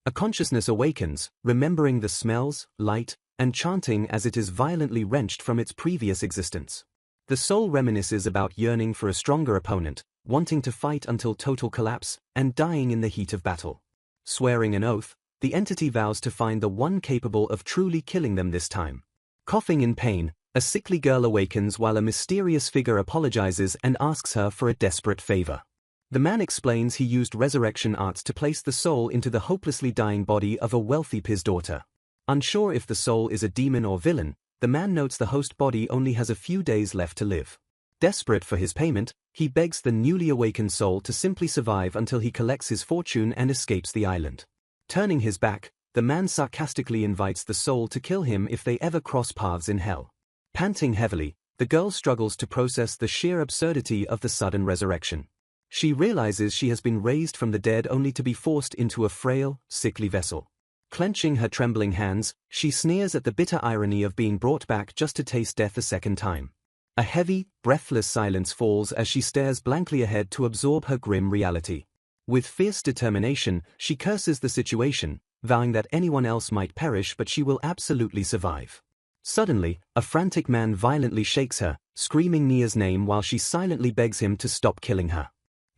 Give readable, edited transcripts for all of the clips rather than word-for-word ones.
A consciousness awakens, remembering the smells, light, and chanting as it is violently wrenched from its previous existence. The soul reminisces about yearning for a stronger opponent, wanting to fight until total collapse, and dying in the heat of battle. Swearing an oath, the entity vows to find the one capable of truly killing them this time. Coughing in pain, a sickly girl awakens while a mysterious figure apologizes and asks her for a desperate favor. The man explains he used resurrection arts to place the soul into the hopelessly dying body of a wealthy Piz daughter. Unsure if the soul is a demon or villain, the man notes the host body only has a few days left to live. Desperate for his payment, he begs the newly awakened soul to simply survive until he collects his fortune and escapes the island. Turning his back, the man sarcastically invites the soul to kill him if they ever cross paths in hell. Panting heavily, the girl struggles to process the sheer absurdity of the sudden resurrection. She realizes she has been raised from the dead only to be forced into a frail, sickly vessel. Clenching her trembling hands, she sneers at the bitter irony of being brought back just to taste death a second time. A heavy, breathless silence falls as she stares blankly ahead to absorb her grim reality. With fierce determination, she curses the situation, vowing that anyone else might perish but she will absolutely survive. Suddenly, a frantic man violently shakes her, screaming Nia's name while she silently begs him to stop killing her.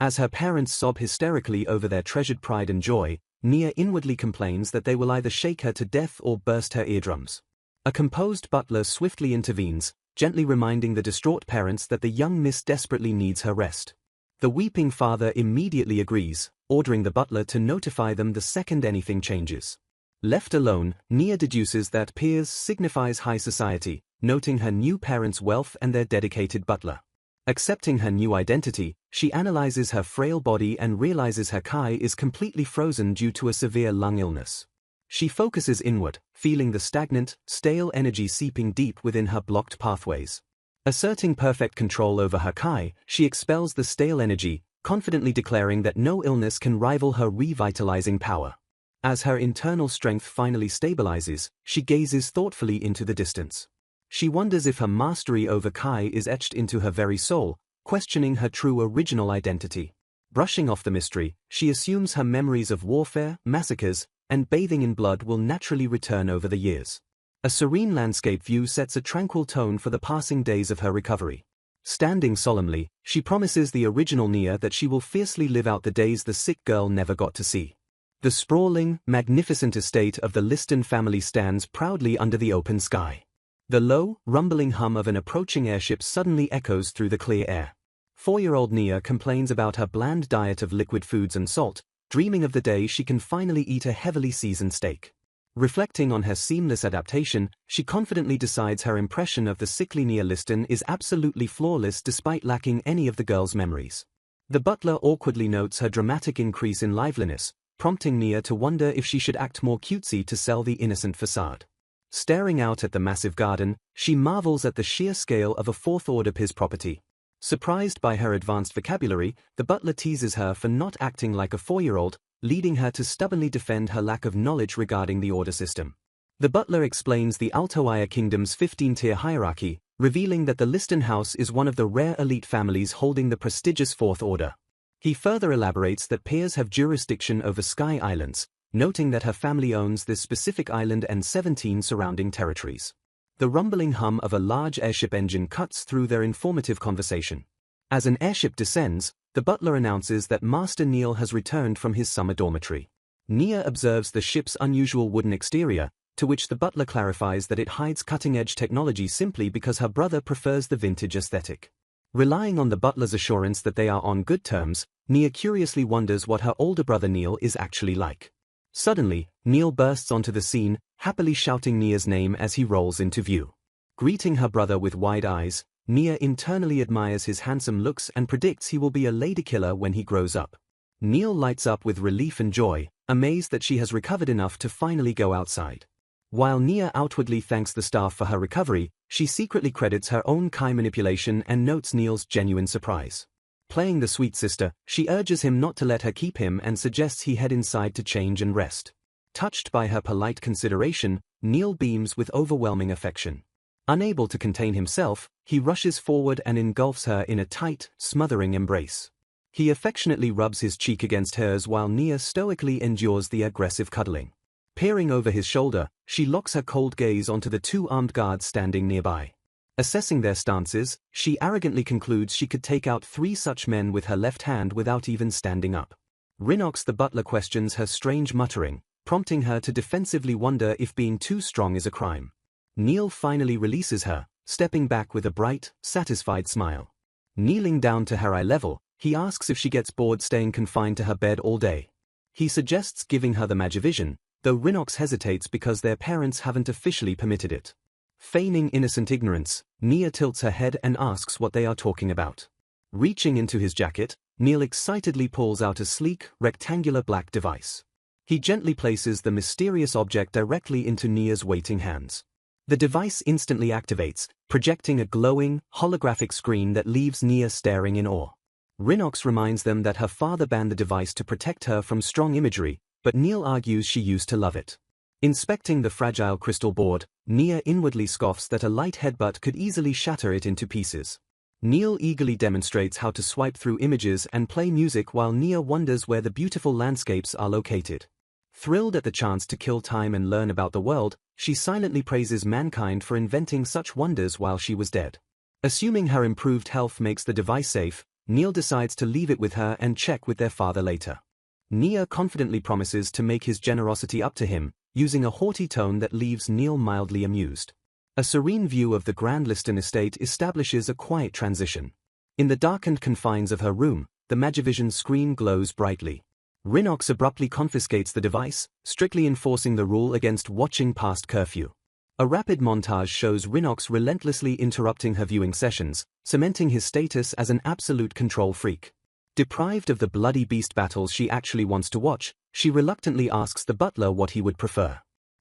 As her parents sob hysterically over their treasured pride and joy, Nia inwardly complains that they will either shake her to death or burst her eardrums. A composed butler swiftly intervenes, gently reminding the distraught parents that the young miss desperately needs her rest. The weeping father immediately agrees, ordering the butler to notify them the second anything changes. Left alone, Nia deduces that Piz signifies high society, noting her new parents' wealth and their dedicated butler. Accepting her new identity, she analyzes her frail body and realizes her Kai is completely frozen due to a severe lung illness. She focuses inward, feeling the stagnant, stale energy seeping deep within her blocked pathways. Asserting perfect control over her Kai, she expels the stale energy, confidently declaring that no illness can rival her revitalizing power. As her internal strength finally stabilizes, she gazes thoughtfully into the distance. She wonders if her mastery over Kai is etched into her very soul, questioning her true original identity. Brushing off the mystery, she assumes her memories of warfare, massacres, and bathing in blood will naturally return over the years. A serene landscape view sets a tranquil tone for the passing days of her recovery. Standing solemnly, she promises the original Nia that she will fiercely live out the days the sick girl never got to see. The sprawling, magnificent estate of the Liston family stands proudly under the open sky. The low, rumbling hum of an approaching airship suddenly echoes through the clear air. 4-year-old Nia complains about her bland diet of liquid foods and salt, dreaming of the day she can finally eat a heavily seasoned steak. Reflecting on her seamless adaptation, she confidently decides her impression of the sickly Nia Liston is absolutely flawless despite lacking any of the girl's memories. The butler awkwardly notes her dramatic increase in liveliness, prompting Nia to wonder if she should act more cutesy to sell the innocent facade. Staring out at the massive garden, she marvels at the sheer scale of a fourth-order Piz property. Surprised by her advanced vocabulary, the butler teases her for not acting like a 4-year-old, leading her to stubbornly defend her lack of knowledge regarding the order system. The butler explains the Altoaya Kingdom's 15-tier hierarchy, revealing that the Liston house is one of the rare elite families holding the prestigious Fourth Order. He further elaborates that peers have jurisdiction over Sky Islands, noting that her family owns this specific island and 17 surrounding territories. The rumbling hum of a large airship engine cuts through their informative conversation. As an airship descends, the butler announces that Master Neil has returned from his summer dormitory. Nia observes the ship's unusual wooden exterior, to which the butler clarifies that it hides cutting-edge technology simply because her brother prefers the vintage aesthetic. Relying on the butler's assurance that they are on good terms, Nia curiously wonders what her older brother Neil is actually like. Suddenly, Neil bursts onto the scene, happily shouting Nia's name as he rolls into view. Greeting her brother with wide eyes, Nia internally admires his handsome looks and predicts he will be a lady killer when he grows up. Neil lights up with relief and joy, amazed that she has recovered enough to finally go outside. While Nia outwardly thanks the staff for her recovery, she secretly credits her own Kai manipulation and notes Neil's genuine surprise. Playing the sweet sister, she urges him not to let her keep him and suggests he head inside to change and rest. Touched by her polite consideration, Neil beams with overwhelming affection. Unable to contain himself, he rushes forward and engulfs her in a tight, smothering embrace. He affectionately rubs his cheek against hers while Nia stoically endures the aggressive cuddling. Peering over his shoulder, she locks her cold gaze onto the two armed guards standing nearby. Assessing their stances, she arrogantly concludes she could take out 3 such men with her left hand without even standing up. Rhinox the butler questions her strange muttering, prompting her to defensively wonder if being too strong is a crime. Neil finally releases her, stepping back with a bright, satisfied smile. Kneeling down to her eye level, he asks if she gets bored staying confined to her bed all day. He suggests giving her the Magivision, though Rhinox hesitates because their parents haven't officially permitted it. Feigning innocent ignorance, Nia tilts her head and asks what they are talking about. Reaching into his jacket, Neil excitedly pulls out a sleek, rectangular black device. He gently places the mysterious object directly into Nia's waiting hands. The device instantly activates, projecting a glowing, holographic screen that leaves Nia staring in awe. Rhinox reminds them that her father banned the device to protect her from strong imagery, but Neil argues she used to love it. Inspecting the fragile crystal board, Nia inwardly scoffs that a light headbutt could easily shatter it into pieces. Neil eagerly demonstrates how to swipe through images and play music while Nia wonders where the beautiful landscapes are located. Thrilled at the chance to kill time and learn about the world, she silently praises mankind for inventing such wonders while she was dead. Assuming her improved health makes the device safe, Neil decides to leave it with her and check with their father later. Nia confidently promises to make his generosity up to him, using a haughty tone that leaves Neil mildly amused. A serene view of the Grand Liston estate establishes a quiet transition. In the darkened confines of her room, the Magivision screen glows brightly. Rhinox abruptly confiscates the device, strictly enforcing the rule against watching past curfew. A rapid montage shows Rhinox relentlessly interrupting her viewing sessions, cementing his status as an absolute control freak. Deprived of the bloody beast battles she actually wants to watch, she reluctantly asks the butler what he would prefer.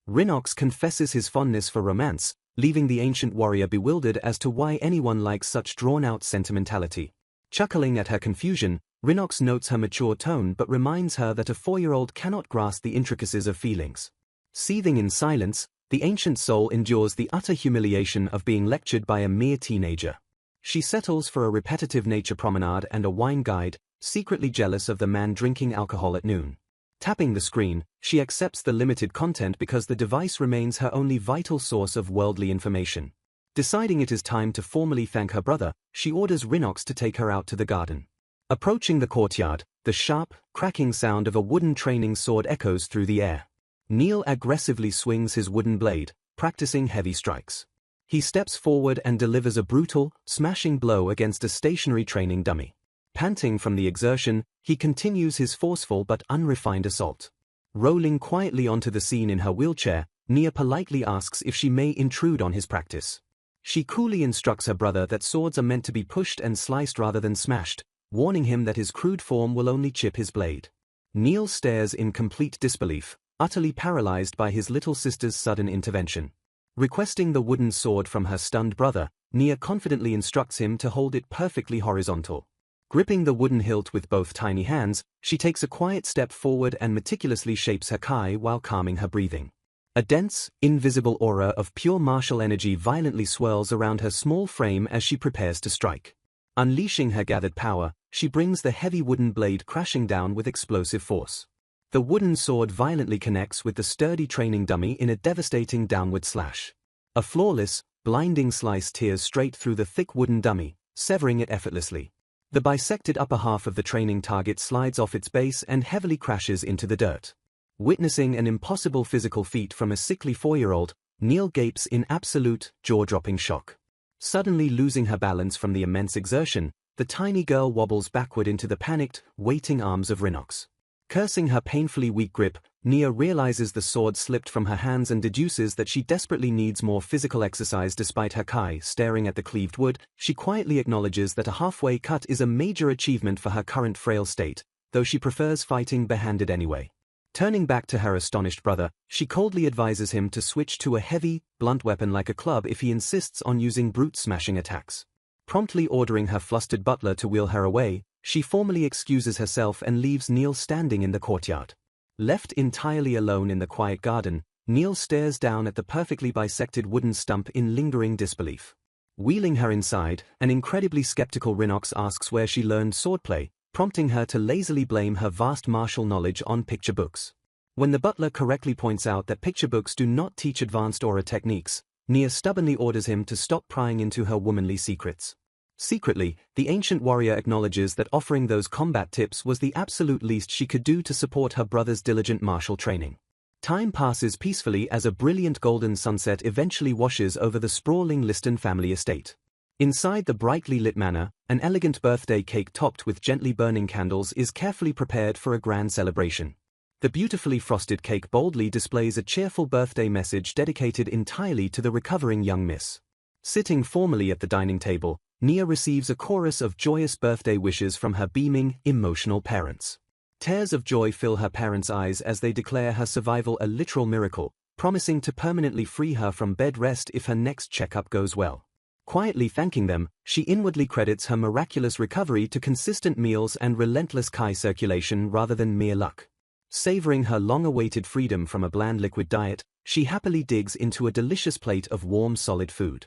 Rhinox confesses his fondness for romance, leaving the ancient warrior bewildered as to why anyone likes such drawn-out sentimentality. Chuckling at her confusion, Rhinox notes her mature tone but reminds her that a 4-year-old cannot grasp the intricacies of feelings. Seething in silence, the ancient soul endures the utter humiliation of being lectured by a mere teenager. She settles for a repetitive nature promenade and a wine guide, secretly jealous of the man drinking alcohol at noon. Tapping the screen, she accepts the limited content because the device remains her only vital source of worldly information. Deciding it is time to formally thank her brother, she orders Rhinox to take her out to the garden. Approaching the courtyard, the sharp, cracking sound of a wooden training sword echoes through the air. Neil aggressively swings his wooden blade, practicing heavy strikes. He steps forward and delivers a brutal, smashing blow against a stationary training dummy. Panting from the exertion, he continues his forceful but unrefined assault. Rolling quietly onto the scene in her wheelchair, Nia politely asks if she may intrude on his practice. She coolly instructs her brother that swords are meant to be pushed and sliced rather than smashed, warning him that his crude form will only chip his blade. Neil stares in complete disbelief, utterly paralyzed by his little sister's sudden intervention. Requesting the wooden sword from her stunned brother, Nia confidently instructs him to hold it perfectly horizontal. Gripping the wooden hilt with both tiny hands, she takes a quiet step forward and meticulously shapes her kai while calming her breathing. A dense, invisible aura of pure martial energy violently swirls around her small frame as she prepares to strike. Unleashing her gathered power, she brings the heavy wooden blade crashing down with explosive force. The wooden sword violently connects with the sturdy training dummy in a devastating downward slash. A flawless, blinding slice tears straight through the thick wooden dummy, severing it effortlessly. The bisected upper half of the training target slides off its base and heavily crashes into the dirt. Witnessing an impossible physical feat from a sickly 4-year-old, Neil gapes in absolute, jaw-dropping shock. Suddenly losing her balance from the immense exertion, the tiny girl wobbles backward into the panicked, waiting arms of Rhinox. Cursing her painfully weak grip, Nia realizes the sword slipped from her hands and deduces that she desperately needs more physical exercise despite her kai. Staring at the cleaved wood, she quietly acknowledges that a halfway cut is a major achievement for her current frail state, though she prefers fighting barehanded anyway. Turning back to her astonished brother, she coldly advises him to switch to a heavy, blunt weapon like a club if he insists on using brute-smashing attacks. Promptly ordering her flustered butler to wheel her away, she formally excuses herself and leaves Neil standing in the courtyard. Left entirely alone in the quiet garden, Neil stares down at the perfectly bisected wooden stump in lingering disbelief. Wheeling her inside, an incredibly skeptical Rhinox asks where she learned swordplay, prompting her to lazily blame her vast martial knowledge on picture books. When the butler correctly points out that picture books do not teach advanced aura techniques, Nia stubbornly orders him to stop prying into her womanly secrets. Secretly, the ancient warrior acknowledges that offering those combat tips was the absolute least she could do to support her brother's diligent martial training. Time passes peacefully as a brilliant golden sunset eventually washes over the sprawling Liston family estate. Inside the brightly lit manor, an elegant birthday cake topped with gently burning candles is carefully prepared for a grand celebration. The beautifully frosted cake boldly displays a cheerful birthday message dedicated entirely to the recovering young miss. Sitting formally at the dining table, Nia receives a chorus of joyous birthday wishes from her beaming, emotional parents. Tears of joy fill her parents' eyes as they declare her survival a literal miracle, promising to permanently free her from bed rest if her next checkup goes well. Quietly thanking them, she inwardly credits her miraculous recovery to consistent meals and relentless Kai circulation rather than mere luck. Savoring her long-awaited freedom from a bland liquid diet, she happily digs into a delicious plate of warm solid food.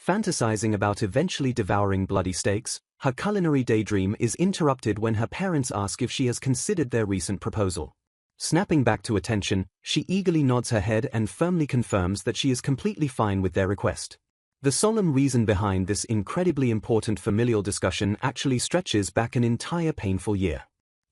Fantasizing about eventually devouring bloody steaks, her culinary daydream is interrupted when her parents ask if she has considered their recent proposal. Snapping back to attention, she eagerly nods her head and firmly confirms that she is completely fine with their request. The solemn reason behind this incredibly important familial discussion actually stretches back an entire painful year.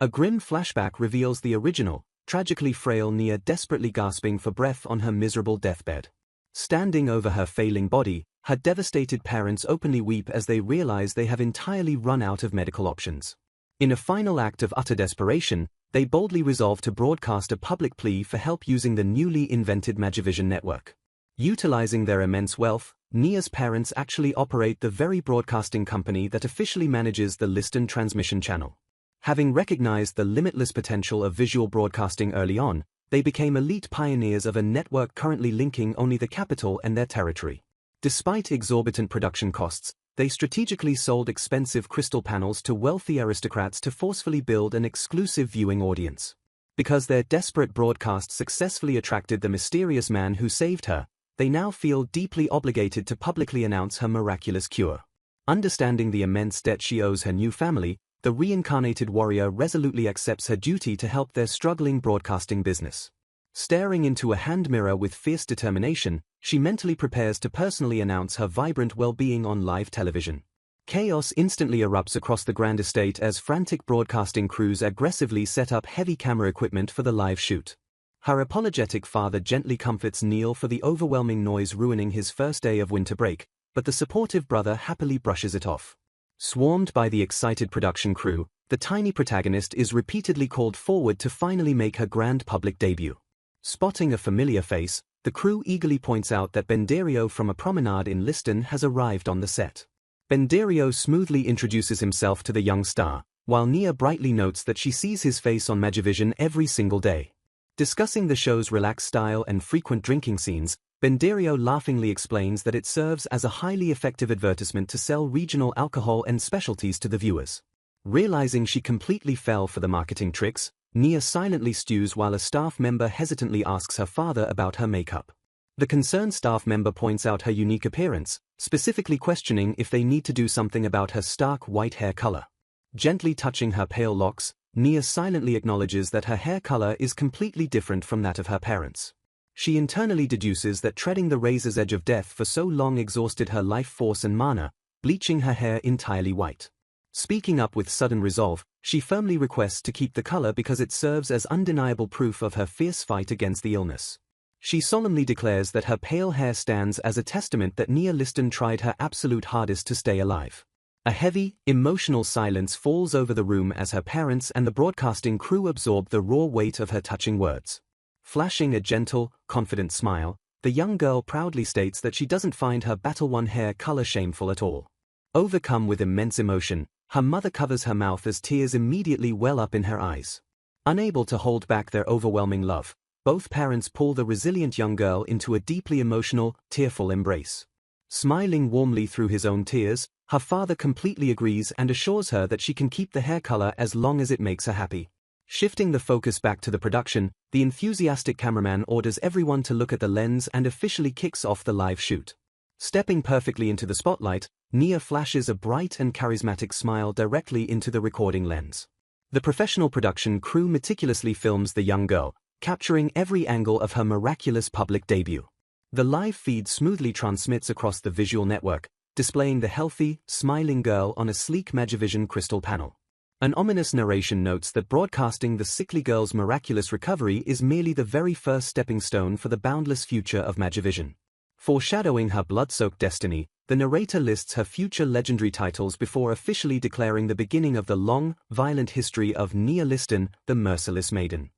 A grim flashback reveals the original, tragically frail Nia desperately gasping for breath on her miserable deathbed. Standing over her failing body, her devastated parents openly weep as they realize they have entirely run out of medical options. In a final act of utter desperation, they boldly resolve to broadcast a public plea for help using the newly invented Magivision network. Utilizing their immense wealth, Nia's parents actually operate the very broadcasting company that officially manages the Liston transmission channel. Having recognized the limitless potential of visual broadcasting early on, they became elite pioneers of a network currently linking only the capital and their territory. Despite exorbitant production costs, they strategically sold expensive crystal panels to wealthy aristocrats to forcefully build an exclusive viewing audience. Because their desperate broadcast successfully attracted the mysterious man who saved her, they now feel deeply obligated to publicly announce her miraculous cure. Understanding the immense debt she owes her new family, the reincarnated warrior resolutely accepts her duty to help their struggling broadcasting business. Staring into a hand mirror with fierce determination, she mentally prepares to personally announce her vibrant well-being on live television. Chaos instantly erupts across the grand estate as frantic broadcasting crews aggressively set up heavy camera equipment for the live shoot. Her apologetic father gently comforts Neil for the overwhelming noise ruining his first day of winter break, but the supportive brother happily brushes it off. Swarmed by the excited production crew, the tiny protagonist is repeatedly called forward to finally make her grand public debut. Spotting a familiar face, the crew eagerly points out that Benderio from a promenade in Liston has arrived on the set. Benderio smoothly introduces himself to the young star, while Nia brightly notes that she sees his face on Magivision every single day. Discussing the show's relaxed style and frequent drinking scenes, Benderio laughingly explains that it serves as a highly effective advertisement to sell regional alcohol and specialties to the viewers. Realizing she completely fell for the marketing tricks, Nia silently stews while a staff member hesitantly asks her father about her makeup. The concerned staff member points out her unique appearance, specifically questioning if they need to do something about her stark white hair color. Gently touching her pale locks, Nia silently acknowledges that her hair color is completely different from that of her parents. She internally deduces that treading the razor's edge of death for so long exhausted her life force and mana, bleaching her hair entirely white. Speaking up with sudden resolve, she firmly requests to keep the color because it serves as undeniable proof of her fierce fight against the illness. She solemnly declares that her pale hair stands as a testament that Nia Liston tried her absolute hardest to stay alive. A heavy, emotional silence falls over the room as her parents and the broadcasting crew absorb the raw weight of her touching words. Flashing a gentle, confident smile, the young girl proudly states that she doesn't find her battle-won hair color shameful at all. Overcome with immense emotion, her mother covers her mouth as tears immediately well up in her eyes. Unable to hold back their overwhelming love, both parents pull the resilient young girl into a deeply emotional, tearful embrace. Smiling warmly through his own tears, her father completely agrees and assures her that she can keep the hair color as long as it makes her happy. Shifting the focus back to the production, the enthusiastic cameraman orders everyone to look at the lens and officially kicks off the live shoot. Stepping perfectly into the spotlight, Nia flashes a bright and charismatic smile directly into the recording lens. The professional production crew meticulously films the young girl, capturing every angle of her miraculous public debut. The live feed smoothly transmits across the visual network, displaying the healthy, smiling girl on a sleek Magivision crystal panel. An ominous narration notes that broadcasting the sickly girl's miraculous recovery is merely the very first stepping stone for the boundless future of Magivision. Foreshadowing her blood-soaked destiny, the narrator lists her future legendary titles before officially declaring the beginning of the long, violent history of Nia Liston, the Merciless Maiden.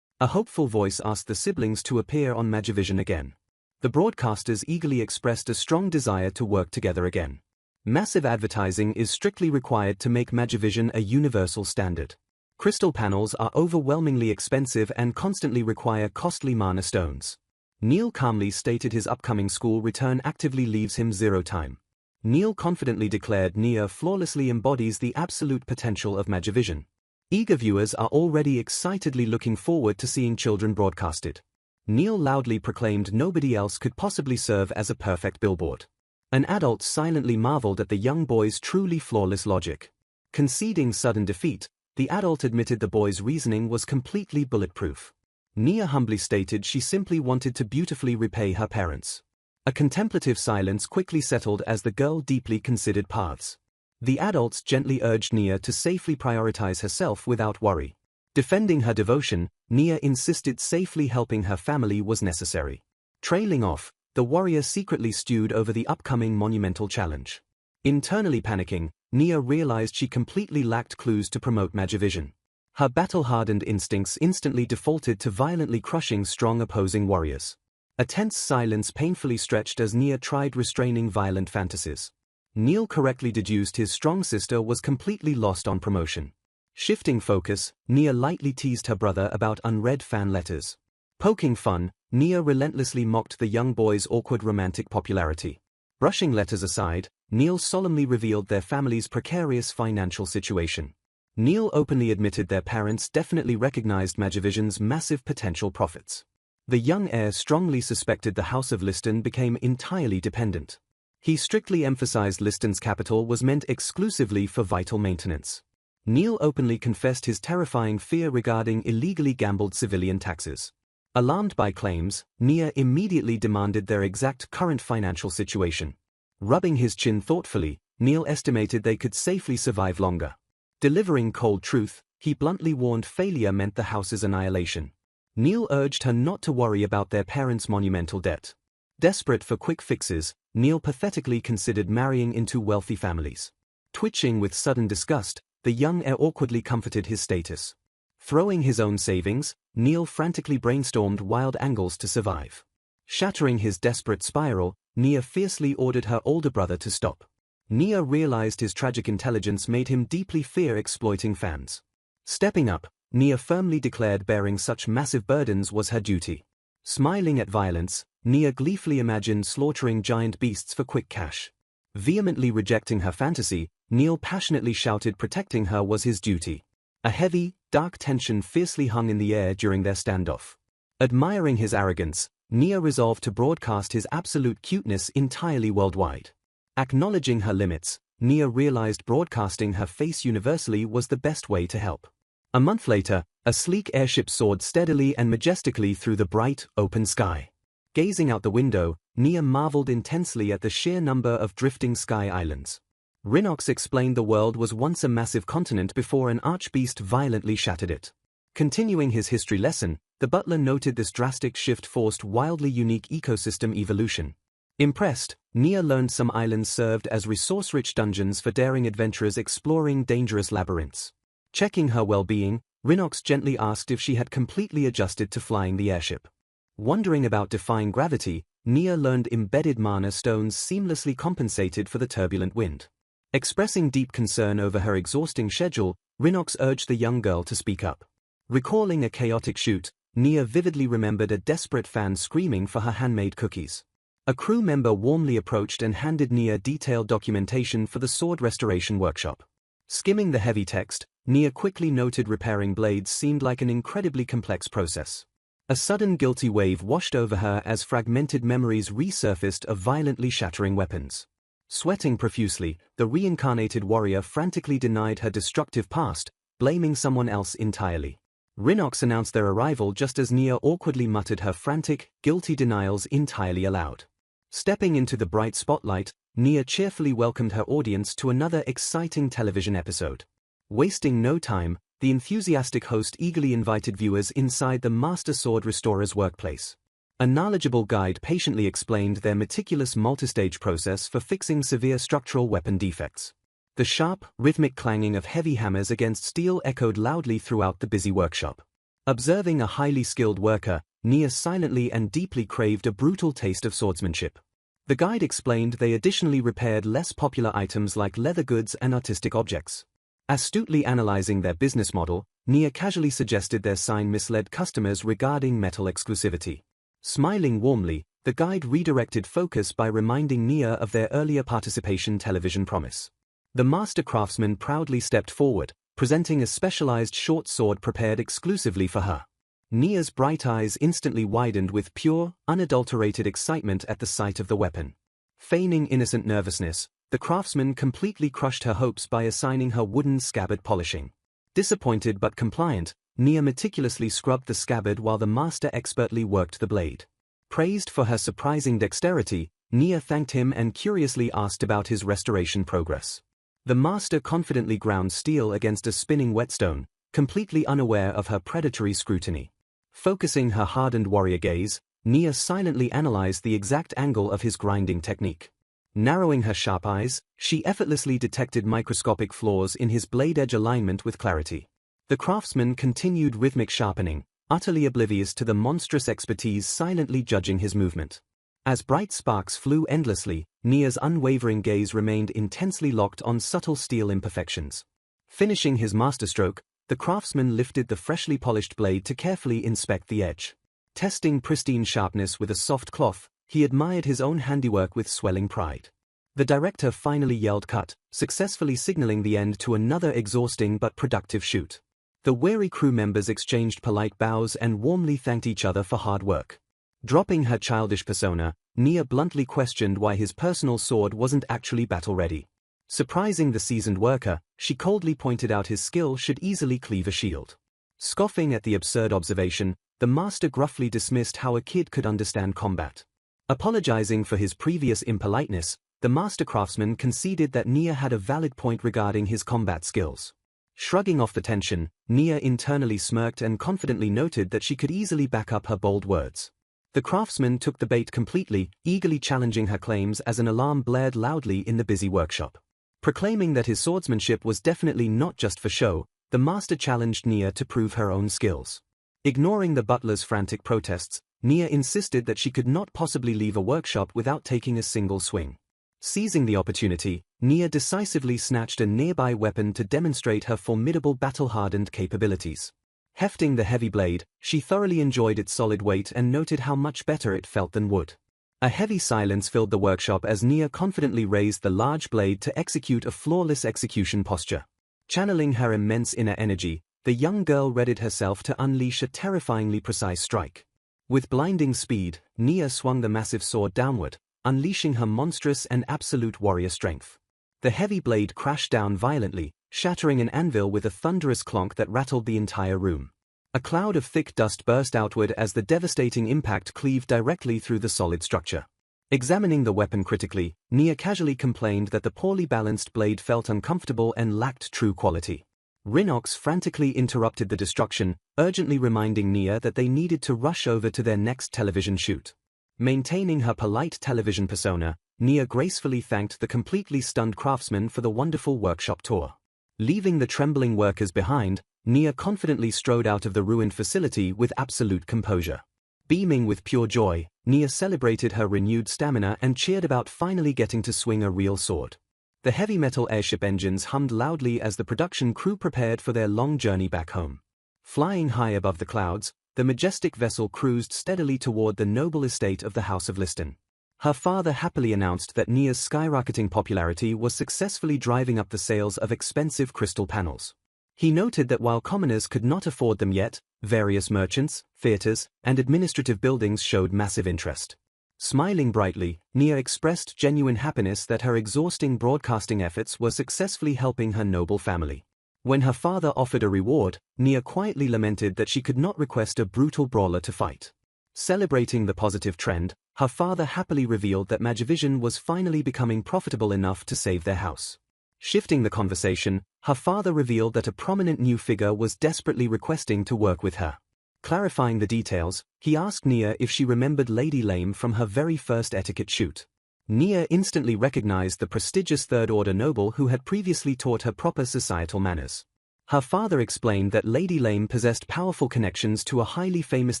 A hopeful voice asked the siblings to appear on Magivision again. The broadcasters eagerly expressed a strong desire to work together again. Massive advertising is strictly required to make Magivision a universal standard. Crystal panels are overwhelmingly expensive and constantly require costly mana stones. Neil calmly stated his upcoming school return actively leaves him zero time. Neil confidently declared Nia flawlessly embodies the absolute potential of Magivision. Eager viewers are already excitedly looking forward to seeing children broadcasted. Neil loudly proclaimed nobody else could possibly serve as a perfect billboard. An adult silently marveled at the young boy's truly flawless logic. Conceding sudden defeat, the adult admitted the boy's reasoning was completely bulletproof. Nia humbly stated she simply wanted to beautifully repay her parents. A contemplative silence quickly settled as the girl deeply considered paths. The adults gently urged Nia to safely prioritize herself without worry. Defending her devotion, Nia insisted safely helping her family was necessary. Trailing off, the warrior secretly stewed over the upcoming monumental challenge. Internally panicking, Nia realized she completely lacked clues to promote Magivision. Her battle-hardened instincts instantly defaulted to violently crushing strong opposing warriors. A tense silence painfully stretched as Nia tried restraining violent fantasies. Neil correctly deduced his strong sister was completely lost on promotion. Shifting focus, Nia lightly teased her brother about unread fan letters. Poking fun, Nia relentlessly mocked the young boy's awkward romantic popularity. Brushing letters aside, Neil solemnly revealed their family's precarious financial situation. Neil openly admitted their parents definitely recognized Magivision's massive potential profits. The young heir strongly suspected the House of Liston became entirely dependent. He strictly emphasized Liston's capital was meant exclusively for vital maintenance. Neil openly confessed his terrifying fear regarding illegally gambled civilian taxes. Alarmed by claims, Nia immediately demanded their exact current financial situation. Rubbing his chin thoughtfully, Neil estimated they could safely survive longer. Delivering cold truth, he bluntly warned failure meant the house's annihilation. Neil urged her not to worry about their parents' monumental debt. Desperate for quick fixes, Neil pathetically considered marrying into wealthy families. Twitching with sudden disgust, the young heir awkwardly comforted his status. Throwing his own savings, Neil frantically brainstormed wild angles to survive. Shattering his desperate spiral, Nia fiercely ordered her older brother to stop. Nia realized his tragic intelligence made him deeply fear exploiting fans. Stepping up, Nia firmly declared bearing such massive burdens was her duty. Smiling at violence, Nia gleefully imagined slaughtering giant beasts for quick cash. Vehemently rejecting her fantasy, Neil passionately shouted protecting her was his duty. A heavy, dark tension fiercely hung in the air during their standoff. Admiring his arrogance, Nia resolved to broadcast his absolute cuteness entirely worldwide. Acknowledging her limits, Nia realized broadcasting her face universally was the best way to help. A month later, a sleek airship soared steadily and majestically through the bright, open sky. Gazing out the window, Nia marveled intensely at the sheer number of drifting sky islands. Rhinox explained the world was once a massive continent before an archbeast violently shattered it. Continuing his history lesson, the butler noted this drastic shift forced wildly unique ecosystem evolution. Impressed, Nia learned some islands served as resource-rich dungeons for daring adventurers exploring dangerous labyrinths. Checking her well-being, Rhinox gently asked if she had completely adjusted to flying the airship. Wondering about defying gravity, Nia learned embedded mana stones seamlessly compensated for the turbulent wind. Expressing deep concern over her exhausting schedule, Rhinox urged the young girl to speak up. Recalling a chaotic shoot, Nia vividly remembered a desperate fan screaming for her handmade cookies. A crew member warmly approached and handed Nia detailed documentation for the sword restoration workshop. Skimming the heavy text, Nia quickly noted repairing blades seemed like an incredibly complex process. A sudden guilty wave washed over her as fragmented memories resurfaced of violently shattering weapons. Sweating profusely, the reincarnated warrior frantically denied her destructive past, blaming someone else entirely. Rhinox announced their arrival just as Nia awkwardly muttered her frantic, guilty denials entirely aloud. Stepping into the bright spotlight, Nia cheerfully welcomed her audience to another exciting television episode. Wasting no time, the enthusiastic host eagerly invited viewers inside the Master Sword Restorer's workplace. A knowledgeable guide patiently explained their meticulous multistage process for fixing severe structural weapon defects. The sharp, rhythmic clanging of heavy hammers against steel echoed loudly throughout the busy workshop. Observing a highly skilled worker, Nia silently and deeply craved a brutal taste of swordsmanship. The guide explained they additionally repaired less popular items like leather goods and artistic objects. Astutely analyzing their business model, Nia casually suggested their sign misled customers regarding metal exclusivity. Smiling warmly, the guide redirected focus by reminding Nia of their earlier participation television promise. The master craftsman proudly stepped forward, presenting a specialized short sword prepared exclusively for her. Nia's bright eyes instantly widened with pure, unadulterated excitement at the sight of the weapon. Feigning innocent nervousness, the craftsman completely crushed her hopes by assigning her wooden scabbard polishing. Disappointed but compliant, Nia meticulously scrubbed the scabbard while the master expertly worked the blade. Praised for her surprising dexterity, Nia thanked him and curiously asked about his restoration progress. The master confidently ground steel against a spinning whetstone, completely unaware of her predatory scrutiny. Focusing her hardened warrior gaze, Nia silently analyzed the exact angle of his grinding technique. Narrowing her sharp eyes, she effortlessly detected microscopic flaws in his blade edge alignment with clarity. The craftsman continued rhythmic sharpening, utterly oblivious to the monstrous expertise silently judging his movement. As bright sparks flew endlessly, Nia's unwavering gaze remained intensely locked on subtle steel imperfections. Finishing his masterstroke, the craftsman lifted the freshly polished blade to carefully inspect the edge. Testing pristine sharpness with a soft cloth, he admired his own handiwork with swelling pride. The director finally yelled cut, successfully signaling the end to another exhausting but productive shoot. The weary crew members exchanged polite bows and warmly thanked each other for hard work. Dropping her childish persona, Nia bluntly questioned why his personal sword wasn't actually battle-ready. Surprising the seasoned worker, she coldly pointed out his skill should easily cleave a shield. Scoffing at the absurd observation, the master gruffly dismissed how a kid could understand combat. Apologizing for his previous impoliteness, the master craftsman conceded that Nia had a valid point regarding his combat skills. Shrugging off the tension, Nia internally smirked and confidently noted that she could easily back up her bold words. The craftsman took the bait completely, eagerly challenging her claims as an alarm blared loudly in the busy workshop. Proclaiming that his swordsmanship was definitely not just for show, the master challenged Nia to prove her own skills. Ignoring the butler's frantic protests, Nia insisted that she could not possibly leave a workshop without taking a single swing. Seizing the opportunity, Nia decisively snatched a nearby weapon to demonstrate her formidable battle-hardened capabilities. Hefting the heavy blade, she thoroughly enjoyed its solid weight and noted how much better it felt than wood. A heavy silence filled the workshop as Nia confidently raised the large blade to execute a flawless execution posture. Channeling her immense inner energy, the young girl readied herself to unleash a terrifyingly precise strike. With blinding speed, Nia swung the massive sword downward, unleashing her monstrous and absolute warrior strength. The heavy blade crashed down violently, shattering an anvil with a thunderous clonk that rattled the entire room. A cloud of thick dust burst outward as the devastating impact cleaved directly through the solid structure. Examining the weapon critically, Nia casually complained that the poorly balanced blade felt uncomfortable and lacked true quality. Rhinox frantically interrupted the destruction, urgently reminding Nia that they needed to rush over to their next television shoot. Maintaining her polite television persona, Nia gracefully thanked the completely stunned craftsman for the wonderful workshop tour. Leaving the trembling workers behind, Nia confidently strode out of the ruined facility with absolute composure. Beaming with pure joy, Nia celebrated her renewed stamina and cheered about finally getting to swing a real sword. The heavy metal airship engines hummed loudly as the production crew prepared for their long journey back home. Flying high above the clouds, the majestic vessel cruised steadily toward the noble estate of the House of Liston. Her father happily announced that Nia's skyrocketing popularity was successfully driving up the sales of expensive crystal panels. He noted that while commoners could not afford them yet, various merchants, theaters, and administrative buildings showed massive interest. Smiling brightly, Nia expressed genuine happiness that her exhausting broadcasting efforts were successfully helping her noble family. When her father offered a reward, Nia quietly lamented that she could not request a brutal brawler to fight. Celebrating the positive trend, her father happily revealed that Magivision was finally becoming profitable enough to save their house. Shifting the conversation, her father revealed that a prominent new figure was desperately requesting to work with her. Clarifying the details, he asked Nia if she remembered Lady Lame from her very first etiquette shoot. Nia instantly recognized the prestigious third-order noble who had previously taught her proper societal manners. Her father explained that Lady Lame possessed powerful connections to a highly famous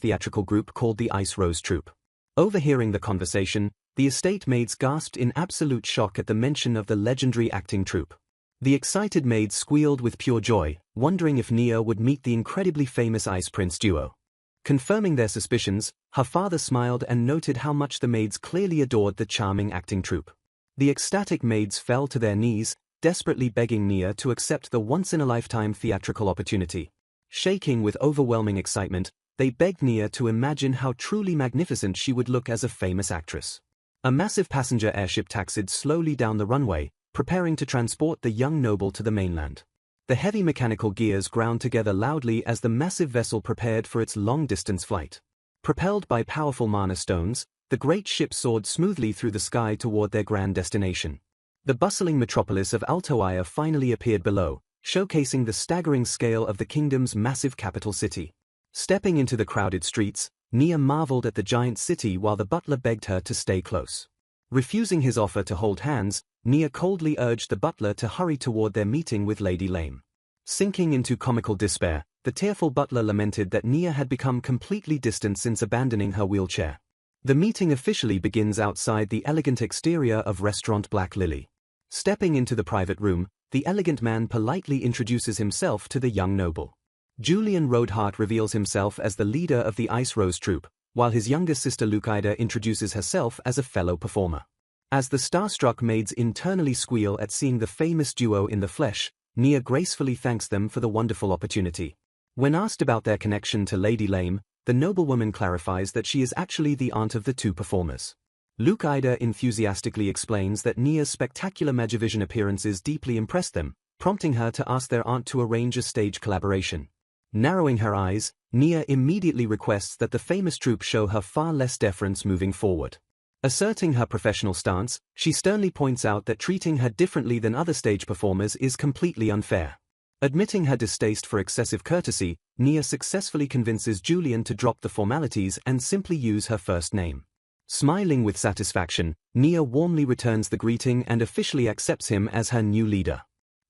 theatrical group called the Ice Rose Troupe. Overhearing the conversation, the estate maids gasped in absolute shock at the mention of the legendary acting troupe. The excited maids squealed with pure joy, wondering if Nia would meet the incredibly famous Ice Prince duo. Confirming their suspicions, her father smiled and noted how much the maids clearly adored the charming acting troupe. The ecstatic maids fell to their knees, desperately begging Nia to accept the once-in-a-lifetime theatrical opportunity. Shaking with overwhelming excitement, they begged Nia to imagine how truly magnificent she would look as a famous actress. A massive passenger airship taxied slowly down the runway, preparing to transport the young noble to the mainland. The heavy mechanical gears ground together loudly as the massive vessel prepared for its long-distance flight. Propelled by powerful mana stones, the great ship soared smoothly through the sky toward their grand destination. The bustling metropolis of Altoaya finally appeared below, showcasing the staggering scale of the kingdom's massive capital city. Stepping into the crowded streets, Nia marveled at the giant city while the butler begged her to stay close. Refusing his offer to hold hands, Nia coldly urged the butler to hurry toward their meeting with Lady Lame. Sinking into comical despair, the tearful butler lamented that Nia had become completely distant since abandoning her wheelchair. The meeting officially begins outside the elegant exterior of Restaurant Black Lily. Stepping into the private room, the elegant man politely introduces himself to the young noble. Julian Roadheart reveals himself as the leader of the Ice Rose Troupe, while his younger sister Lucaida introduces herself as a fellow performer. As the starstruck maids internally squeal at seeing the famous duo in the flesh, Nia gracefully thanks them for the wonderful opportunity. When asked about their connection to Lady Lame, the noblewoman clarifies that she is actually the aunt of the two performers. Lucaida enthusiastically explains that Nia's spectacular Magivision appearances deeply impressed them, prompting her to ask their aunt to arrange a stage collaboration. Narrowing her eyes, Nia immediately requests that the famous troupe show her far less deference moving forward. Asserting her professional stance, she sternly points out that treating her differently than other stage performers is completely unfair. Admitting her distaste for excessive courtesy, Nia successfully convinces Julian to drop the formalities and simply use her first name. Smiling with satisfaction, Nia warmly returns the greeting and officially accepts him as her new leader.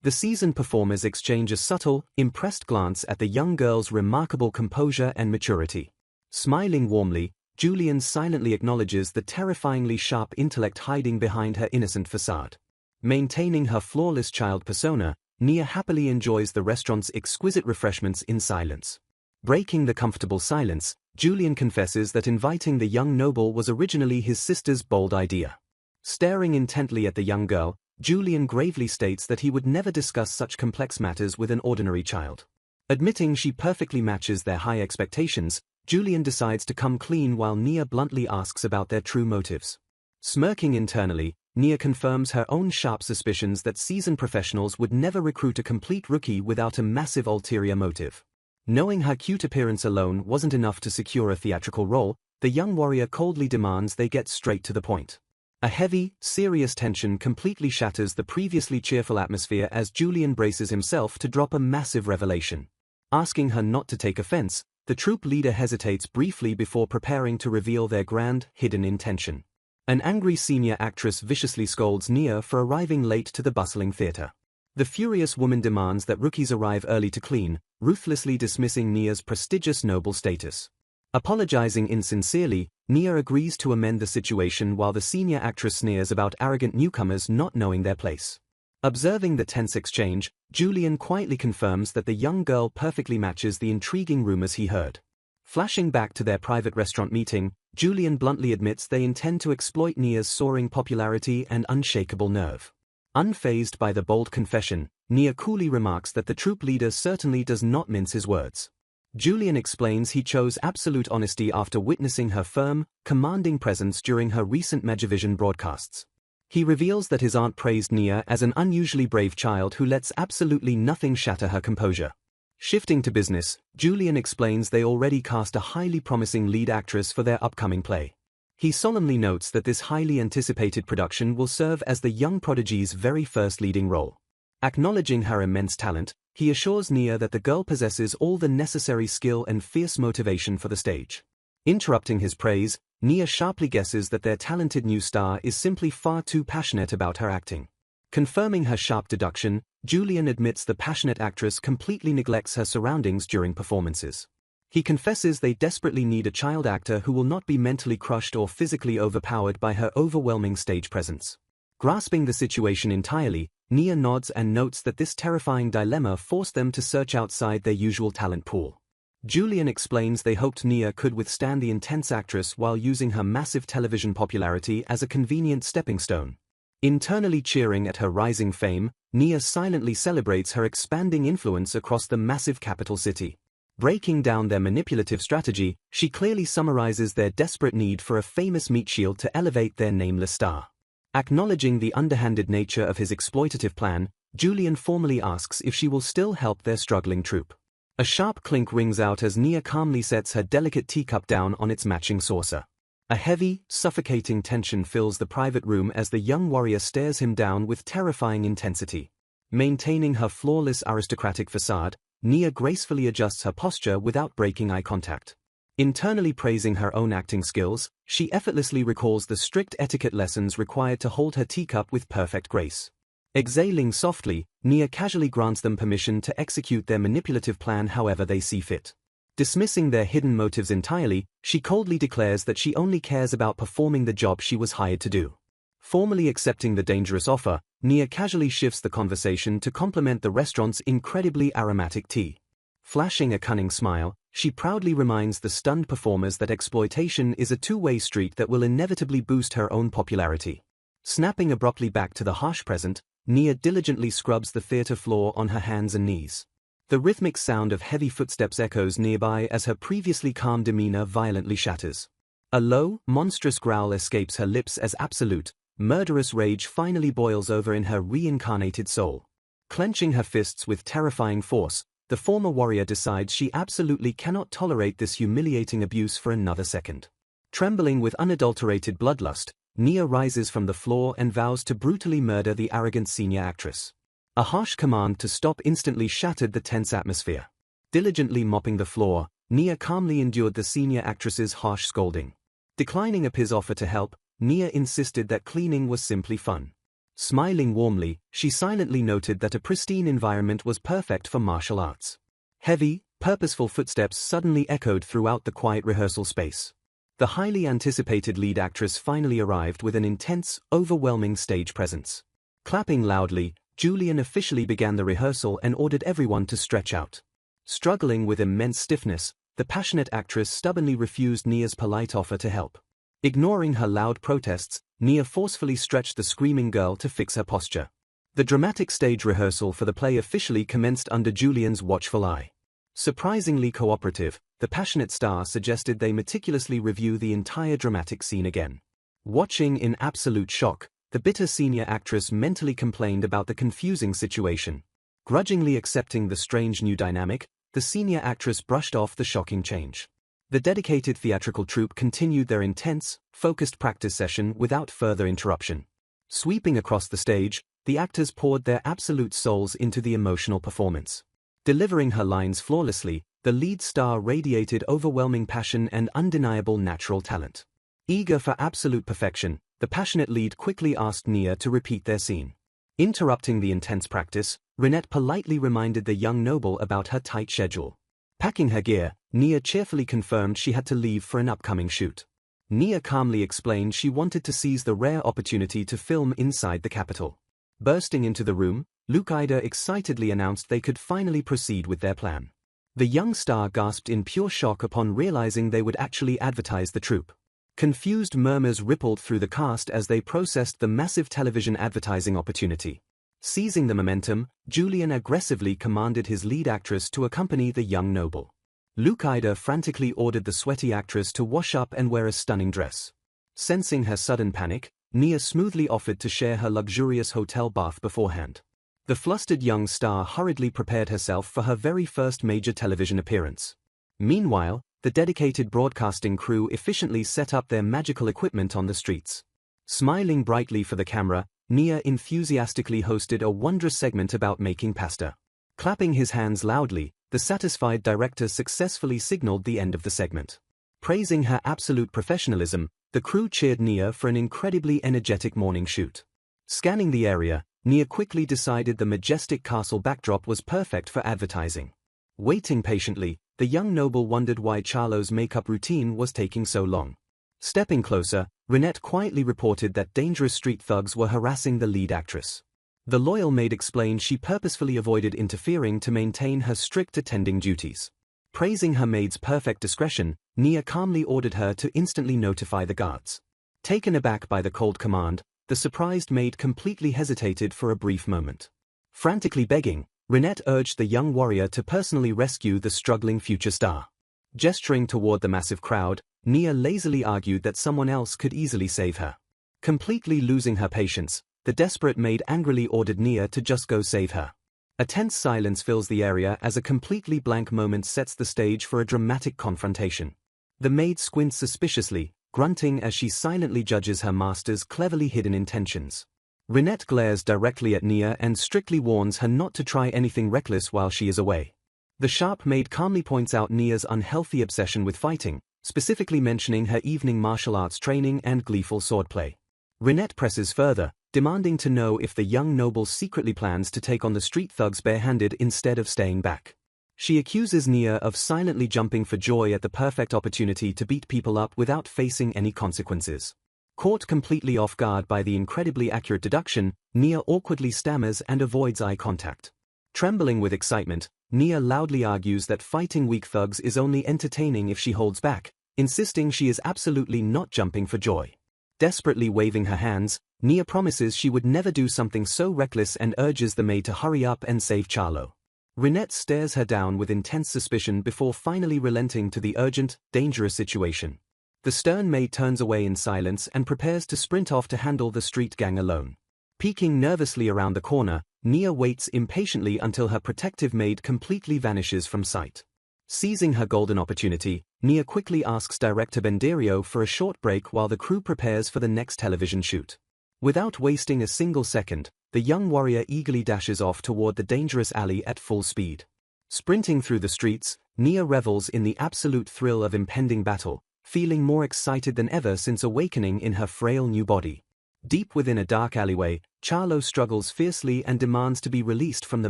The seasoned performers exchange a subtle, impressed glance at the young girl's remarkable composure and maturity. Smiling warmly, Julian silently acknowledges the terrifyingly sharp intellect hiding behind her innocent facade. Maintaining her flawless child persona, Nia happily enjoys the restaurant's exquisite refreshments in silence. Breaking the comfortable silence, Julian confesses that inviting the young noble was originally his sister's bold idea. Staring intently at the young girl, Julian gravely states that he would never discuss such complex matters with an ordinary child. Admitting she perfectly matches their high expectations, Julian decides to come clean while Nia bluntly asks about their true motives. Smirking internally, Nia confirms her own sharp suspicions that seasoned professionals would never recruit a complete rookie without a massive ulterior motive. Knowing her cute appearance alone wasn't enough to secure a theatrical role, the young warrior coldly demands they get straight to the point. A heavy, serious tension completely shatters the previously cheerful atmosphere as Julian braces himself to drop a massive revelation. Asking her not to take offense, the troupe leader hesitates briefly before preparing to reveal their grand, hidden intention. An angry senior actress viciously scolds Nia for arriving late to the bustling theater. The furious woman demands that rookies arrive early to clean, ruthlessly dismissing Nia's prestigious noble status. Apologizing insincerely, Nia agrees to amend the situation while the senior actress sneers about arrogant newcomers not knowing their place. Observing the tense exchange, Julian quietly confirms that the young girl perfectly matches the intriguing rumors he heard. Flashing back to their private restaurant meeting, Julian bluntly admits they intend to exploit Nia's soaring popularity and unshakable nerve. Unfazed by the bold confession, Nia coolly remarks that the troupe leader certainly does not mince his words. Julian explains he chose absolute honesty after witnessing her firm, commanding presence during her recent Megavision broadcasts. He reveals that his aunt praised Nia as an unusually brave child who lets absolutely nothing shatter her composure. Shifting to business, Julian explains they already cast a highly promising lead actress for their upcoming play. He solemnly notes that this highly anticipated production will serve as the young prodigy's very first leading role. Acknowledging her immense talent, he assures Nia that the girl possesses all the necessary skill and fierce motivation for the stage. Interrupting his praise, Nia sharply guesses that their talented new star is simply far too passionate about her acting. Confirming her sharp deduction, Julian admits the passionate actress completely neglects her surroundings during performances. He confesses they desperately need a child actor who will not be mentally crushed or physically overpowered by her overwhelming stage presence. Grasping the situation entirely, Nia nods and notes that this terrifying dilemma forced them to search outside their usual talent pool. Julian explains they hoped Nia could withstand the intense actress while using her massive television popularity as a convenient stepping stone. Internally cheering at her rising fame, Nia silently celebrates her expanding influence across the massive capital city. Breaking down their manipulative strategy, she clearly summarizes their desperate need for a famous meat shield to elevate their nameless star. Acknowledging the underhanded nature of his exploitative plan, Julian formally asks if she will still help their struggling troupe. A sharp clink rings out as Nia calmly sets her delicate teacup down on its matching saucer. A heavy, suffocating tension fills the private room as the young warrior stares him down with terrifying intensity. Maintaining her flawless aristocratic facade, Nia gracefully adjusts her posture without breaking eye contact. Internally praising her own acting skills, she effortlessly recalls the strict etiquette lessons required to hold her teacup with perfect grace. Exhaling softly, Nia casually grants them permission to execute their manipulative plan however they see fit. Dismissing their hidden motives entirely, she coldly declares that she only cares about performing the job she was hired to do. Formally accepting the dangerous offer, Nia casually shifts the conversation to compliment the restaurant's incredibly aromatic tea. Flashing a cunning smile, she proudly reminds the stunned performers that exploitation is a two-way street that will inevitably boost her own popularity. Snapping abruptly back to the harsh present, Nia diligently scrubs the theater floor on her hands and knees. The rhythmic sound of heavy footsteps echoes nearby as her previously calm demeanor violently shatters. A low, monstrous growl escapes her lips as absolute, murderous rage finally boils over in her reincarnated soul. Clenching her fists with terrifying force, the former warrior decides she absolutely cannot tolerate this humiliating abuse for another second. Trembling with unadulterated bloodlust, Nia rises from the floor and vows to brutally murder the arrogant senior actress. A harsh command to stop instantly shattered the tense atmosphere. Diligently mopping the floor, Nia calmly endured the senior actress's harsh scolding. Declining Ap's offer to help, Nia insisted that cleaning was simply fun. Smiling warmly, she silently noted that a pristine environment was perfect for martial arts. Heavy, purposeful footsteps suddenly echoed throughout the quiet rehearsal space. The highly anticipated lead actress finally arrived with an intense, overwhelming stage presence. Clapping loudly, Julian officially began the rehearsal and ordered everyone to stretch out. Struggling with immense stiffness, the passionate actress stubbornly refused Nia's polite offer to help. Ignoring her loud protests, Nia forcefully stretched the screaming girl to fix her posture. The dramatic stage rehearsal for the play officially commenced under Julian's watchful eye. Surprisingly cooperative, the passionate star suggested they meticulously review the entire dramatic scene again. Watching in absolute shock, the bitter senior actress mentally complained about the confusing situation. Grudgingly accepting the strange new dynamic, the senior actress brushed off the shocking change. The dedicated theatrical troupe continued their intense, focused practice session without further interruption. Sweeping across the stage, the actors poured their absolute souls into the emotional performance. Delivering her lines flawlessly, the lead star radiated overwhelming passion and undeniable natural talent. Eager for absolute perfection, the passionate lead quickly asked Nia to repeat their scene. Interrupting the intense practice, Renette politely reminded the young noble about her tight schedule. Packing her gear, Nia cheerfully confirmed she had to leave for an upcoming shoot. Nia calmly explained she wanted to seize the rare opportunity to film inside the capital. Bursting into the room, Lucaida excitedly announced they could finally proceed with their plan. The young star gasped in pure shock upon realizing they would actually advertise the troupe. Confused murmurs rippled through the cast as they processed the massive television advertising opportunity. Seizing the momentum, Julian aggressively commanded his lead actress to accompany the young noble. Lukaida frantically ordered the sweaty actress to wash up and wear a stunning dress. Sensing her sudden panic, Nia smoothly offered to share her luxurious hotel bath beforehand. The flustered young star hurriedly prepared herself for her very first major television appearance. Meanwhile, the dedicated broadcasting crew efficiently set up their magical equipment on the streets. Smiling brightly for the camera, Nia enthusiastically hosted a wondrous segment about making pasta. Clapping his hands loudly, the satisfied director successfully signaled the end of the segment. Praising her absolute professionalism, the crew cheered Nia for an incredibly energetic morning shoot. Scanning the area, Nia quickly decided the majestic castle backdrop was perfect for advertising. Waiting patiently, the young noble wondered why Charlo's makeup routine was taking so long. Stepping closer, Renette quietly reported that dangerous street thugs were harassing the lead actress. The loyal maid explained she purposefully avoided interfering to maintain her strict attending duties. Praising her maid's perfect discretion, Nia calmly ordered her to instantly notify the guards. Taken aback by the cold command, the surprised maid completely hesitated for a brief moment. Frantically begging, Renette urged the young warrior to personally rescue the struggling future star. Gesturing toward the massive crowd, Nia lazily argued that someone else could easily save her. Completely losing her patience, the desperate maid angrily ordered Nia to just go save her. A tense silence fills the area as a completely blank moment sets the stage for a dramatic confrontation. The maid squints suspiciously, grunting as she silently judges her master's cleverly hidden intentions. Renette glares directly at Nia and strictly warns her not to try anything reckless while she is away. The sharp maid calmly points out Nia's unhealthy obsession with fighting, specifically mentioning her evening martial arts training and gleeful swordplay. Renette presses further, demanding to know if the young noble secretly plans to take on the street thugs barehanded instead of staying back. She accuses Nia of silently jumping for joy at the perfect opportunity to beat people up without facing any consequences. Caught completely off guard by the incredibly accurate deduction, Nia awkwardly stammers and avoids eye contact. Trembling with excitement, Nia loudly argues that fighting weak thugs is only entertaining if she holds back, insisting she is absolutely not jumping for joy. Desperately waving her hands, Nia promises she would never do something so reckless and urges the maid to hurry up and save Charlo. Renette stares her down with intense suspicion before finally relenting to the urgent, dangerous situation. The stern maid turns away in silence and prepares to sprint off to handle the street gang alone. Peeking nervously around the corner, Nia waits impatiently until her protective maid completely vanishes from sight. Seizing her golden opportunity, Nia quickly asks director Benderio for a short break while the crew prepares for the next television shoot. Without wasting a single second, the young warrior eagerly dashes off toward the dangerous alley at full speed. Sprinting through the streets, Nia revels in the absolute thrill of impending battle, feeling more excited than ever since awakening in her frail new body. Deep within a dark alleyway, Charlo struggles fiercely and demands to be released from the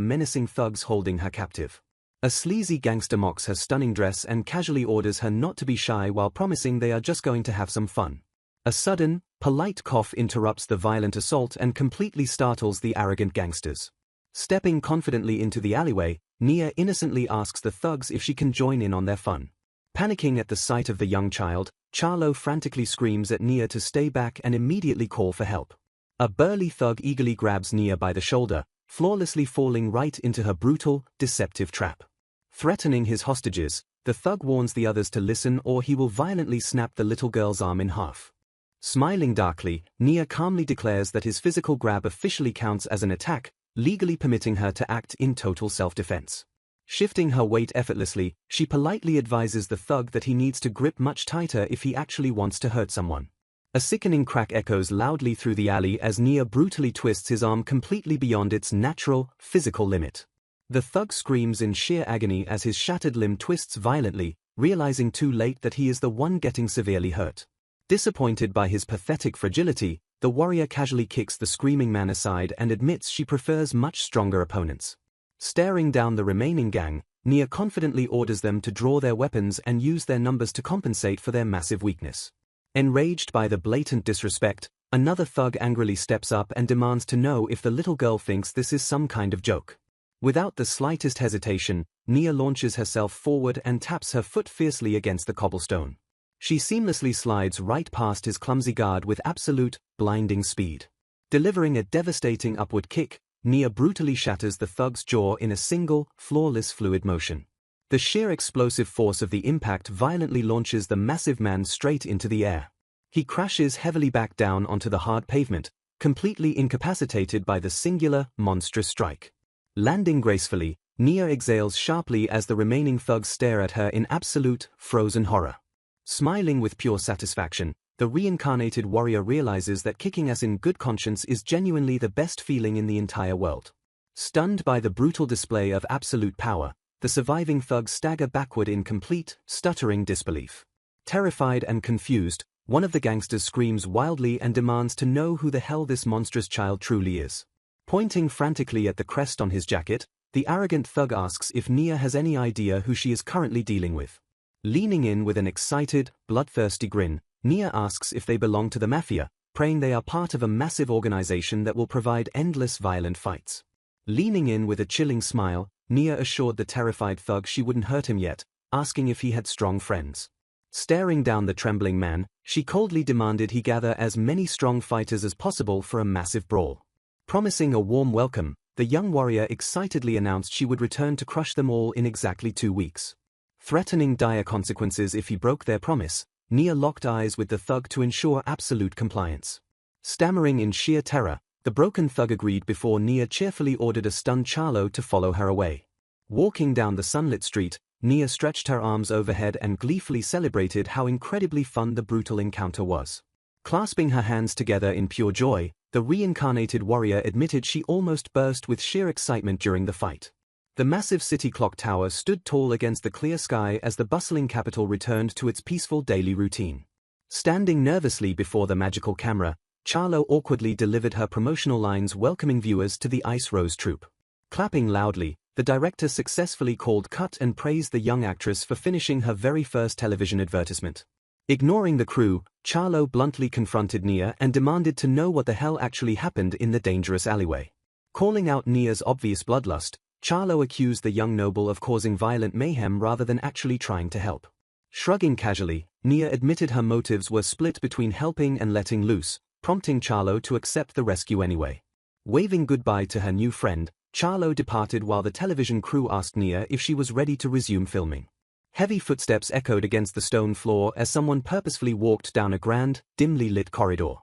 menacing thugs holding her captive. A sleazy gangster mocks her stunning dress and casually orders her not to be shy while promising they are just going to have some fun. A sudden, polite cough interrupts the violent assault and completely startles the arrogant gangsters. Stepping confidently into the alleyway, Nia innocently asks the thugs if she can join in on their fun. Panicking at the sight of the young child, Charlo frantically screams at Nia to stay back and immediately call for help. A burly thug eagerly grabs Nia by the shoulder, flawlessly falling right into her brutal, deceptive trap. Threatening his hostages, the thug warns the others to listen or he will violently snap the little girl's arm in half. Smiling darkly, Nia calmly declares that his physical grab officially counts as an attack, legally permitting her to act in total self-defense. Shifting her weight effortlessly, she politely advises the thug that he needs to grip much tighter if he actually wants to hurt someone. A sickening crack echoes loudly through the alley as Nia brutally twists his arm completely beyond its natural, physical limit. The thug screams in sheer agony as his shattered limb twists violently, realizing too late that he is the one getting severely hurt. Disappointed by his pathetic fragility, the warrior casually kicks the screaming man aside and admits she prefers much stronger opponents. Staring down the remaining gang, Nia confidently orders them to draw their weapons and use their numbers to compensate for their massive weakness. Enraged by the blatant disrespect, another thug angrily steps up and demands to know if the little girl thinks this is some kind of joke. Without the slightest hesitation, Nia launches herself forward and taps her foot fiercely against the cobblestone. She seamlessly slides right past his clumsy guard with absolute, blinding speed. Delivering a devastating upward kick, Nia brutally shatters the thug's jaw in a single, flawless fluid motion. The sheer explosive force of the impact violently launches the massive man straight into the air. He crashes heavily back down onto the hard pavement, completely incapacitated by the singular, monstrous strike. Landing gracefully, Nia exhales sharply as the remaining thugs stare at her in absolute, frozen horror. Smiling with pure satisfaction, the reincarnated warrior realizes that kicking ass in good conscience is genuinely the best feeling in the entire world. Stunned by the brutal display of absolute power, the surviving thugs stagger backward in complete, stuttering disbelief. Terrified and confused, one of the gangsters screams wildly and demands to know who the hell this monstrous child truly is. Pointing frantically at the crest on his jacket, the arrogant thug asks if Nia has any idea who she is currently dealing with. Leaning in with an excited, bloodthirsty grin, Nia asks if they belong to the mafia, praying they are part of a massive organization that will provide endless violent fights. Leaning in with a chilling smile, Nia assured the terrified thug she wouldn't hurt him yet, asking if he had strong friends. Staring down the trembling man, she coldly demanded he gather as many strong fighters as possible for a massive brawl. Promising a warm welcome, the young warrior excitedly announced she would return to crush them all in exactly 2 weeks. Threatening dire consequences if he broke their promise, Nia locked eyes with the thug to ensure absolute compliance. Stammering in sheer terror, the broken thug agreed before Nia cheerfully ordered a stunned Charlo to follow her away. Walking down the sunlit street, Nia stretched her arms overhead and gleefully celebrated how incredibly fun the brutal encounter was. Clasping her hands together in pure joy, the reincarnated warrior admitted she almost burst with sheer excitement during the fight. The massive city clock tower stood tall against the clear sky as the bustling capital returned to its peaceful daily routine. Standing nervously before the magical camera, Charlo awkwardly delivered her promotional lines welcoming viewers to the Ice Rose troupe. Clapping loudly, the director successfully called cut and praised the young actress for finishing her very first television advertisement. Ignoring the crew, Charlo bluntly confronted Nia and demanded to know what the hell actually happened in the dangerous alleyway. Calling out Nia's obvious bloodlust, Charlo accused the young noble of causing violent mayhem rather than actually trying to help. Shrugging casually, Nia admitted her motives were split between helping and letting loose, prompting Charlo to accept the rescue anyway. Waving goodbye to her new friend, Charlo departed while the television crew asked Nia if she was ready to resume filming. Heavy footsteps echoed against the stone floor as someone purposefully walked down a grand, dimly lit corridor.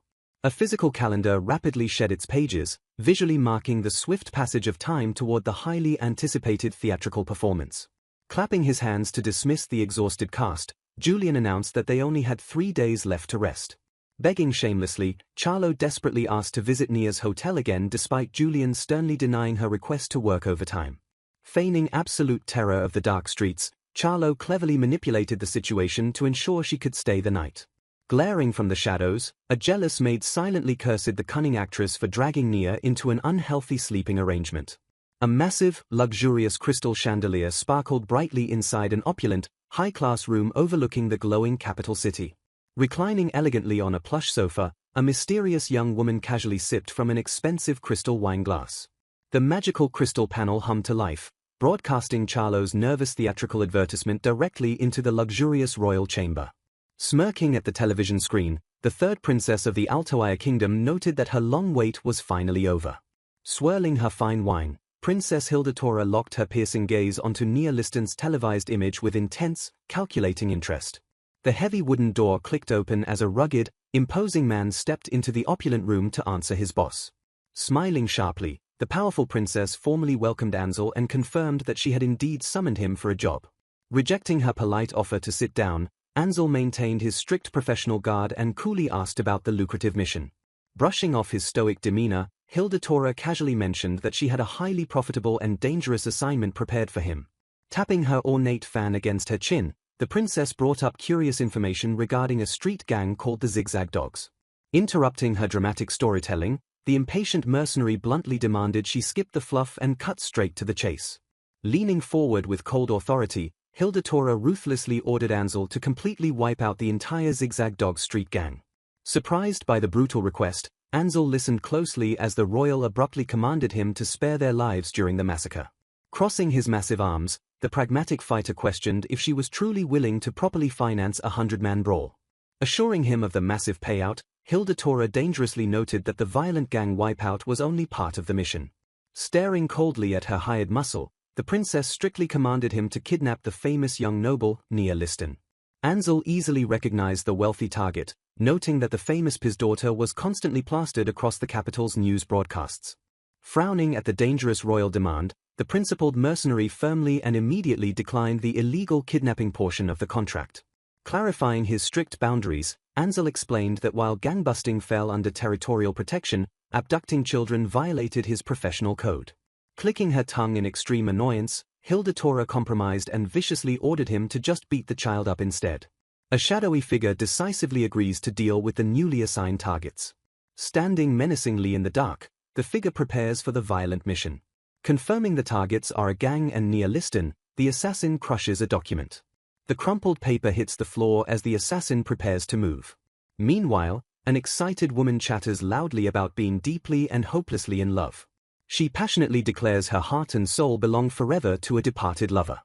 A physical calendar rapidly shed its pages, visually marking the swift passage of time toward the highly anticipated theatrical performance. Clapping his hands to dismiss the exhausted cast, Julian announced that they only had 3 days left to rest. Begging shamelessly, Charlo desperately asked to visit Nia's hotel again despite Julian sternly denying her request to work overtime. Feigning absolute terror of the dark streets, Charlo cleverly manipulated the situation to ensure she could stay the night. Glaring from the shadows, a jealous maid silently cursed the cunning actress for dragging Nia into an unhealthy sleeping arrangement. A massive, luxurious crystal chandelier sparkled brightly inside an opulent, high-class room overlooking the glowing capital city. Reclining elegantly on a plush sofa, a mysterious young woman casually sipped from an expensive crystal wine glass. The magical crystal panel hummed to life, broadcasting Charlo's nervous theatrical advertisement directly into the luxurious royal chamber. Smirking at the television screen, the third princess of the Altoaya kingdom noted that her long wait was finally over. Swirling her fine wine, Princess Hildatora locked her piercing gaze onto Nia Listen's televised image with intense, calculating interest. The heavy wooden door clicked open as a rugged, imposing man stepped into the opulent room to answer his boss. Smiling sharply, the powerful princess formally welcomed Ansel and confirmed that she had indeed summoned him for a job. Rejecting her polite offer to sit down, Ansel maintained his strict professional guard and coolly asked about the lucrative mission. Brushing off his stoic demeanor, Hildatora casually mentioned that she had a highly profitable and dangerous assignment prepared for him. Tapping her ornate fan against her chin, the princess brought up curious information regarding a street gang called the Zigzag Dogs. Interrupting her dramatic storytelling, the impatient mercenary bluntly demanded she skip the fluff and cut straight to the chase. Leaning forward with cold authority, Hildatora ruthlessly ordered Ansel to completely wipe out the entire Zigzag Dog street gang. Surprised by the brutal request, Ansel listened closely as the royal abruptly commanded him to spare their lives during the massacre. Crossing his massive arms, the pragmatic fighter questioned if she was truly willing to properly finance a 100-man brawl. Assuring him of the massive payout, Hildatora dangerously noted that the violent gang wipeout was only part of the mission. Staring coldly at her hired muscle, the princess strictly commanded him to kidnap the famous young noble, Nia Liston. Ansel easily recognized the wealthy target, noting that the famous Piz daughter was constantly plastered across the capital's news broadcasts. Frowning at the dangerous royal demand, the principled mercenary firmly and immediately declined the illegal kidnapping portion of the contract. Clarifying his strict boundaries, Ansel explained that while gangbusting fell under territorial protection, abducting children violated his professional code. Clicking her tongue in extreme annoyance, Hilda Tora compromised and viciously ordered him to just beat the child up instead. A shadowy figure decisively agrees to deal with the newly assigned targets. Standing menacingly in the dark, the figure prepares for the violent mission. Confirming the targets are a gang and Nia Liston, the assassin crushes a document. The crumpled paper hits the floor as the assassin prepares to move. Meanwhile, an excited woman chatters loudly about being deeply and hopelessly in love. She passionately declares her heart and soul belong forever to a departed lover.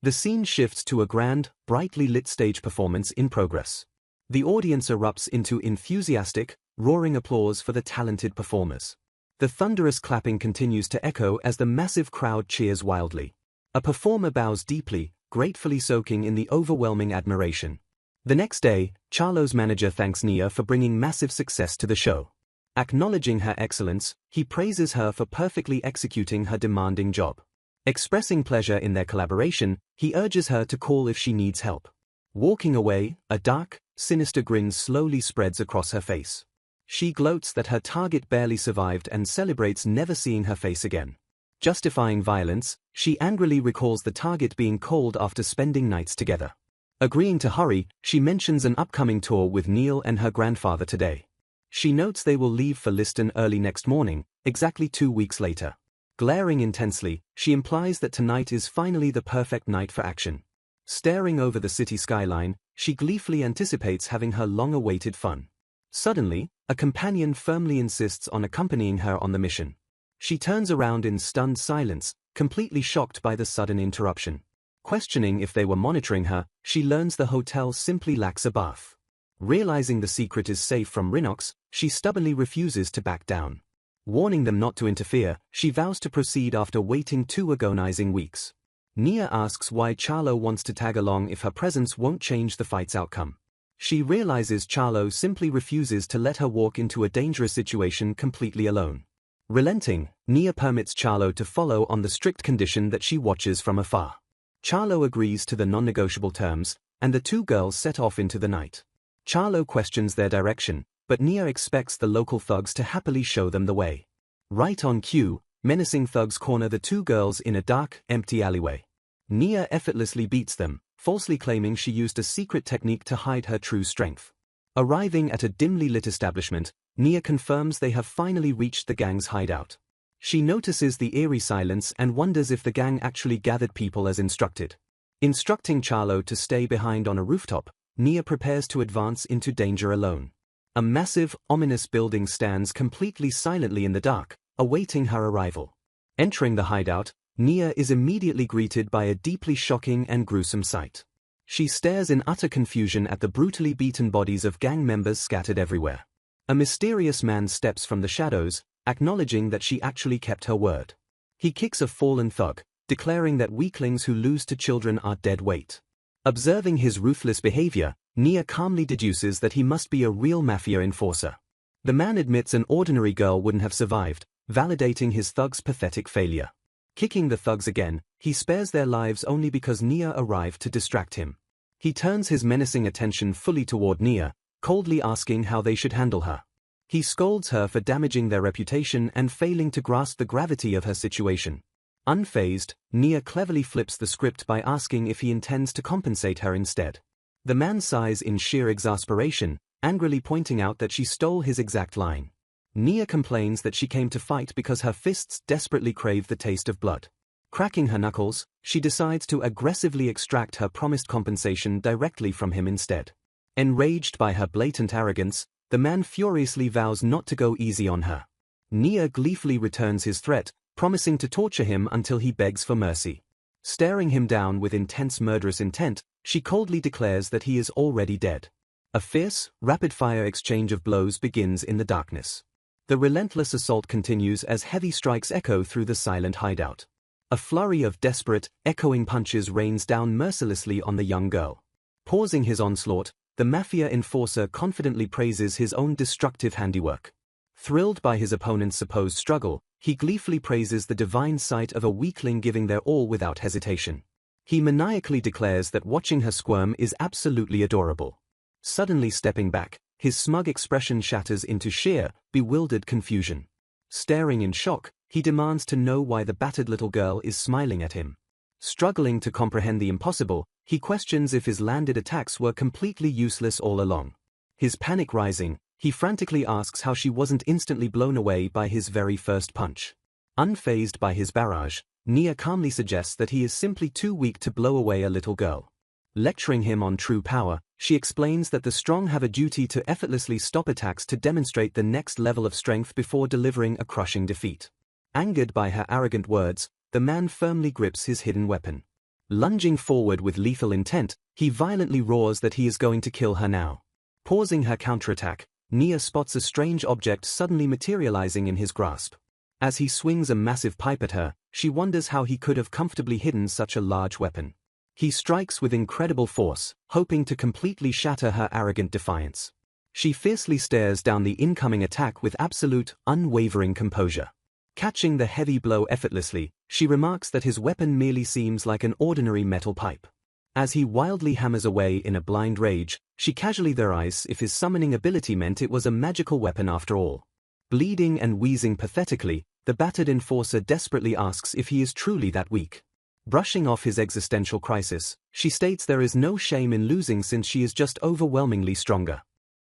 The scene shifts to a grand, brightly lit stage performance in progress. The audience erupts into enthusiastic, roaring applause for the talented performers. The thunderous clapping continues to echo as the massive crowd cheers wildly. A performer bows deeply, gratefully soaking in the overwhelming admiration. The next day, Charlo's manager thanks Nia for bringing massive success to the show. Acknowledging her excellence, he praises her for perfectly executing her demanding job. Expressing pleasure in their collaboration, he urges her to call if she needs help. Walking away, a dark, sinister grin slowly spreads across her face. She gloats that her target barely survived and celebrates never seeing her face again. Justifying violence, she angrily recalls the target being cold after spending nights together. Agreeing to hurry, she mentions an upcoming tour with Neil and her grandfather today. She notes they will leave for Liston early next morning, exactly 2 weeks later. Glaring intensely, she implies that tonight is finally the perfect night for action. Staring over the city skyline, she gleefully anticipates having her long-awaited fun. Suddenly, a companion firmly insists on accompanying her on the mission. She turns around in stunned silence, completely shocked by the sudden interruption. Questioning if they were monitoring her, she learns the hotel simply lacks a bath. Realizing the secret is safe from Rhinox, she stubbornly refuses to back down. Warning them not to interfere, she vows to proceed after waiting 2 agonizing weeks. Nia asks why Charlo wants to tag along if her presence won't change the fight's outcome. She realizes Charlo simply refuses to let her walk into a dangerous situation completely alone. Relenting, Nia permits Charlo to follow on the strict condition that she watches from afar. Charlo agrees to the non-negotiable terms, and the 2 girls set off into the night. Charlo questions their direction, but Nia expects the local thugs to happily show them the way. Right on cue, menacing thugs corner the 2 girls in a dark, empty alleyway. Nia effortlessly beats them, falsely claiming she used a secret technique to hide her true strength. Arriving at a dimly lit establishment, Nia confirms they have finally reached the gang's hideout. She notices the eerie silence and wonders if the gang actually gathered people as instructed. Instructing Charlo to stay behind on a rooftop, Nia prepares to advance into danger alone. A massive, ominous building stands completely silently in the dark, awaiting her arrival. Entering the hideout, Nia is immediately greeted by a deeply shocking and gruesome sight. She stares in utter confusion at the brutally beaten bodies of gang members scattered everywhere. A mysterious man steps from the shadows, acknowledging that she actually kept her word. He kicks a fallen thug, declaring that weaklings who lose to children are dead weight. Observing his ruthless behavior, Nia calmly deduces that he must be a real mafia enforcer. The man admits an ordinary girl wouldn't have survived, validating his thug's pathetic failure. Kicking the thugs again, he spares their lives only because Nia arrived to distract him. He turns his menacing attention fully toward Nia, coldly asking how they should handle her. He scolds her for damaging their reputation and failing to grasp the gravity of her situation. Unfazed, Nia cleverly flips the script by asking if he intends to compensate her instead. The man sighs in sheer exasperation, angrily pointing out that she stole his exact line. Nia complains that she came to fight because her fists desperately crave the taste of blood. Cracking her knuckles, she decides to aggressively extract her promised compensation directly from him instead. Enraged by her blatant arrogance, the man furiously vows not to go easy on her. Nia gleefully returns his threat, promising to torture him until he begs for mercy. Staring him down with intense murderous intent, she coldly declares that he is already dead. A fierce, rapid-fire exchange of blows begins in the darkness. The relentless assault continues as heavy strikes echo through the silent hideout. A flurry of desperate, echoing punches rains down mercilessly on the young girl. Pausing his onslaught, the mafia enforcer confidently praises his own destructive handiwork. Thrilled by his opponent's supposed struggle, he gleefully praises the divine sight of a weakling giving their all without hesitation. He maniacally declares that watching her squirm is absolutely adorable. Suddenly stepping back, his smug expression shatters into sheer, bewildered confusion. Staring in shock, he demands to know why the battered little girl is smiling at him. Struggling to comprehend the impossible, he questions if his landed attacks were completely useless all along. His panic rising, he frantically asks how she wasn't instantly blown away by his very first punch. Unfazed by his barrage, Nia calmly suggests that he is simply too weak to blow away a little girl. Lecturing him on true power, she explains that the strong have a duty to effortlessly stop attacks to demonstrate the next level of strength before delivering a crushing defeat. Angered by her arrogant words, the man firmly grips his hidden weapon. Lunging forward with lethal intent, he violently roars that he is going to kill her now. Pausing her counterattack, Nia spots a strange object suddenly materializing in his grasp. As he swings a massive pipe at her, she wonders how he could have comfortably hidden such a large weapon. He strikes with incredible force, hoping to completely shatter her arrogant defiance. She fiercely stares down the incoming attack with absolute, unwavering composure. Catching the heavy blow effortlessly, she remarks that his weapon merely seems like an ordinary metal pipe. As he wildly hammers away in a blind rage, she casually theorizes if his summoning ability meant it was a magical weapon after all. Bleeding and wheezing pathetically, the battered enforcer desperately asks if he is truly that weak. Brushing off his existential crisis, she states there is no shame in losing since she is just overwhelmingly stronger.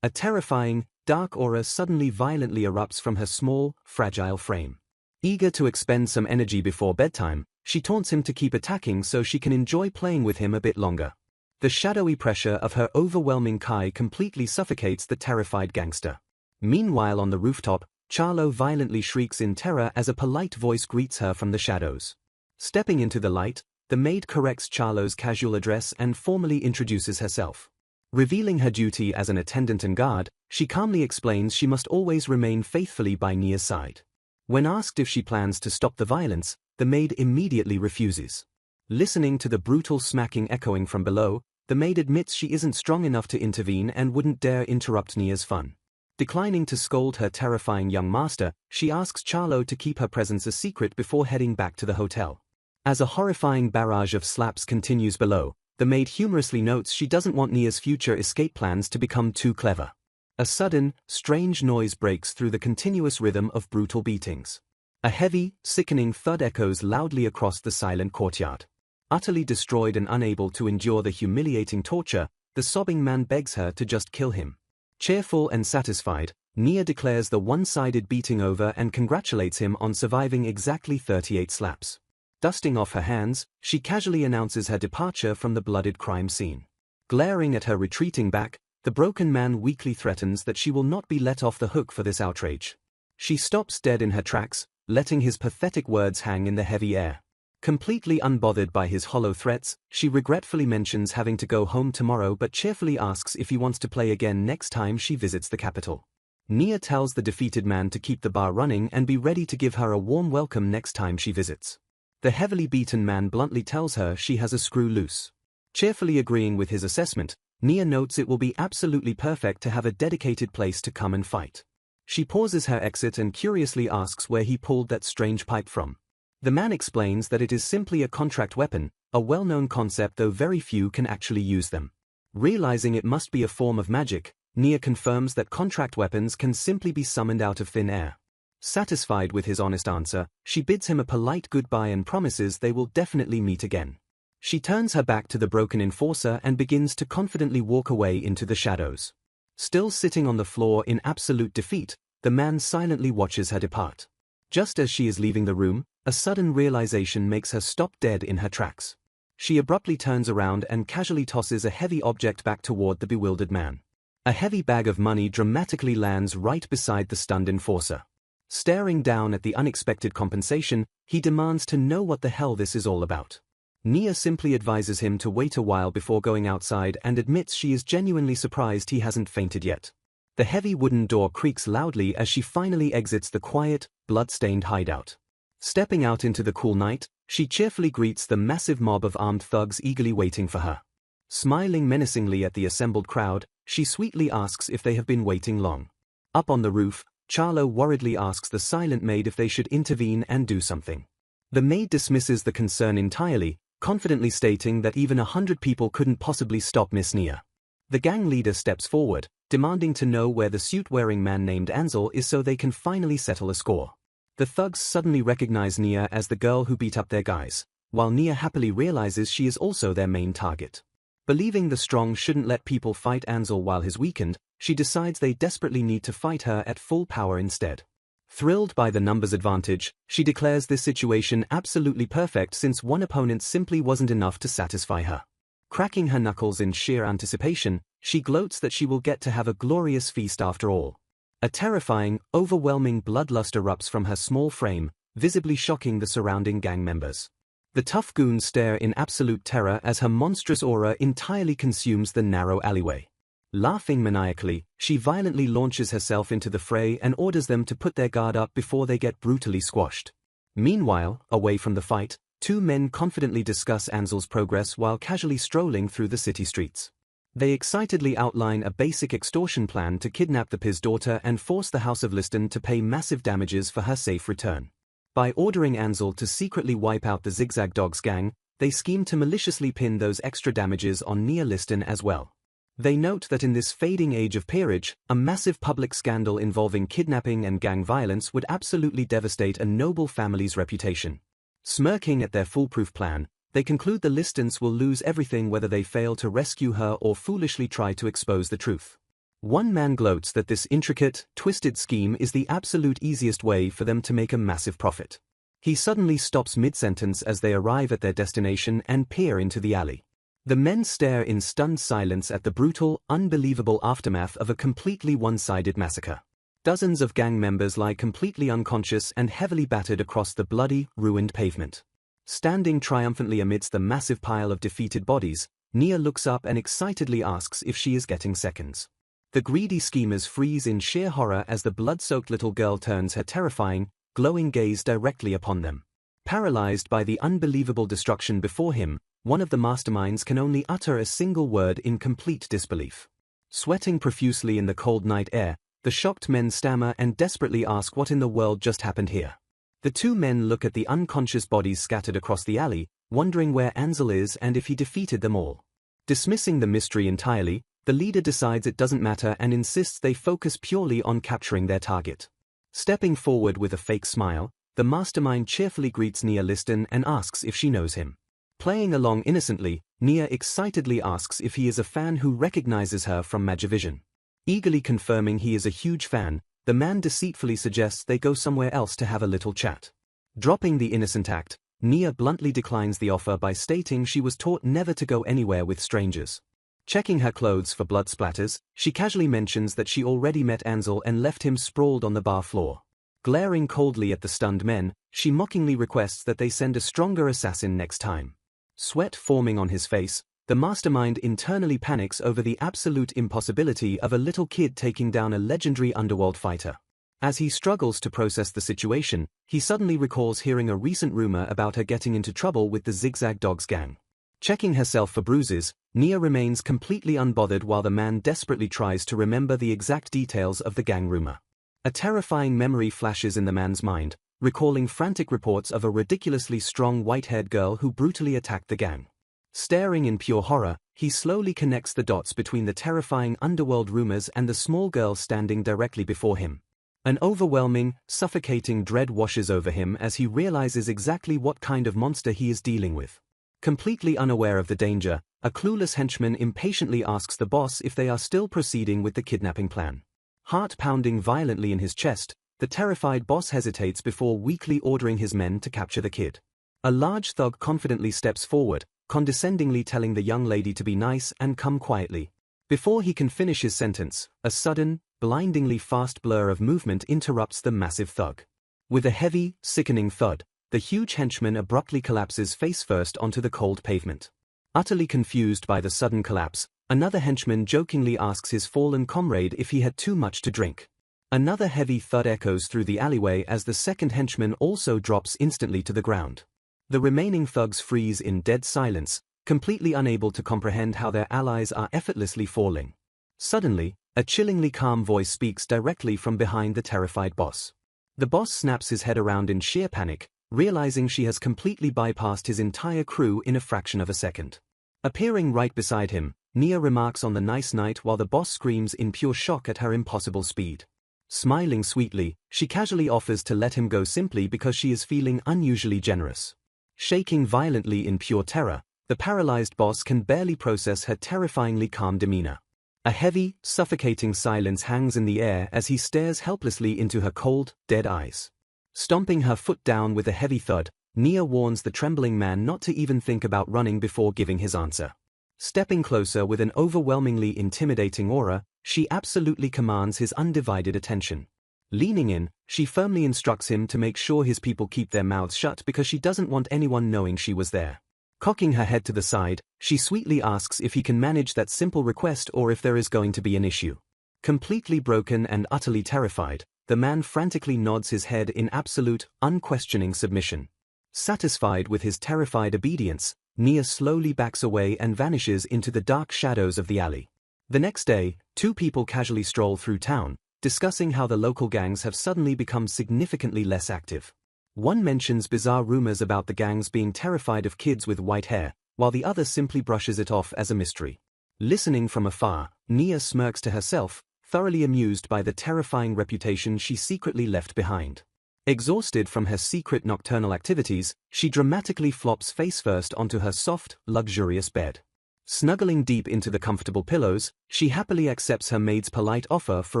A terrifying, dark aura suddenly violently erupts from her small, fragile frame. Eager to expend some energy before bedtime, she taunts him to keep attacking so she can enjoy playing with him a bit longer. The shadowy pressure of her overwhelming Kai completely suffocates the terrified gangster. Meanwhile on the rooftop, Charlo violently shrieks in terror as a polite voice greets her from the shadows. Stepping into the light, the maid corrects Charlo's casual address and formally introduces herself. Revealing her duty as an attendant and guard, she calmly explains she must always remain faithfully by Nia's side. When asked if she plans to stop the violence, the maid immediately refuses. Listening to the brutal smacking echoing from below, the maid admits she isn't strong enough to intervene and wouldn't dare interrupt Nia's fun. Declining to scold her terrifying young master, she asks Charlo to keep her presence a secret before heading back to the hotel. As a horrifying barrage of slaps continues below, the maid humorously notes she doesn't want Nia's future escape plans to become too clever. A sudden, strange noise breaks through the continuous rhythm of brutal beatings. A heavy, sickening thud echoes loudly across the silent courtyard. Utterly destroyed and unable to endure the humiliating torture, the sobbing man begs her to just kill him. Cheerful and satisfied, Nia declares the one-sided beating over and congratulates him on surviving exactly 38 slaps. Dusting off her hands, she casually announces her departure from the blooded crime scene. Glaring at her retreating back, the broken man weakly threatens that she will not be let off the hook for this outrage. She stops dead in her tracks, letting his pathetic words hang in the heavy air. Completely unbothered by his hollow threats, she regretfully mentions having to go home tomorrow but cheerfully asks if he wants to play again next time she visits the capital. Nia tells the defeated man to keep the bar running and be ready to give her a warm welcome next time she visits. The heavily beaten man bluntly tells her she has a screw loose. Cheerfully agreeing with his assessment, Nia notes it will be absolutely perfect to have a dedicated place to come and fight. She pauses her exit and curiously asks where he pulled that strange pipe from. The man explains that it is simply a contract weapon, a well-known concept though very few can actually use them. Realizing it must be a form of magic, Nia confirms that contract weapons can simply be summoned out of thin air. Satisfied with his honest answer, she bids him a polite goodbye and promises they will definitely meet again. She turns her back to the broken enforcer and begins to confidently walk away into the shadows. Still sitting on the floor in absolute defeat, the man silently watches her depart. Just as she is leaving the room, a sudden realization makes her stop dead in her tracks. She abruptly turns around and casually tosses a heavy object back toward the bewildered man. A heavy bag of money dramatically lands right beside the stunned enforcer. Staring down at the unexpected compensation, he demands to know what the hell this is all about. Nia simply advises him to wait a while before going outside and admits she is genuinely surprised he hasn't fainted yet. The heavy wooden door creaks loudly as she finally exits the quiet, blood-stained hideout. Stepping out into the cool night, She cheerfully greets the massive mob of armed thugs eagerly waiting for her. Smiling menacingly at the assembled crowd, she sweetly asks if they have been waiting long. Up on the roof, Charlo worriedly asks the silent maid if they should intervene and do something. The maid dismisses the concern entirely, confidently stating that even 100 people couldn't possibly stop Miss Nia. The gang leader steps forward, demanding to know where the suit-wearing man named Ansel is so they can finally settle a score. The thugs suddenly recognize Nia as the girl who beat up their guys, while Nia happily realizes she is also their main target. Believing the strong shouldn't let people fight Ansel while he's weakened, she decides they desperately need to fight her at full power instead. Thrilled by the numbers advantage, she declares this situation absolutely perfect since one opponent simply wasn't enough to satisfy her. Cracking her knuckles in sheer anticipation, she gloats that she will get to have a glorious feast after all. A terrifying, overwhelming bloodlust erupts from her small frame, visibly shocking the surrounding gang members. The tough goons stare in absolute terror as her monstrous aura entirely consumes the narrow alleyway. Laughing maniacally, she violently launches herself into the fray and orders them to put their guard up before they get brutally squashed. Meanwhile, away from the fight, two men confidently discuss Ansel's progress while casually strolling through the city streets. They excitedly outline a basic extortion plan to kidnap the Piz daughter and force the House of Liston to pay massive damages for her safe return. By ordering Ansel to secretly wipe out the Zigzag Dogs gang, they scheme to maliciously pin those extra damages on Nia Liston as well. They note that in this fading age of peerage, a massive public scandal involving kidnapping and gang violence would absolutely devastate a noble family's reputation. Smirking at their foolproof plan, they conclude the Listons will lose everything whether they fail to rescue her or foolishly try to expose the truth. One man gloats that this intricate, twisted scheme is the absolute easiest way for them to make a massive profit. He suddenly stops mid-sentence as they arrive at their destination and peer into the alley. The men stare in stunned silence at the brutal, unbelievable aftermath of a completely one-sided massacre. Dozens of gang members lie completely unconscious and heavily battered across the bloody, ruined pavement. Standing triumphantly amidst the massive pile of defeated bodies, Nia looks up and excitedly asks if she is getting seconds. The greedy schemers freeze in sheer horror as the blood-soaked little girl turns her terrifying, glowing gaze directly upon them. Paralyzed by the unbelievable destruction before him, one of the masterminds can only utter a single word in complete disbelief. Sweating profusely in the cold night air, the shocked men stammer and desperately ask what in the world just happened here. The two men look at the unconscious bodies scattered across the alley, wondering where Ansel is and if he defeated them all. Dismissing the mystery entirely, the leader decides it doesn't matter and insists they focus purely on capturing their target. Stepping forward with a fake smile, the mastermind cheerfully greets Nia Liston and asks if she knows him. Playing along innocently, Nia excitedly asks if he is a fan who recognizes her from Magivision. Eagerly confirming he is a huge fan, the man deceitfully suggests they go somewhere else to have a little chat. Dropping the innocent act, Nia bluntly declines the offer by stating she was taught never to go anywhere with strangers. Checking her clothes for blood splatters, she casually mentions that she already met Ansel and left him sprawled on the bar floor. Glaring coldly at the stunned men, she mockingly requests that they send a stronger assassin next time. Sweat forming on his face, the mastermind internally panics over the absolute impossibility of a little kid taking down a legendary underworld fighter. As he struggles to process the situation, he suddenly recalls hearing a recent rumor about her getting into trouble with the Zigzag Dogs gang. Checking herself for bruises, Nia remains completely unbothered while the man desperately tries to remember the exact details of the gang rumor. A terrifying memory flashes in the man's mind, recalling frantic reports of a ridiculously strong white-haired girl who brutally attacked the gang. Staring in pure horror, he slowly connects the dots between the terrifying underworld rumors and the small girl standing directly before him. An overwhelming, suffocating dread washes over him as he realizes exactly what kind of monster he is dealing with. Completely unaware of the danger, a clueless henchman impatiently asks the boss if they are still proceeding with the kidnapping plan. Heart pounding violently in his chest, the terrified boss hesitates before weakly ordering his men to capture the kid. A large thug confidently steps forward, condescendingly telling the young lady to be nice and come quietly. Before he can finish his sentence, a sudden, blindingly fast blur of movement interrupts the massive thug. With a heavy, sickening thud, the huge henchman abruptly collapses face-first onto the cold pavement. Utterly confused by the sudden collapse, another henchman jokingly asks his fallen comrade if he had too much to drink. Another heavy thud echoes through the alleyway as the second henchman also drops instantly to the ground. The remaining thugs freeze in dead silence, completely unable to comprehend how their allies are effortlessly falling. Suddenly, a chillingly calm voice speaks directly from behind the terrified boss. The boss snaps his head around in sheer panic, realizing she has completely bypassed his entire crew in a fraction of a second. Appearing right beside him, Nia remarks on the nice night while the boss screams in pure shock at her impossible speed. Smiling sweetly, she casually offers to let him go simply because she is feeling unusually generous. Shaking violently in pure terror, the paralyzed boss can barely process her terrifyingly calm demeanor. A heavy, suffocating silence hangs in the air as he stares helplessly into her cold, dead eyes. Stomping her foot down with a heavy thud, Nia warns the trembling man not to even think about running before giving his answer. Stepping closer with an overwhelmingly intimidating aura, she absolutely commands his undivided attention. Leaning in, she firmly instructs him to make sure his people keep their mouths shut because she doesn't want anyone knowing she was there. Cocking her head to the side, she sweetly asks if he can manage that simple request or if there is going to be an issue. Completely broken and utterly terrified, the man frantically nods his head in absolute, unquestioning submission. Satisfied with his terrified obedience, Nia slowly backs away and vanishes into the dark shadows of the alley. The next day, two people casually stroll through town, discussing how the local gangs have suddenly become significantly less active. One mentions bizarre rumors about the gangs being terrified of kids with white hair, while the other simply brushes it off as a mystery. Listening from afar, Nia smirks to herself, thoroughly amused by the terrifying reputation she secretly left behind. Exhausted from her secret nocturnal activities, she dramatically flops face-first onto her soft, luxurious bed. Snuggling deep into the comfortable pillows, she happily accepts her maid's polite offer for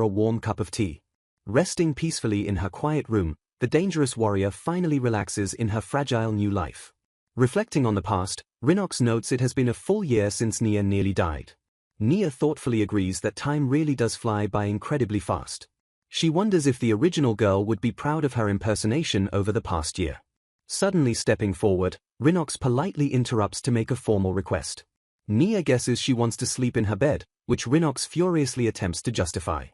a warm cup of tea. Resting peacefully in her quiet room, the dangerous warrior finally relaxes in her fragile new life. Reflecting on the past, Rinox notes it has been a full year since Nia nearly died. Nia thoughtfully agrees that time really does fly by incredibly fast. She wonders if the original girl would be proud of her impersonation over the past year. Suddenly stepping forward, Rinox politely interrupts to make a formal request. Nia guesses she wants to sleep in her bed, which Rinox furiously attempts to justify.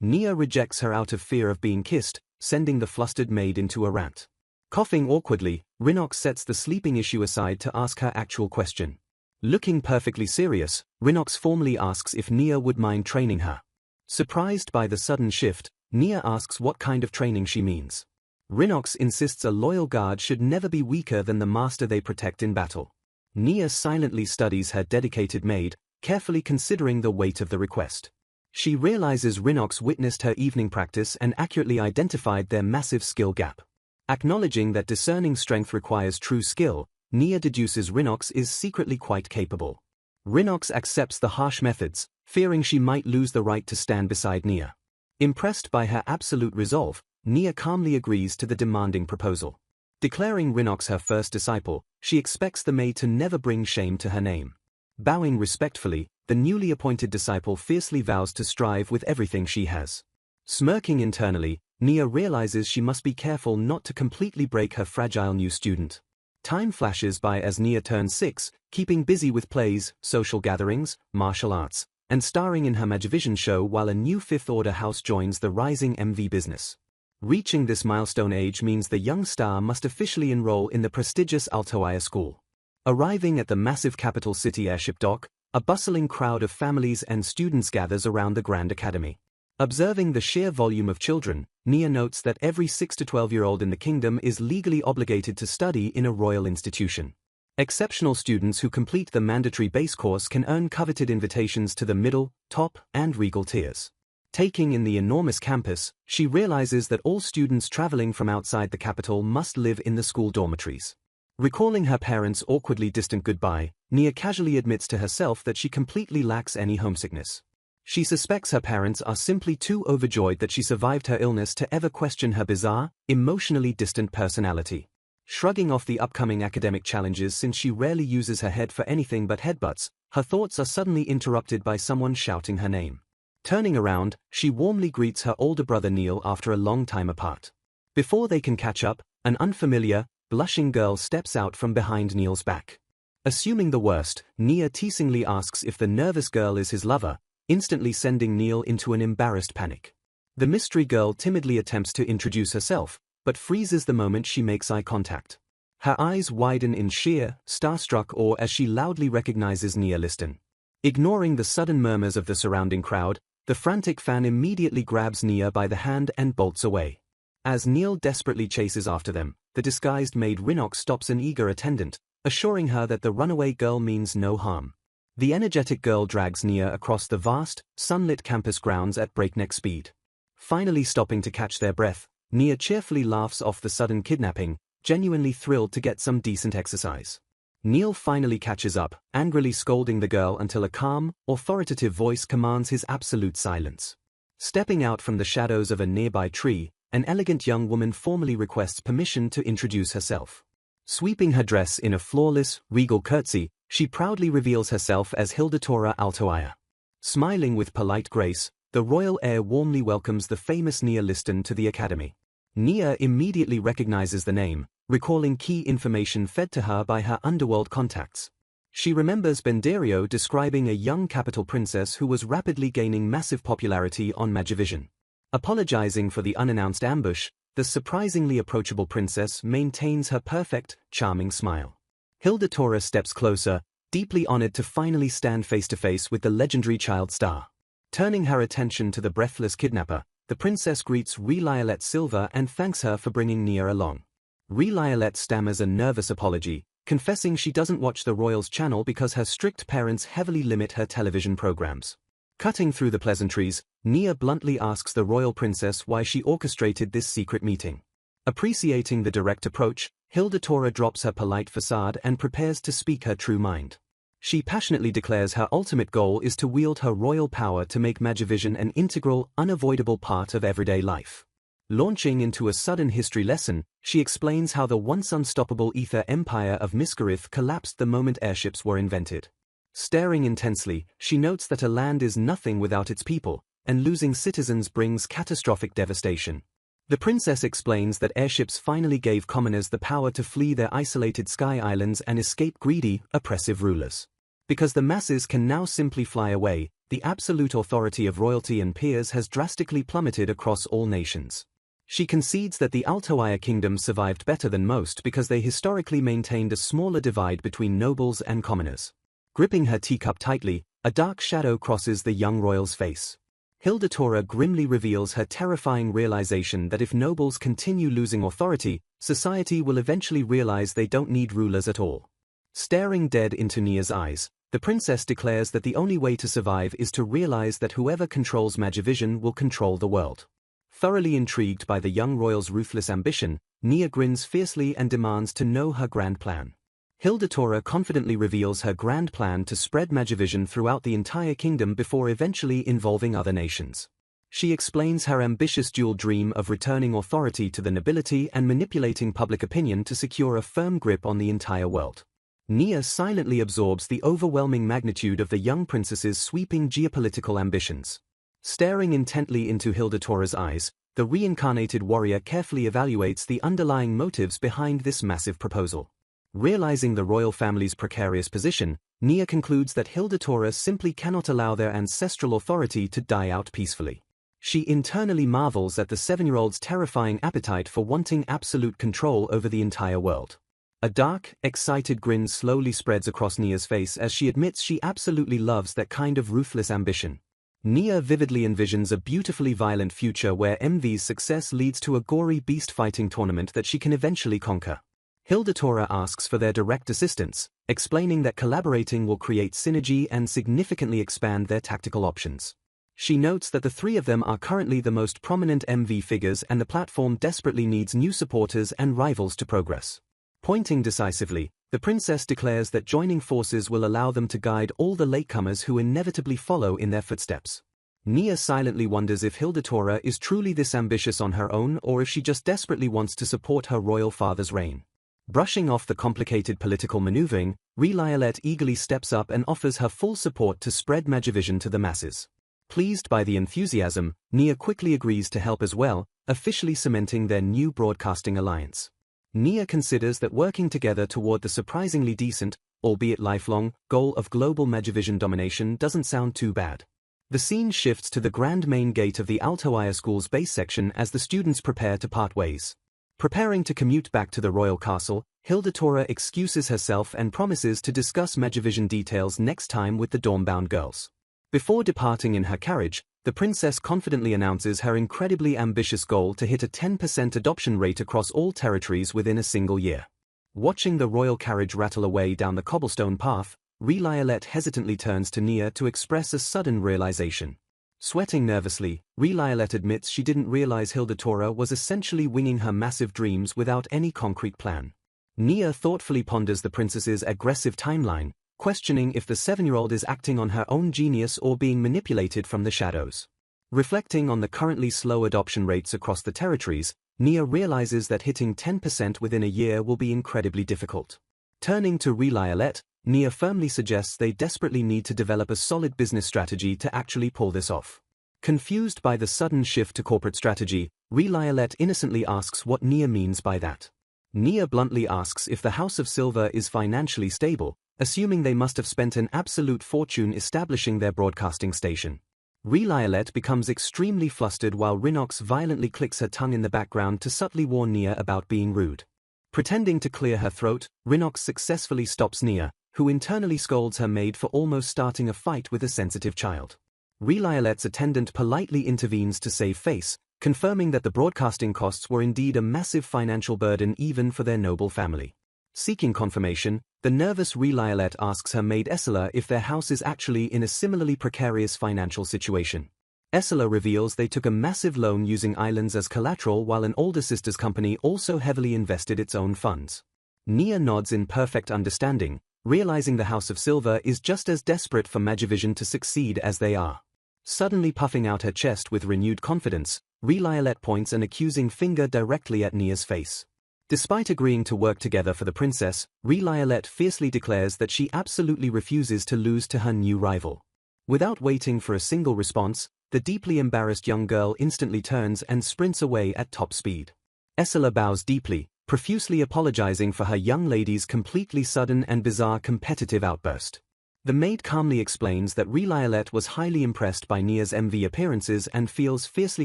Nia rejects her out of fear of being kissed, sending the flustered maid into a rant. Coughing awkwardly, Rinox sets the sleeping issue aside to ask her actual question. Looking perfectly serious, Rinox formally asks if Nia would mind training her. Surprised by the sudden shift, Nia asks what kind of training she means. Rinox insists a loyal guard should never be weaker than the master they protect in battle. Nia silently studies her dedicated maid, carefully considering the weight of the request. She realizes Rinox witnessed her evening practice and accurately identified their massive skill gap. Acknowledging that discerning strength requires true skill, Nia deduces Rinox is secretly quite capable. Rinox accepts the harsh methods, fearing she might lose the right to stand beside Nia. Impressed by her absolute resolve, Nia calmly agrees to the demanding proposal. Declaring Rinox her first disciple, she expects the maid to never bring shame to her name. Bowing respectfully, the newly appointed disciple fiercely vows to strive with everything she has. Smirking internally, Nia realizes she must be careful not to completely break her fragile new student. Time flashes by as Nia turns 6, keeping busy with plays, social gatherings, martial arts, and starring in her Magivision show while a new Fifth Order house joins the rising MV business. Reaching this milestone age means the young star must officially enroll in the prestigious Altoaya school. Arriving at the massive capital city airship dock, a bustling crowd of families and students gathers around the Grand Academy. Observing the sheer volume of children, Nia notes that every 6 to 12-year-old in the kingdom is legally obligated to study in a royal institution. Exceptional students who complete the mandatory base course can earn coveted invitations to the middle, top, and regal tiers. Taking in the enormous campus, she realizes that all students traveling from outside the capital must live in the school dormitories. Recalling her parents' awkwardly distant goodbye, Nia casually admits to herself that she completely lacks any homesickness. She suspects her parents are simply too overjoyed that she survived her illness to ever question her bizarre, emotionally distant personality. Shrugging off the upcoming academic challenges since she rarely uses her head for anything but headbutts, her thoughts are suddenly interrupted by someone shouting her name. Turning around, she warmly greets her older brother Neil after a long time apart. Before they can catch up, an unfamiliar, blushing girl steps out from behind Neil's back. Assuming the worst, Nia teasingly asks if the nervous girl is his lover, instantly sending Neil into an embarrassed panic. The mystery girl timidly attempts to introduce herself, but freezes the moment she makes eye contact. Her eyes widen in sheer, starstruck awe as she loudly recognizes Nia Liston. Ignoring the sudden murmurs of the surrounding crowd, the frantic fan immediately grabs Nia by the hand and bolts away. As Neil desperately chases after them, the disguised maid Rinox stops an eager attendant, assuring her that the runaway girl means no harm. The energetic girl drags Nia across the vast, sunlit campus grounds at breakneck speed. Finally stopping to catch their breath, Nia cheerfully laughs off the sudden kidnapping, genuinely thrilled to get some decent exercise. Neil finally catches up, angrily scolding the girl until a calm, authoritative voice commands his absolute silence. Stepping out from the shadows of a nearby tree, an elegant young woman formally requests permission to introduce herself. Sweeping her dress in a flawless, regal curtsy, she proudly reveals herself as Hildatora Altoaya. Smiling with polite grace, the royal heir warmly welcomes the famous Nia Liston to the academy. Nia immediately recognizes the name, recalling key information fed to her by her underworld contacts. She remembers Benderio describing a young capital princess who was rapidly gaining massive popularity on Magivision. Apologizing for the unannounced ambush, the surprisingly approachable princess maintains her perfect, charming smile. Hildatora steps closer, deeply honored to finally stand face-to-face with the legendary child star. Turning her attention to the breathless kidnapper, the princess greets Relialet Silva and thanks her for bringing Nia along. Relialet stammers a nervous apology, confessing she doesn't watch the royals channel because her strict parents heavily limit her television programs. Cutting through the pleasantries, Nia bluntly asks the royal princess why she orchestrated this secret meeting. Appreciating the direct approach, Hildatora drops her polite facade and prepares to speak her true mind. She passionately declares her ultimate goal is to wield her royal power to make Magivision an integral, unavoidable part of everyday life. Launching into a sudden history lesson, she explains how the once unstoppable ether empire of Miskarith collapsed the moment airships were invented. Staring intensely, she notes that a land is nothing without its people, and losing citizens brings catastrophic devastation. The princess explains that airships finally gave commoners the power to flee their isolated sky islands and escape greedy, oppressive rulers. Because the masses can now simply fly away, the absolute authority of royalty and peers has drastically plummeted across all nations. She concedes that the Altoaya kingdom survived better than most because they historically maintained a smaller divide between nobles and commoners. Gripping her teacup tightly, a dark shadow crosses the young royal's face. Hildatora grimly reveals her terrifying realization that if nobles continue losing authority, society will eventually realize they don't need rulers at all. Staring dead into Nia's eyes, the princess declares that the only way to survive is to realize that whoever controls Magivision will control the world. Thoroughly intrigued by the young royal's ruthless ambition, Nia grins fiercely and demands to know her grand plan. Hildatora confidently reveals her grand plan to spread Magivision throughout the entire kingdom before eventually involving other nations. She explains her ambitious dual dream of returning authority to the nobility and manipulating public opinion to secure a firm grip on the entire world. Nia silently absorbs the overwhelming magnitude of the young princess's sweeping geopolitical ambitions. Staring intently into Hildatora's eyes, the reincarnated warrior carefully evaluates the underlying motives behind this massive proposal. Realizing the royal family's precarious position, Nia concludes that Hildatora simply cannot allow their ancestral authority to die out peacefully. She internally marvels at the 7-year-old's terrifying appetite for wanting absolute control over the entire world. A dark, excited grin slowly spreads across Nia's face as she admits she absolutely loves that kind of ruthless ambition. Nia vividly envisions a beautifully violent future where MV's success leads to a gory beast-fighting tournament that she can eventually conquer. Hildatora asks for their direct assistance, explaining that collaborating will create synergy and significantly expand their tactical options. She notes that the three of them are currently the most prominent MV figures and the platform desperately needs new supporters and rivals to progress. Pointing decisively, the princess declares that joining forces will allow them to guide all the latecomers who inevitably follow in their footsteps. Nia silently wonders if Hildatora is truly this ambitious on her own or if she just desperately wants to support her royal father's reign. Brushing off the complicated political maneuvering, Relialet eagerly steps up and offers her full support to spread Magivision to the masses. Pleased by the enthusiasm, Nia quickly agrees to help as well, officially cementing their new broadcasting alliance. Nia considers that working together toward the surprisingly decent, albeit lifelong, goal of global Magivision domination doesn't sound too bad. The scene shifts to the grand main gate of the Altoaya School's base section as the students prepare to part ways. Preparing to commute back to the royal castle, Hildatora excuses herself and promises to discuss Magivision details next time with the Dawnbound girls. Before departing in her carriage, the princess confidently announces her incredibly ambitious goal to hit a 10% adoption rate across all territories within a single year. Watching the royal carriage rattle away down the cobblestone path, Relialet hesitantly turns to Nia to express a sudden realization. Sweating nervously, Relialet admits she didn't realize Hildatora was essentially winging her massive dreams without any concrete plan. Nia thoughtfully ponders the princess's aggressive timeline, questioning if the 7-year-old is acting on her own genius or being manipulated from the shadows. Reflecting on the currently slow adoption rates across the territories, Nia realizes that hitting 10% within a year will be incredibly difficult. Turning to Relialet, Nia firmly suggests they desperately need to develop a solid business strategy to actually pull this off. Confused by the sudden shift to corporate strategy, Relialet innocently asks what Nia means by that. Nia bluntly asks if the House of Silver is financially stable, assuming they must have spent an absolute fortune establishing their broadcasting station. Relialet becomes extremely flustered while Rinox violently clicks her tongue in the background to subtly warn Nia about being rude. Pretending to clear her throat, Rinox successfully stops Nia, who internally scolds her maid for almost starting a fight with a sensitive child. Relialet's attendant politely intervenes to save face, confirming that the broadcasting costs were indeed a massive financial burden even for their noble family. Seeking confirmation, the nervous Relialet asks her maid Esila if their house is actually in a similarly precarious financial situation. Esila reveals they took a massive loan using islands as collateral while an older sister's company also heavily invested its own funds. Nia nods in perfect understanding, realizing the House of Silver is just as desperate for Magivision to succeed as they are. Suddenly puffing out her chest with renewed confidence, Relialet points an accusing finger directly at Nia's face. Despite agreeing to work together for the princess, Relialet fiercely declares that she absolutely refuses to lose to her new rival. Without waiting for a single response, the deeply embarrassed young girl instantly turns and sprints away at top speed. Esila bows deeply, profusely apologizing for her young lady's completely sudden and bizarre competitive outburst. The maid calmly explains that Relialet was highly impressed by Nia's MV appearances and feels fiercely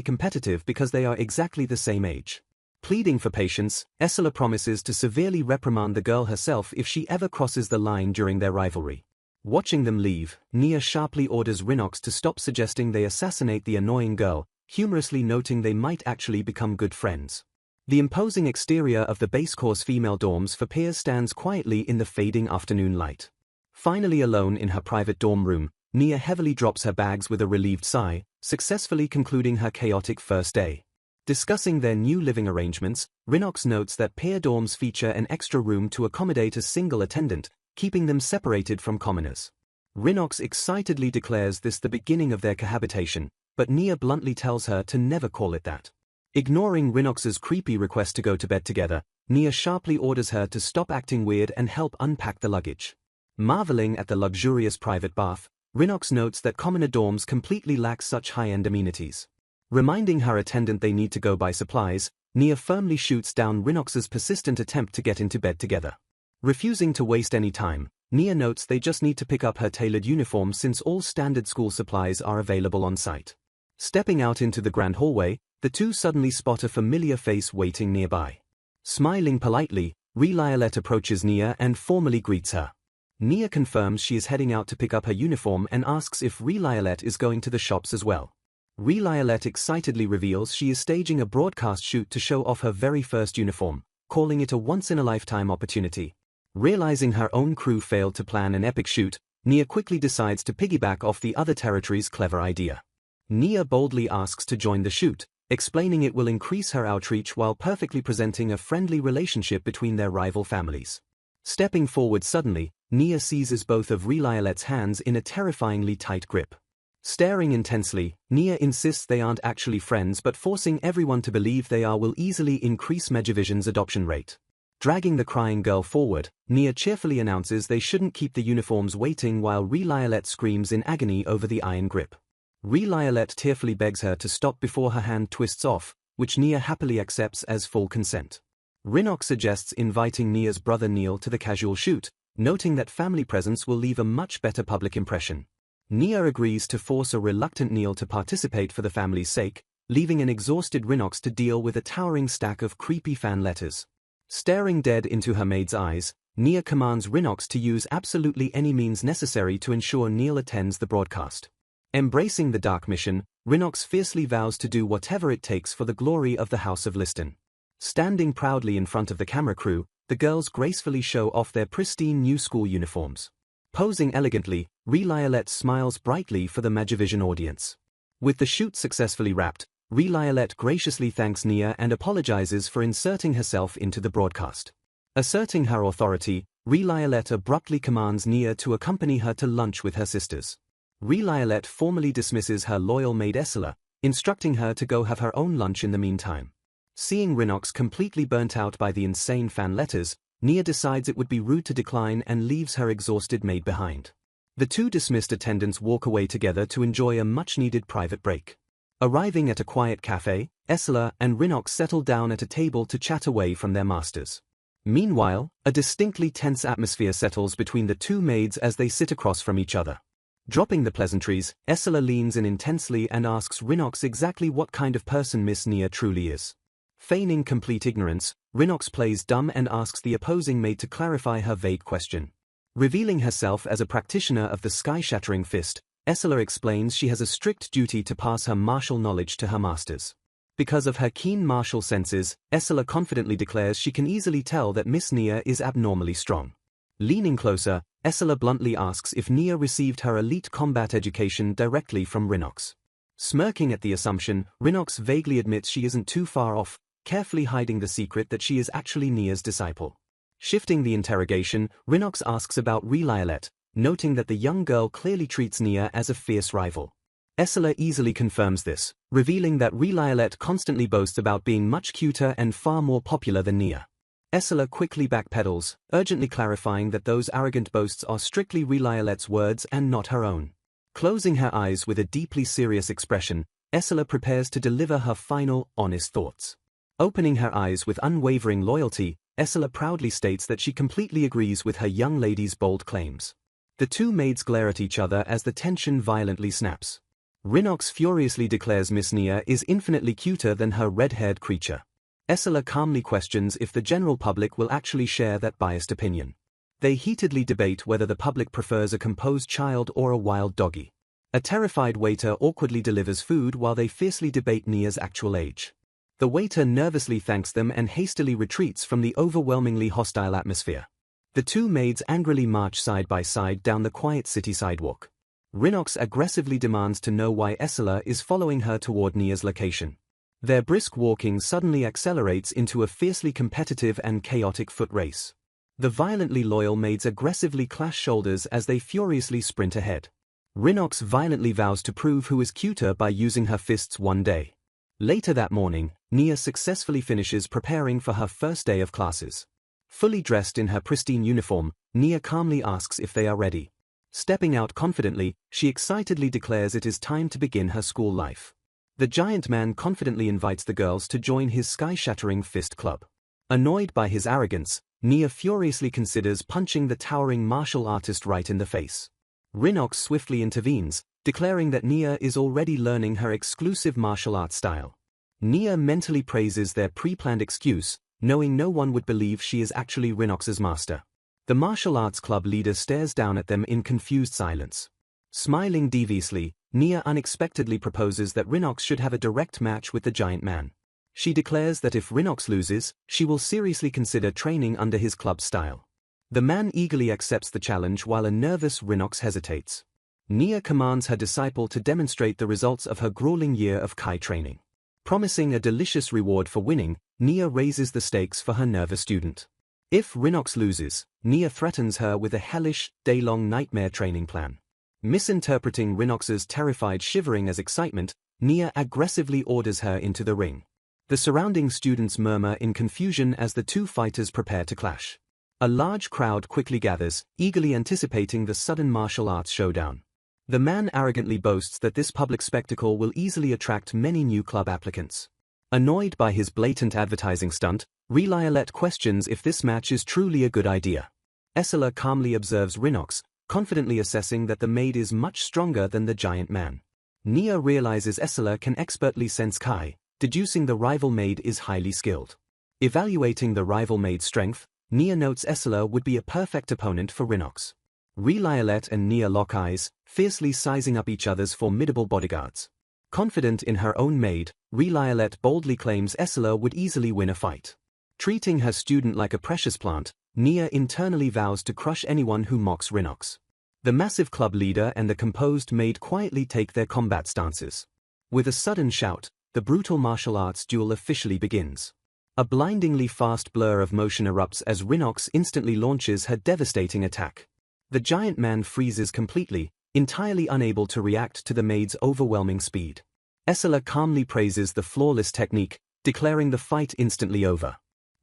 competitive because they are exactly the same age. Pleading for patience, Esila promises to severely reprimand the girl herself if she ever crosses the line during their rivalry. Watching them leave, Nia sharply orders Rinox to stop suggesting they assassinate the annoying girl, humorously noting they might actually become good friends. The imposing exterior of the base course female dorms for peers stands quietly in the fading afternoon light. Finally alone in her private dorm room, Nia heavily drops her bags with a relieved sigh, successfully concluding her chaotic first day. Discussing their new living arrangements, Rinox notes that peer dorms feature an extra room to accommodate a single attendant, keeping them separated from commoners. Rinox excitedly declares this the beginning of their cohabitation, but Nia bluntly tells her to never call it that. Ignoring Rinox's creepy request to go to bed together, Nia sharply orders her to stop acting weird and help unpack the luggage. Marveling at the luxurious private bath, Rinox notes that commoner dorms completely lack such high-end amenities. Reminding her attendant they need to go buy supplies, Nia firmly shoots down Rinox's persistent attempt to get into bed together. Refusing to waste any time, Nia notes they just need to pick up her tailored uniform since all standard school supplies are available on site. Stepping out into the grand hallway, the two suddenly spot a familiar face waiting nearby. Smiling politely, Relialet approaches Nia and formally greets her. Nia confirms she is heading out to pick up her uniform and asks if Relialet is going to the shops as well. Relialet excitedly reveals she is staging a broadcast shoot to show off her very first uniform, calling it a once-in-a-lifetime opportunity. Realizing her own crew failed to plan an epic shoot, Nia quickly decides to piggyback off the other territory's clever idea. Nia boldly asks to join the shoot, explaining it will increase her outreach while perfectly presenting a friendly relationship between their rival families. Stepping forward suddenly, Nia seizes both of Relialet's hands in a terrifyingly tight grip. Staring intensely, Nia insists they aren't actually friends but forcing everyone to believe they are will easily increase Magivision's adoption rate. Dragging the crying girl forward, Nia cheerfully announces they shouldn't keep the uniforms waiting while Relialet screams in agony over the iron grip. Relialet tearfully begs her to stop before her hand twists off, which Nia happily accepts as full consent. Rinox suggests inviting Nia's brother Neil to the casual shoot, noting that family presence will leave a much better public impression. Nia agrees to force a reluctant Neil to participate for the family's sake, leaving an exhausted Rhinox to deal with a towering stack of creepy fan letters. Staring dead into her maid's eyes, Nia commands Rhinox to use absolutely any means necessary to ensure Neil attends the broadcast. Embracing the dark mission, Rhinox fiercely vows to do whatever it takes for the glory of the House of Liston. Standing proudly in front of the camera crew, the girls gracefully show off their pristine new school uniforms. Posing elegantly, Reliolette smiles brightly for the Magivision audience. With the shoot successfully wrapped, Reliolette graciously thanks Nia and apologizes for inserting herself into the broadcast. Asserting her authority, Reliolette abruptly commands Nia to accompany her to lunch with her sisters. Reliolette formally dismisses her loyal maid Esila, instructing her to go have her own lunch in the meantime. Seeing Rhinox completely burnt out by the insane fan letters, Nia decides it would be rude to decline and leaves her exhausted maid behind. The two dismissed attendants walk away together to enjoy a much-needed private break. Arriving at a quiet cafe, Esila and Rhinox settle down at a table to chat away from their masters. Meanwhile, a distinctly tense atmosphere settles between the two maids as they sit across from each other. Dropping the pleasantries, Esila leans in intensely and asks Rhinox exactly what kind of person Miss Nia truly is. Feigning complete ignorance, Rhinox plays dumb and asks the opposing maid to clarify her vague question. Revealing herself as a practitioner of the sky-shattering fist, Esila explains she has a strict duty to pass her martial knowledge to her masters. Because of her keen martial senses, Esila confidently declares she can easily tell that Miss Nia is abnormally strong. Leaning closer, Esila bluntly asks if Nia received her elite combat education directly from Rhinox. Smirking at the assumption, Rhinox vaguely admits she isn't too far off, carefully hiding the secret that she is actually Nia's disciple. Shifting the interrogation, Rhinox asks about Reliolette, noting that the young girl clearly treats Nia as a fierce rival. Esila easily confirms this, revealing that Reliolette constantly boasts about being much cuter and far more popular than Nia. Esila quickly backpedals, urgently clarifying that those arrogant boasts are strictly Reliolette's words and not her own. Closing her eyes with a deeply serious expression, Esila prepares to deliver her final, honest thoughts. Opening her eyes with unwavering loyalty, Esila proudly states that she completely agrees with her young lady's bold claims. The two maids glare at each other as the tension violently snaps. Rhinox furiously declares Miss Nia is infinitely cuter than her red-haired creature. Esila calmly questions if the general public will actually share that biased opinion. They heatedly debate whether the public prefers a composed child or a wild doggy. A terrified waiter awkwardly delivers food while they fiercely debate Nia's actual age. The waiter nervously thanks them and hastily retreats from the overwhelmingly hostile atmosphere. The two maids angrily march side by side down the quiet city sidewalk. Rhinox aggressively demands to know why Esila is following her toward Nia's location. Their brisk walking suddenly accelerates into a fiercely competitive and chaotic foot race. The violently loyal maids aggressively clash shoulders as they furiously sprint ahead. Rhinox violently vows to prove who is cuter by using her fists one day. Later that morning, Nia successfully finishes preparing for her first day of classes. Fully dressed in her pristine uniform, Nia calmly asks if they are ready. Stepping out confidently, she excitedly declares it is time to begin her school life. The giant man confidently invites the girls to join his sky-shattering fist club. Annoyed by his arrogance, Nia furiously considers punching the towering martial artist right in the face. Rhinox swiftly intervenes, declaring that Nia is already learning her exclusive martial arts style. Nia mentally praises their pre-planned excuse, knowing no one would believe she is actually Rhinox's master. The martial arts club leader stares down at them in confused silence. Smiling deviously, Nia unexpectedly proposes that Rhinox should have a direct match with the giant man. She declares that if Rhinox loses, she will seriously consider training under his club style. The man eagerly accepts the challenge while a nervous Rhinox hesitates. Nia commands her disciple to demonstrate the results of her grueling year of Kai training. Promising a delicious reward for winning, Nia raises the stakes for her nervous student. If Rhinox loses, Nia threatens her with a hellish, day-long nightmare training plan. Misinterpreting Rhinox's terrified shivering as excitement, Nia aggressively orders her into the ring. The surrounding students murmur in confusion as the two fighters prepare to clash. A large crowd quickly gathers, eagerly anticipating the sudden martial arts showdown. The man arrogantly boasts that this public spectacle will easily attract many new club applicants. Annoyed by his blatant advertising stunt, Reliolette questions if this match is truly a good idea. Esila calmly observes Rhinox, confidently assessing that the maid is much stronger than the giant man. Nia realizes Asura can expertly sense Kai, deducing the rival maid is highly skilled. Evaluating the rival maid's strength, Nia notes Asura would be a perfect opponent for Rhinox. Relialet and Nia lock eyes, fiercely sizing up each other's formidable bodyguards. Confident in her own maid, Relialet boldly claims Asura would easily win a fight. Treating her student like a precious plant, Nia internally vows to crush anyone who mocks Rhinox. The massive club leader and the composed maid quietly take their combat stances. With a sudden shout, the brutal martial arts duel officially begins. A blindingly fast blur of motion erupts as Rhinox instantly launches her devastating attack. The giant man freezes completely, entirely unable to react to the maid's overwhelming speed. Asura calmly praises the flawless technique, declaring the fight instantly over.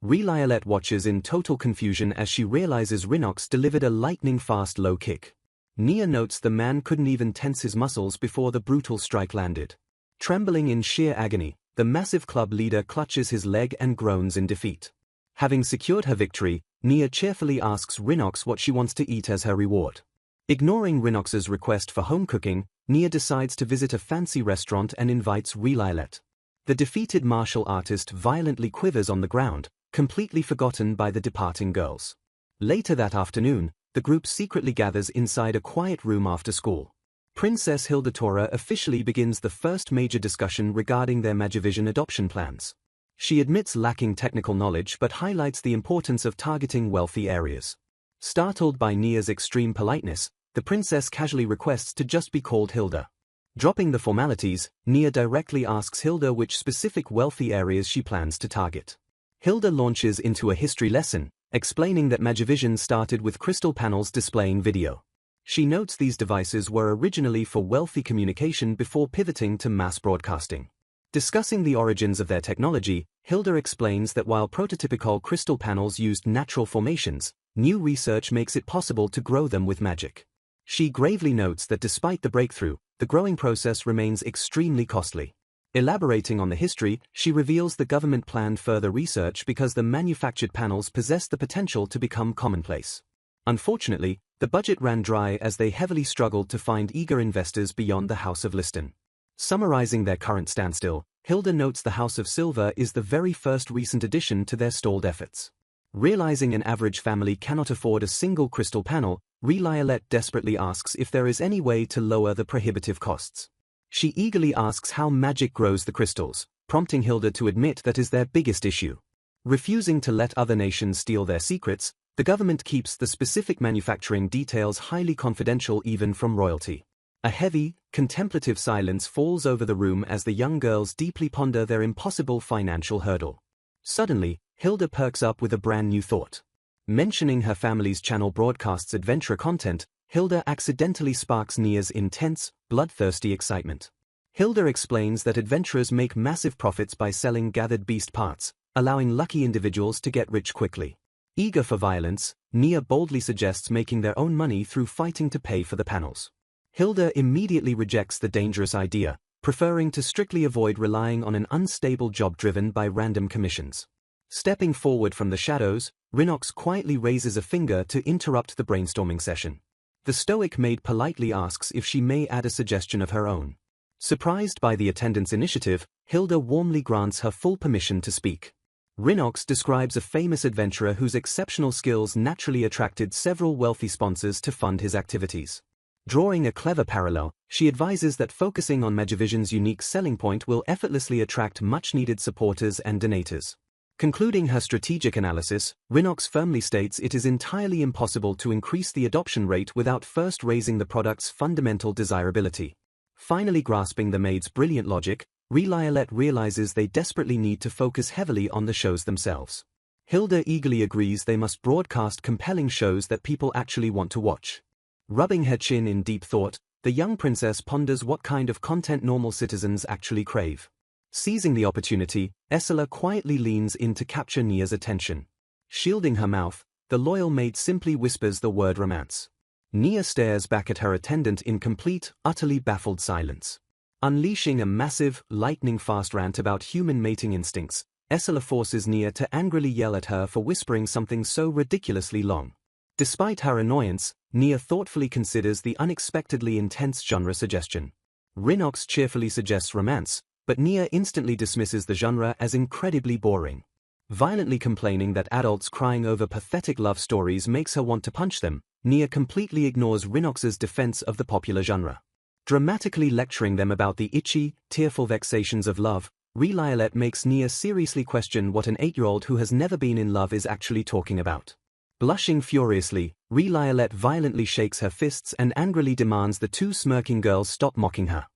Relialet watches in total confusion as she realizes Rhinox delivered a lightning-fast low kick. Nia notes the man couldn't even tense his muscles before the brutal strike landed. Trembling in sheer agony, the massive club leader clutches his leg and groans in defeat. Having secured her victory, Nia cheerfully asks Rhinox what she wants to eat as her reward. Ignoring Rhinox's request for home cooking, Nia decides to visit a fancy restaurant and invites Relialet. The defeated martial artist violently quivers on the ground, completely forgotten by the departing girls. Later that afternoon, the group secretly gathers inside a quiet room after school. Princess Hildatora officially begins the first major discussion regarding their Magivision adoption plans. She admits lacking technical knowledge but highlights the importance of targeting wealthy areas. Startled by Nia's extreme politeness, the princess casually requests to just be called Hilda. Dropping the formalities, Nia directly asks Hilda which specific wealthy areas she plans to target. Hilda launches into a history lesson, explaining that Magivision started with crystal panels displaying video. She notes these devices were originally for wealthy communication before pivoting to mass broadcasting. Discussing the origins of their technology, Hilda explains that while prototypical crystal panels used natural formations, new research makes it possible to grow them with magic. She gravely notes that despite the breakthrough, the growing process remains extremely costly. Elaborating on the history, she reveals the government planned further research because the manufactured panels possess the potential to become commonplace. Unfortunately, the budget ran dry as they heavily struggled to find eager investors beyond the House of Liston. Summarizing their current standstill, Hilda notes the House of Silver is the very first recent addition to their stalled efforts. Realizing an average family cannot afford a single crystal panel, Relialet desperately asks if there is any way to lower the prohibitive costs. She eagerly asks how magic grows the crystals, prompting Hilda to admit that is their biggest issue. Refusing to let other nations steal their secrets, the government keeps the specific manufacturing details highly confidential even from royalty. A heavy, contemplative silence falls over the room as the young girls deeply ponder their impossible financial hurdle. Suddenly, Hilda perks up with a brand new thought. Mentioning her family's channel broadcasts adventure content, Hilda accidentally sparks Nia's intense, bloodthirsty excitement. Hilda explains that adventurers make massive profits by selling gathered beast parts, allowing lucky individuals to get rich quickly. Eager for violence, Nia boldly suggests making their own money through fighting to pay for the panels. Hilda immediately rejects the dangerous idea, preferring to strictly avoid relying on an unstable job driven by random commissions. Stepping forward from the shadows, Rhinox quietly raises a finger to interrupt the brainstorming session. The stoic maid politely asks if she may add a suggestion of her own. Surprised by the attendant's initiative, Hilda warmly grants her full permission to speak. Rhinox describes a famous adventurer whose exceptional skills naturally attracted several wealthy sponsors to fund his activities. Drawing a clever parallel, she advises that focusing on Magivision's unique selling point will effortlessly attract much-needed supporters and donators. Concluding her strategic analysis, Rhinox firmly states it is entirely impossible to increase the adoption rate without first raising the product's fundamental desirability. Finally grasping the maid's brilliant logic, Relialet realizes they desperately need to focus heavily on the shows themselves. Hilda eagerly agrees they must broadcast compelling shows that people actually want to watch. Rubbing her chin in deep thought, the young princess ponders what kind of content normal citizens actually crave. Seizing the opportunity, Asura quietly leans in to capture Nia's attention. Shielding her mouth, the loyal maid simply whispers the word romance. Nia stares back at her attendant in complete, utterly baffled silence. Unleashing a massive, lightning-fast rant about human mating instincts, Asura forces Nia to angrily yell at her for whispering something so ridiculously long. Despite her annoyance, Nia thoughtfully considers the unexpectedly intense genre suggestion. Rinox cheerfully suggests romance, but Nia instantly dismisses the genre as incredibly boring. Violently complaining that adults crying over pathetic love stories makes her want to punch them, Nia completely ignores Rinox's defense of the popular genre. Dramatically lecturing them about the itchy, tearful vexations of love, Relialet makes Nia seriously question what an 8-year-old who has never been in love is actually talking about. Blushing furiously, Relialet violently shakes her fists and angrily demands the two smirking girls stop mocking her.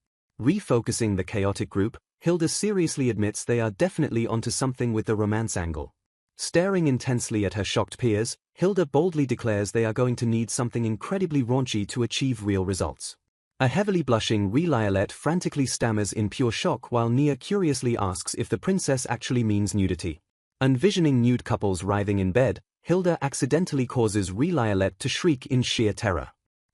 Refocusing the chaotic group, Hilda seriously admits they are definitely onto something with the romance angle. Staring intensely at her shocked peers, Hilda boldly declares they are going to need something incredibly raunchy to achieve real results. A heavily blushing Relialet frantically stammers in pure shock while Nia curiously asks if the princess actually means nudity. Envisioning nude couples writhing in bed, Hilda accidentally causes Relialet to shriek in sheer terror.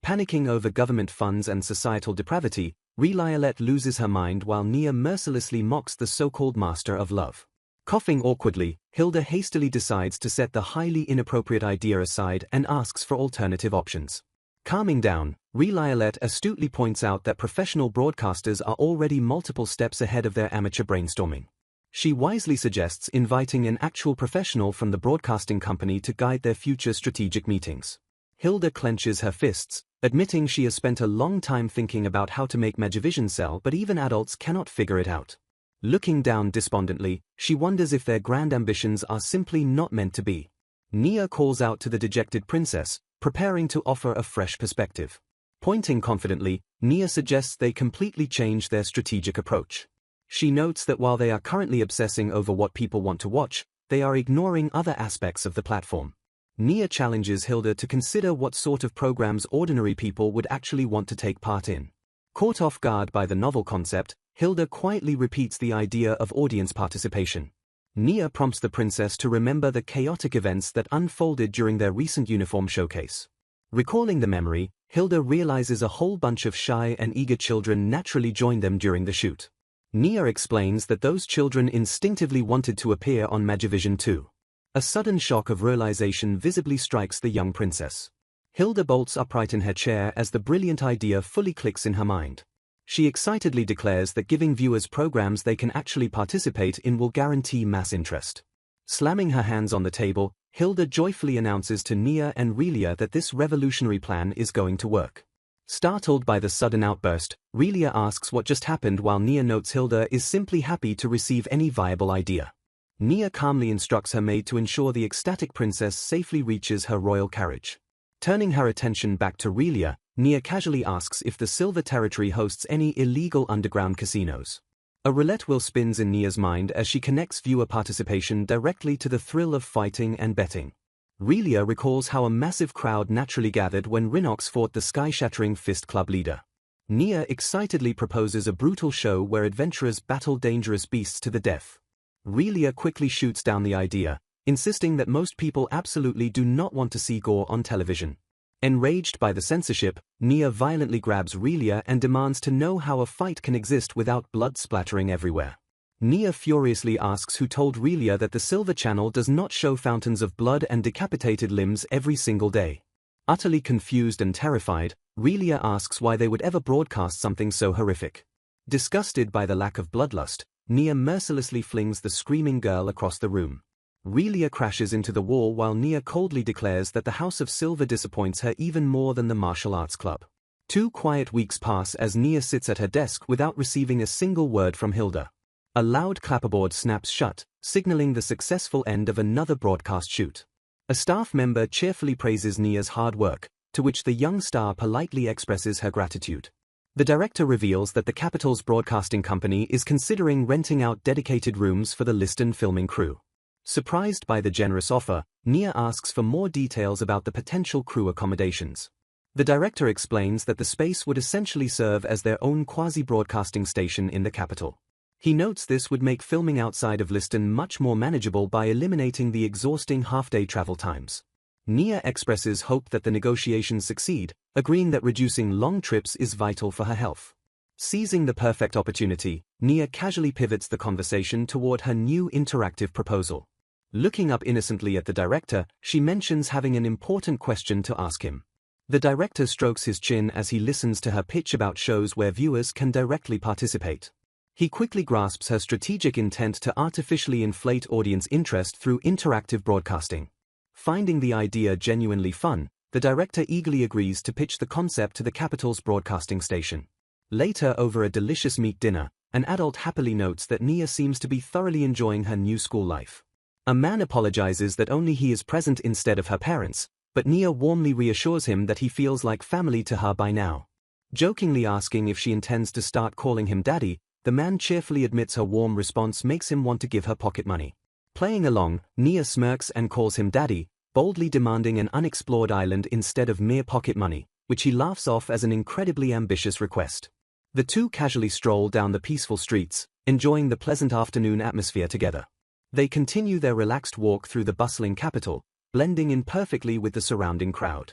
Panicking over government funds and societal depravity, Relialet loses her mind while Nia mercilessly mocks the so-called master of love. Coughing awkwardly, Hilda hastily decides to set the highly inappropriate idea aside and asks for alternative options. Calming down, Relialet astutely points out that professional broadcasters are already multiple steps ahead of their amateur brainstorming. She wisely suggests inviting an actual professional from the broadcasting company to guide their future strategic meetings. Hilda clenches her fists, admitting she has spent a long time thinking about how to make Magivision sell, but even adults cannot figure it out. Looking down despondently, she wonders if their grand ambitions are simply not meant to be. Nia calls out to the dejected princess, preparing to offer a fresh perspective. Pointing confidently, Nia suggests they completely change their strategic approach. She notes that while they are currently obsessing over what people want to watch, they are ignoring other aspects of the platform. Nia challenges Hilda to consider what sort of programs ordinary people would actually want to take part in. Caught off guard by the novel concept, Hilda quietly repeats the idea of audience participation. Nia prompts the princess to remember the chaotic events that unfolded during their recent uniform showcase. Recalling the memory, Hilda realizes a whole bunch of shy and eager children naturally joined them during the shoot. Nia explains that those children instinctively wanted to appear on Magivision too. A sudden shock of realization visibly strikes the young princess. Hilda bolts upright in her chair as the brilliant idea fully clicks in her mind. She excitedly declares that giving viewers programs they can actually participate in will guarantee mass interest. Slamming her hands on the table, Hilda joyfully announces to Nia and Relia that this revolutionary plan is going to work. Startled by the sudden outburst, Relia asks what just happened while Nia notes Hilda is simply happy to receive any viable idea. Nia calmly instructs her maid to ensure the ecstatic princess safely reaches her royal carriage. Turning her attention back to Relia, Nia casually asks if the Silver Territory hosts any illegal underground casinos. A roulette wheel spins in Nia's mind as she connects viewer participation directly to the thrill of fighting and betting. Relia recalls how a massive crowd naturally gathered when Rinox fought the sky-shattering Fist Club leader. Nia excitedly proposes a brutal show where adventurers battle dangerous beasts to the death. Relia quickly shoots down the idea, insisting that most people absolutely do not want to see gore on television. Enraged by the censorship, Nia violently grabs Relia and demands to know how a fight can exist without blood splattering everywhere. Nia furiously asks who told Relia that the Silver Channel does not show fountains of blood and decapitated limbs every single day. Utterly confused and terrified, Relia asks why they would ever broadcast something so horrific. Disgusted by the lack of bloodlust, Nia mercilessly flings the screaming girl across the room. Relia crashes into the wall while Nia coldly declares that the House of Silver disappoints her even more than the martial arts club. 2 quiet weeks pass as Nia sits at her desk without receiving a single word from Hilda. A loud clapperboard snaps shut, signaling the successful end of another broadcast shoot. A staff member cheerfully praises Nia's hard work, to which the young star politely expresses her gratitude. The director reveals that the capital's broadcasting company is considering renting out dedicated rooms for the Liston filming crew. Surprised by the generous offer, Nia asks for more details about the potential crew accommodations. The director explains that the space would essentially serve as their own quasi-broadcasting station in the capital. He notes this would make filming outside of Liston much more manageable by eliminating the exhausting half-day travel times. Nia expresses hope that the negotiations succeed, agreeing that reducing long trips is vital for her health. Seizing the perfect opportunity, Nia casually pivots the conversation toward her new interactive proposal. Looking up innocently at the director, she mentions having an important question to ask him. The director strokes his chin as he listens to her pitch about shows where viewers can directly participate. He quickly grasps her strategic intent to artificially inflate audience interest through interactive broadcasting. Finding the idea genuinely fun, the director eagerly agrees to pitch the concept to the capital's broadcasting station. Later, over a delicious meat dinner, an adult happily notes that Nia seems to be thoroughly enjoying her new school life. A man apologizes that only he is present instead of her parents, but Nia warmly reassures him that he feels like family to her by now. Jokingly asking if she intends to start calling him daddy, the man cheerfully admits her warm response makes him want to give her pocket money. Playing along, Nia smirks and calls him daddy, boldly demanding an unexplored island instead of mere pocket money, which he laughs off as an incredibly ambitious request. The two casually stroll down the peaceful streets, enjoying the pleasant afternoon atmosphere together. They continue their relaxed walk through the bustling capital, blending in perfectly with the surrounding crowd.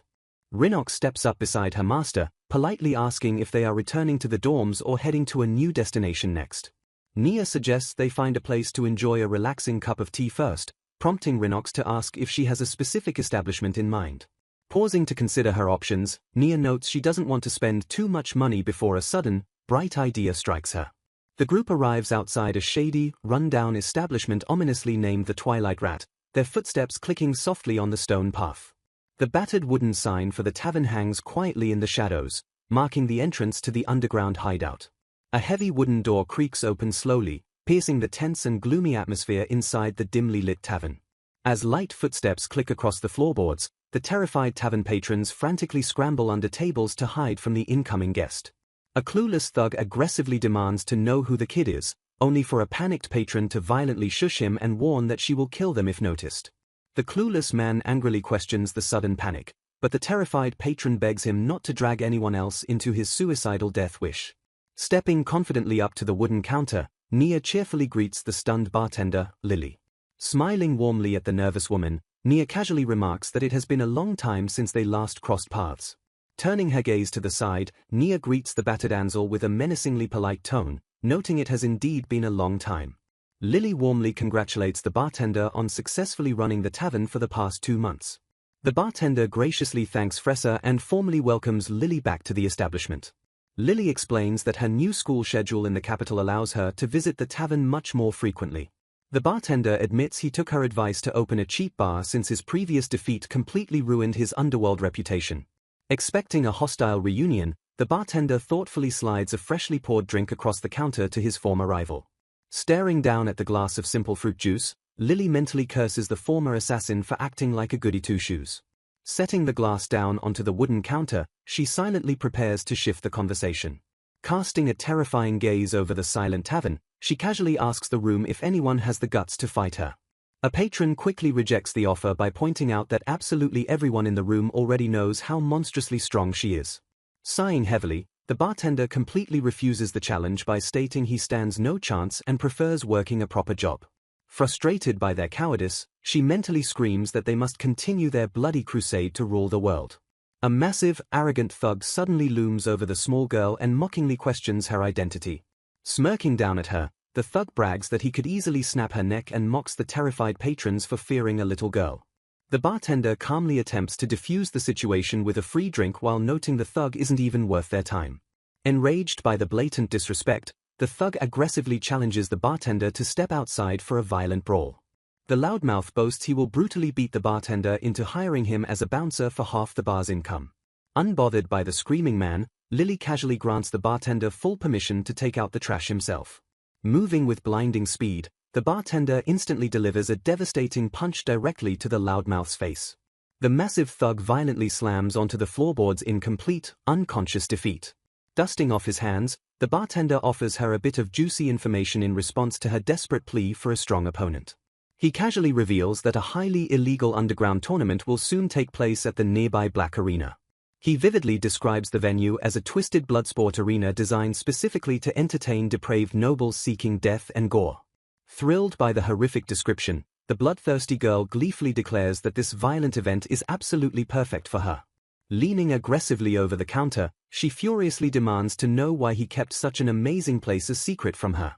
Rinok steps up beside her master, politely asking if they are returning to the dorms or heading to a new destination next. Nia suggests they find a place to enjoy a relaxing cup of tea first, prompting Rinok to ask if she has a specific establishment in mind. Pausing to consider her options, Nia notes she doesn't want to spend too much money before a sudden, bright idea strikes her. The group arrives outside a shady, run-down establishment ominously named the Twilight Rat, their footsteps clicking softly on the stone path. The battered wooden sign for the tavern hangs quietly in the shadows, marking the entrance to the underground hideout. A heavy wooden door creaks open slowly, piercing the tense and gloomy atmosphere inside the dimly lit tavern. As light footsteps click across the floorboards, the terrified tavern patrons frantically scramble under tables to hide from the incoming guest. A clueless thug aggressively demands to know who the kid is, only for a panicked patron to violently shush him and warn that she will kill them if noticed. The clueless man angrily questions the sudden panic, but the terrified patron begs him not to drag anyone else into his suicidal death wish. Stepping confidently up to the wooden counter, Nia cheerfully greets the stunned bartender, Lily. Smiling warmly at the nervous woman, Nia casually remarks that it has been a long time since they last crossed paths. Turning her gaze to the side, Nia greets the battered Ansel with a menacingly polite tone, noting it has indeed been a long time. Lily warmly congratulates the bartender on successfully running the tavern for the past 2 months. The bartender graciously thanks Fressa and formally welcomes Lily back to the establishment. Lily explains that her new school schedule in the capital allows her to visit the tavern much more frequently. The bartender admits he took her advice to open a cheap bar since his previous defeat completely ruined his underworld reputation. Expecting a hostile reunion, the bartender thoughtfully slides a freshly poured drink across the counter to his former rival. Staring down at the glass of simple fruit juice, Lily mentally curses the former assassin for acting like a goody two-shoes. Setting the glass down onto the wooden counter, she silently prepares to shift the conversation. Casting a terrifying gaze over the silent tavern, she casually asks the room if anyone has the guts to fight her. A patron quickly rejects the offer by pointing out that absolutely everyone in the room already knows how monstrously strong she is. Sighing heavily, the bartender completely refuses the challenge by stating he stands no chance and prefers working a proper job. Frustrated by their cowardice, she mentally screams that they must continue their bloody crusade to rule the world. A massive, arrogant thug suddenly looms over the small girl and mockingly questions her identity. Smirking down at her, the thug brags that he could easily snap her neck and mocks the terrified patrons for fearing a little girl. The bartender calmly attempts to defuse the situation with a free drink while noting the thug isn't even worth their time. Enraged by the blatant disrespect, the thug aggressively challenges the bartender to step outside for a violent brawl. The loudmouth boasts he will brutally beat the bartender into hiring him as a bouncer for half the bar's income. Unbothered by the screaming man, Lily casually grants the bartender full permission to take out the trash himself. Moving with blinding speed, the bartender instantly delivers a devastating punch directly to the loudmouth's face. The massive thug violently slams onto the floorboards in complete, unconscious defeat. Dusting off his hands, the bartender offers her a bit of juicy information in response to her desperate plea for a strong opponent. He casually reveals that a highly illegal underground tournament will soon take place at the nearby Black Arena. He vividly describes the venue as a twisted bloodsport arena designed specifically to entertain depraved nobles seeking death and gore. Thrilled by the horrific description, the bloodthirsty girl gleefully declares that this violent event is absolutely perfect for her. Leaning aggressively over the counter, she furiously demands to know why he kept such an amazing place a secret from her.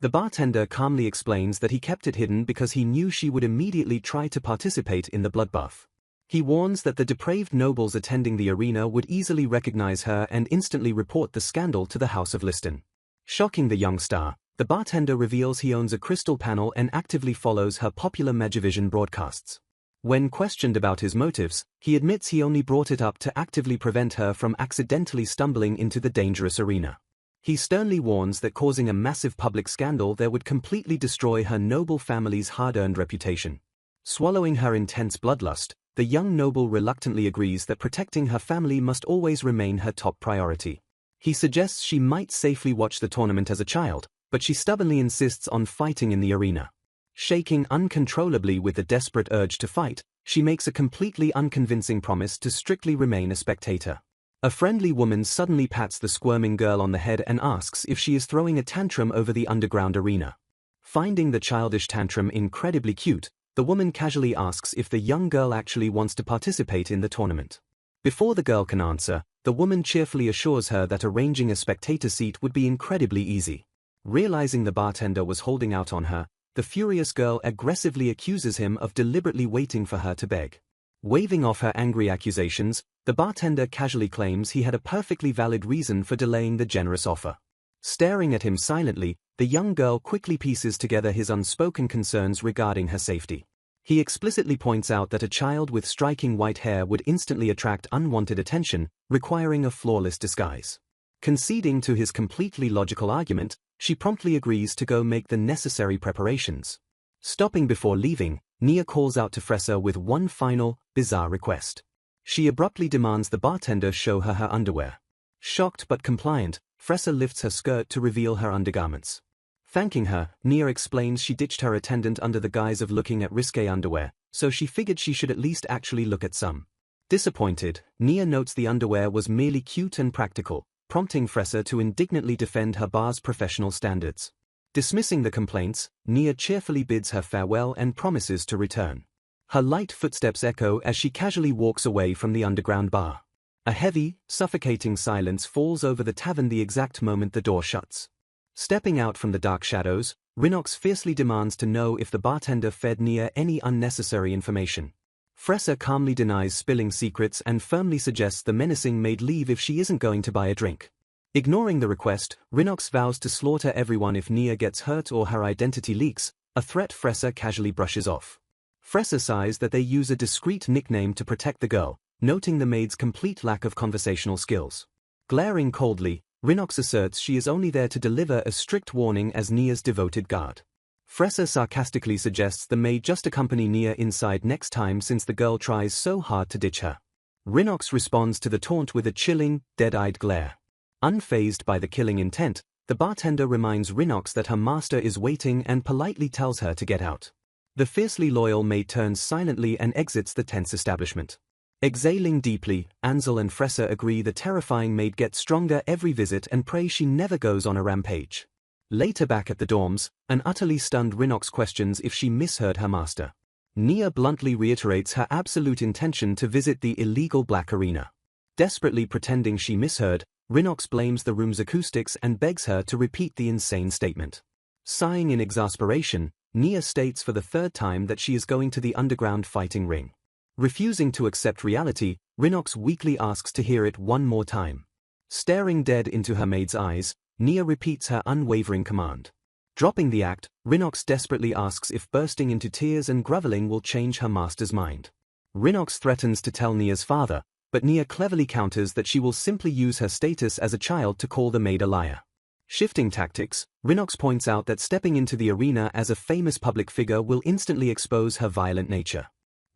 The bartender calmly explains that he kept it hidden because he knew she would immediately try to participate in the bloodbath. He warns that the depraved nobles attending the arena would easily recognize her and instantly report the scandal to the House of Liston. Shocking the young star, the bartender reveals he owns a crystal panel and actively follows her popular Megavision broadcasts. When questioned about his motives, he admits he only brought it up to actively prevent her from accidentally stumbling into the dangerous arena. He sternly warns that causing a massive public scandal there would completely destroy her noble family's hard-earned reputation. Swallowing her intense bloodlust, the young noble reluctantly agrees that protecting her family must always remain her top priority. He suggests she might safely watch the tournament as a child, but she stubbornly insists on fighting in the arena. Shaking uncontrollably with the desperate urge to fight, she makes a completely unconvincing promise to strictly remain a spectator. A friendly woman suddenly pats the squirming girl on the head and asks if she is throwing a tantrum over the underground arena. Finding the childish tantrum incredibly cute, the woman casually asks if the young girl actually wants to participate in the tournament. Before the girl can answer, the woman cheerfully assures her that arranging a spectator seat would be incredibly easy. Realizing the bartender was holding out on her, the furious girl aggressively accuses him of deliberately waiting for her to beg. Waving off her angry accusations, the bartender casually claims he had a perfectly valid reason for delaying the generous offer. Staring at him silently, the young girl quickly pieces together his unspoken concerns regarding her safety. He explicitly points out that a child with striking white hair would instantly attract unwanted attention, requiring a flawless disguise. Conceding to his completely logical argument, she promptly agrees to go make the necessary preparations. Stopping before leaving, Nia calls out to Fressa with one final, bizarre request. She abruptly demands the bartender show her her underwear. Shocked but compliant, Fressa lifts her skirt to reveal her undergarments. Thanking her, Nia explains she ditched her attendant under the guise of looking at risque underwear, so she figured she should at least actually look at some. Disappointed, Nia notes the underwear was merely cute and practical, prompting Fressa to indignantly defend her bar's professional standards. Dismissing the complaints, Nia cheerfully bids her farewell and promises to return. Her light footsteps echo as she casually walks away from the underground bar. A heavy, suffocating silence falls over the tavern the exact moment the door shuts. Stepping out from the dark shadows, Rhinox fiercely demands to know if the bartender fed Nia any unnecessary information. Fressa calmly denies spilling secrets and firmly suggests the menacing maid leave if she isn't going to buy a drink. Ignoring the request, Rhinox vows to slaughter everyone if Nia gets hurt or her identity leaks, a threat Fressa casually brushes off. Fressa sighs that they use a discreet nickname to protect the girl, noting the maid's complete lack of conversational skills. Glaring coldly, Rhinox asserts she is only there to deliver a strict warning as Nia's devoted guard. Fressa sarcastically suggests the maid just accompany Nia inside next time since the girl tries so hard to ditch her. Rhinox responds to the taunt with a chilling, dead-eyed glare. Unfazed by the killing intent, the bartender reminds Rhinox that her master is waiting and politely tells her to get out. The fiercely loyal maid turns silently and exits the tense establishment. Exhaling deeply, Ansel and Fressa agree the terrifying maid gets stronger every visit and pray she never goes on a rampage. Later back at the dorms, an utterly stunned Rhinox questions if she misheard her master. Nia bluntly reiterates her absolute intention to visit the illegal black arena. Desperately pretending she misheard, Rhinox blames the room's acoustics and begs her to repeat the insane statement. Sighing in exasperation, Nia states for the third time that she is going to the underground fighting ring. Refusing to accept reality, Rhinox weakly asks to hear it one more time. Staring dead into her maid's eyes, Nia repeats her unwavering command. Dropping the act, Rhinox desperately asks if bursting into tears and groveling will change her master's mind. Rhinox threatens to tell Nia's father, but Nia cleverly counters that she will simply use her status as a child to call the maid a liar. Shifting tactics, Rhinox points out that stepping into the arena as a famous public figure will instantly expose her violent nature.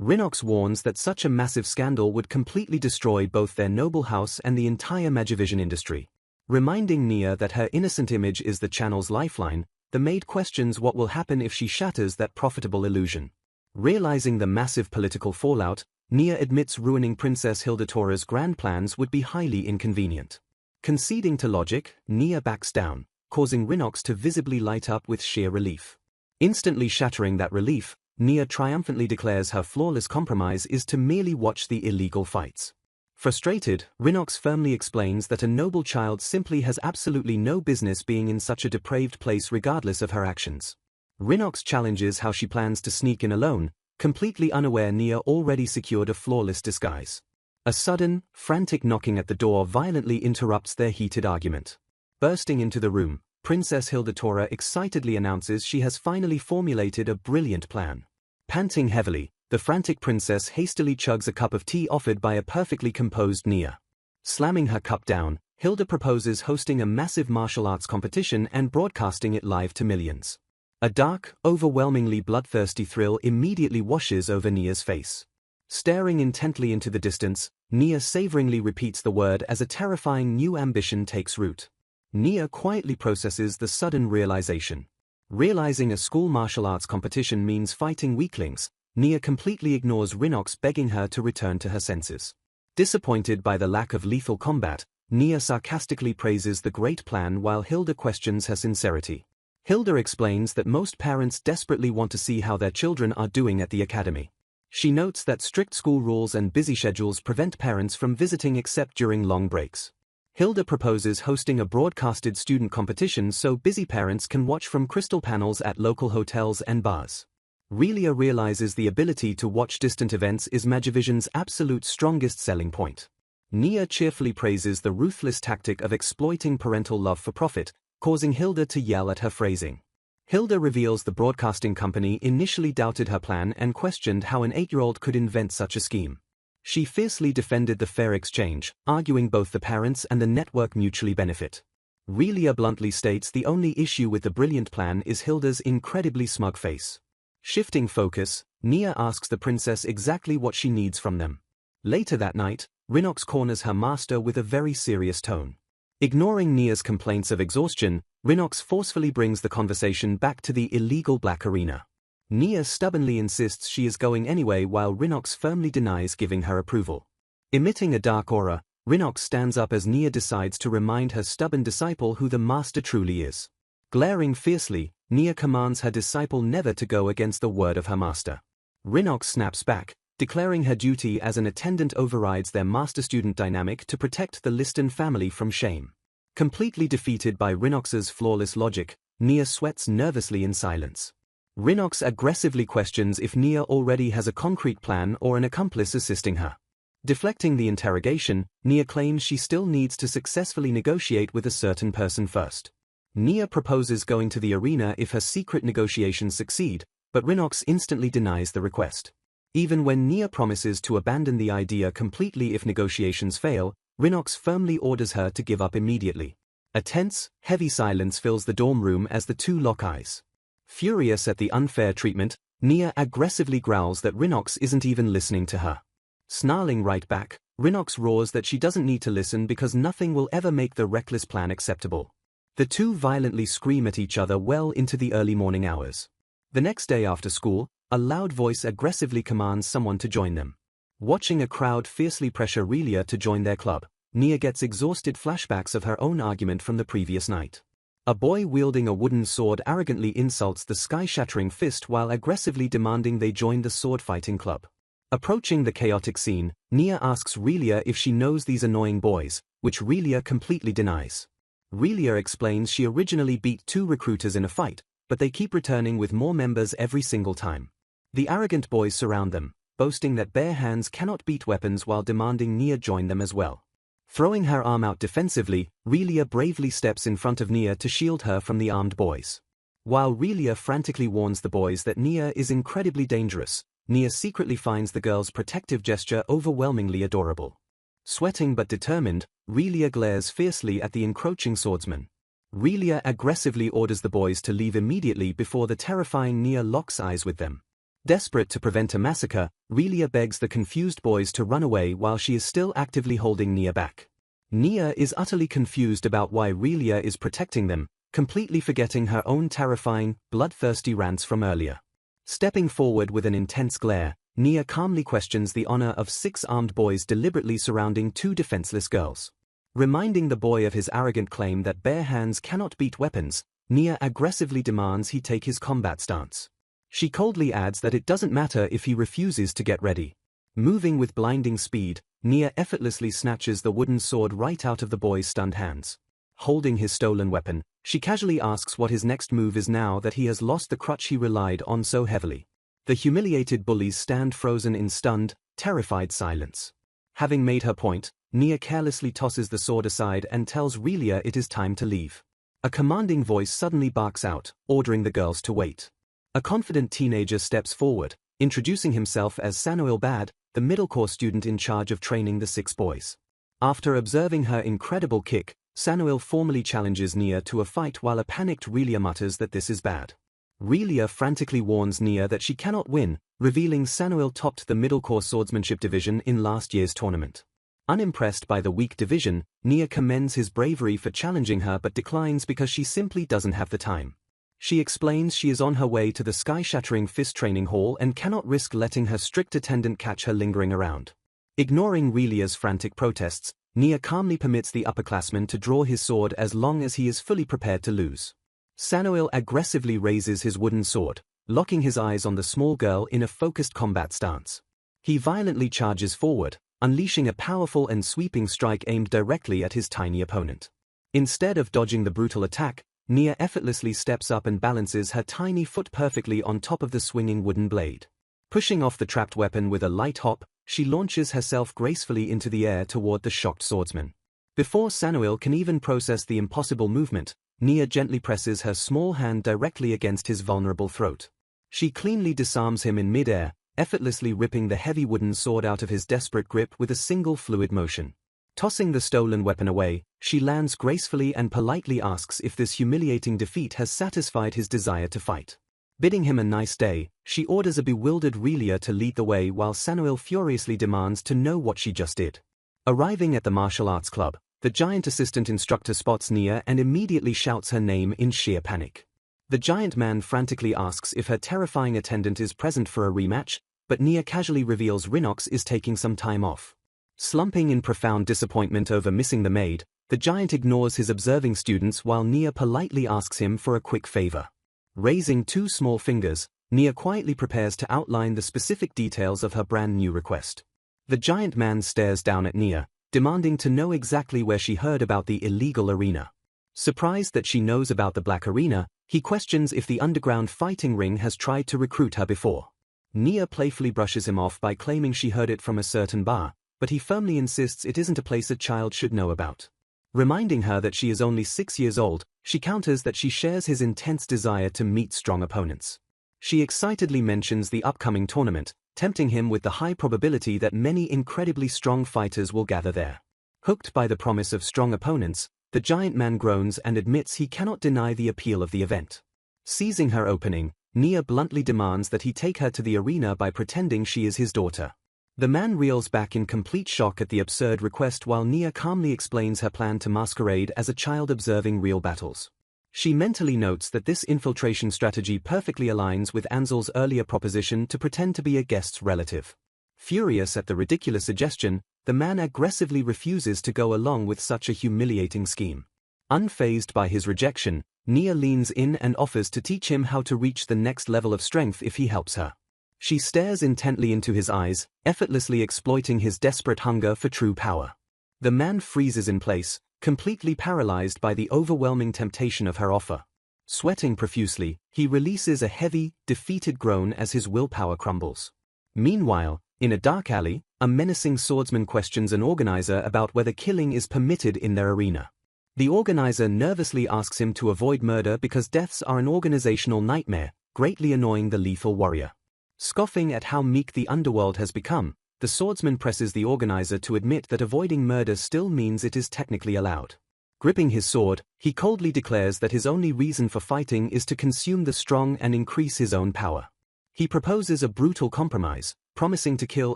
Rhinox warns that such a massive scandal would completely destroy both their noble house and the entire Magivision industry. Reminding Nia that her innocent image is the channel's lifeline, the maid questions what will happen if she shatters that profitable illusion. Realizing the massive political fallout, Nia admits ruining Princess Hildatora's grand plans would be highly inconvenient. Conceding to logic, Nia backs down, causing Rhinox to visibly light up with sheer relief. Instantly shattering that relief, Nia triumphantly declares her flawless compromise is to merely watch the illegal fights. Frustrated, Rhinox firmly explains that a noble child simply has absolutely no business being in such a depraved place regardless of her actions. Rhinox challenges how she plans to sneak in alone, Completely unaware Nia already secured a flawless disguise. A sudden, frantic knocking at the door violently interrupts their heated argument. Bursting into the room, Princess Hilda excitedly announces she has finally formulated a brilliant plan. Panting heavily, the frantic princess hastily chugs a cup of tea offered by a perfectly composed Nia. Slamming her cup down, Hilda proposes hosting a massive martial arts competition and broadcasting it live to millions. A dark, overwhelmingly bloodthirsty thrill immediately washes over Nia's face. Staring intently into the distance, Nia savoringly repeats the word as a terrifying new ambition takes root. Nia quietly processes the sudden realization. Realizing a school martial arts competition means fighting weaklings, Nia completely ignores Rinox begging her to return to her senses. Disappointed by the lack of lethal combat, Nia sarcastically praises the great plan while Hilda questions her sincerity. Hilda explains that most parents desperately want to see how their children are doing at the academy. She notes that strict school rules and busy schedules prevent parents from visiting except during long breaks. Hilda proposes hosting a broadcasted student competition so busy parents can watch from crystal panels at local hotels and bars. Relia realizes the ability to watch distant events is Magivision's absolute strongest selling point. Nia cheerfully praises the ruthless tactic of exploiting parental love for profit, causing Hilda to yell at her phrasing. Hilda reveals the broadcasting company initially doubted her plan and questioned how an 8-year-old could invent such a scheme. She fiercely defended the fair exchange, arguing both the parents and the network mutually benefit. Relia bluntly states the only issue with the brilliant plan is Hilda's incredibly smug face. Shifting focus, Nia asks the princess exactly what she needs from them. Later that night, Rinox corners her master with a very serious tone. Ignoring Nia's complaints of exhaustion, Rinox forcefully brings the conversation back to the illegal black arena. Nia stubbornly insists she is going anyway while Rinox firmly denies giving her approval. Emitting a dark aura, Rinox stands up as Nia decides to remind her stubborn disciple who the master truly is. Glaring fiercely, Nia commands her disciple never to go against the word of her master. Rinox snaps back, declaring her duty as an attendant overrides their master-student dynamic to protect the Liston family from shame. Completely defeated by Rinox's flawless logic, Nia sweats nervously in silence. Rinox aggressively questions if Nia already has a concrete plan or an accomplice assisting her. Deflecting the interrogation, Nia claims she still needs to successfully negotiate with a certain person first. Nia proposes going to the arena if her secret negotiations succeed, but Rinox instantly denies the request. Even when Nia promises to abandon the idea completely if negotiations fail, Rinox firmly orders her to give up immediately. A tense, heavy silence fills the dorm room as the two lock eyes. Furious at the unfair treatment, Nia aggressively growls that Rinox isn't even listening to her. Snarling right back, Rinox roars that she doesn't need to listen because nothing will ever make the reckless plan acceptable. The two violently scream at each other well into the early morning hours. The next day after school, a loud voice aggressively commands someone to join them. Watching a crowd fiercely pressure Relia to join their club, Nia gets exhausted flashbacks of her own argument from the previous night. A boy wielding a wooden sword arrogantly insults the sky-shattering fist while aggressively demanding they join the sword-fighting club. Approaching the chaotic scene, Nia asks Relia if she knows these annoying boys, which Relia completely denies. Relia explains she originally beat 2 recruiters in a fight, but they keep returning with more members every single time. The arrogant boys surround them, boasting that bare hands cannot beat weapons while demanding Nia join them as well. Throwing her arm out defensively, Relia bravely steps in front of Nia to shield her from the armed boys. While Relia frantically warns the boys that Nia is incredibly dangerous, Nia secretly finds the girl's protective gesture overwhelmingly adorable. Sweating but determined, Relia glares fiercely at the encroaching swordsman. Relia aggressively orders the boys to leave immediately before the terrifying Nia locks eyes with them. Desperate to prevent a massacre, Relia begs the confused boys to run away while she is still actively holding Nia back. Nia is utterly confused about why Relia is protecting them, completely forgetting her own terrifying, bloodthirsty rants from earlier. Stepping forward with an intense glare, Nia calmly questions the honor of 6 armed boys deliberately surrounding 2 defenseless girls. Reminding the boy of his arrogant claim that bare hands cannot beat weapons, Nia aggressively demands he take his combat stance. She coldly adds that it doesn't matter if he refuses to get ready. Moving with blinding speed, Nia effortlessly snatches the wooden sword right out of the boy's stunned hands. Holding his stolen weapon, she casually asks what his next move is now that he has lost the crutch he relied on so heavily. The humiliated bullies stand frozen in stunned, terrified silence. Having made her point, Nia carelessly tosses the sword aside and tells Relia it is time to leave. A commanding voice suddenly barks out, ordering the girls to wait. A confident teenager steps forward, introducing himself as Sanoil Bad, the middle course student in charge of training the 6 boys. After observing her incredible kick, Sanoil formally challenges Nia to a fight while a panicked Relia mutters that this is bad. Relia frantically warns Nia that she cannot win, revealing Sanoil topped the middle course swordsmanship division in last year's tournament. Unimpressed by the weak division, Nia commends his bravery for challenging her but declines because she simply doesn't have the time. She explains she is on her way to the sky-shattering fist training hall and cannot risk letting her strict attendant catch her lingering around. Ignoring Relia's frantic protests, Nia calmly permits the upperclassman to draw his sword as long as he is fully prepared to lose. Sanoil aggressively raises his wooden sword, locking his eyes on the small girl in a focused combat stance. He violently charges forward, unleashing a powerful and sweeping strike aimed directly at his tiny opponent. Instead of dodging the brutal attack, Nia effortlessly steps up and balances her tiny foot perfectly on top of the swinging wooden blade. Pushing off the trapped weapon with a light hop, she launches herself gracefully into the air toward the shocked swordsman. Before Sanoil can even process the impossible movement, Nia gently presses her small hand directly against his vulnerable throat. She cleanly disarms him in mid-air, effortlessly ripping the heavy wooden sword out of his desperate grip with a single fluid motion. Tossing the stolen weapon away, she lands gracefully and politely asks if this humiliating defeat has satisfied his desire to fight. Bidding him a nice day, she orders a bewildered Relia to lead the way while Sanoil furiously demands to know what she just did. Arriving at the martial arts club, the giant assistant instructor spots Nia and immediately shouts her name in sheer panic. The giant man frantically asks if her terrifying attendant is present for a rematch, but Nia casually reveals Rinox is taking some time off. Slumping in profound disappointment over missing the maid, the giant ignores his observing students while Nia politely asks him for a quick favor. Raising 2 small fingers, Nia quietly prepares to outline the specific details of her brand new request. The giant man stares down at Nia, demanding to know exactly where she heard about the illegal arena. Surprised that she knows about the black arena, he questions if the underground fighting ring has tried to recruit her before. Nia playfully brushes him off by claiming she heard it from a certain bar, but he firmly insists it isn't a place a child should know about. Reminding her that she is only 6 years old, she counters that she shares his intense desire to meet strong opponents. She excitedly mentions the upcoming tournament, tempting him with the high probability that many incredibly strong fighters will gather there. Hooked by the promise of strong opponents, the giant man groans and admits he cannot deny the appeal of the event. Seizing her opening, Nia bluntly demands that he take her to the arena by pretending she is his daughter. The man reels back in complete shock at the absurd request while Nia calmly explains her plan to masquerade as a child observing real battles. She mentally notes that this infiltration strategy perfectly aligns with Ansel's earlier proposition to pretend to be a guest's relative. Furious at the ridiculous suggestion, the man aggressively refuses to go along with such a humiliating scheme. Unfazed by his rejection, Nia leans in and offers to teach him how to reach the next level of strength if he helps her. She stares intently into his eyes, effortlessly exploiting his desperate hunger for true power. The man freezes in place, completely paralyzed by the overwhelming temptation of her offer. Sweating profusely, he releases a heavy, defeated groan as his willpower crumbles. Meanwhile, in a dark alley, a menacing swordsman questions an organizer about whether killing is permitted in their arena. The organizer nervously asks him to avoid murder because deaths are an organizational nightmare, greatly annoying the lethal warrior. Scoffing at how meek the underworld has become, the swordsman presses the organizer to admit that avoiding murder still means it is technically allowed. Gripping his sword, he coldly declares that his only reason for fighting is to consume the strong and increase his own power. He proposes a brutal compromise, promising to kill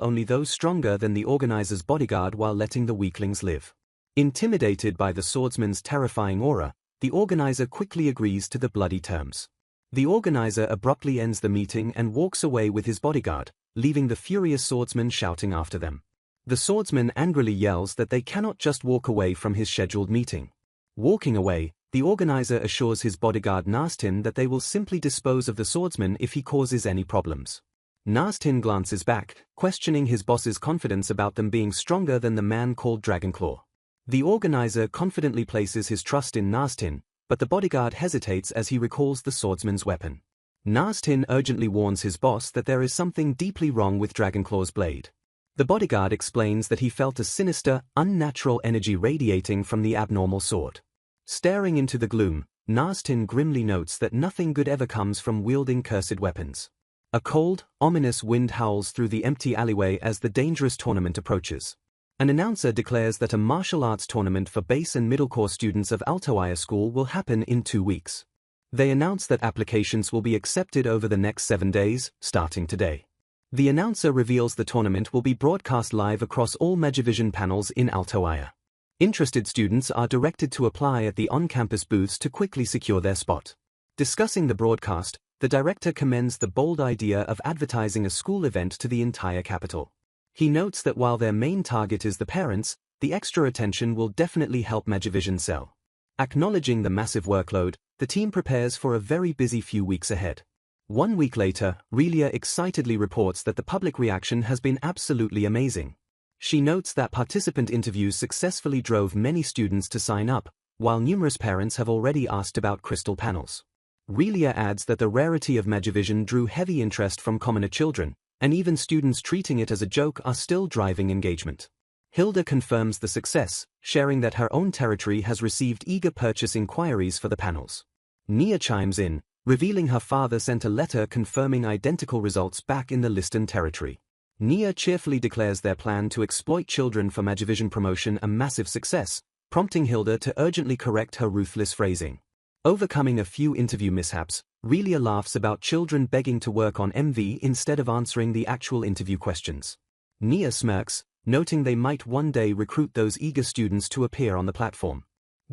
only those stronger than the organizer's bodyguard while letting the weaklings live. Intimidated by the swordsman's terrifying aura, the organizer quickly agrees to the bloody terms. The organizer abruptly ends the meeting and walks away with his bodyguard, leaving the furious swordsman shouting after them. The swordsman angrily yells that they cannot just walk away from his scheduled meeting. Walking away, the organizer assures his bodyguard Nastin that they will simply dispose of the swordsman if he causes any problems. Nastin glances back, questioning his boss's confidence about them being stronger than the man called Dragonclaw. The organizer confidently places his trust in Nastin, but the bodyguard hesitates as he recalls the swordsman's weapon. Nastin urgently warns his boss that there is something deeply wrong with Dragonclaw's blade. The bodyguard explains that he felt a sinister, unnatural energy radiating from the abnormal sword. Staring into the gloom, Nastin grimly notes that nothing good ever comes from wielding cursed weapons. A cold, ominous wind howls through the empty alleyway as the dangerous tournament approaches. An announcer declares that a martial arts tournament for base and middle core students of Altoaya School will happen in 2 weeks. They announce that applications will be accepted over the next 7 days, starting today. The announcer reveals the tournament will be broadcast live across all Megavision panels in Altoaya. Interested students are directed to apply at the on-campus booths to quickly secure their spot. Discussing the broadcast, the director commends the bold idea of advertising a school event to the entire capital. He notes that while their main target is the parents, the extra attention will definitely help Megavision sell. Acknowledging the massive workload, the team prepares for a very busy few weeks ahead. 1 week later, Relia excitedly reports that the public reaction has been absolutely amazing. She notes that participant interviews successfully drove many students to sign up, while numerous parents have already asked about crystal panels. Relia adds that the rarity of Megavision drew heavy interest from commoner children, and even students treating it as a joke are still driving engagement. Hilda confirms the success, sharing that her own territory has received eager purchase inquiries for the panels. Nia chimes in, revealing her father sent a letter confirming identical results back in the Liston territory. Nia cheerfully declares their plan to exploit children for Megavision promotion a massive success, prompting Hilda to urgently correct her ruthless phrasing. Overcoming a few interview mishaps, Relia laughs about children begging to work on MV instead of answering the actual interview questions. Nia smirks, noting they might one day recruit those eager students to appear on the platform.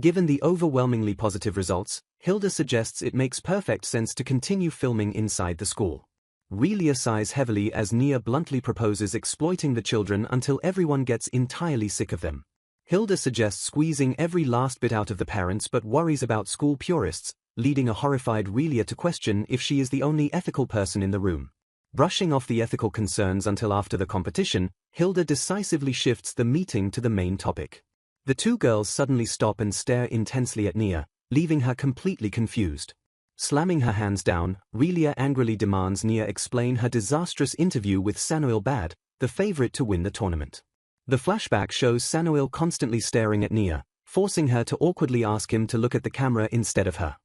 Given the overwhelmingly positive results, Hilda suggests it makes perfect sense to continue filming inside the school. Relia sighs heavily as Nia bluntly proposes exploiting the children until everyone gets entirely sick of them. Hilda suggests squeezing every last bit out of the parents but worries about school purists, leading a horrified Relia to question if she is the only ethical person in the room. Brushing off the ethical concerns until after the competition, Hilda decisively shifts the meeting to the main topic. The two girls suddenly stop and stare intensely at Nia, leaving her completely confused. Slamming her hands down, Relia angrily demands Nia explain her disastrous interview with Samuel Bad, the favorite to win the tournament. The flashback shows Samuel constantly staring at Nia, forcing her to awkwardly ask him to look at the camera instead of her.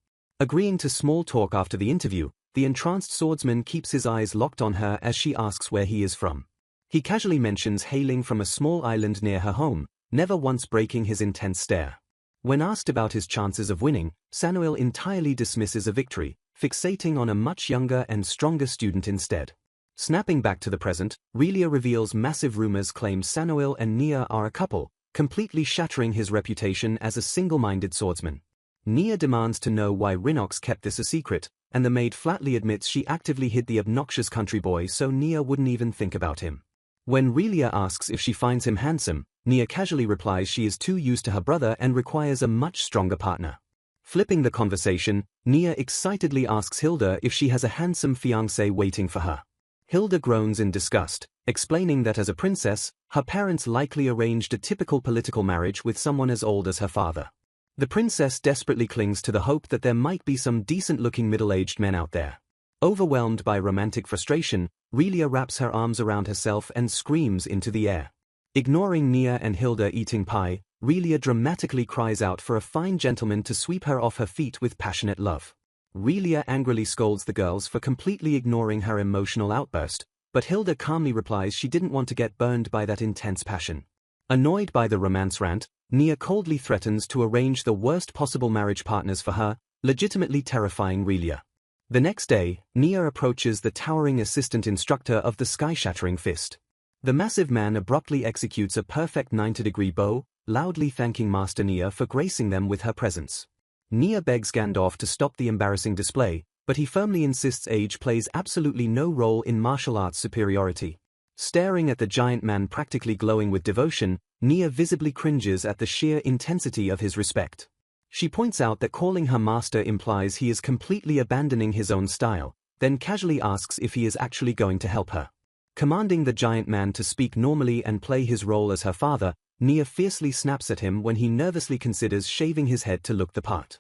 Agreeing to small talk after the interview, the entranced swordsman keeps his eyes locked on her as she asks where he is from. He casually mentions hailing from a small island near her home, never once breaking his intense stare. When asked about his chances of winning, Samuel entirely dismisses a victory, fixating on a much younger and stronger student instead. Snapping back to the present, Relia reveals massive rumors claim Samuel and Nia are a couple, completely shattering his reputation as a single-minded swordsman. Nia demands to know why Rinox kept this a secret, and the maid flatly admits she actively hid the obnoxious country boy so Nia wouldn't even think about him. When Relia asks if she finds him handsome, Nia casually replies she is too used to her brother and requires a much stronger partner. Flipping the conversation, Nia excitedly asks Hilda if she has a handsome fiancé waiting for her. Hilda groans in disgust, explaining that as a princess, her parents likely arranged a typical political marriage with someone as old as her father. The princess desperately clings to the hope that there might be some decent-looking middle-aged men out there. Overwhelmed by romantic frustration, Relia wraps her arms around herself and screams into the air. Ignoring Nia and Hilda eating pie, Relia dramatically cries out for a fine gentleman to sweep her off her feet with passionate love. Relia angrily scolds the girls for completely ignoring her emotional outburst, but Hilda calmly replies she didn't want to get burned by that intense passion. Annoyed by the romance rant, Nia coldly threatens to arrange the worst possible marriage partners for her, legitimately terrifying Relia. The next day, Nia approaches the towering assistant instructor of the sky-shattering fist. The massive man abruptly executes a perfect 90-degree bow, loudly thanking Master Nia for gracing them with her presence. Nia begs Gandalf to stop the embarrassing display, but he firmly insists age plays absolutely no role in martial arts superiority. Staring at the giant man practically glowing with devotion, Nia visibly cringes at the sheer intensity of his respect. She points out that calling her master implies he is completely abandoning his own style, then casually asks if he is actually going to help her. Commanding the giant man to speak normally and play his role as her father, Nia fiercely snaps at him when he nervously considers shaving his head to look the part.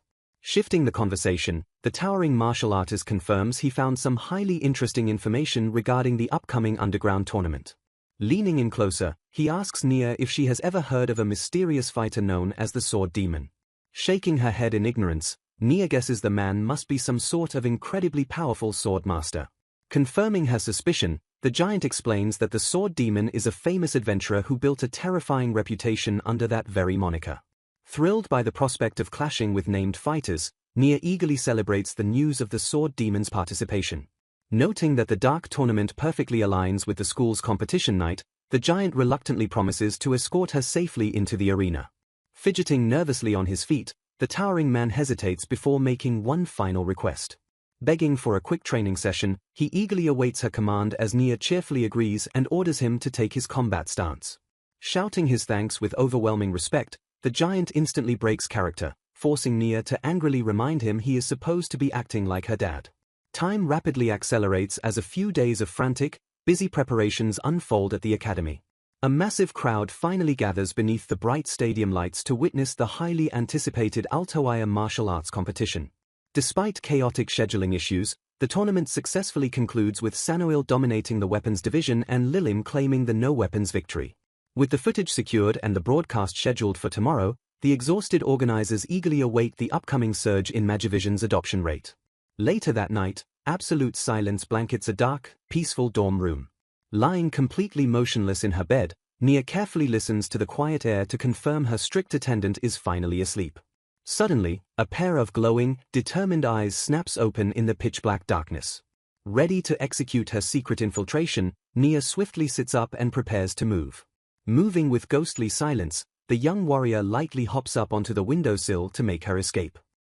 Shifting the conversation, the towering martial artist confirms he found some highly interesting information regarding the upcoming underground tournament. Leaning in closer, he asks Nia if she has ever heard of a mysterious fighter known as the Sword Demon. Shaking her head in ignorance, Nia guesses the man must be some sort of incredibly powerful sword master. Confirming her suspicion, the giant explains that the Sword Demon is a famous adventurer who built a terrifying reputation under that very moniker. Thrilled by the prospect of clashing with named fighters, Nia eagerly celebrates the news of the Sword Demon's participation. Noting that the dark tournament perfectly aligns with the school's competition night, the giant reluctantly promises to escort her safely into the arena. Fidgeting nervously on his feet, the towering man hesitates before making one final request. Begging for a quick training session, he eagerly awaits her command as Nia cheerfully agrees and orders him to take his combat stance. Shouting his thanks with overwhelming respect, the giant instantly breaks character, forcing Nia to angrily remind him he is supposed to be acting like her dad. Time rapidly accelerates as a few days of frantic, busy preparations unfold at the academy. A massive crowd finally gathers beneath the bright stadium lights to witness the highly anticipated Altoaya martial arts competition. Despite chaotic scheduling issues, the tournament successfully concludes with Sanoil dominating the weapons division and Lilim claiming the no-weapons victory. With the footage secured and the broadcast scheduled for tomorrow, the exhausted organizers eagerly await the upcoming surge in Magivision's adoption rate. Later that night, absolute silence blankets a dark, peaceful dorm room. Lying completely motionless in her bed, Nia carefully listens to the quiet air to confirm her strict attendant is finally asleep. Suddenly, a pair of glowing, determined eyes snaps open in the pitch-black darkness. Ready to execute her secret infiltration, Nia swiftly sits up and prepares to move. Moving with ghostly silence, the young warrior lightly hops up onto the windowsill to make her escape.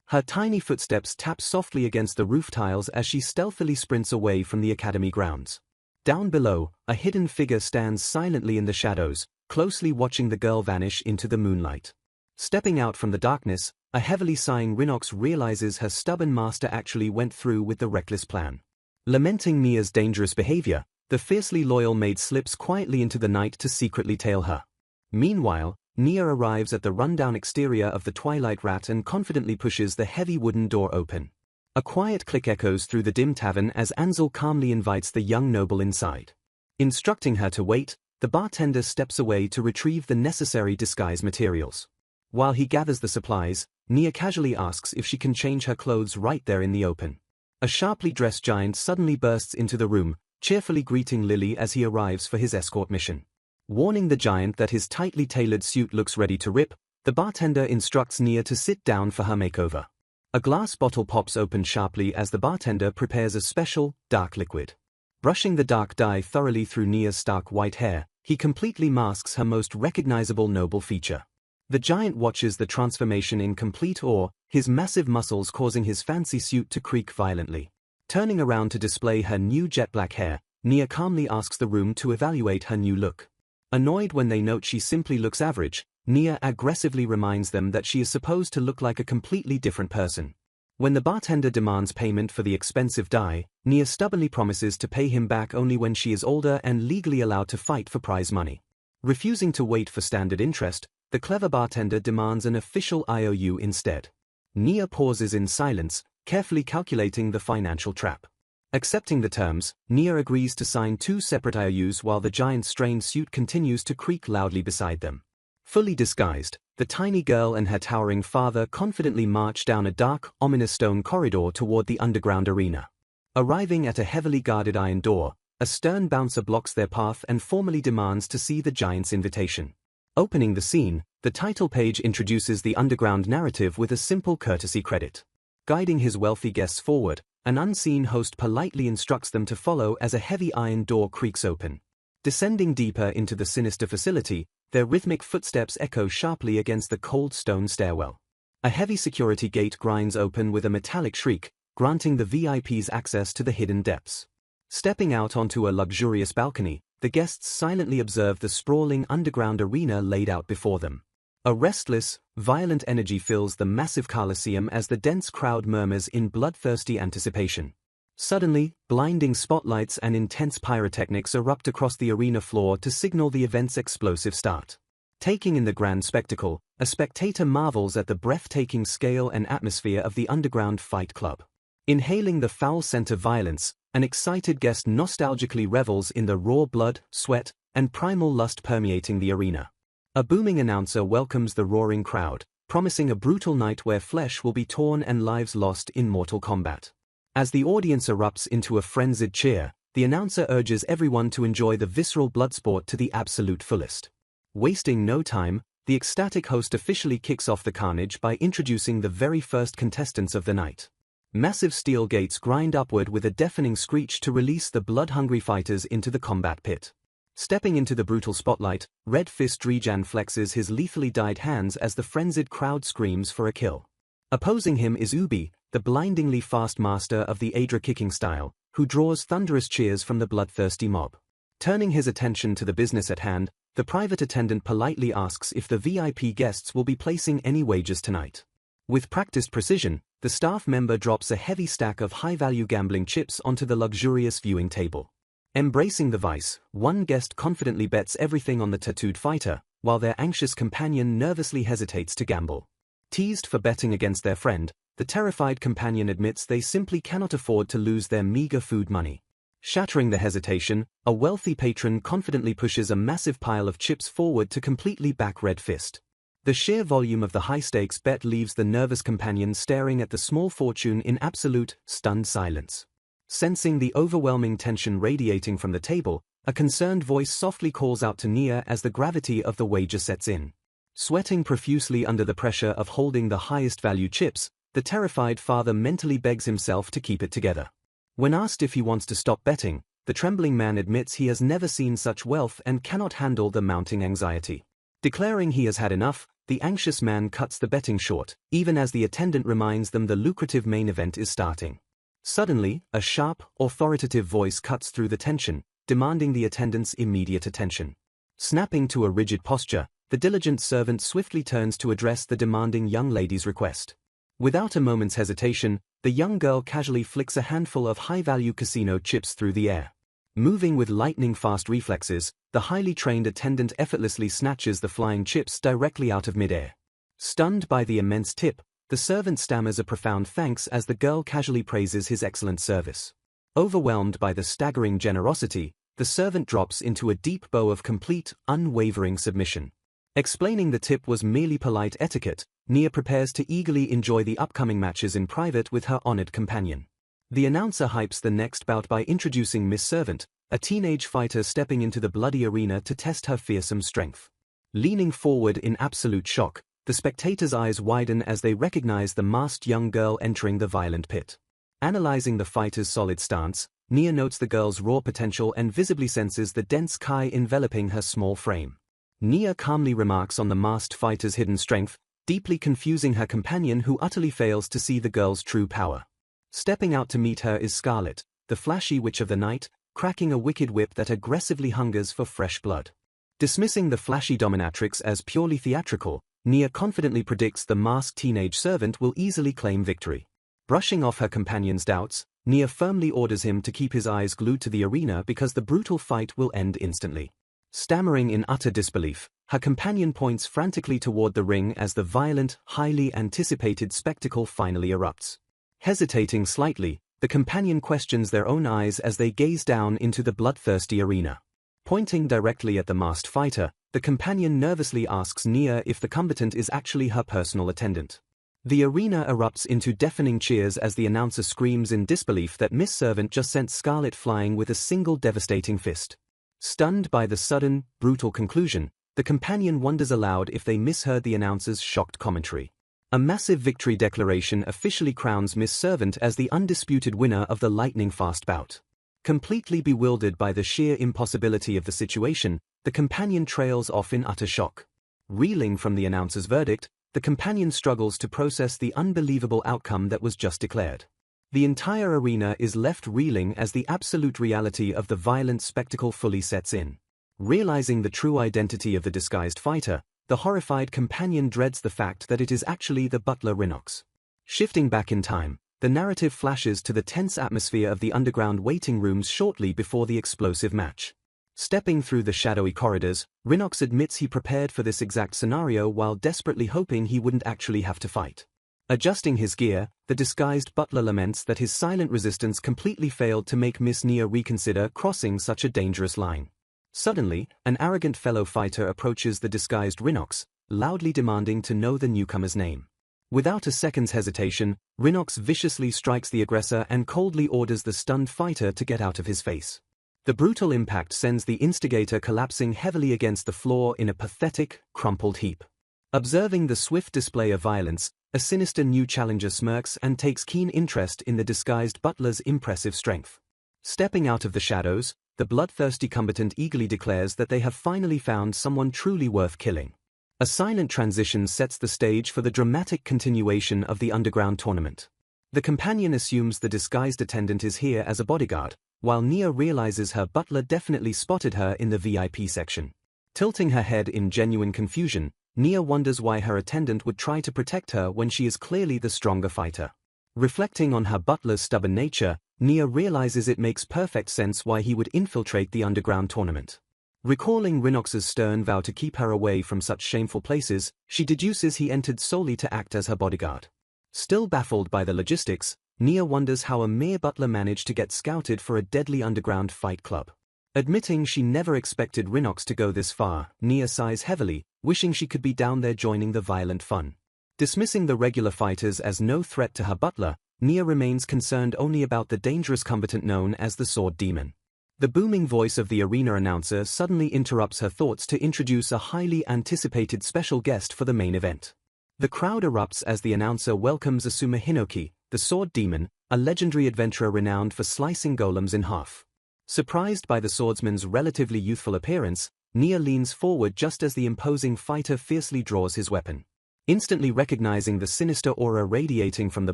Her tiny footsteps tap softly against the roof tiles as she stealthily sprints away from the academy grounds. Down below, a hidden figure stands silently in the shadows, closely watching the girl vanish into the moonlight. Stepping out from the darkness, a heavily sighing Rhinox realizes her stubborn master actually went through with the reckless plan. Lamenting Nia's dangerous behavior, the fiercely loyal maid slips quietly into the night to secretly tail her. Meanwhile, Nia arrives at the rundown exterior of the Twilight Rat and confidently pushes the heavy wooden door open. A quiet click echoes through the dim tavern as Ansel calmly invites the young noble inside. Instructing her to wait, the bartender steps away to retrieve the necessary disguise materials. While he gathers the supplies, Nia casually asks if she can change her clothes right there in the open. A sharply dressed giant suddenly bursts into the room, cheerfully greeting Lily as he arrives for his escort mission. Warning the giant that his tightly tailored suit looks ready to rip, the bartender instructs Nia to sit down for her makeover. A glass bottle pops open sharply as the bartender prepares a special, dark liquid. Brushing the dark dye thoroughly through Nia's stark white hair, he completely masks her most recognizable noble feature. The giant watches the transformation in complete awe, his massive muscles causing his fancy suit to creak violently. Turning around to display her new jet black hair, Nia calmly asks the room to evaluate her new look. Annoyed when they note she simply looks average, Nia aggressively reminds them that she is supposed to look like a completely different person. When the bartender demands payment for the expensive dye, Nia stubbornly promises to pay him back only when she is older and legally allowed to fight for prize money. Refusing to wait for standard interest, the clever bartender demands an official IOU instead. Nia pauses in silence, carefully calculating the financial trap. Accepting the terms, Nia agrees to sign 2 separate IOUs while the giant's strained suit continues to creak loudly beside them. Fully disguised, the tiny girl and her towering father confidently march down a dark, ominous stone corridor toward the underground arena. Arriving at a heavily guarded iron door, a stern bouncer blocks their path and formally demands to see the giant's invitation. Opening the scene, the title page introduces the underground narrative with a simple courtesy credit. Guiding his wealthy guests forward, an unseen host politely instructs them to follow as a heavy iron door creaks open. Descending deeper into the sinister facility, their rhythmic footsteps echo sharply against the cold stone stairwell. A heavy security gate grinds open with a metallic shriek, granting the VIPs access to the hidden depths. Stepping out onto a luxurious balcony, the guests silently observe the sprawling underground arena laid out before them. A restless, violent energy fills the massive Colosseum as the dense crowd murmurs in bloodthirsty anticipation. Suddenly, blinding spotlights and intense pyrotechnics erupt across the arena floor to signal the event's explosive start. Taking in the grand spectacle, a spectator marvels at the breathtaking scale and atmosphere of the underground fight club. Inhaling the foul scent of violence, an excited guest nostalgically revels in the raw blood, sweat, and primal lust permeating the arena. A booming announcer welcomes the roaring crowd, promising a brutal night where flesh will be torn and lives lost in mortal combat. As the audience erupts into a frenzied cheer, the announcer urges everyone to enjoy the visceral bloodsport to the absolute fullest. Wasting no time, the ecstatic host officially kicks off the carnage by introducing the very first contestants of the night. Massive steel gates grind upward with a deafening screech to release the blood-hungry fighters into the combat pit. Stepping into the brutal spotlight, Red Fist Drejan flexes his lethally dyed hands as the frenzied crowd screams for a kill. Opposing him is Ubi, the blindingly fast master of the Adra kicking style, who draws thunderous cheers from the bloodthirsty mob. Turning his attention to the business at hand, the private attendant politely asks if the VIP guests will be placing any wagers tonight. With practiced precision, the staff member drops a heavy stack of high-value gambling chips onto the luxurious viewing table. Embracing the vice, one guest confidently bets everything on the tattooed fighter, while their anxious companion nervously hesitates to gamble. Teased for betting against their friend, the terrified companion admits they simply cannot afford to lose their meager food money. Shattering the hesitation, a wealthy patron confidently pushes a massive pile of chips forward to completely back Red Fist. The sheer volume of the high-stakes bet leaves the nervous companion staring at the small fortune in absolute, stunned silence. Sensing the overwhelming tension radiating from the table, a concerned voice softly calls out to Nia as the gravity of the wager sets in. Sweating profusely under the pressure of holding the highest-value chips, the terrified father mentally begs himself to keep it together. When asked if he wants to stop betting, the trembling man admits he has never seen such wealth and cannot handle the mounting anxiety. Declaring he has had enough, the anxious man cuts the betting short, even as the attendant reminds them the lucrative main event is starting. Suddenly, a sharp, authoritative voice cuts through the tension, demanding the attendant's immediate attention. Snapping to a rigid posture, the diligent servant swiftly turns to address the demanding young lady's request. Without a moment's hesitation, the young girl casually flicks a handful of high-value casino chips through the air. Moving with lightning-fast reflexes, the highly trained attendant effortlessly snatches the flying chips directly out of midair. Stunned by the immense tip, the servant stammers a profound thanks as the girl casually praises his excellent service. Overwhelmed by the staggering generosity, the servant drops into a deep bow of complete, unwavering submission. Explaining the tip was merely polite etiquette, Nia prepares to eagerly enjoy the upcoming matches in private with her honored companion. The announcer hypes the next bout by introducing Miss Servant, a teenage fighter stepping into the bloody arena to test her fearsome strength. Leaning forward in absolute shock, the spectators' eyes widen as they recognize the masked young girl entering the violent pit. Analyzing the fighter's solid stance, Nia notes the girl's raw potential and visibly senses the dense kai enveloping her small frame. Nia calmly remarks on the masked fighter's hidden strength, deeply confusing her companion who utterly fails to see the girl's true power. Stepping out to meet her is Scarlet, the flashy witch of the night, cracking a wicked whip that aggressively hungers for fresh blood. Dismissing the flashy dominatrix as purely theatrical, Nia confidently predicts the masked teenage servant will easily claim victory. Brushing off her companion's doubts, Nia firmly orders him to keep his eyes glued to the arena because the brutal fight will end instantly. Stammering in utter disbelief, her companion points frantically toward the ring as the violent, highly anticipated spectacle finally erupts. Hesitating slightly, the companion questions their own eyes as they gaze down into the bloodthirsty arena. Pointing directly at the masked fighter, the companion nervously asks Nia if the combatant is actually her personal attendant. The arena erupts into deafening cheers as the announcer screams in disbelief that Miss Servant just sent Scarlet flying with a single devastating fist. Stunned by the sudden, brutal conclusion, the companion wonders aloud if they misheard the announcer's shocked commentary. A massive victory declaration officially crowns Miss Servant as the undisputed winner of the lightning-fast bout. Completely bewildered by the sheer impossibility of the situation, the companion trails off in utter shock. Reeling from the announcer's verdict, the companion struggles to process the unbelievable outcome that was just declared. The entire arena is left reeling as the absolute reality of the violent spectacle fully sets in. Realizing the true identity of the disguised fighter, the horrified companion dreads the fact that it is actually the butler Rhinox. Shifting back in time, the narrative flashes to the tense atmosphere of the underground waiting rooms shortly before the explosive match. Stepping through the shadowy corridors, Rhinox admits he prepared for this exact scenario while desperately hoping he wouldn't actually have to fight. Adjusting his gear, the disguised butler laments that his silent resistance completely failed to make Miss Nia reconsider crossing such a dangerous line. Suddenly, an arrogant fellow fighter approaches the disguised Rhinox, loudly demanding to know the newcomer's name. Without a second's hesitation, Rhinox viciously strikes the aggressor and coldly orders the stunned fighter to get out of his face. The brutal impact sends the instigator collapsing heavily against the floor in a pathetic, crumpled heap. Observing the swift display of violence, a sinister new challenger smirks and takes keen interest in the disguised butler's impressive strength. Stepping out of the shadows, the bloodthirsty combatant eagerly declares that they have finally found someone truly worth killing. A silent transition sets the stage for the dramatic continuation of the underground tournament. The companion assumes the disguised attendant is here as a bodyguard, while Nia realizes her butler definitely spotted her in the VIP section. Tilting her head in genuine confusion, Nia wonders why her attendant would try to protect her when she is clearly the stronger fighter. Reflecting on her butler's stubborn nature, Nia realizes it makes perfect sense why he would infiltrate the underground tournament. Recalling Rhinox's stern vow to keep her away from such shameful places, she deduces he entered solely to act as her bodyguard. Still baffled by the logistics, Nia wonders how a mere butler managed to get scouted for a deadly underground fight club. Admitting she never expected Rhinox to go this far, Nia sighs heavily, wishing she could be down there joining the violent fun. Dismissing the regular fighters as no threat to her butler, Nia remains concerned only about the dangerous combatant known as the Sword Demon. The booming voice of the arena announcer suddenly interrupts her thoughts to introduce a highly anticipated special guest for the main event. The crowd erupts as the announcer welcomes Asuma Hinoki, the Sword Demon, a legendary adventurer renowned for slicing golems in half. Surprised by the swordsman's relatively youthful appearance, Nia leans forward just as the imposing fighter fiercely draws his weapon. Instantly recognizing the sinister aura radiating from the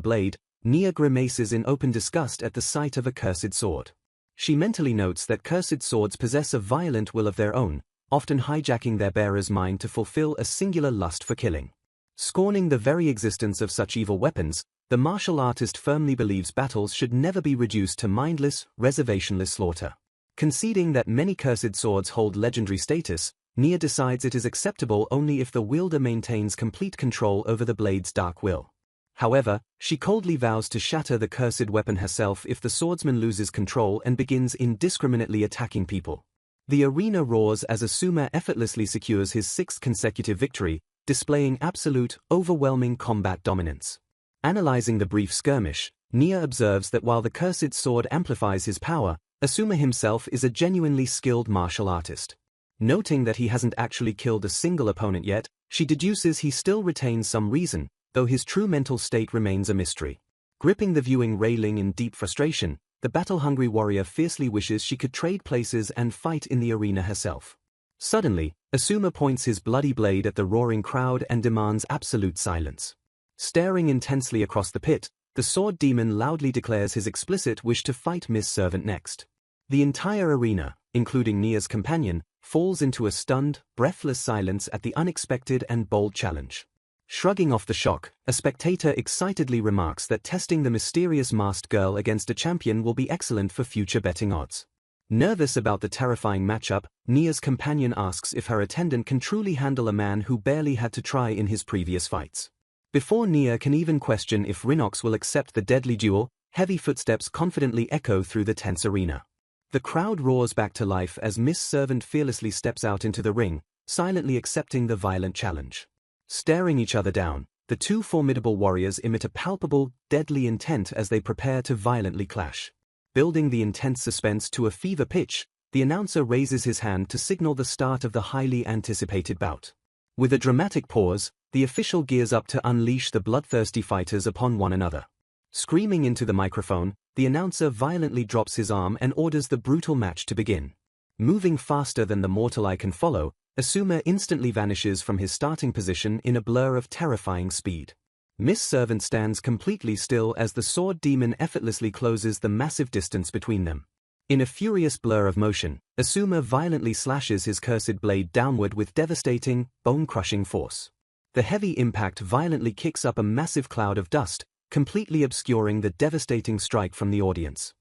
blade, Nia grimaces in open disgust at the sight of a cursed sword. She mentally notes that cursed swords possess a violent will of their own, often hijacking their bearer's mind to fulfill a singular lust for killing. Scorning the very existence of such evil weapons, the martial artist firmly believes battles should never be reduced to mindless, reservationless slaughter. Conceding that many cursed swords hold legendary status, Nia decides it is acceptable only if the wielder maintains complete control over the blade's dark will. However, she coldly vows to shatter the cursed weapon herself if the swordsman loses control and begins indiscriminately attacking people. The arena roars as Asuma effortlessly secures his sixth consecutive victory, displaying absolute, overwhelming combat dominance. Analyzing the brief skirmish, Nia observes that while the cursed sword amplifies his power, Asuma himself is a genuinely skilled martial artist. Noting that he hasn't actually killed a single opponent yet, she deduces he still retains some reason, though his true mental state remains a mystery. Gripping the viewing railing in deep frustration, the battle-hungry warrior fiercely wishes she could trade places and fight in the arena herself. Suddenly, Asuma points his bloody blade at the roaring crowd and demands absolute silence. Staring intensely across the pit, the Sword Demon loudly declares his explicit wish to fight Miss Servant next. The entire arena, including Nia's companion, falls into a stunned, breathless silence at the unexpected and bold challenge. Shrugging off the shock, a spectator excitedly remarks that testing the mysterious masked girl against a champion will be excellent for future betting odds. Nervous about the terrifying matchup, Nia's companion asks if her attendant can truly handle a man who barely had to try in his previous fights. Before Nia can even question if Rhinox will accept the deadly duel, heavy footsteps confidently echo through the tense arena. The crowd roars back to life as Miss Servant fearlessly steps out into the ring, silently accepting the violent challenge. Staring each other down, the two formidable warriors emit a palpable, deadly intent as they prepare to violently clash. Building the intense suspense to a fever pitch, the announcer raises his hand to signal the start of the highly anticipated bout. With a dramatic pause, the official gears up to unleash the bloodthirsty fighters upon one another. Screaming into the microphone, the announcer violently drops his arm and orders the brutal match to begin. Moving faster than the mortal eye can follow, Asuma instantly vanishes from his starting position in a blur of terrifying speed. Miss Servant stands completely still as the Sword Demon effortlessly closes the massive distance between them. In a furious blur of motion, Asuma violently slashes his cursed blade downward with devastating, bone-crushing force. The heavy impact violently kicks up a massive cloud of dust, completely obscuring the devastating strike from the audience.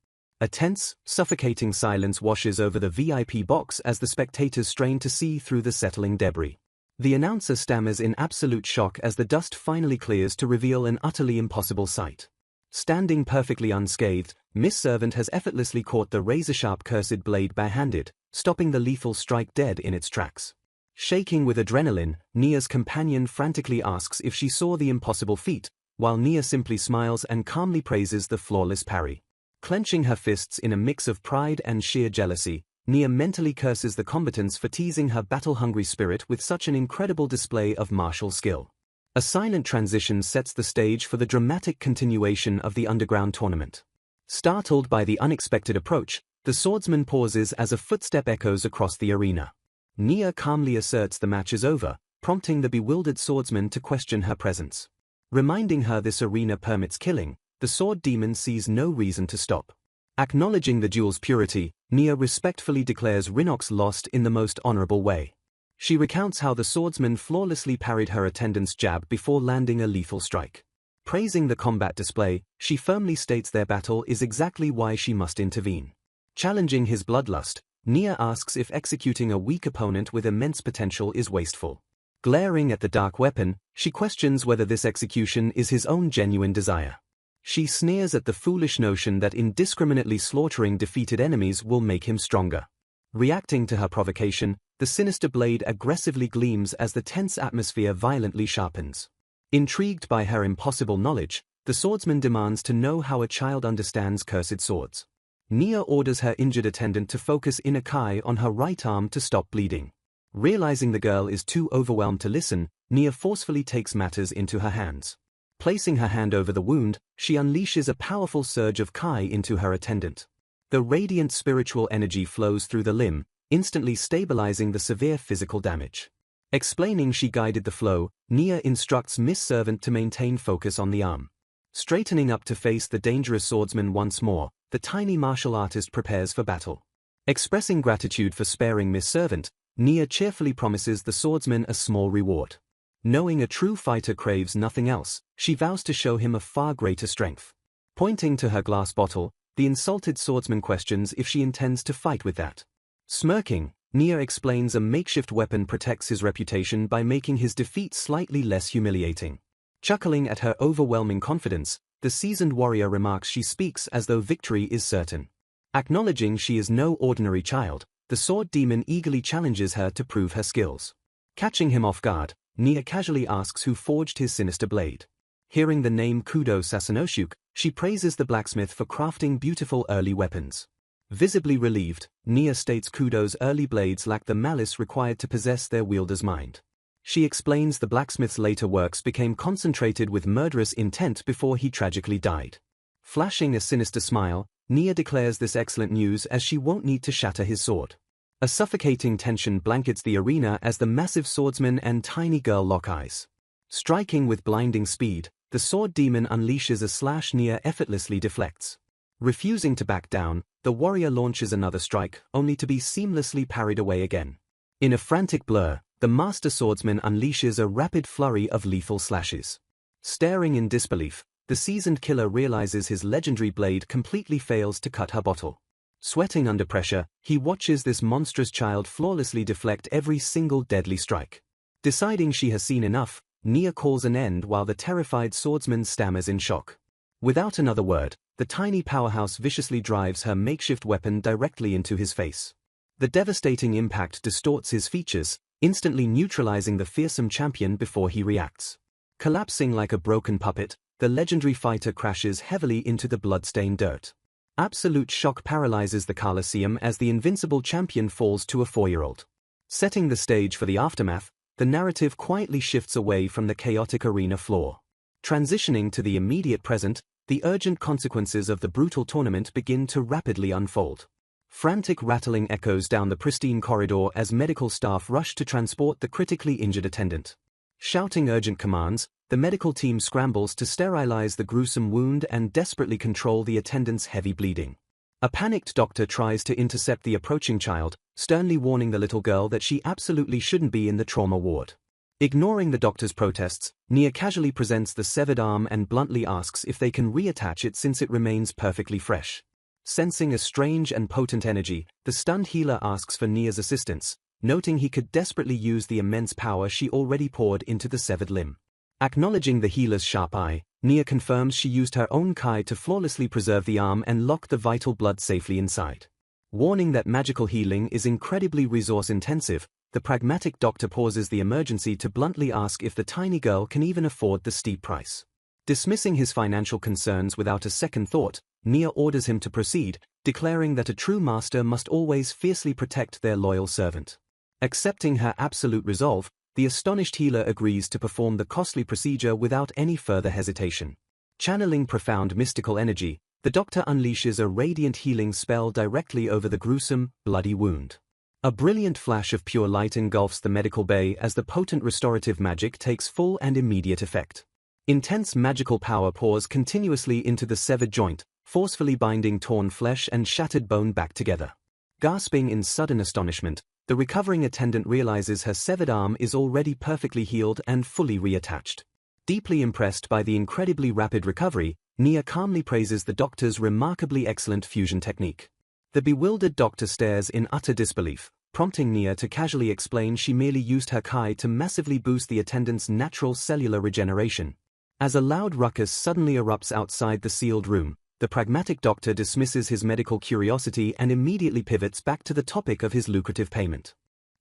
A tense, suffocating silence washes over the VIP box as the spectators strain to see through the settling debris. The announcer stammers in absolute shock as the dust finally clears to reveal an utterly impossible sight. Standing perfectly unscathed, Miss Servant has effortlessly caught the razor-sharp cursed blade barehanded, stopping the lethal strike dead in its tracks. Shaking with adrenaline, Nia's companion frantically asks if she saw the impossible feat, while Nia simply smiles and calmly praises the flawless parry. Clenching her fists in a mix of pride and sheer jealousy, Nia mentally curses the combatants for teasing her battle-hungry spirit with such an incredible display of martial skill. A silent transition sets the stage for the dramatic continuation of the underground tournament. Startled by the unexpected approach, the swordsman pauses as a footstep echoes across the arena. Nia calmly asserts the match is over, prompting the bewildered swordsman to question her presence. Reminding her this arena permits killing, the sword demon sees no reason to stop. Acknowledging the duel's purity, Nia respectfully declares Rinox lost in the most honorable way. She recounts how the swordsman flawlessly parried her attendant's jab before landing a lethal strike. Praising the combat display, she firmly states their battle is exactly why she must intervene. Challenging his bloodlust, Nia asks if executing a weak opponent with immense potential is wasteful. Glaring at the dark weapon, she questions whether this execution is his own genuine desire. She sneers at the foolish notion that indiscriminately slaughtering defeated enemies will make him stronger. Reacting to her provocation, the sinister blade aggressively gleams as the tense atmosphere violently sharpens. Intrigued by her impossible knowledge, the swordsman demands to know how a child understands cursed swords. Nia orders her injured attendant to focus inner Kai on her right arm to stop bleeding. Realizing the girl is too overwhelmed to listen, Nia forcefully takes matters into her hands. Placing her hand over the wound, she unleashes a powerful surge of Kai into her attendant. The radiant spiritual energy flows through the limb, instantly stabilizing the severe physical damage. Explaining she guided the flow, Nia instructs Miss Servant to maintain focus on the arm. Straightening up to face the dangerous swordsman once more, the tiny martial artist prepares for battle. Expressing gratitude for sparing Miss Servant, Nia cheerfully promises the swordsman a small reward. Knowing a true fighter craves nothing else, she vows to show him a far greater strength. Pointing to her glass bottle, the insulted swordsman questions if she intends to fight with that. Smirking, Nia explains a makeshift weapon protects his reputation by making his defeat slightly less humiliating. Chuckling at her overwhelming confidence, the seasoned warrior remarks she speaks as though victory is certain. Acknowledging she is no ordinary child, the sword demon eagerly challenges her to prove her skills. Catching him off guard, Nia casually asks who forged his sinister blade. Hearing the name Kudo Sasanoshuk, she praises the blacksmith for crafting beautiful early weapons. Visibly relieved, Nia states Kudo's early blades lack the malice required to possess their wielder's mind. She explains the blacksmith's later works became concentrated with murderous intent before he tragically died. Flashing a sinister smile, Nia declares this excellent news as she won't need to shatter his sword. A suffocating tension blankets the arena as the massive swordsman and tiny girl lock eyes. Striking with blinding speed, the sword demon unleashes a slash Nia effortlessly deflects. Refusing to back down, the warrior launches another strike, only to be seamlessly parried away again. In a frantic blur, the master swordsman unleashes a rapid flurry of lethal slashes. Staring in disbelief, the seasoned killer realizes his legendary blade completely fails to cut her bottle. Sweating under pressure, he watches this monstrous child flawlessly deflect every single deadly strike. Deciding she has seen enough, Nia calls an end while the terrified swordsman stammers in shock. Without another word, the tiny powerhouse viciously drives her makeshift weapon directly into his face. The devastating impact distorts his features, instantly neutralizing the fearsome champion before he reacts. Collapsing like a broken puppet, the legendary fighter crashes heavily into the blood-stained dirt. Absolute shock paralyzes the Colosseum as the invincible champion falls to a 4-year-old. Setting the stage for the aftermath, the narrative quietly shifts away from the chaotic arena floor. Transitioning to the immediate present, the urgent consequences of the brutal tournament begin to rapidly unfold. Frantic rattling echoes down the pristine corridor as medical staff rush to transport the critically injured attendant. Shouting urgent commands, the medical team scrambles to sterilize the gruesome wound and desperately control the attendant's heavy bleeding. A panicked doctor tries to intercept the approaching child, sternly warning the little girl that she absolutely shouldn't be in the trauma ward. Ignoring the doctor's protests, Nia casually presents the severed arm and bluntly asks if they can reattach it since it remains perfectly fresh. Sensing a strange and potent energy, the stunned healer asks for Nia's assistance, noting he could desperately use the immense power she already poured into the severed limb. Acknowledging the healer's sharp eye, Nia confirms she used her own Kai to flawlessly preserve the arm and lock the vital blood safely inside. Warning that magical healing is incredibly resource-intensive, the pragmatic doctor pauses the emergency to bluntly ask if the tiny girl can even afford the steep price. Dismissing his financial concerns without a second thought, Nia orders him to proceed, declaring that a true master must always fiercely protect their loyal servant. Accepting her absolute resolve, the astonished healer agrees to perform the costly procedure without any further hesitation. Channeling profound mystical energy, the doctor unleashes a radiant healing spell directly over the gruesome, bloody wound. A brilliant flash of pure light engulfs the medical bay as the potent restorative magic takes full and immediate effect. Intense magical power pours continuously into the severed joint, forcefully binding torn flesh and shattered bone back together. Gasping in sudden astonishment, the recovering attendant realizes her severed arm is already perfectly healed and fully reattached. Deeply impressed by the incredibly rapid recovery, Nia calmly praises the doctor's remarkably excellent fusion technique. The bewildered doctor stares in utter disbelief, prompting Nia to casually explain she merely used her Kai to massively boost the attendant's natural cellular regeneration. As a loud ruckus suddenly erupts outside the sealed room, the pragmatic doctor dismisses his medical curiosity and immediately pivots back to the topic of his lucrative payment.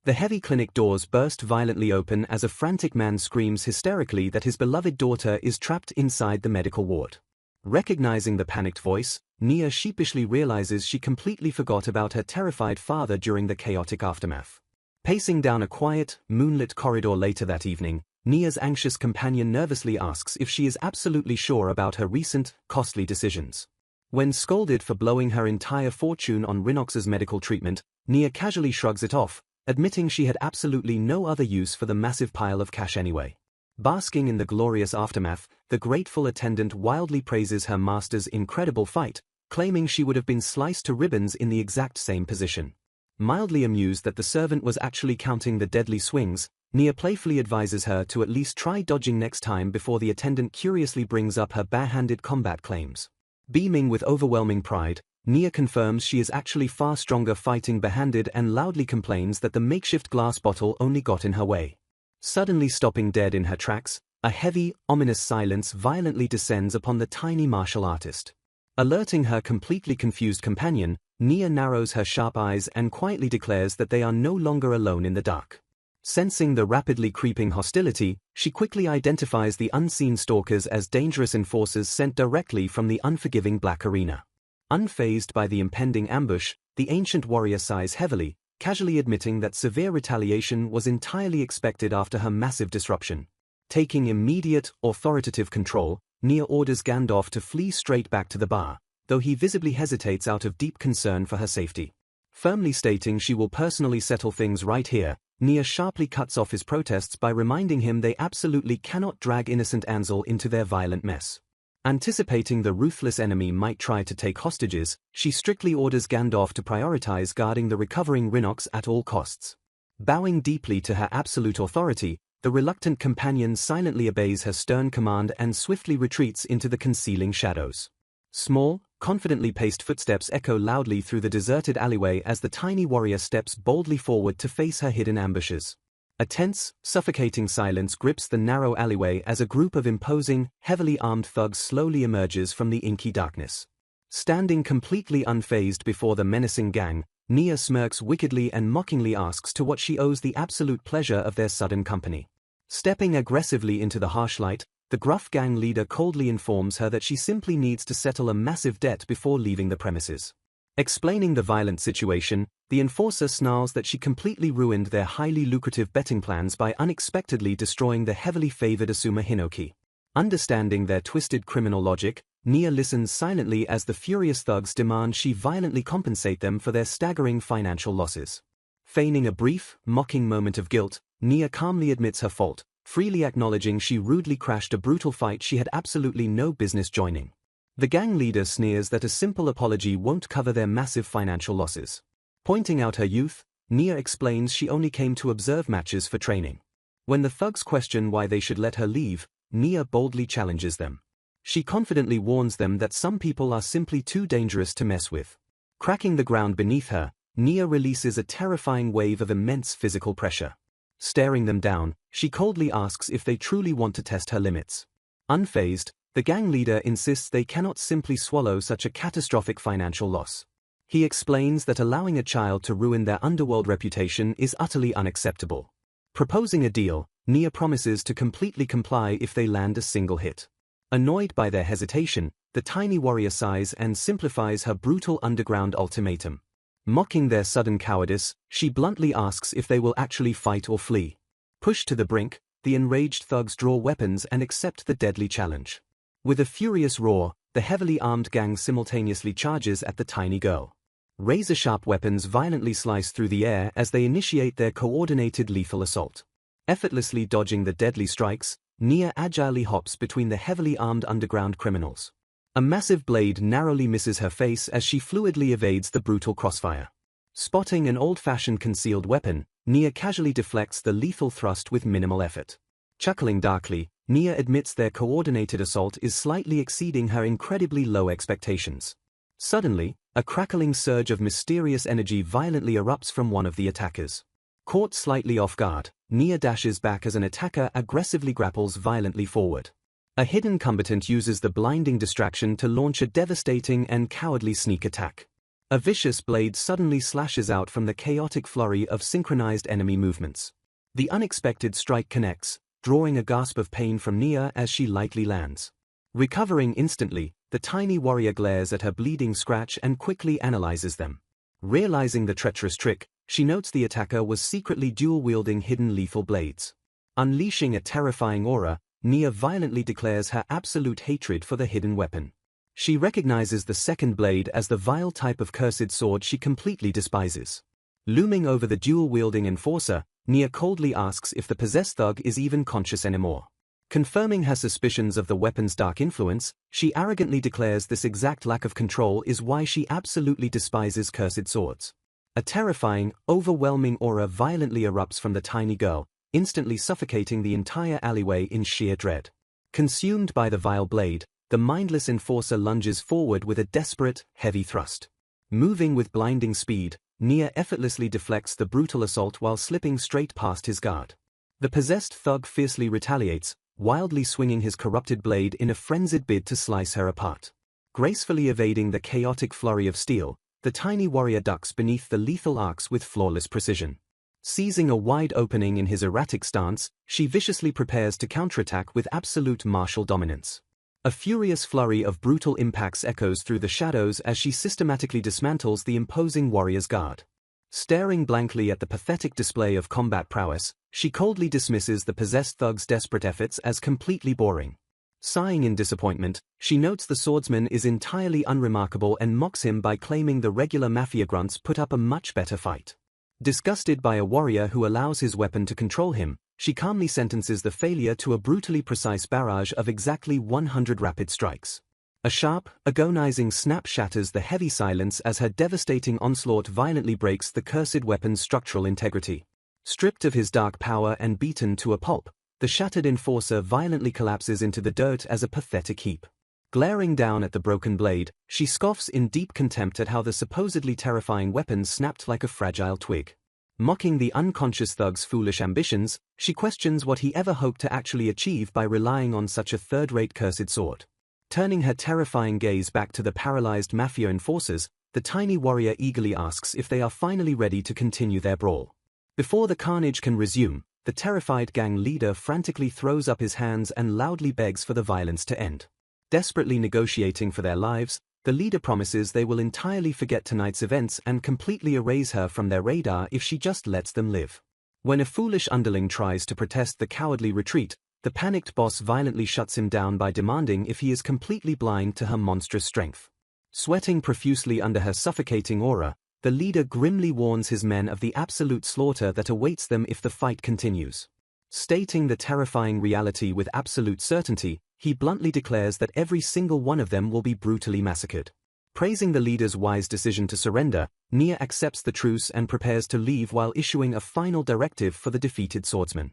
The heavy clinic doors burst violently open as a frantic man screams hysterically that his beloved daughter is trapped inside the medical ward. Recognizing the panicked voice, Nia sheepishly realizes she completely forgot about her terrified father during the chaotic aftermath. Pacing down a quiet, moonlit corridor later that evening, Nia's anxious companion nervously asks if she is absolutely sure about her recent, costly decisions. When scolded for blowing her entire fortune on Rhinox's medical treatment, Nia casually shrugs it off, admitting she had absolutely no other use for the massive pile of cash anyway. Basking in the glorious aftermath, the grateful attendant wildly praises her master's incredible fight, claiming she would have been sliced to ribbons in the exact same position. Mildly amused that the servant was actually counting the deadly swings, Nia playfully advises her to at least try dodging next time before the attendant curiously brings up her barehanded combat claims. Beaming with overwhelming pride, Nia confirms she is actually far stronger fighting barehanded and loudly complains that the makeshift glass bottle only got in her way. Suddenly stopping dead in her tracks, a heavy, ominous silence violently descends upon the tiny martial artist. Alerting her completely confused companion, Nia narrows her sharp eyes and quietly declares that they are no longer alone in the dark. Sensing the rapidly creeping hostility, she quickly identifies the unseen stalkers as dangerous enforcers sent directly from the unforgiving Black Arena. Unfazed by the impending ambush, the ancient warrior sighs heavily, casually admitting that severe retaliation was entirely expected after her massive disruption. Taking immediate, authoritative control, Nia orders Gandalf to flee straight back to the bar, though he visibly hesitates out of deep concern for her safety. Firmly stating she will personally settle things right here, Nia sharply cuts off his protests by reminding him they absolutely cannot drag innocent Ansel into their violent mess. Anticipating the ruthless enemy might try to take hostages, she strictly orders Gandalf to prioritize guarding the recovering Rhinox at all costs. Bowing deeply to her absolute authority, the reluctant companion silently obeys her stern command and swiftly retreats into the concealing shadows. Small, confidently paced footsteps echo loudly through the deserted alleyway as the tiny warrior steps boldly forward to face her hidden ambushes. A tense, suffocating silence grips the narrow alleyway as a group of imposing, heavily armed thugs slowly emerges from the inky darkness. Standing completely unfazed before the menacing gang, Nia smirks wickedly and mockingly asks to what she owes the absolute pleasure of their sudden company. Stepping aggressively into the harsh light, the gruff gang leader coldly informs her that she simply needs to settle a massive debt before leaving the premises. Explaining the violent situation, the enforcer snarls that she completely ruined their highly lucrative betting plans by unexpectedly destroying the heavily favored Asuma Hinoki. Understanding their twisted criminal logic, Nia listens silently as the furious thugs demand she violently compensate them for their staggering financial losses. Feigning a brief, mocking moment of guilt, Nia calmly admits her fault, freely acknowledging she rudely crashed a brutal fight she had absolutely no business joining. The gang leader sneers that a simple apology won't cover their massive financial losses. Pointing out her youth, Nia explains she only came to observe matches for training. When the thugs question why they should let her leave, Nia boldly challenges them. She confidently warns them that some people are simply too dangerous to mess with. Cracking the ground beneath her, Nia releases a terrifying wave of immense physical pressure. Staring them down, she coldly asks if they truly want to test her limits. Unfazed, the gang leader insists they cannot simply swallow such a catastrophic financial loss. He explains that allowing a child to ruin their underworld reputation is utterly unacceptable. Proposing a deal, Nia promises to completely comply if they land a single hit. Annoyed by their hesitation, the tiny warrior sighs and simplifies her brutal underground ultimatum. Mocking their sudden cowardice, she bluntly asks if they will actually fight or flee. Pushed to the brink, the enraged thugs draw weapons and accept the deadly challenge. With a furious roar, the heavily armed gang simultaneously charges at the tiny girl. Razor-sharp weapons violently slice through the air as they initiate their coordinated lethal assault. Effortlessly dodging the deadly strikes, Nia agilely hops between the heavily armed underground criminals. A massive blade narrowly misses her face as she fluidly evades the brutal crossfire. Spotting an old-fashioned concealed weapon, Nia casually deflects the lethal thrust with minimal effort. Chuckling darkly, Nia admits their coordinated assault is slightly exceeding her incredibly low expectations. Suddenly, a crackling surge of mysterious energy violently erupts from one of the attackers. Caught slightly off guard, Nia dashes back as an attacker aggressively grapples violently forward. A hidden combatant uses the blinding distraction to launch a devastating and cowardly sneak attack. A vicious blade suddenly slashes out from the chaotic flurry of synchronized enemy movements. The unexpected strike connects, drawing a gasp of pain from Nia as she lightly lands. Recovering instantly, the tiny warrior glares at her bleeding scratch and quickly analyzes them. Realizing the treacherous trick, she notes the attacker was secretly dual-wielding hidden lethal blades. Unleashing a terrifying aura, Nia violently declares her absolute hatred for the hidden weapon. She recognizes the second blade as the vile type of cursed sword she completely despises. Looming over the dual-wielding enforcer, Nia coldly asks if the possessed thug is even conscious anymore. Confirming her suspicions of the weapon's dark influence, she arrogantly declares this exact lack of control is why she absolutely despises cursed swords. A terrifying, overwhelming aura violently erupts from the tiny girl, instantly suffocating the entire alleyway in sheer dread. Consumed by the vile blade, the mindless enforcer lunges forward with a desperate, heavy thrust. Moving with blinding speed, Nia effortlessly deflects the brutal assault while slipping straight past his guard. The possessed thug fiercely retaliates, wildly swinging his corrupted blade in a frenzied bid to slice her apart. Gracefully evading the chaotic flurry of steel, the tiny warrior ducks beneath the lethal arcs with flawless precision. Seizing a wide opening in his erratic stance, she viciously prepares to counterattack with absolute martial dominance. A furious flurry of brutal impacts echoes through the shadows as she systematically dismantles the imposing warrior's guard. Staring blankly at the pathetic display of combat prowess, she coldly dismisses the possessed thug's desperate efforts as completely boring. Sighing in disappointment, she notes the swordsman is entirely unremarkable and mocks him by claiming the regular mafia grunts put up a much better fight. Disgusted by a warrior who allows his weapon to control him, she calmly sentences the failure to a brutally precise barrage of exactly 100 rapid strikes. A sharp, agonizing snap shatters the heavy silence as her devastating onslaught violently breaks the cursed weapon's structural integrity. Stripped of his dark power and beaten to a pulp, the shattered enforcer violently collapses into the dirt as a pathetic heap. Glaring down at the broken blade, she scoffs in deep contempt at how the supposedly terrifying weapon snapped like a fragile twig. Mocking the unconscious thug's foolish ambitions, she questions what he ever hoped to actually achieve by relying on such a third-rate cursed sword. Turning her terrifying gaze back to the paralyzed mafia enforcers, the tiny warrior eagerly asks if they are finally ready to continue their brawl. Before the carnage can resume, the terrified gang leader frantically throws up his hands and loudly begs for the violence to end. Desperately negotiating for their lives, the leader promises they will entirely forget tonight's events and completely erase her from their radar if she just lets them live. When a foolish underling tries to protest the cowardly retreat, the panicked boss violently shuts him down by demanding if he is completely blind to her monstrous strength. Sweating profusely under her suffocating aura, the leader grimly warns his men of the absolute slaughter that awaits them if the fight continues. Stating the terrifying reality with absolute certainty, he bluntly declares that every single one of them will be brutally massacred. Praising the leader's wise decision to surrender, Nia accepts the truce and prepares to leave while issuing a final directive for the defeated swordsman.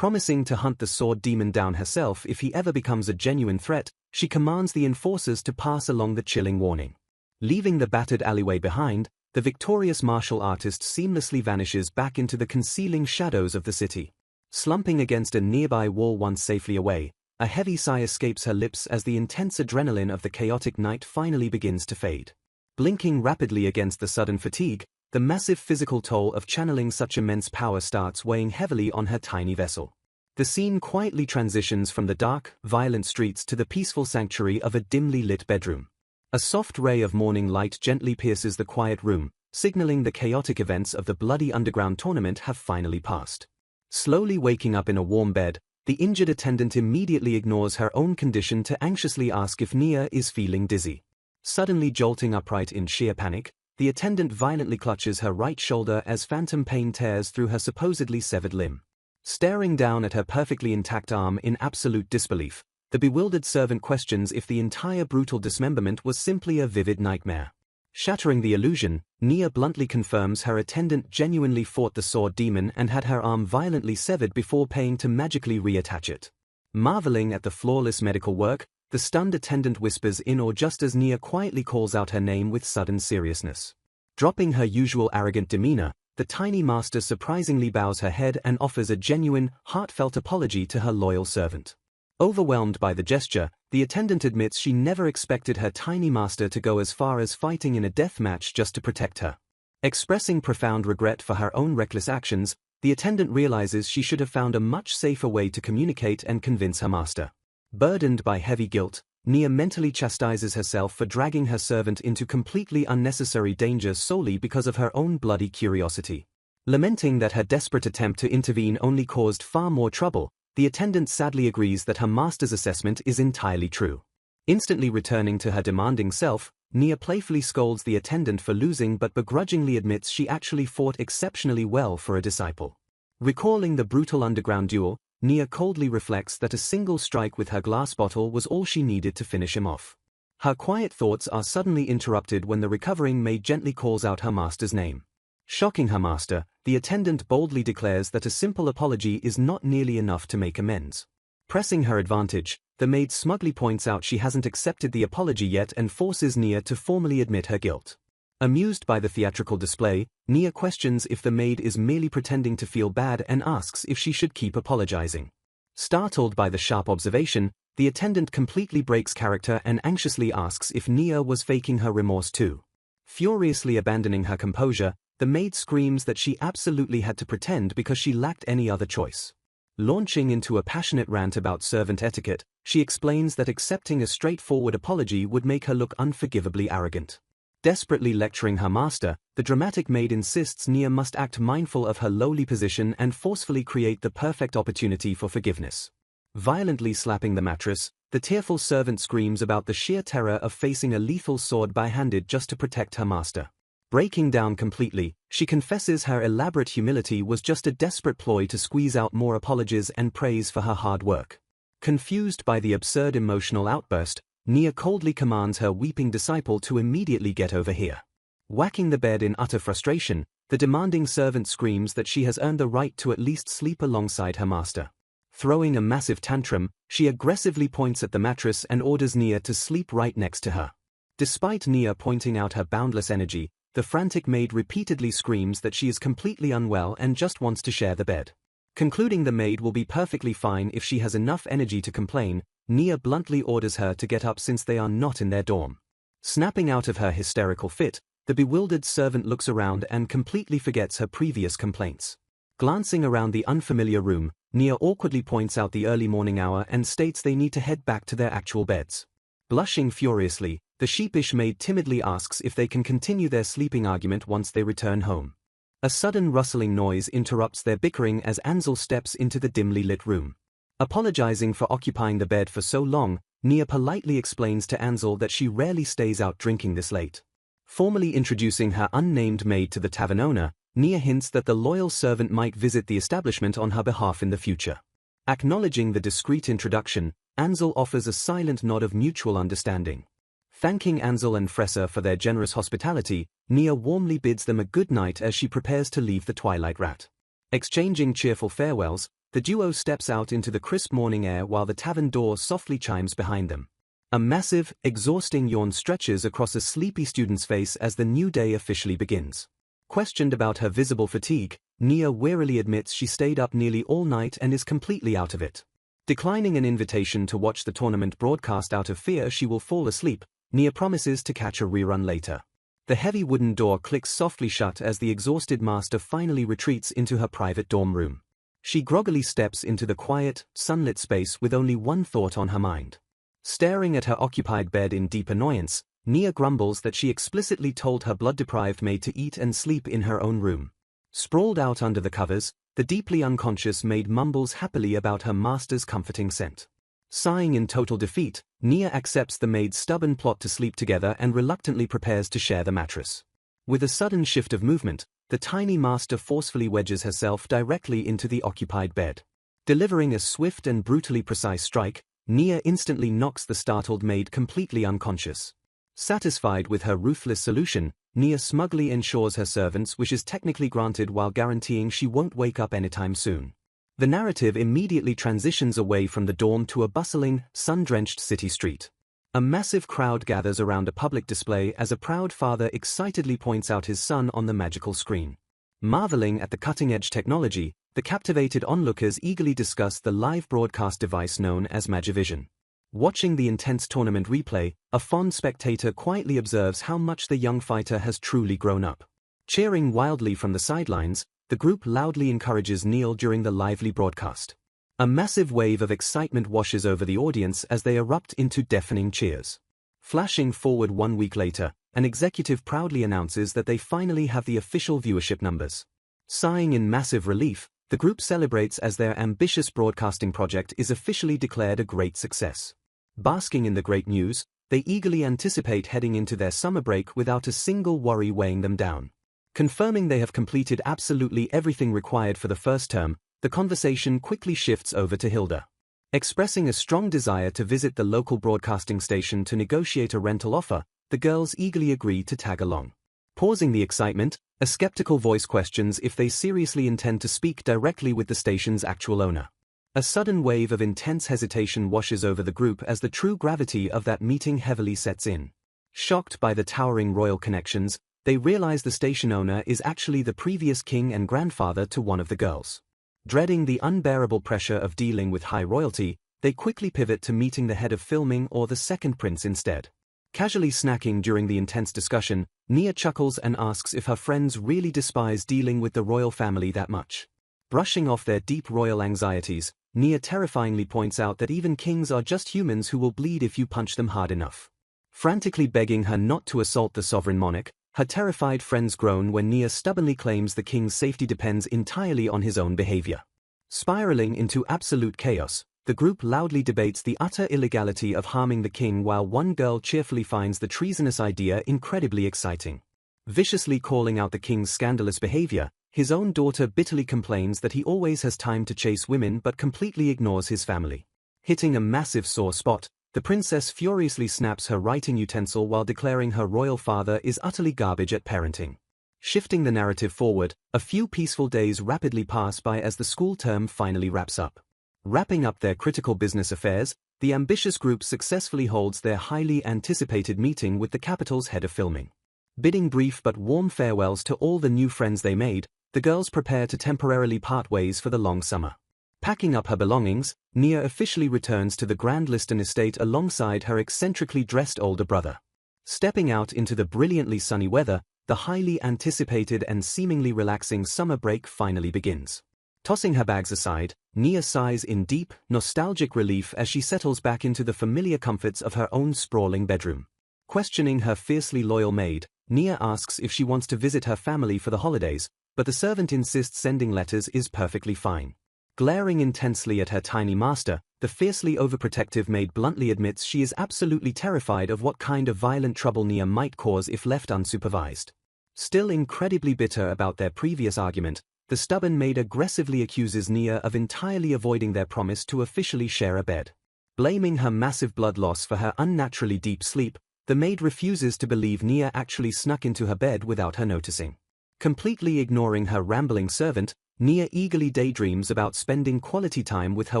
Promising to hunt the sword demon down herself if he ever becomes a genuine threat, she commands the enforcers to pass along the chilling warning. Leaving the battered alleyway behind, the victorious martial artist seamlessly vanishes back into the concealing shadows of the city. Slumping against a nearby wall once safely away, a heavy sigh escapes her lips as the intense adrenaline of the chaotic night finally begins to fade. Blinking rapidly against the sudden fatigue, the massive physical toll of channeling such immense power starts weighing heavily on her tiny vessel. The scene quietly transitions from the dark, violent streets to the peaceful sanctuary of a dimly lit bedroom. A soft ray of morning light gently pierces the quiet room, signaling the chaotic events of the bloody underground tournament have finally passed. Slowly waking up in a warm bed, the injured attendant immediately ignores her own condition to anxiously ask if Nia is feeling dizzy. Suddenly jolting upright in sheer panic, the attendant violently clutches her right shoulder as phantom pain tears through her supposedly severed limb. Staring down at her perfectly intact arm in absolute disbelief, the bewildered servant questions if the entire brutal dismemberment was simply a vivid nightmare. Shattering the illusion, Nia bluntly confirms her attendant genuinely fought the sword demon and had her arm violently severed before paying to magically reattach it. Marveling at the flawless medical work, the stunned attendant whispers in or just as Nia quietly calls out her name with sudden seriousness. Dropping her usual arrogant demeanor, the tiny master surprisingly bows her head and offers a genuine, heartfelt apology to her loyal servant. Overwhelmed by the gesture, the attendant admits she never expected her tiny master to go as far as fighting in a death match just to protect her. Expressing profound regret for her own reckless actions, the attendant realizes she should have found a much safer way to communicate and convince her master. Burdened by heavy guilt, Nia mentally chastises herself for dragging her servant into completely unnecessary danger solely because of her own bloody curiosity. Lamenting that her desperate attempt to intervene only caused far more trouble, the attendant sadly agrees that her master's assessment is entirely true. Instantly returning to her demanding self, Nia playfully scolds the attendant for losing but begrudgingly admits she actually fought exceptionally well for a disciple. Recalling the brutal underground duel, Nia coldly reflects that a single strike with her glass bottle was all she needed to finish him off. Her quiet thoughts are suddenly interrupted when the recovering maid gently calls out her master's name. Shocking her master, the attendant boldly declares that a simple apology is not nearly enough to make amends. Pressing her advantage, the maid smugly points out she hasn't accepted the apology yet and forces Nia to formally admit her guilt. Amused by the theatrical display, Nia questions if the maid is merely pretending to feel bad and asks if she should keep apologizing. Startled by the sharp observation, the attendant completely breaks character and anxiously asks if Nia was faking her remorse too. Furiously abandoning her composure, the maid screams that she absolutely had to pretend because she lacked any other choice. Launching into a passionate rant about servant etiquette, she explains that accepting a straightforward apology would make her look unforgivably arrogant. Desperately lecturing her master, the dramatic maid insists Nia must act mindful of her lowly position and forcefully create the perfect opportunity for forgiveness. Violently slapping the mattress, the tearful servant screams about the sheer terror of facing a lethal sword by-handed just to protect her master. Breaking down completely, she confesses her elaborate humility was just a desperate ploy to squeeze out more apologies and praise for her hard work. Confused by the absurd emotional outburst, Nia coldly commands her weeping disciple to immediately get over here. Whacking the bed in utter frustration, the demanding servant screams that she has earned the right to at least sleep alongside her master. Throwing a massive tantrum, she aggressively points at the mattress and orders Nia to sleep right next to her. Despite Nia pointing out her boundless energy, the frantic maid repeatedly screams that she is completely unwell and just wants to share the bed. Concluding the maid will be perfectly fine if she has enough energy to complain, Nia bluntly orders her to get up since they are not in their dorm. Snapping out of her hysterical fit, the bewildered servant looks around and completely forgets her previous complaints. Glancing around the unfamiliar room, Nia awkwardly points out the early morning hour and states they need to head back to their actual beds. Blushing furiously, the sheepish maid timidly asks if they can continue their sleeping argument once they return home. A sudden rustling noise interrupts their bickering as Ansel steps into the dimly lit room. Apologizing for occupying the bed for so long, Nia politely explains to Ansel that she rarely stays out drinking this late. Formally introducing her unnamed maid to the tavern owner, Nia hints that the loyal servant might visit the establishment on her behalf in the future. Acknowledging the discreet introduction, Ansel offers a silent nod of mutual understanding. Thanking Ansel and Fressa for their generous hospitality, Nia warmly bids them a good night as she prepares to leave the Twilight Rat. Exchanging cheerful farewells, the duo steps out into the crisp morning air while the tavern door softly chimes behind them. A massive, exhausting yawn stretches across a sleepy student's face as the new day officially begins. Questioned about her visible fatigue, Nia wearily admits she stayed up nearly all night and is completely out of it. Declining an invitation to watch the tournament broadcast out of fear she will fall asleep, Nia promises to catch a rerun later. The heavy wooden door clicks softly shut as the exhausted master finally retreats into her private dorm room. She groggily steps into the quiet, sunlit space with only one thought on her mind. Staring at her occupied bed in deep annoyance, Nia grumbles that she explicitly told her blood-deprived maid to eat and sleep in her own room. Sprawled out under the covers, the deeply unconscious maid mumbles happily about her master's comforting scent. Sighing in total defeat, Nia accepts the maid's stubborn plot to sleep together and reluctantly prepares to share the mattress. With a sudden shift of movement, the tiny master forcefully wedges herself directly into the occupied bed. Delivering a swift and brutally precise strike, Nia instantly knocks the startled maid completely unconscious. Satisfied with her ruthless solution, Nia smugly ensures her servant's wish is technically granted while guaranteeing she won't wake up anytime soon. The narrative immediately transitions away from the dorm to a bustling, sun-drenched city street. A massive crowd gathers around a public display as a proud father excitedly points out his son on the magical screen. Marveling at the cutting-edge technology, the captivated onlookers eagerly discuss the live broadcast device known as Magivision. Watching the intense tournament replay, a fond spectator quietly observes how much the young fighter has truly grown up. Cheering wildly from the sidelines, the group loudly encourages Neil during the lively broadcast. A massive wave of excitement washes over the audience as they erupt into deafening cheers. Flashing forward 1 week later, an executive proudly announces that they finally have the official viewership numbers. Sighing in massive relief, the group celebrates as their ambitious broadcasting project is officially declared a great success. Basking in the great news, they eagerly anticipate heading into their summer break without a single worry weighing them down. Confirming they have completed absolutely everything required for the first term, the conversation quickly shifts over to Hilda. Expressing a strong desire to visit the local broadcasting station to negotiate a rental offer, the girls eagerly agree to tag along. Pausing the excitement, a skeptical voice questions if they seriously intend to speak directly with the station's actual owner. A sudden wave of intense hesitation washes over the group as the true gravity of that meeting heavily sets in. Shocked by the towering royal connections, they realize the station owner is actually the previous king and grandfather to one of the girls. Dreading the unbearable pressure of dealing with high royalty, they quickly pivot to meeting the head of filming or the second prince instead. Casually snacking during the intense discussion, Nia chuckles and asks if her friends really despise dealing with the royal family that much. Brushing off their deep royal anxieties, Nia terrifyingly points out that even kings are just humans who will bleed if you punch them hard enough. Frantically begging her not to assault the sovereign monarch, her terrified friends groan when Nia stubbornly claims the king's safety depends entirely on his own behavior. Spiraling into absolute chaos, the group loudly debates the utter illegality of harming the king while one girl cheerfully finds the treasonous idea incredibly exciting. Viciously calling out the king's scandalous behavior, his own daughter bitterly complains that he always has time to chase women but completely ignores his family. Hitting a massive sore spot, the princess furiously snaps her writing utensil while declaring her royal father is utterly garbage at parenting. Shifting the narrative forward, a few peaceful days rapidly pass by as the school term finally wraps up. Wrapping up their critical business affairs, the ambitious group successfully holds their highly anticipated meeting with the capital's head of filming. Bidding brief but warm farewells to all the new friends they made, the girls prepare to temporarily part ways for the long summer. Packing up her belongings, Nia officially returns to the Grand Liston estate alongside her eccentrically dressed older brother. Stepping out into the brilliantly sunny weather, the highly anticipated and seemingly relaxing summer break finally begins. Tossing her bags aside, Nia sighs in deep, nostalgic relief as she settles back into the familiar comforts of her own sprawling bedroom. Questioning her fiercely loyal maid, Nia asks if she wants to visit her family for the holidays, but the servant insists sending letters is perfectly fine. Glaring intensely at her tiny master, the fiercely overprotective maid bluntly admits she is absolutely terrified of what kind of violent trouble Nia might cause if left unsupervised. Still incredibly bitter about their previous argument, the stubborn maid aggressively accuses Nia of entirely avoiding their promise to officially share a bed. Blaming her massive blood loss for her unnaturally deep sleep, the maid refuses to believe Nia actually snuck into her bed without her noticing. Completely ignoring her rambling servant, Nia eagerly daydreams about spending quality time with her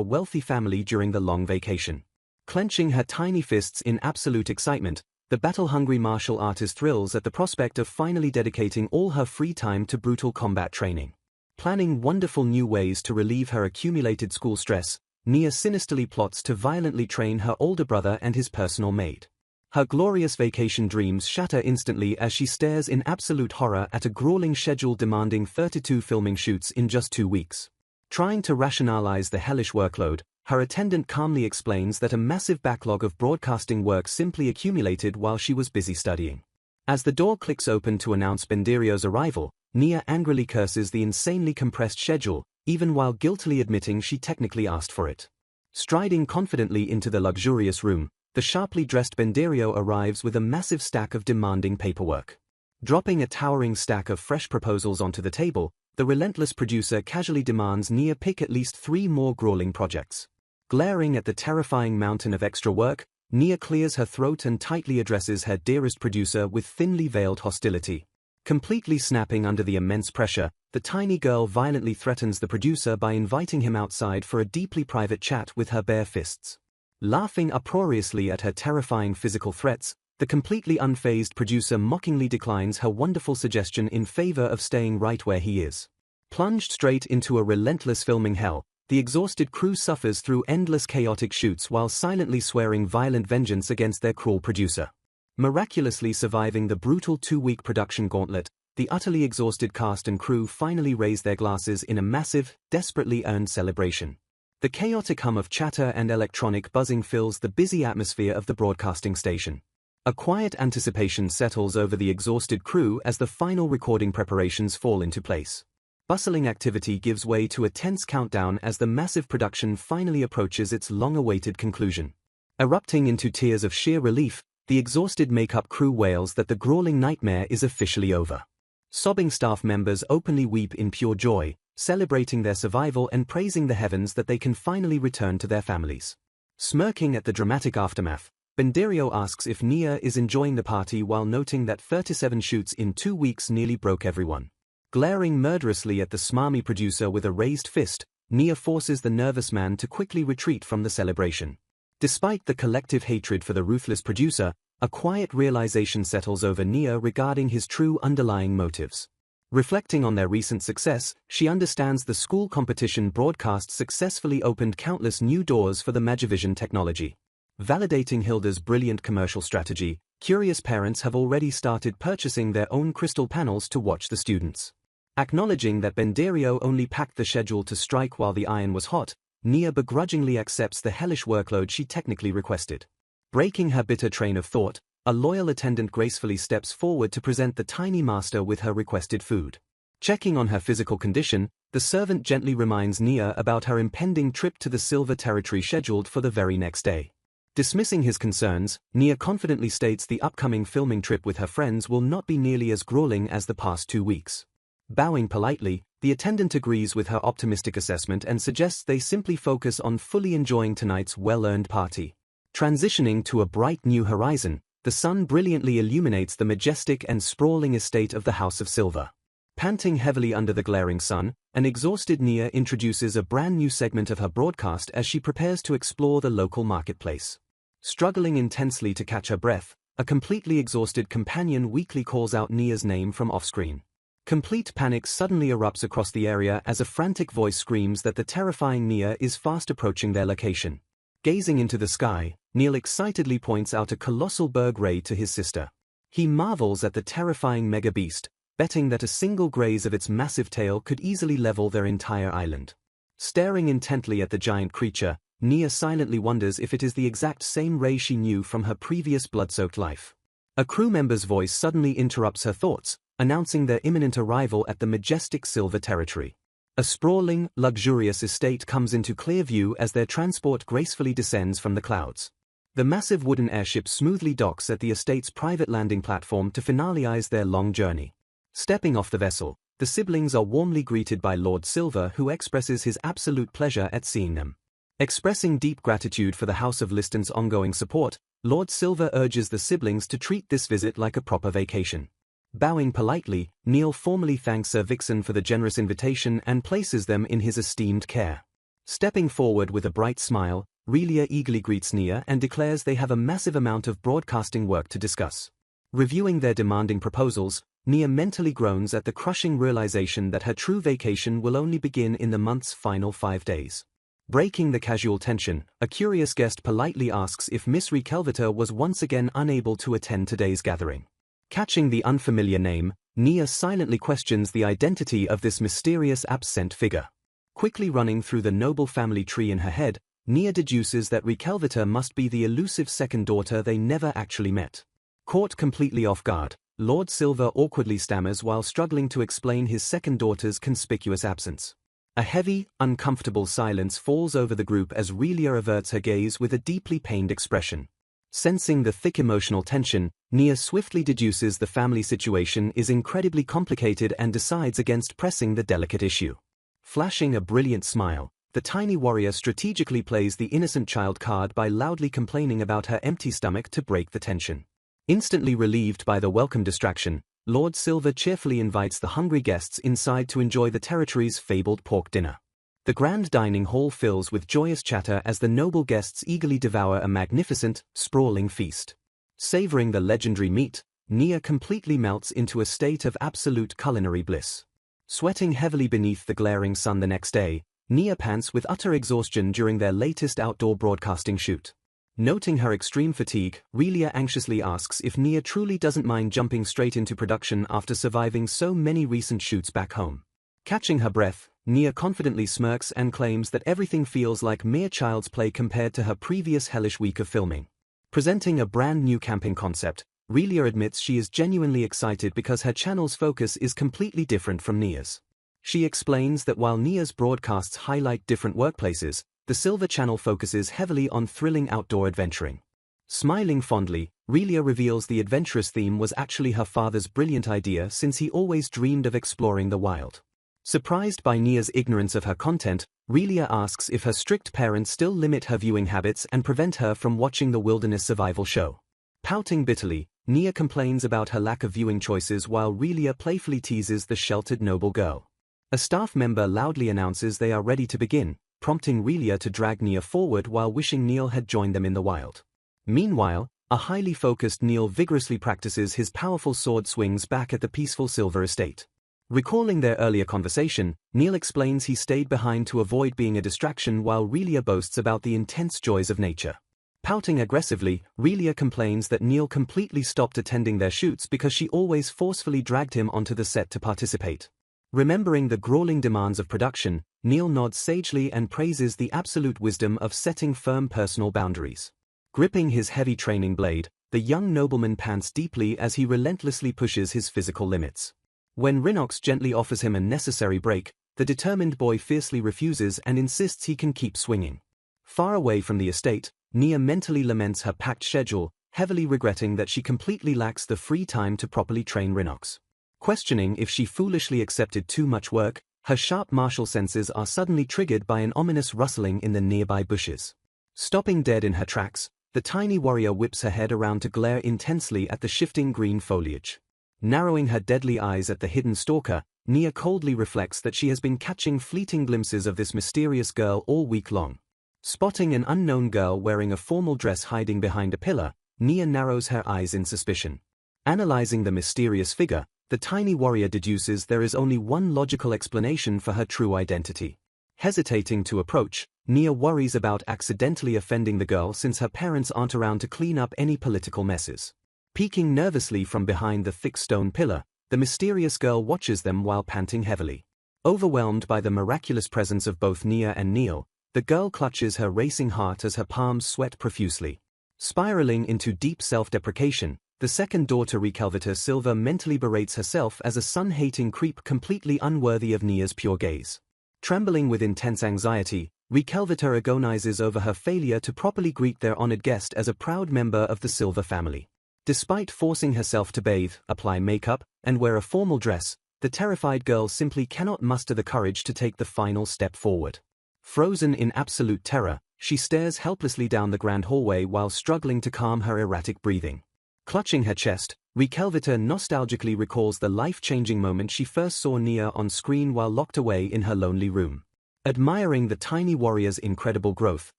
wealthy family during the long vacation. Clenching her tiny fists in absolute excitement, the battle-hungry martial artist thrills at the prospect of finally dedicating all her free time to brutal combat training. Planning wonderful new ways to relieve her accumulated school stress, Nia sinisterly plots to violently train her older brother and his personal maid. Her glorious vacation dreams shatter instantly as she stares in absolute horror at a grueling schedule demanding 32 filming shoots in just 2 weeks. Trying to rationalize the hellish workload, her attendant calmly explains that a massive backlog of broadcasting work simply accumulated while she was busy studying. As the door clicks open to announce Bendirio's arrival, Nia angrily curses the insanely compressed schedule, even while guiltily admitting she technically asked for it. Striding confidently into the luxurious room, the sharply dressed Bendirio arrives with a massive stack of demanding paperwork. Dropping a towering stack of fresh proposals onto the table, the relentless producer casually demands Nia pick at least 3 more grueling projects. Glaring at the terrifying mountain of extra work, Nia clears her throat and tightly addresses her dearest producer with thinly veiled hostility. Completely snapping under the immense pressure, the tiny girl violently threatens the producer by inviting him outside for a deeply private chat with her bare fists. Laughing uproariously at her terrifying physical threats, the completely unfazed producer mockingly declines her wonderful suggestion in favor of staying right where he is. Plunged straight into a relentless filming hell, the exhausted crew suffers through endless chaotic shoots while silently swearing violent vengeance against their cruel producer. Miraculously surviving the brutal 2-week production gauntlet, the utterly exhausted cast and crew finally raise their glasses in a massive, desperately earned celebration. The chaotic hum of chatter and electronic buzzing fills the busy atmosphere of the broadcasting station. A quiet anticipation settles over the exhausted crew as the final recording preparations fall into place. Bustling activity gives way to a tense countdown as the massive production finally approaches its long-awaited conclusion. Erupting into tears of sheer relief, the exhausted makeup crew wails that the grueling nightmare is officially over. Sobbing staff members openly weep in pure joy, celebrating their survival and praising the heavens that they can finally return to their families. Smirking at the dramatic aftermath, Bendirio asks if Nia is enjoying the party while noting that 37 shoots in 2 weeks nearly broke everyone. Glaring murderously at the smarmy producer with a raised fist, Nia forces the nervous man to quickly retreat from the celebration. Despite the collective hatred for the ruthless producer, a quiet realization settles over Nia regarding his true underlying motives. Reflecting on their recent success, she understands the school competition broadcast successfully opened countless new doors for the Magivision technology. Validating Hilda's brilliant commercial strategy, curious parents have already started purchasing their own crystal panels to watch the students. Acknowledging that Bendirio only packed the schedule to strike while the iron was hot, Nia begrudgingly accepts the hellish workload she technically requested. Breaking her bitter train of thought, a loyal attendant gracefully steps forward to present the tiny master with her requested food. Checking on her physical condition, the servant gently reminds Nia about her impending trip to the Silver Territory scheduled for the very next day. Dismissing his concerns, Nia confidently states the upcoming filming trip with her friends will not be nearly as grueling as the past 2 weeks. Bowing politely, the attendant agrees with her optimistic assessment and suggests they simply focus on fully enjoying tonight's well-earned party. Transitioning to a bright new horizon, the sun brilliantly illuminates the majestic and sprawling estate of the House of Silver. Panting heavily under the glaring sun, an exhausted Nia introduces a brand new segment of her broadcast as she prepares to explore the local marketplace. Struggling intensely to catch her breath, a completely exhausted companion weakly calls out Nia's name from off-screen. Complete panic suddenly erupts across the area as a frantic voice screams that the terrifying Nia is fast approaching their location. Gazing into the sky, Neil excitedly points out a colossal berg ray to his sister. He marvels at the terrifying mega beast, betting that a single graze of its massive tail could easily level their entire island. Staring intently at the giant creature, Nia silently wonders if it is the exact same ray she knew from her previous blood-soaked life. A crew member's voice suddenly interrupts her thoughts, announcing their imminent arrival at the majestic Silver Territory. A sprawling, luxurious estate comes into clear view as their transport gracefully descends from the clouds. The massive wooden airship smoothly docks at the estate's private landing platform to finalize their long journey. Stepping off the vessel, the siblings are warmly greeted by Lord Silver, who expresses his absolute pleasure at seeing them. Expressing deep gratitude for the House of Liston's ongoing support, Lord Silver urges the siblings to treat this visit like a proper vacation. Bowing politely, Neil formally thanks Sir Vixen for the generous invitation and places them in his esteemed care. Stepping forward with a bright smile, Relia eagerly greets Nia and declares they have a massive amount of broadcasting work to discuss. Reviewing their demanding proposals, Nia mentally groans at the crushing realization that her true vacation will only begin in the month's final 5 days. Breaking the casual tension, a curious guest politely asks if Miss Recap was once again unable to attend today's gathering. Catching the unfamiliar name, Nia silently questions the identity of this mysterious absent figure. Quickly running through the noble family tree in her head, Nia deduces that Recap must be the elusive second daughter they never actually met. Caught completely off guard, Lord Silver awkwardly stammers while struggling to explain his second daughter's conspicuous absence. A heavy, uncomfortable silence falls over the group as Relia averts her gaze with a deeply pained expression. Sensing the thick emotional tension, Nia swiftly deduces the family situation is incredibly complicated and decides against pressing the delicate issue. Flashing a brilliant smile, the tiny warrior strategically plays the innocent child card by loudly complaining about her empty stomach to break the tension. Instantly relieved by the welcome distraction, Lord Silver cheerfully invites the hungry guests inside to enjoy the territory's fabled pork dinner. The grand dining hall fills with joyous chatter as the noble guests eagerly devour a magnificent, sprawling feast. Savoring the legendary meat, Nia completely melts into a state of absolute culinary bliss. Sweating heavily beneath the glaring sun the next day, Nia pants with utter exhaustion during their latest outdoor broadcasting shoot. Noting her extreme fatigue, Relia anxiously asks if Nia truly doesn't mind jumping straight into production after surviving so many recent shoots back home. Catching her breath, Nia confidently smirks and claims that everything feels like mere child's play compared to her previous hellish week of filming. Presenting a brand new camping concept, Relia admits she is genuinely excited because her channel's focus is completely different from Nia's. She explains that while Nia's broadcasts highlight different workplaces, the Silver Channel focuses heavily on thrilling outdoor adventuring. Smiling fondly, Relia reveals the adventurous theme was actually her father's brilliant idea since he always dreamed of exploring the wild. Surprised by Nia's ignorance of her content, Relia asks if her strict parents still limit her viewing habits and prevent her from watching the wilderness survival show. Pouting bitterly, Nia complains about her lack of viewing choices while Relia playfully teases the sheltered noble girl. A staff member loudly announces they are ready to begin, prompting Relia to drag Nia forward while wishing Neil had joined them in the wild. Meanwhile, a highly focused Neil vigorously practices his powerful sword swings back at the peaceful Silver estate. Recalling their earlier conversation, Neil explains he stayed behind to avoid being a distraction while Relia boasts about the intense joys of nature. Pouting aggressively, Relia complains that Neil completely stopped attending their shoots because she always forcefully dragged him onto the set to participate. Remembering the grueling demands of production, Neil nods sagely and praises the absolute wisdom of setting firm personal boundaries. Gripping his heavy training blade, the young nobleman pants deeply as he relentlessly pushes his physical limits. When Rhinox gently offers him a necessary break, the determined boy fiercely refuses and insists he can keep swinging. Far away from the estate, Nia mentally laments her packed schedule, heavily regretting that she completely lacks the free time to properly train Rhinox. Questioning if she foolishly accepted too much work, her sharp martial senses are suddenly triggered by an ominous rustling in the nearby bushes. Stopping dead in her tracks, the tiny warrior whips her head around to glare intensely at the shifting green foliage. Narrowing her deadly eyes at the hidden stalker, Nia coldly reflects that she has been catching fleeting glimpses of this mysterious girl all week long. Spotting an unknown girl wearing a formal dress hiding behind a pillar, Nia narrows her eyes in suspicion. Analyzing the mysterious figure, the tiny warrior deduces there is only one logical explanation for her true identity. Hesitating to approach, Nia worries about accidentally offending the girl since her parents aren't around to clean up any political messes. Peeking nervously from behind the thick stone pillar, the mysterious girl watches them while panting heavily. Overwhelmed by the miraculous presence of both Nia and Neil, the girl clutches her racing heart as her palms sweat profusely. Spiraling into deep self-deprecation, the second daughter Recap Silver mentally berates herself as a sun-hating creep completely unworthy of Nia's pure gaze. Trembling with intense anxiety, Recap agonizes over her failure to properly greet their honored guest as a proud member of the Silver family. Despite forcing herself to bathe, apply makeup, and wear a formal dress, the terrified girl simply cannot muster the courage to take the final step forward. Frozen in absolute terror, she stares helplessly down the grand hallway while struggling to calm her erratic breathing. Clutching her chest, Recap nostalgically recalls the life-changing moment she first saw Nia on screen while locked away in her lonely room. Admiring the tiny warrior's incredible growth,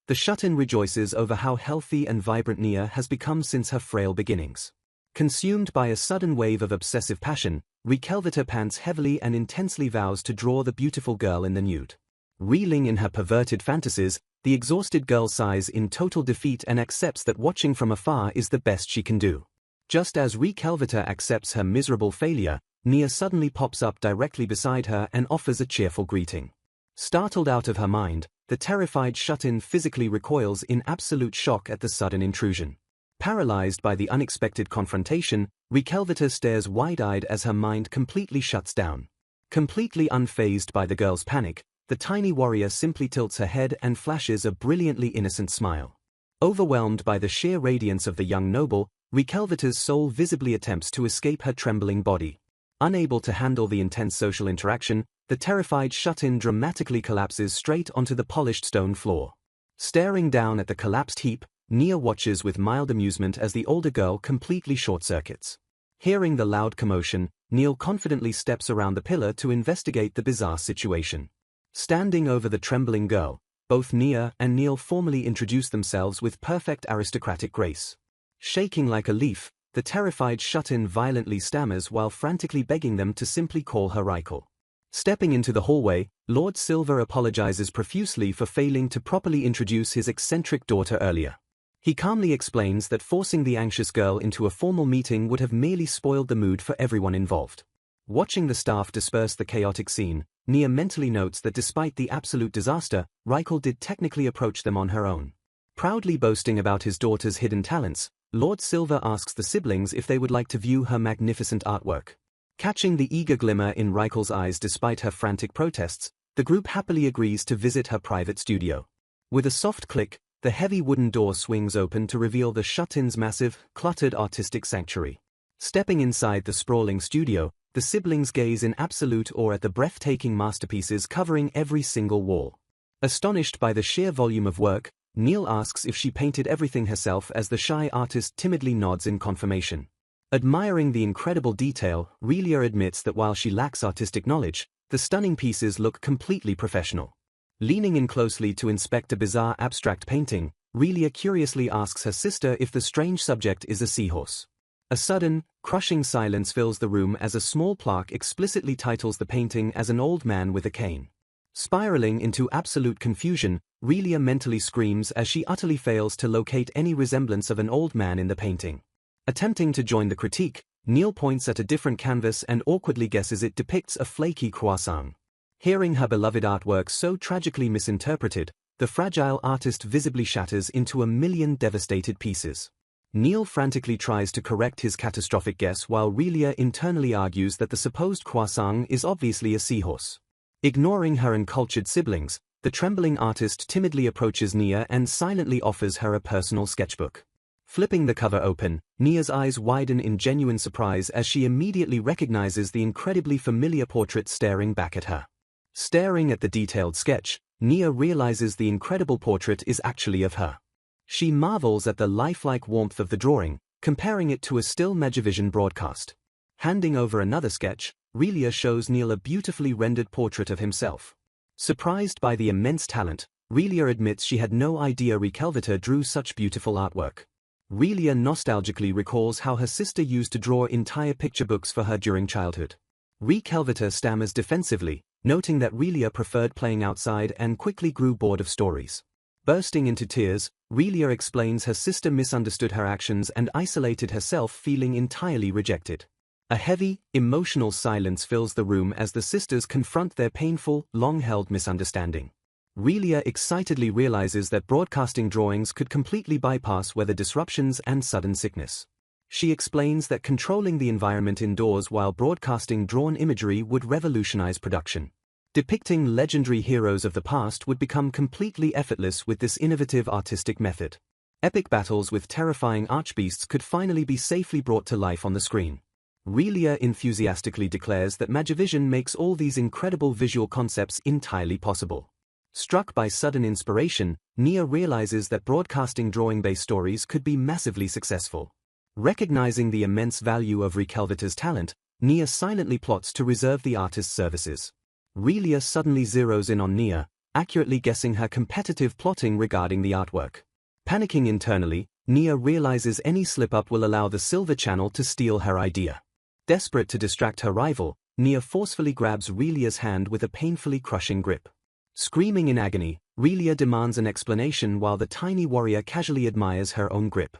the shut-in rejoices over how healthy and vibrant Nia has become since her frail beginnings. Consumed by a sudden wave of obsessive passion, Recap pants heavily and intensely vows to draw the beautiful girl in the nude. Reeling in her perverted fantasies, the exhausted girl sighs in total defeat and accepts that watching from afar is the best she can do. Just as Recap accepts her miserable failure, Nia suddenly pops up directly beside her and offers a cheerful greeting. Startled out of her mind, the terrified shut-in physically recoils in absolute shock at the sudden intrusion. Paralyzed by the unexpected confrontation, Recap stares wide-eyed as her mind completely shuts down. Completely unfazed by the girl's panic, the tiny warrior simply tilts her head and flashes a brilliantly innocent smile. Overwhelmed by the sheer radiance of the young noble, Recap's soul visibly attempts to escape her trembling body. Unable to handle the intense social interaction, the terrified shut-in dramatically collapses straight onto the polished stone floor. Staring down at the collapsed heap, Nia watches with mild amusement as the older girl completely short-circuits. Hearing the loud commotion, Neil confidently steps around the pillar to investigate the bizarre situation. Standing over the trembling girl, both Nia and Neil formally introduce themselves with perfect aristocratic grace. Shaking like a leaf, the terrified shut-in violently stammers while frantically begging them to simply call her Reichel. Stepping into the hallway, Lord Silver apologizes profusely for failing to properly introduce his eccentric daughter earlier. He calmly explains that forcing the anxious girl into a formal meeting would have merely spoiled the mood for everyone involved. Watching the staff disperse the chaotic scene, Nia mentally notes that despite the absolute disaster, Reichel did technically approach them on her own. Proudly boasting about his daughter's hidden talents, Lord Silver asks the siblings if they would like to view her magnificent artwork. Catching the eager glimmer in Reichel's eyes despite her frantic protests, the group happily agrees to visit her private studio. With a soft click, the heavy wooden door swings open to reveal the shut-in's massive, cluttered artistic sanctuary. Stepping inside the sprawling studio, the siblings gaze in absolute awe at the breathtaking masterpieces covering every single wall. Astonished by the sheer volume of work, Neil asks if she painted everything herself as the shy artist timidly nods in confirmation. Admiring the incredible detail, Relia admits that while she lacks artistic knowledge, the stunning pieces look completely professional. Leaning in closely to inspect a bizarre abstract painting, Relia curiously asks her sister if the strange subject is a seahorse. A sudden, crushing silence fills the room as a small plaque explicitly titles the painting as an old man with a cane. Spiraling into absolute confusion, Relia mentally screams as she utterly fails to locate any resemblance of an old man in the painting. Attempting to join the critique, Neil points at a different canvas and awkwardly guesses it depicts a flaky croissant. Hearing her beloved artwork so tragically misinterpreted, the fragile artist visibly shatters into a million devastated pieces. Neil frantically tries to correct his catastrophic guess while Relia internally argues that the supposed croissant is obviously a seahorse. Ignoring her uncultured siblings, the trembling artist timidly approaches Nia and silently offers her a personal sketchbook. Flipping the cover open, Nia's eyes widen in genuine surprise as she immediately recognizes the incredibly familiar portrait staring back at her. Staring at the detailed sketch, Nia realizes the incredible portrait is actually of her. She marvels at the lifelike warmth of the drawing, comparing it to a still Magivision broadcast. Handing over another sketch, Relia shows Neil a beautifully rendered portrait of himself. Surprised by the immense talent, Relia admits she had no idea Recap drew such beautiful artwork. Relia nostalgically recalls how her sister used to draw entire picture books for her during childhood. Recap stammers defensively, noting that Relia preferred playing outside and quickly grew bored of stories. Bursting into tears, Relia explains her sister misunderstood her actions and isolated herself, feeling entirely rejected. A heavy, emotional silence fills the room as the sisters confront their painful, long-held misunderstanding. Relia excitedly realizes that broadcasting drawings could completely bypass weather disruptions and sudden sickness. She explains that controlling the environment indoors while broadcasting drawn imagery would revolutionize production. Depicting legendary heroes of the past would become completely effortless with this innovative artistic method. Epic battles with terrifying archbeasts could finally be safely brought to life on the screen. Relia enthusiastically declares that Magivision makes all these incredible visual concepts entirely possible. Struck by sudden inspiration, Nia realizes that broadcasting drawing-based stories could be massively successful. Recognizing the immense value of Recap's talent, Nia silently plots to reserve the artist's services. Relia suddenly zeroes in on Nia, accurately guessing her competitive plotting regarding the artwork. Panicking internally, Nia realizes any slip-up will allow the Silver Channel to steal her idea. Desperate to distract her rival, Nia forcefully grabs Relia's hand with a painfully crushing grip. Screaming in agony, Relia demands an explanation while the tiny warrior casually admires her own grip.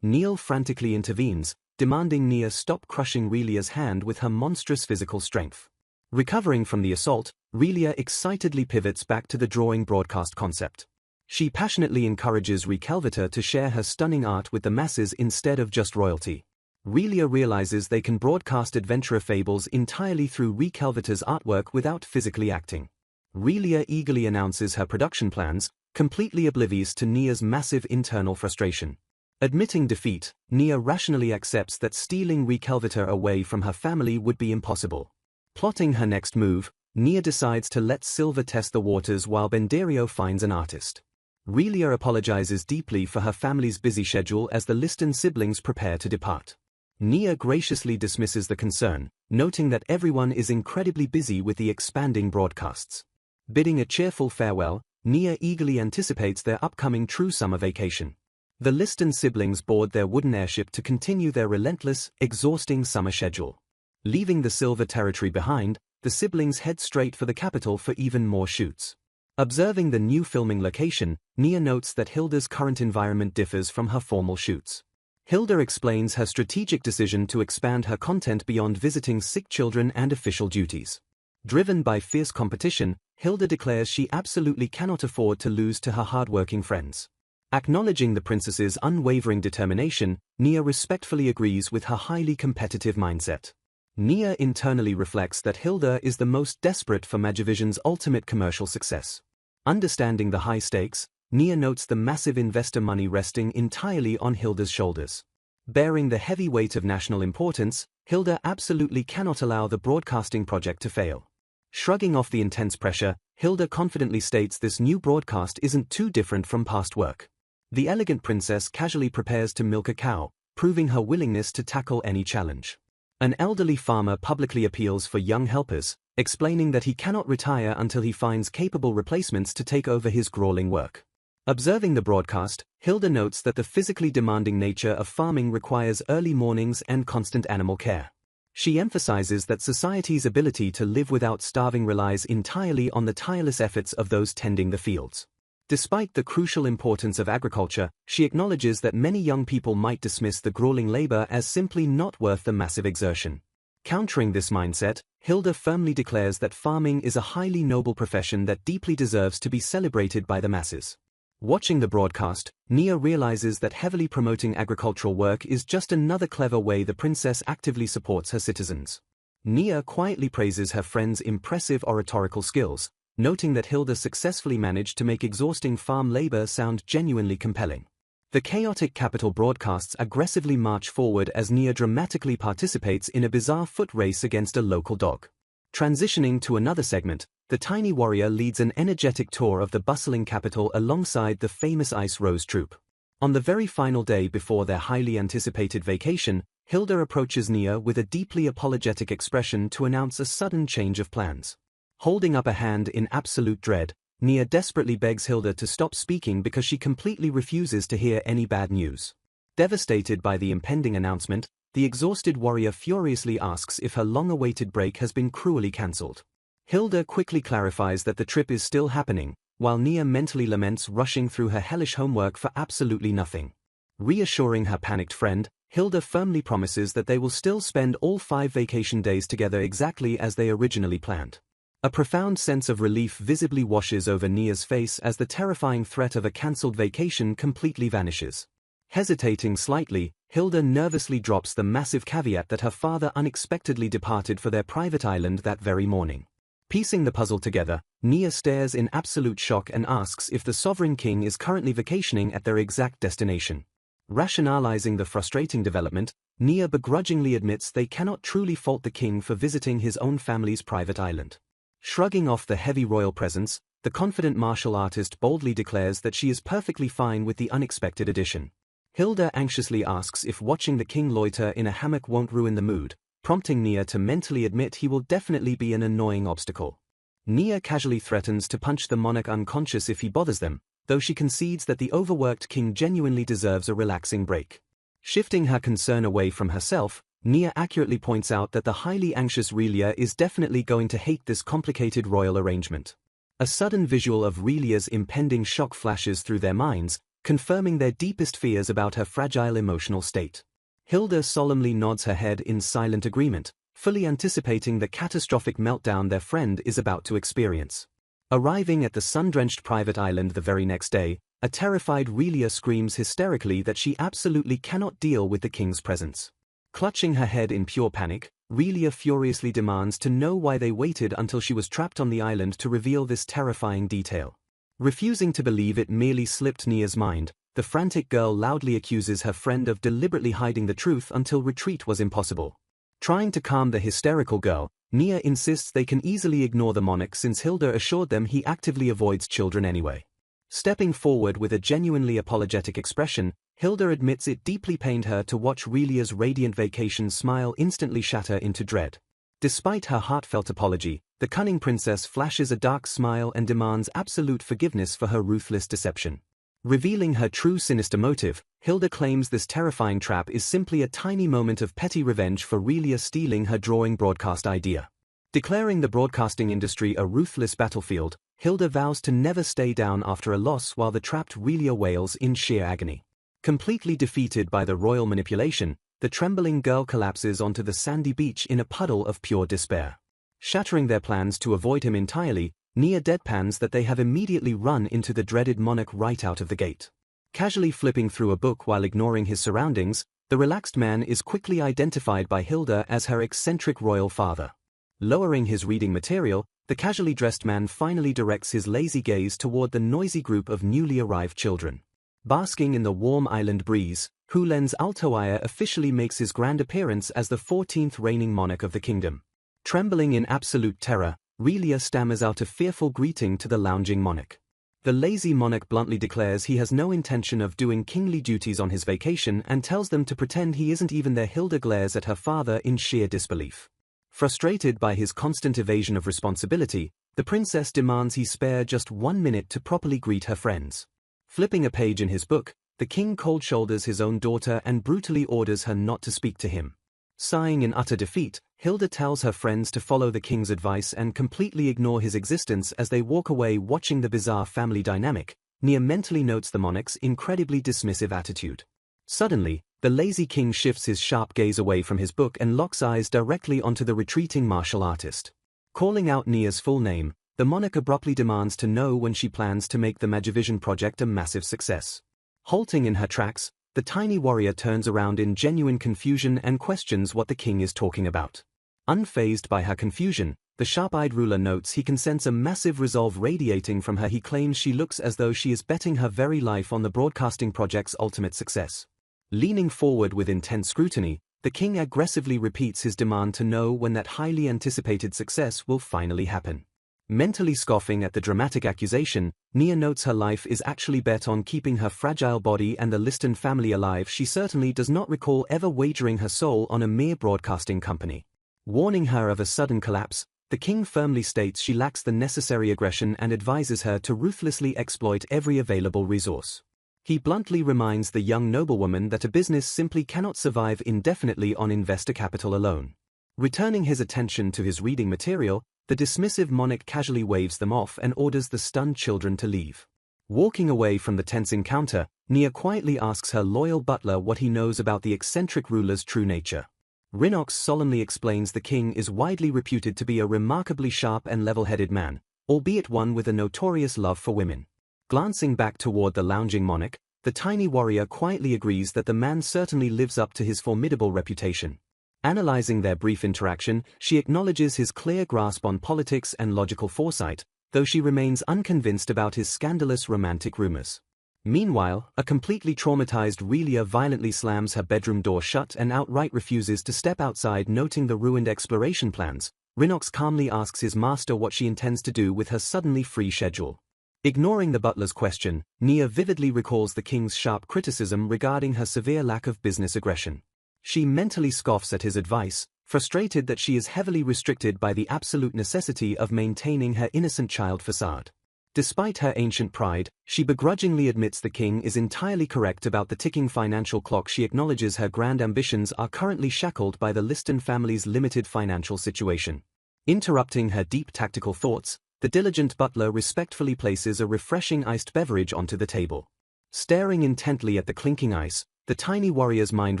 Neil frantically intervenes, demanding Nia stop crushing Relia's hand with her monstrous physical strength. Recovering from the assault, Relia excitedly pivots back to the drawing broadcast concept. She passionately encourages Recap to share her stunning art with the masses instead of just royalty. Relia realizes they can broadcast adventurer fables entirely through Recap's artwork without physically acting. Relia eagerly announces her production plans, completely oblivious to Nia's massive internal frustration. Admitting defeat, Nia rationally accepts that stealing Recap away from her family would be impossible. Plotting her next move, Nia decides to let Silver test the waters while Benderio finds an artist. Relia apologizes deeply for her family's busy schedule as the Liston siblings prepare to depart. Nia graciously dismisses the concern, noting that everyone is incredibly busy with the expanding broadcasts. Bidding a cheerful farewell, Nia eagerly anticipates their upcoming true summer vacation. The Liston siblings board their wooden airship to continue their relentless, exhausting summer schedule. Leaving the Silver territory behind, the siblings head straight for the capital for even more shoots. Observing the new filming location, Nia notes that Hilda's current environment differs from her formal shoots. Hilda explains her strategic decision to expand her content beyond visiting sick children and official duties. Driven by fierce competition, Hilda declares she absolutely cannot afford to lose to her hardworking friends. Acknowledging the princess's unwavering determination, Nia respectfully agrees with her highly competitive mindset. Nia internally reflects that Hilda is the most desperate for Magivision's ultimate commercial success. Understanding the high stakes, Nia notes the massive investor money resting entirely on Hilda's shoulders. Bearing the heavy weight of national importance, Hilda absolutely cannot allow the broadcasting project to fail. Shrugging off the intense pressure, Hilda confidently states this new broadcast isn't too different from past work. The elegant princess casually prepares to milk a cow, proving her willingness to tackle any challenge. An elderly farmer publicly appeals for young helpers, explaining that he cannot retire until he finds capable replacements to take over his grueling work. Observing the broadcast, Hilda notes that the physically demanding nature of farming requires early mornings and constant animal care. She emphasizes that society's ability to live without starving relies entirely on the tireless efforts of those tending the fields. Despite the crucial importance of agriculture, she acknowledges that many young people might dismiss the grueling labor as simply not worth the massive exertion. Countering this mindset, Hilda firmly declares that farming is a highly noble profession that deeply deserves to be celebrated by the masses. Watching the broadcast, Nia realizes that heavily promoting agricultural work is just another clever way the princess actively supports her citizens. Nia quietly praises her friend's impressive oratorical skills, noting that Hilda successfully managed to make exhausting farm labor sound genuinely compelling. The chaotic capital broadcasts aggressively march forward as Nia dramatically participates in a bizarre foot race against a local dog. Transitioning to another segment, the tiny warrior leads an energetic tour of the bustling capital alongside the famous Ice Rose troupe. On the very final day before their highly anticipated vacation, Hilda approaches Nia with a deeply apologetic expression to announce a sudden change of plans. Holding up a hand in absolute dread, Nia desperately begs Hilda to stop speaking because she completely refuses to hear any bad news. Devastated by the impending announcement, the exhausted warrior furiously asks if her long-awaited break has been cruelly cancelled. Hilda quickly clarifies that the trip is still happening, while Nia mentally laments rushing through her hellish homework for absolutely nothing. Reassuring her panicked friend, Hilda firmly promises that they will still spend all 5 vacation days together exactly as they originally planned. A profound sense of relief visibly washes over Nia's face as the terrifying threat of a cancelled vacation completely vanishes. Hesitating slightly, Hilda nervously drops the massive caveat that her father unexpectedly departed for their private island that very morning. Piecing the puzzle together, Nia stares in absolute shock and asks if the Sovereign King is currently vacationing at their exact destination. Rationalizing the frustrating development, Nia begrudgingly admits they cannot truly fault the king for visiting his own family's private island. Shrugging off the heavy royal presence, the confident martial artist boldly declares that she is perfectly fine with the unexpected addition. Hilda anxiously asks if watching the king loiter in a hammock won't ruin the mood, prompting Nia to mentally admit he will definitely be an annoying obstacle. Nia casually threatens to punch the monarch unconscious if he bothers them, though she concedes that the overworked king genuinely deserves a relaxing break. Shifting her concern away from herself, Nia accurately points out that the highly anxious Relia is definitely going to hate this complicated royal arrangement. A sudden visual of Relia's impending shock flashes through their minds, confirming their deepest fears about her fragile emotional state. Hilda solemnly nods her head in silent agreement, fully anticipating the catastrophic meltdown their friend is about to experience. Arriving at the sun-drenched private island the very next day, a terrified Relia screams hysterically that she absolutely cannot deal with the king's presence. Clutching her head in pure panic, Relia furiously demands to know why they waited until she was trapped on the island to reveal this terrifying detail. Refusing to believe it merely slipped Nia's mind, the frantic girl loudly accuses her friend of deliberately hiding the truth until retreat was impossible. Trying to calm the hysterical girl, Nia insists they can easily ignore the monarch since Hilda assured them he actively avoids children anyway. Stepping forward with a genuinely apologetic expression, Hilda admits it deeply pained her to watch Relia's radiant vacation smile instantly shatter into dread. Despite her heartfelt apology, the cunning princess flashes a dark smile and demands absolute forgiveness for her ruthless deception. Revealing her true sinister motive, Hilda claims this terrifying trap is simply a tiny moment of petty revenge for Relia stealing her drawing broadcast idea. Declaring the broadcasting industry a ruthless battlefield, Hilda vows to never stay down after a loss while the trapped Relia wails in sheer agony. Completely defeated by the royal manipulation, the trembling girl collapses onto the sandy beach in a puddle of pure despair. Shattering their plans to avoid him entirely, Nia deadpans that they have immediately run into the dreaded monarch right out of the gate. Casually flipping through a book while ignoring his surroundings, the relaxed man is quickly identified by Hilda as her eccentric royal father. Lowering his reading material, the casually dressed man finally directs his lazy gaze toward the noisy group of newly arrived children. Basking in the warm island breeze, Hulen's Altoaya officially makes his grand appearance as the 14th reigning monarch of the kingdom. Trembling in absolute terror, Relia stammers out a fearful greeting to the lounging monarch. The lazy monarch bluntly declares he has no intention of doing kingly duties on his vacation and tells them to pretend he isn't even there. Hilda glares at her father in sheer disbelief. Frustrated by his constant evasion of responsibility, the princess demands he spare just 1 minute to properly greet her friends. Flipping a page in his book, the king cold shoulders his own daughter and brutally orders her not to speak to him. Sighing in utter defeat, Hilda tells her friends to follow the king's advice and completely ignore his existence as they walk away watching the bizarre family dynamic. Nia mentally notes the monarch's incredibly dismissive attitude. Suddenly, the lazy king shifts his sharp gaze away from his book and locks eyes directly onto the retreating martial artist. Calling out Nia's full name, the monarch abruptly demands to know when she plans to make the Magivision project a massive success. Halting in her tracks, the tiny warrior turns around in genuine confusion and questions what the king is talking about. Unfazed by her confusion, the sharp-eyed ruler notes he can sense a massive resolve radiating from her. He claims she looks as though she is betting her very life on the broadcasting project's ultimate success. Leaning forward with intense scrutiny, the king aggressively repeats his demand to know when that highly anticipated success will finally happen. Mentally scoffing at the dramatic accusation, Nia notes her life is actually bet on keeping her fragile body and the Liston family alive. She certainly does not recall ever wagering her soul on a mere broadcasting company. Warning her of a sudden collapse, the king firmly states she lacks the necessary aggression and advises her to ruthlessly exploit every available resource. He bluntly reminds the young noblewoman that a business simply cannot survive indefinitely on investor capital alone. Returning his attention to his reading material, the dismissive monarch casually waves them off and orders the stunned children to leave. Walking away from the tense encounter, Nia quietly asks her loyal butler what he knows about the eccentric ruler's true nature. Rhinox solemnly explains the king is widely reputed to be a remarkably sharp and level-headed man, albeit one with a notorious love for women. Glancing back toward the lounging monarch, the tiny warrior quietly agrees that the man certainly lives up to his formidable reputation. Analyzing their brief interaction, she acknowledges his clear grasp on politics and logical foresight, though she remains unconvinced about his scandalous romantic rumors. Meanwhile, a completely traumatized Relia violently slams her bedroom door shut and outright refuses to step outside. Noting the ruined exploration plans, Rhinox calmly asks his master what she intends to do with her suddenly free schedule. Ignoring the butler's question, Nia vividly recalls the king's sharp criticism regarding her severe lack of business aggression. She mentally scoffs at his advice, frustrated that she is heavily restricted by the absolute necessity of maintaining her innocent child facade. Despite her ancient pride, she begrudgingly admits the king is entirely correct about the ticking financial clock. She acknowledges her grand ambitions are currently shackled by the Liston family's limited financial situation. Interrupting her deep tactical thoughts, the diligent butler respectfully places a refreshing iced beverage onto the table. Staring intently at the clinking ice, the tiny warrior's mind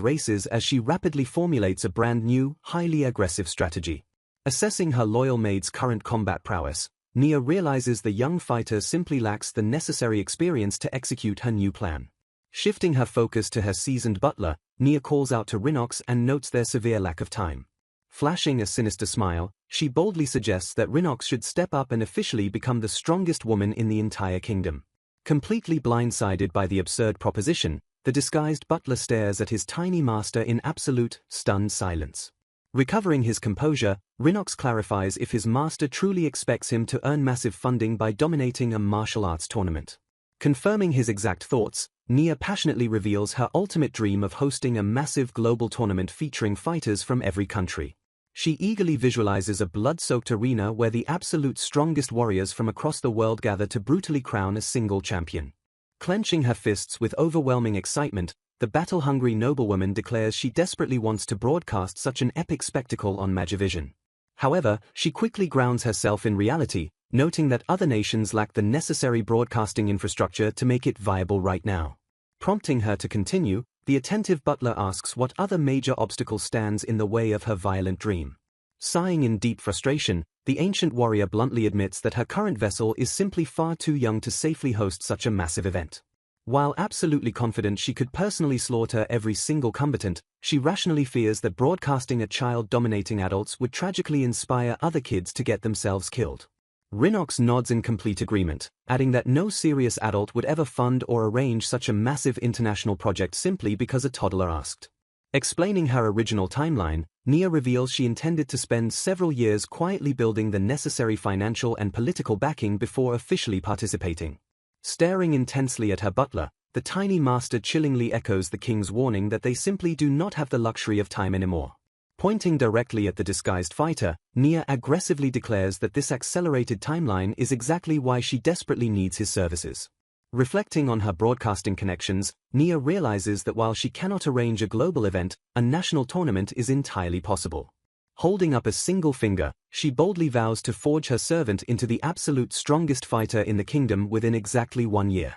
races as she rapidly formulates a brand new, highly aggressive strategy. Assessing her loyal maid's current combat prowess, Nia realizes the young fighter simply lacks the necessary experience to execute her new plan. Shifting her focus to her seasoned butler, Nia calls out to Rhinox and notes their severe lack of time. Flashing a sinister smile, she boldly suggests that Rhinox should step up and officially become the strongest woman in the entire kingdom. Completely blindsided by the absurd proposition, the disguised butler stares at his tiny master in absolute, stunned silence. Recovering his composure, Rhinox clarifies if his master truly expects him to earn massive funding by dominating a martial arts tournament. Confirming his exact thoughts, Nia passionately reveals her ultimate dream of hosting a massive global tournament featuring fighters from every country. She eagerly visualizes a blood-soaked arena where the absolute strongest warriors from across the world gather to brutally crown a single champion. Clenching her fists with overwhelming excitement, the battle-hungry noblewoman declares she desperately wants to broadcast such an epic spectacle on Magivision. However, she quickly grounds herself in reality, noting that other nations lack the necessary broadcasting infrastructure to make it viable right now. Prompting her to continue, the attentive butler asks what other major obstacle stands in the way of her violent dream. Sighing in deep frustration, the ancient warrior bluntly admits that her current vessel is simply far too young to safely host such a massive event. While absolutely confident she could personally slaughter every single combatant, she rationally fears that broadcasting a child dominating adults would tragically inspire other kids to get themselves killed. Rhinox nods in complete agreement, adding that no serious adult would ever fund or arrange such a massive international project simply because a toddler asked. Explaining her original timeline, Nia reveals she intended to spend several years quietly building the necessary financial and political backing before officially participating. Staring intensely at her butler, the tiny master chillingly echoes the king's warning that they simply do not have the luxury of time anymore. Pointing directly at the disguised fighter, Nia aggressively declares that this accelerated timeline is exactly why she desperately needs his services. Reflecting on her broadcasting connections, Nia realizes that while she cannot arrange a global event, a national tournament is entirely possible. Holding up a single finger, she boldly vows to forge her servant into the absolute strongest fighter in the kingdom within exactly 1 year.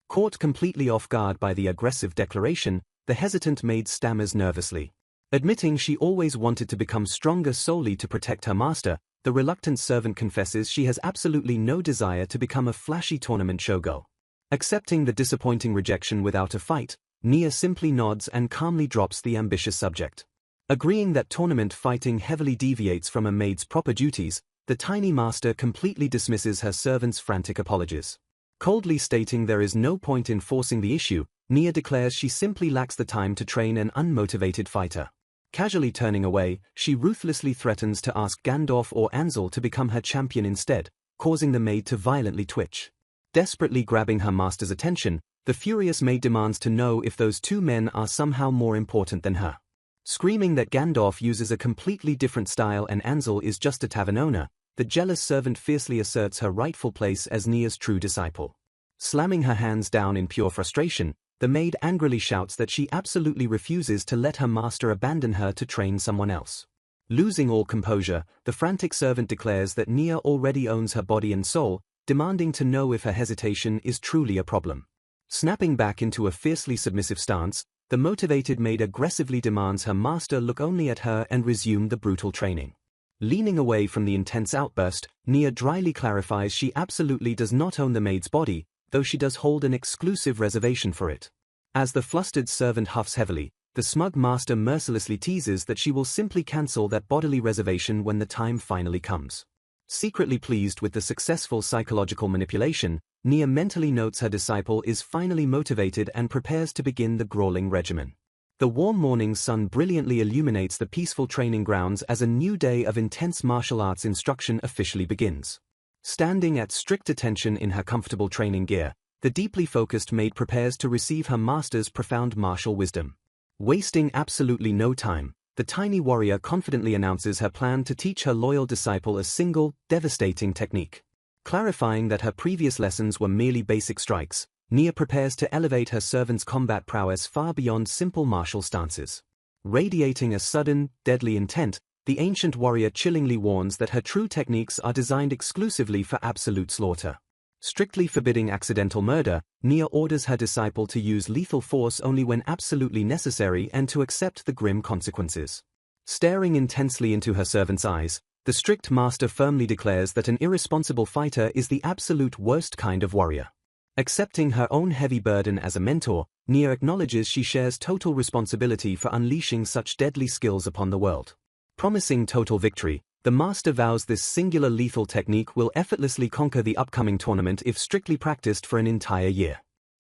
Caught completely off guard by the aggressive declaration, the hesitant maid stammers nervously. Admitting she always wanted to become stronger solely to protect her master, the reluctant servant confesses she has absolutely no desire to become a flashy tournament showgirl. Accepting the disappointing rejection without a fight, Nia simply nods and calmly drops the ambitious subject. Agreeing that tournament fighting heavily deviates from a maid's proper duties, the tiny master completely dismisses her servant's frantic apologies. Coldly stating there is no point in forcing the issue, Nia declares she simply lacks the time to train an unmotivated fighter. Casually turning away, she ruthlessly threatens to ask Gandalf or Ansel to become her champion instead, causing the maid to violently twitch. Desperately grabbing her master's attention, the furious maid demands to know if those two men are somehow more important than her. Screaming that Gandalf uses a completely different style and Ansel is just a tavern owner, the jealous servant fiercely asserts her rightful place as Nia's true disciple. Slamming her hands down in pure frustration, the maid angrily shouts that she absolutely refuses to let her master abandon her to train someone else. Losing all composure, the frantic servant declares that Nia already owns her body and soul, demanding to know if her hesitation is truly a problem. Snapping back into a fiercely submissive stance, the motivated maid aggressively demands her master look only at her and resume the brutal training. Leaning away from the intense outburst, Nia dryly clarifies she absolutely does not own the maid's body, though she does hold an exclusive reservation for it. As the flustered servant huffs heavily, the smug master mercilessly teases that she will simply cancel that bodily reservation when the time finally comes. Secretly pleased with the successful psychological manipulation, Nia mentally notes her disciple is finally motivated and prepares to begin the grueling regimen. The warm morning sun brilliantly illuminates the peaceful training grounds as a new day of intense martial arts instruction officially begins. Standing at strict attention in her comfortable training gear, the deeply focused maid prepares to receive her master's profound martial wisdom. Wasting absolutely no time, the tiny warrior confidently announces her plan to teach her loyal disciple a single, devastating technique. Clarifying that her previous lessons were merely basic strikes, Nia prepares to elevate her servant's combat prowess far beyond simple martial stances. Radiating a sudden, deadly intent, the ancient warrior chillingly warns that her true techniques are designed exclusively for absolute slaughter. Strictly forbidding accidental murder, Nia orders her disciple to use lethal force only when absolutely necessary and to accept the grim consequences. Staring intensely into her servant's eyes, the strict master firmly declares that an irresponsible fighter is the absolute worst kind of warrior. Accepting her own heavy burden as a mentor, Nia acknowledges she shares total responsibility for unleashing such deadly skills upon the world. Promising total victory, the master vows this singular lethal technique will effortlessly conquer the upcoming tournament if strictly practiced for an entire year.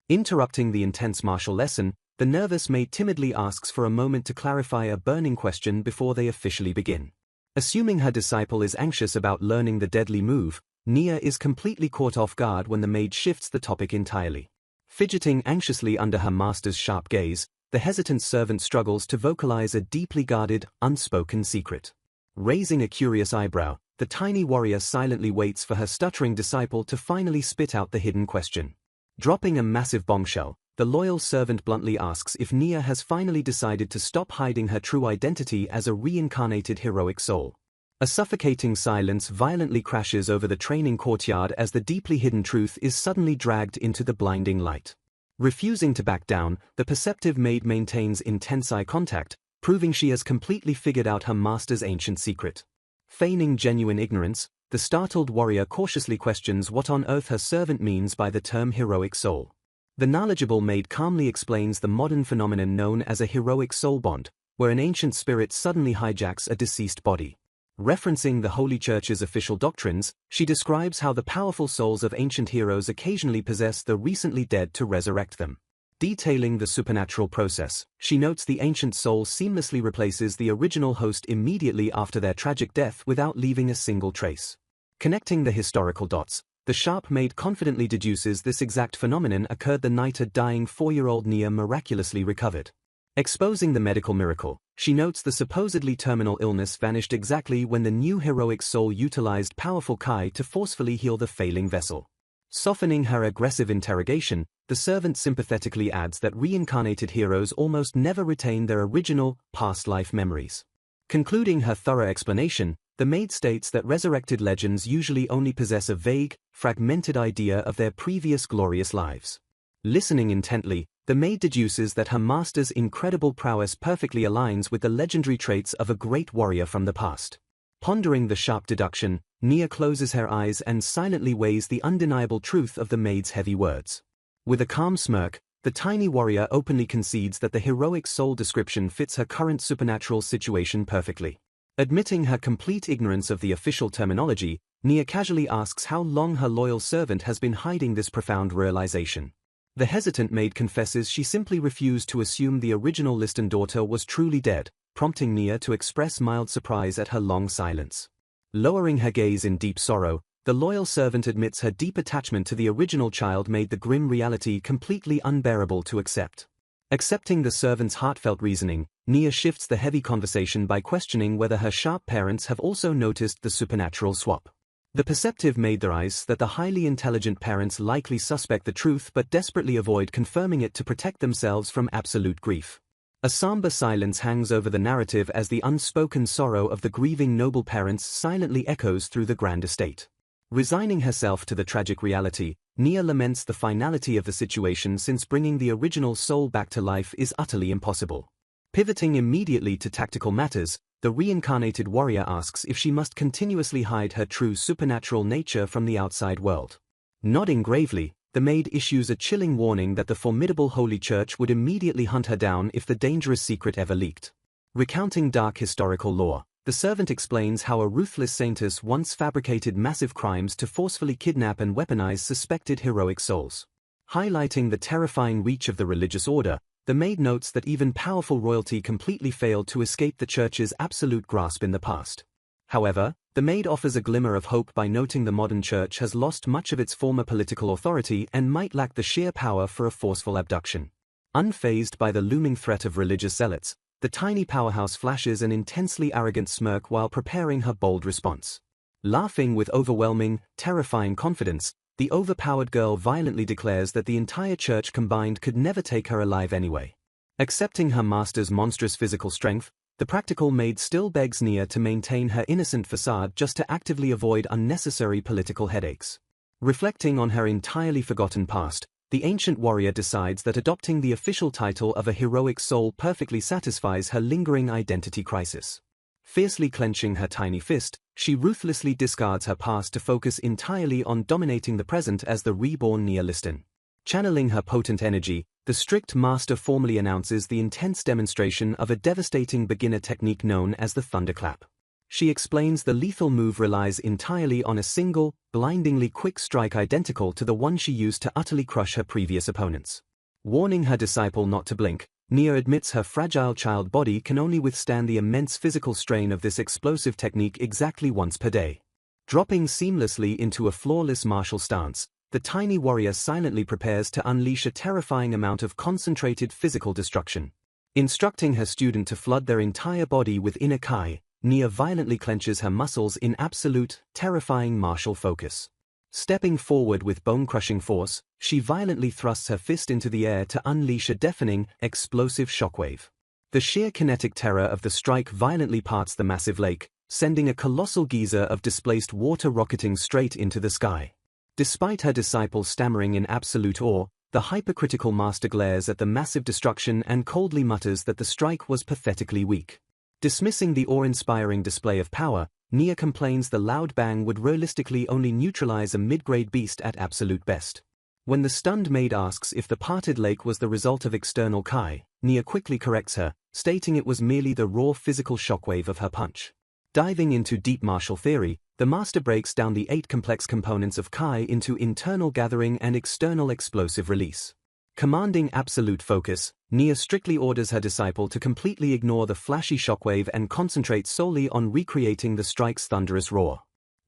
Interrupting the intense martial lesson, the nervous maid timidly asks for a moment to clarify a burning question before they officially begin. Assuming her disciple is anxious about learning the deadly move, Nia is completely caught off guard when the maid shifts the topic entirely. Fidgeting anxiously under her master's sharp gaze, the hesitant servant struggles to vocalize a deeply guarded, unspoken secret. Raising a curious eyebrow, the tiny warrior silently waits for her stuttering disciple to finally spit out the hidden question. Dropping a massive bombshell, the loyal servant bluntly asks if Nia has finally decided to stop hiding her true identity as a reincarnated heroic soul. A suffocating silence violently crashes over the training courtyard as the deeply hidden truth is suddenly dragged into the blinding light. Refusing to back down, the perceptive maid maintains intense eye contact, proving she has completely figured out her master's ancient secret. Feigning genuine ignorance, the startled warrior cautiously questions what on earth her servant means by the term heroic soul. The knowledgeable maid calmly explains the modern phenomenon known as a heroic soul bond, where an ancient spirit suddenly hijacks a deceased body. Referencing the Holy Church's official doctrines, she describes how the powerful souls of ancient heroes occasionally possess the recently dead to resurrect them. Detailing the supernatural process, she notes the ancient soul seamlessly replaces the original host immediately after their tragic death without leaving a single trace. Connecting the historical dots, the sharp maid confidently deduces this exact phenomenon occurred the night a dying 4-year-old Nia miraculously recovered. Exposing the medical miracle, she notes the supposedly terminal illness vanished exactly when the new heroic soul utilized powerful Kai to forcefully heal the failing vessel. Softening her aggressive interrogation, the servant sympathetically adds that reincarnated heroes almost never retain their original, past life memories. Concluding her thorough explanation, the maid states that resurrected legends usually only possess a vague, fragmented idea of their previous glorious lives. Listening intently, the maid deduces that her master's incredible prowess perfectly aligns with the legendary traits of a great warrior from the past. Pondering the sharp deduction, Nia closes her eyes and silently weighs the undeniable truth of the maid's heavy words. With a calm smirk, the tiny warrior openly concedes that the heroic soul description fits her current supernatural situation perfectly. Admitting her complete ignorance of the official terminology, Nia casually asks how long her loyal servant has been hiding this profound realization. The hesitant maid confesses she simply refused to assume the original Liston daughter was truly dead, prompting Nia to express mild surprise at her long silence. Lowering her gaze in deep sorrow, the loyal servant admits her deep attachment to the original child made the grim reality completely unbearable to accept. Accepting the servant's heartfelt reasoning, Nia shifts the heavy conversation by questioning whether her sharp parents have also noticed the supernatural swap. The perceptive maid theorizes that the highly intelligent parents likely suspect the truth but desperately avoid confirming it to protect themselves from absolute grief. A somber silence hangs over the narrative as the unspoken sorrow of the grieving noble parents silently echoes through the grand estate. Resigning herself to the tragic reality, Nia laments the finality of the situation since bringing the original soul back to life is utterly impossible. Pivoting immediately to tactical matters, the reincarnated warrior asks if she must continuously hide her true supernatural nature from the outside world. Nodding gravely, the maid issues a chilling warning that the formidable Holy Church would immediately hunt her down if the dangerous secret ever leaked. Recounting dark historical lore, the servant explains how a ruthless saintess once fabricated massive crimes to forcefully kidnap and weaponize suspected heroic souls. Highlighting the terrifying reach of the religious order, the maid notes that even powerful royalty completely failed to escape the Church's absolute grasp in the past. However, the maid offers a glimmer of hope by noting the modern church has lost much of its former political authority and might lack the sheer power for a forceful abduction. Unfazed by the looming threat of religious zealots, the tiny powerhouse flashes an intensely arrogant smirk while preparing her bold response. Laughing with overwhelming, terrifying confidence, the overpowered girl violently declares that the entire church combined could never take her alive anyway. Accepting her master's monstrous physical strength, the practical maid still begs Nia to maintain her innocent facade just to actively avoid unnecessary political headaches. Reflecting on her entirely forgotten past, the ancient warrior decides that adopting the official title of a heroic soul perfectly satisfies her lingering identity crisis. Fiercely clenching her tiny fist, she ruthlessly discards her past to focus entirely on dominating the present as the reborn Nia Liston. Channeling her potent energy, the strict master formally announces the intense demonstration of a devastating beginner technique known as the thunderclap. She explains the lethal move relies entirely on a single, blindingly quick strike identical to the one she used to utterly crush her previous opponents. Warning her disciple not to blink, Nia admits her fragile child body can only withstand the immense physical strain of this explosive technique exactly once per day. Dropping seamlessly into a flawless martial stance, the tiny warrior silently prepares to unleash a terrifying amount of concentrated physical destruction. Instructing her student to flood their entire body with inner kai, Nia violently clenches her muscles in absolute, terrifying martial focus. Stepping forward with bone-crushing force, she violently thrusts her fist into the air to unleash a deafening, explosive shockwave. The sheer kinetic terror of the strike violently parts the massive lake, sending a colossal geyser of displaced water rocketing straight into the sky. Despite her disciple stammering in absolute awe, the hypercritical master glares at the massive destruction and coldly mutters that the strike was pathetically weak. Dismissing the awe-inspiring display of power, Nia complains the loud bang would realistically only neutralize a mid-grade beast at absolute best. When the stunned maid asks if the parted lake was the result of external kai, Nia quickly corrects her, stating it was merely the raw physical shockwave of her punch. Diving into deep martial theory, the master breaks down the 8 complex components of kai into internal gathering and external explosive release. Commanding absolute focus, Nia strictly orders her disciple to completely ignore the flashy shockwave and concentrate solely on recreating the strike's thunderous roar.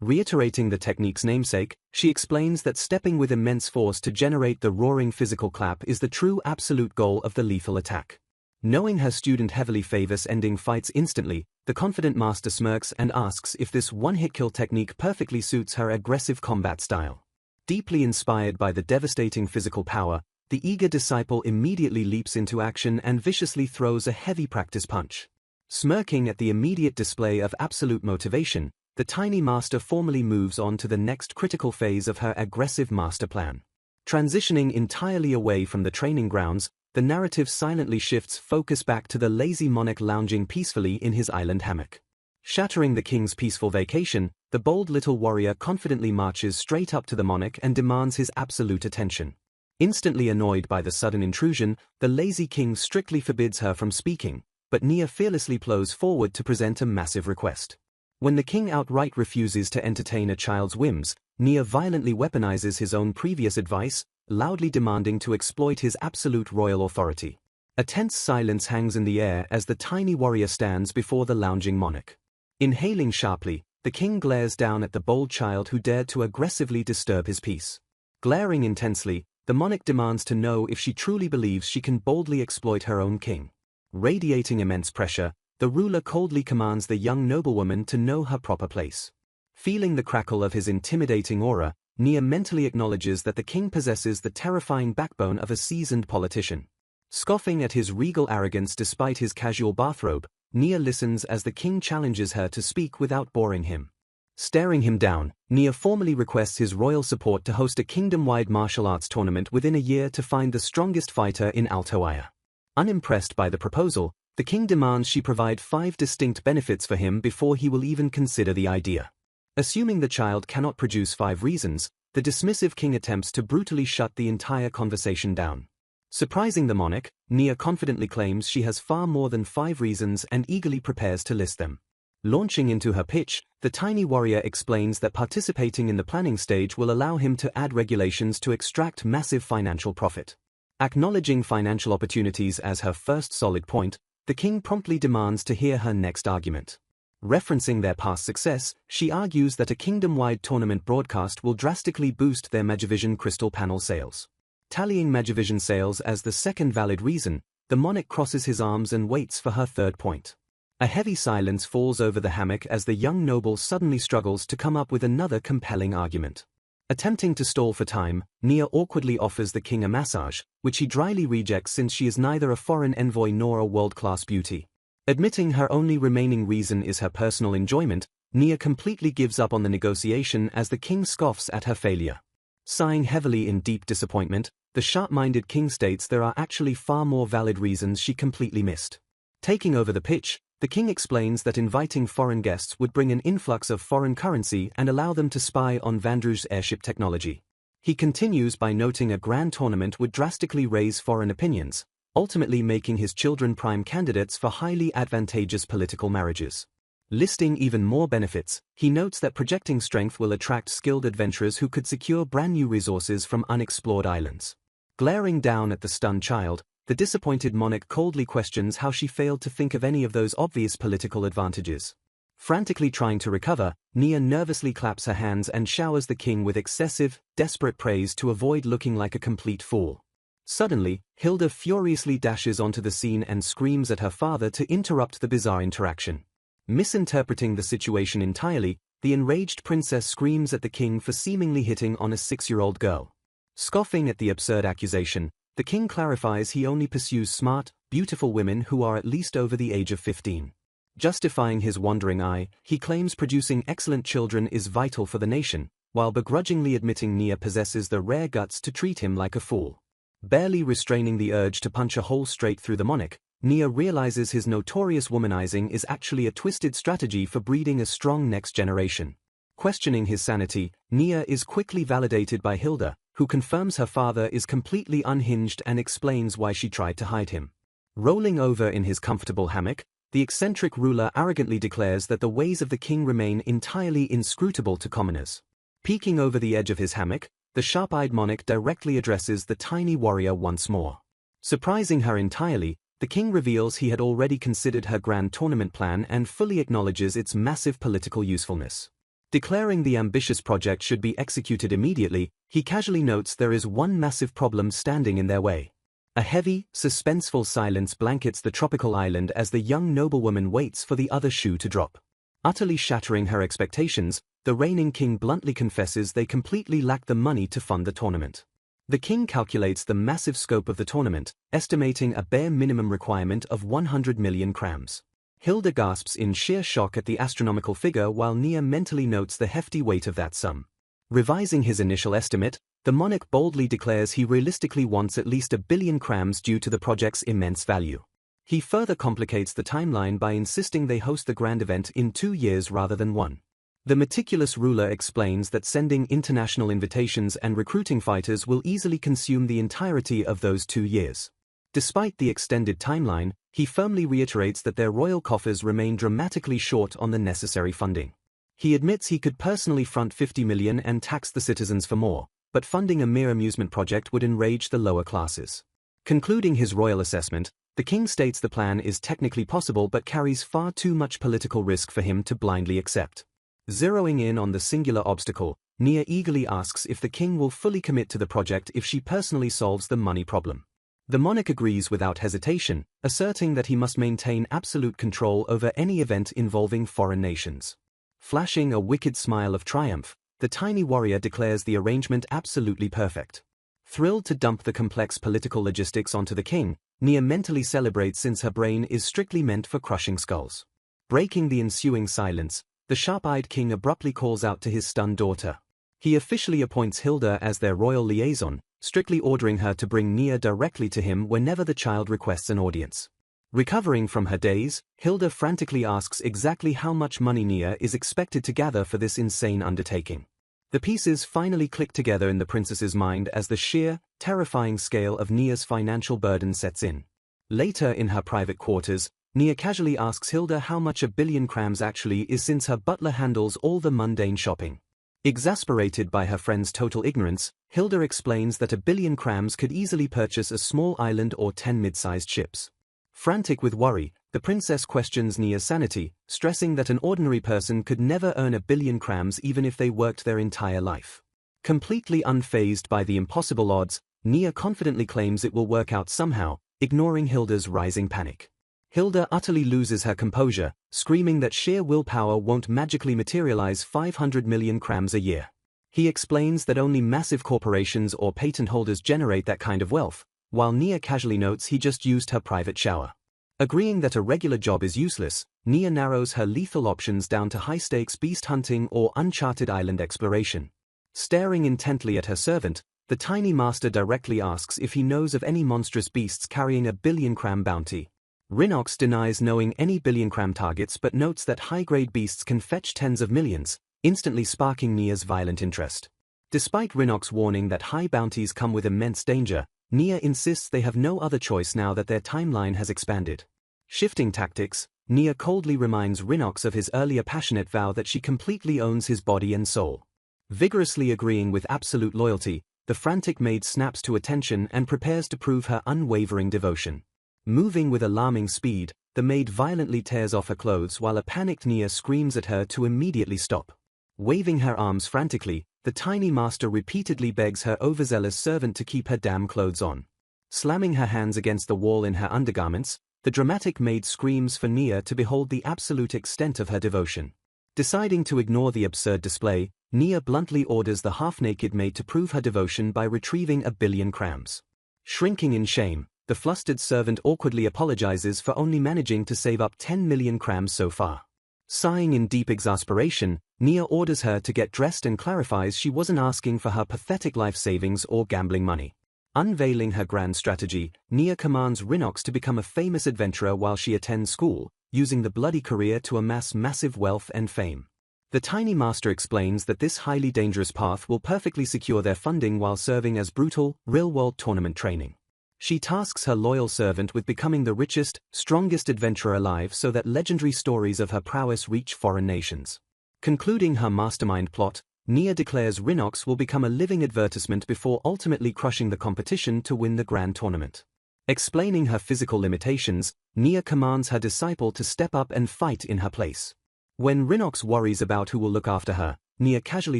Reiterating the technique's namesake, she explains that stepping with immense force to generate the roaring physical clap is the true absolute goal of the lethal attack. Knowing her student heavily favors ending fights instantly, the confident master smirks and asks if this one-hit kill technique perfectly suits her aggressive combat style. Deeply inspired by the devastating physical power, the eager disciple immediately leaps into action and viciously throws a heavy practice punch. Smirking at the immediate display of absolute motivation, the tiny master formally moves on to the next critical phase of her aggressive master plan. Transitioning entirely away from the training grounds, the narrative silently shifts focus back to the lazy monarch lounging peacefully in his island hammock. Shattering the king's peaceful vacation, the bold little warrior confidently marches straight up to the monarch and demands his absolute attention. Instantly annoyed by the sudden intrusion, the lazy king strictly forbids her from speaking, but Nia fearlessly plows forward to present a massive request. When the king outright refuses to entertain a child's whims, Nia violently weaponizes his own previous advice, loudly demanding to exploit his absolute royal authority. A tense silence hangs in the air as the tiny warrior stands before the lounging monarch. Inhaling sharply, the king glares down at the bold child who dared to aggressively disturb his peace. Glaring intensely, the monarch demands to know if she truly believes she can boldly exploit her own king. Radiating immense pressure, the ruler coldly commands the young noblewoman to know her proper place. Feeling the crackle of his intimidating aura, Nia mentally acknowledges that the king possesses the terrifying backbone of a seasoned politician. Scoffing at his regal arrogance despite his casual bathrobe, Nia listens as the king challenges her to speak without boring him. Staring him down, Nia formally requests his royal support to host a kingdom-wide martial arts tournament within a year to find the strongest fighter in Altoaya. Unimpressed by the proposal, the king demands she provide 5 distinct benefits for him before he will even consider the idea. Assuming the child cannot produce 5 reasons, the dismissive king attempts to brutally shut the entire conversation down. Surprising the monarch, Nia confidently claims she has far more than 5 reasons and eagerly prepares to list them. Launching into her pitch, the tiny warrior explains that participating in the planning stage will allow him to add regulations to extract massive financial profit. Acknowledging financial opportunities as her first solid point, the king promptly demands to hear her next argument. Referencing their past success, she argues that a kingdom-wide tournament broadcast will drastically boost their Magivision crystal panel sales. Tallying Magivision sales as the second valid reason, the monarch crosses his arms and waits for her third point. A heavy silence falls over the hammock as the young noble suddenly struggles to come up with another compelling argument. Attempting to stall for time, Nia awkwardly offers the king a massage, which he dryly rejects since she is neither a foreign envoy nor a world-class beauty. Admitting her only remaining reason is her personal enjoyment, Nia completely gives up on the negotiation as the king scoffs at her failure. Sighing heavily in deep disappointment, the sharp-minded king states there are actually far more valid reasons she completely missed. Taking over the pitch, the king explains that inviting foreign guests would bring an influx of foreign currency and allow them to spy on Vandru's airship technology. He continues by noting a grand tournament would drastically raise foreign opinions, ultimately making his children prime candidates for highly advantageous political marriages. Listing even more benefits, he notes that projecting strength will attract skilled adventurers who could secure brand new resources from unexplored islands. Glaring down at the stunned child, the disappointed monarch coldly questions how she failed to think of any of those obvious political advantages. Frantically trying to recover, Nia nervously claps her hands and showers the king with excessive, desperate praise to avoid looking like a complete fool. Suddenly, Hilda furiously dashes onto the scene and screams at her father to interrupt the bizarre interaction. Misinterpreting the situation entirely, the enraged princess screams at the king for seemingly hitting on a 6-year-old girl. Scoffing at the absurd accusation, the king clarifies he only pursues smart, beautiful women who are at least over the age of 15. Justifying his wandering eye, he claims producing excellent children is vital for the nation, while begrudgingly admitting Nia possesses the rare guts to treat him like a fool. Barely restraining the urge to punch a hole straight through the monarch, Nia realizes his notorious womanizing is actually a twisted strategy for breeding a strong next generation. Questioning his sanity, Nia is quickly validated by Hilda, who confirms her father is completely unhinged and explains why she tried to hide him. Rolling over in his comfortable hammock, the eccentric ruler arrogantly declares that the ways of the king remain entirely inscrutable to commoners. Peeking over the edge of his hammock, the sharp-eyed monarch directly addresses the tiny warrior once more. Surprising her entirely, the king reveals he had already considered her grand tournament plan and fully acknowledges its massive political usefulness. Declaring the ambitious project should be executed immediately, he casually notes there is one massive problem standing in their way. A heavy, suspenseful silence blankets the tropical island as the young noblewoman waits for the other shoe to drop. Utterly shattering her expectations, the reigning king bluntly confesses they completely lack the money to fund the tournament. The king calculates the massive scope of the tournament, estimating a bare minimum requirement of 100 million crams. Hilda gasps in sheer shock at the astronomical figure while Nia mentally notes the hefty weight of that sum. Revising his initial estimate, the monarch boldly declares he realistically wants at least 1 billion crams due to the project's immense value. He further complicates the timeline by insisting they host the grand event in 2 years rather than 1. The meticulous ruler explains that sending international invitations and recruiting fighters will easily consume the entirety of those 2 years. Despite the extended timeline, he firmly reiterates that their royal coffers remain dramatically short on the necessary funding. He admits he could personally front 50 million and tax the citizens for more, but funding a mere amusement project would enrage the lower classes. Concluding his royal assessment, the king states the plan is technically possible but carries far too much political risk for him to blindly accept. Zeroing in on the singular obstacle, Nia eagerly asks if the king will fully commit to the project if she personally solves the money problem. The monarch agrees without hesitation, asserting that he must maintain absolute control over any event involving foreign nations. Flashing a wicked smile of triumph, the tiny warrior declares the arrangement absolutely perfect. Thrilled to dump the complex political logistics onto the king, Nia mentally celebrates since her brain is strictly meant for crushing skulls. Breaking the ensuing silence, the sharp-eyed king abruptly calls out to his stunned daughter. He officially appoints Hilda as their royal liaison, strictly ordering her to bring Nia directly to him whenever the child requests an audience. Recovering from her daze, Hilda frantically asks exactly how much money Nia is expected to gather for this insane undertaking. The pieces finally click together in the princess's mind as the sheer, terrifying scale of Nia's financial burden sets in. Later in her private quarters, Nia casually asks Hilda how much 1 billion crams actually is since her butler handles all the mundane shopping. Exasperated by her friend's total ignorance, Hilda explains that 1 billion crams could easily purchase a small island or 10 mid-sized ships. Frantic with worry, The princess questions Nia's sanity, stressing that an ordinary person could never earn 1,000,000,000 crams even if they worked their entire life. Completely unfazed by the impossible odds, Nia confidently claims it will work out somehow, ignoring Hilda's rising panic. Hilda utterly loses her composure, screaming that sheer willpower won't magically materialize 500 million crams a year. He explains that only massive corporations or patent holders generate that kind of wealth, while Nia casually notes he just used her private shower. Agreeing that a regular job is useless, Nia narrows her lethal options down to high-stakes beast hunting or uncharted island exploration. Staring intently at her servant, the tiny master directly asks if he knows of any monstrous beasts carrying 1,000,000,000 cram bounty. Rhinox denies knowing any 1,000,000,000 cram targets but notes that high-grade beasts can fetch tens of millions, instantly sparking Nia's violent interest. Despite Rhinox warning that high bounties come with immense danger, Nia insists they have no other choice now that their timeline has expanded. Shifting tactics, Nia coldly reminds Rhinox of his earlier passionate vow that she completely owns his body and soul. Vigorously agreeing with absolute loyalty, the frantic maid snaps to attention and prepares to prove her unwavering devotion. Moving with alarming speed, the maid violently tears off her clothes while a panicked Nia screams at her to immediately stop. Waving her arms frantically, the tiny master repeatedly begs her overzealous servant to keep her damn clothes on. Slamming her hands against the wall in her undergarments, the dramatic maid screams for Nia to behold the absolute extent of her devotion. Deciding to ignore the absurd display, Nia bluntly orders the half-naked maid to prove her devotion by retrieving 1,000,000,000 crams. Shrinking in shame, the flustered servant awkwardly apologizes for only managing to save up 10 million crams so far. Sighing in deep exasperation, Nia orders her to get dressed and clarifies she wasn't asking for her pathetic life savings or gambling money. Unveiling her grand strategy, Nia commands Rhinox to become a famous adventurer while she attends school, using the bloody career to amass massive wealth and fame. The tiny master explains that this highly dangerous path will perfectly secure their funding while serving as brutal, real-world tournament training. She tasks her loyal servant with becoming the richest, strongest adventurer alive so that legendary stories of her prowess reach foreign nations. Concluding her mastermind plot, Nia declares Rhinox will become a living advertisement before ultimately crushing the competition to win the grand tournament. Explaining her physical limitations, Nia commands her disciple to step up and fight in her place. When Rhinox worries about who will look after her, Nia casually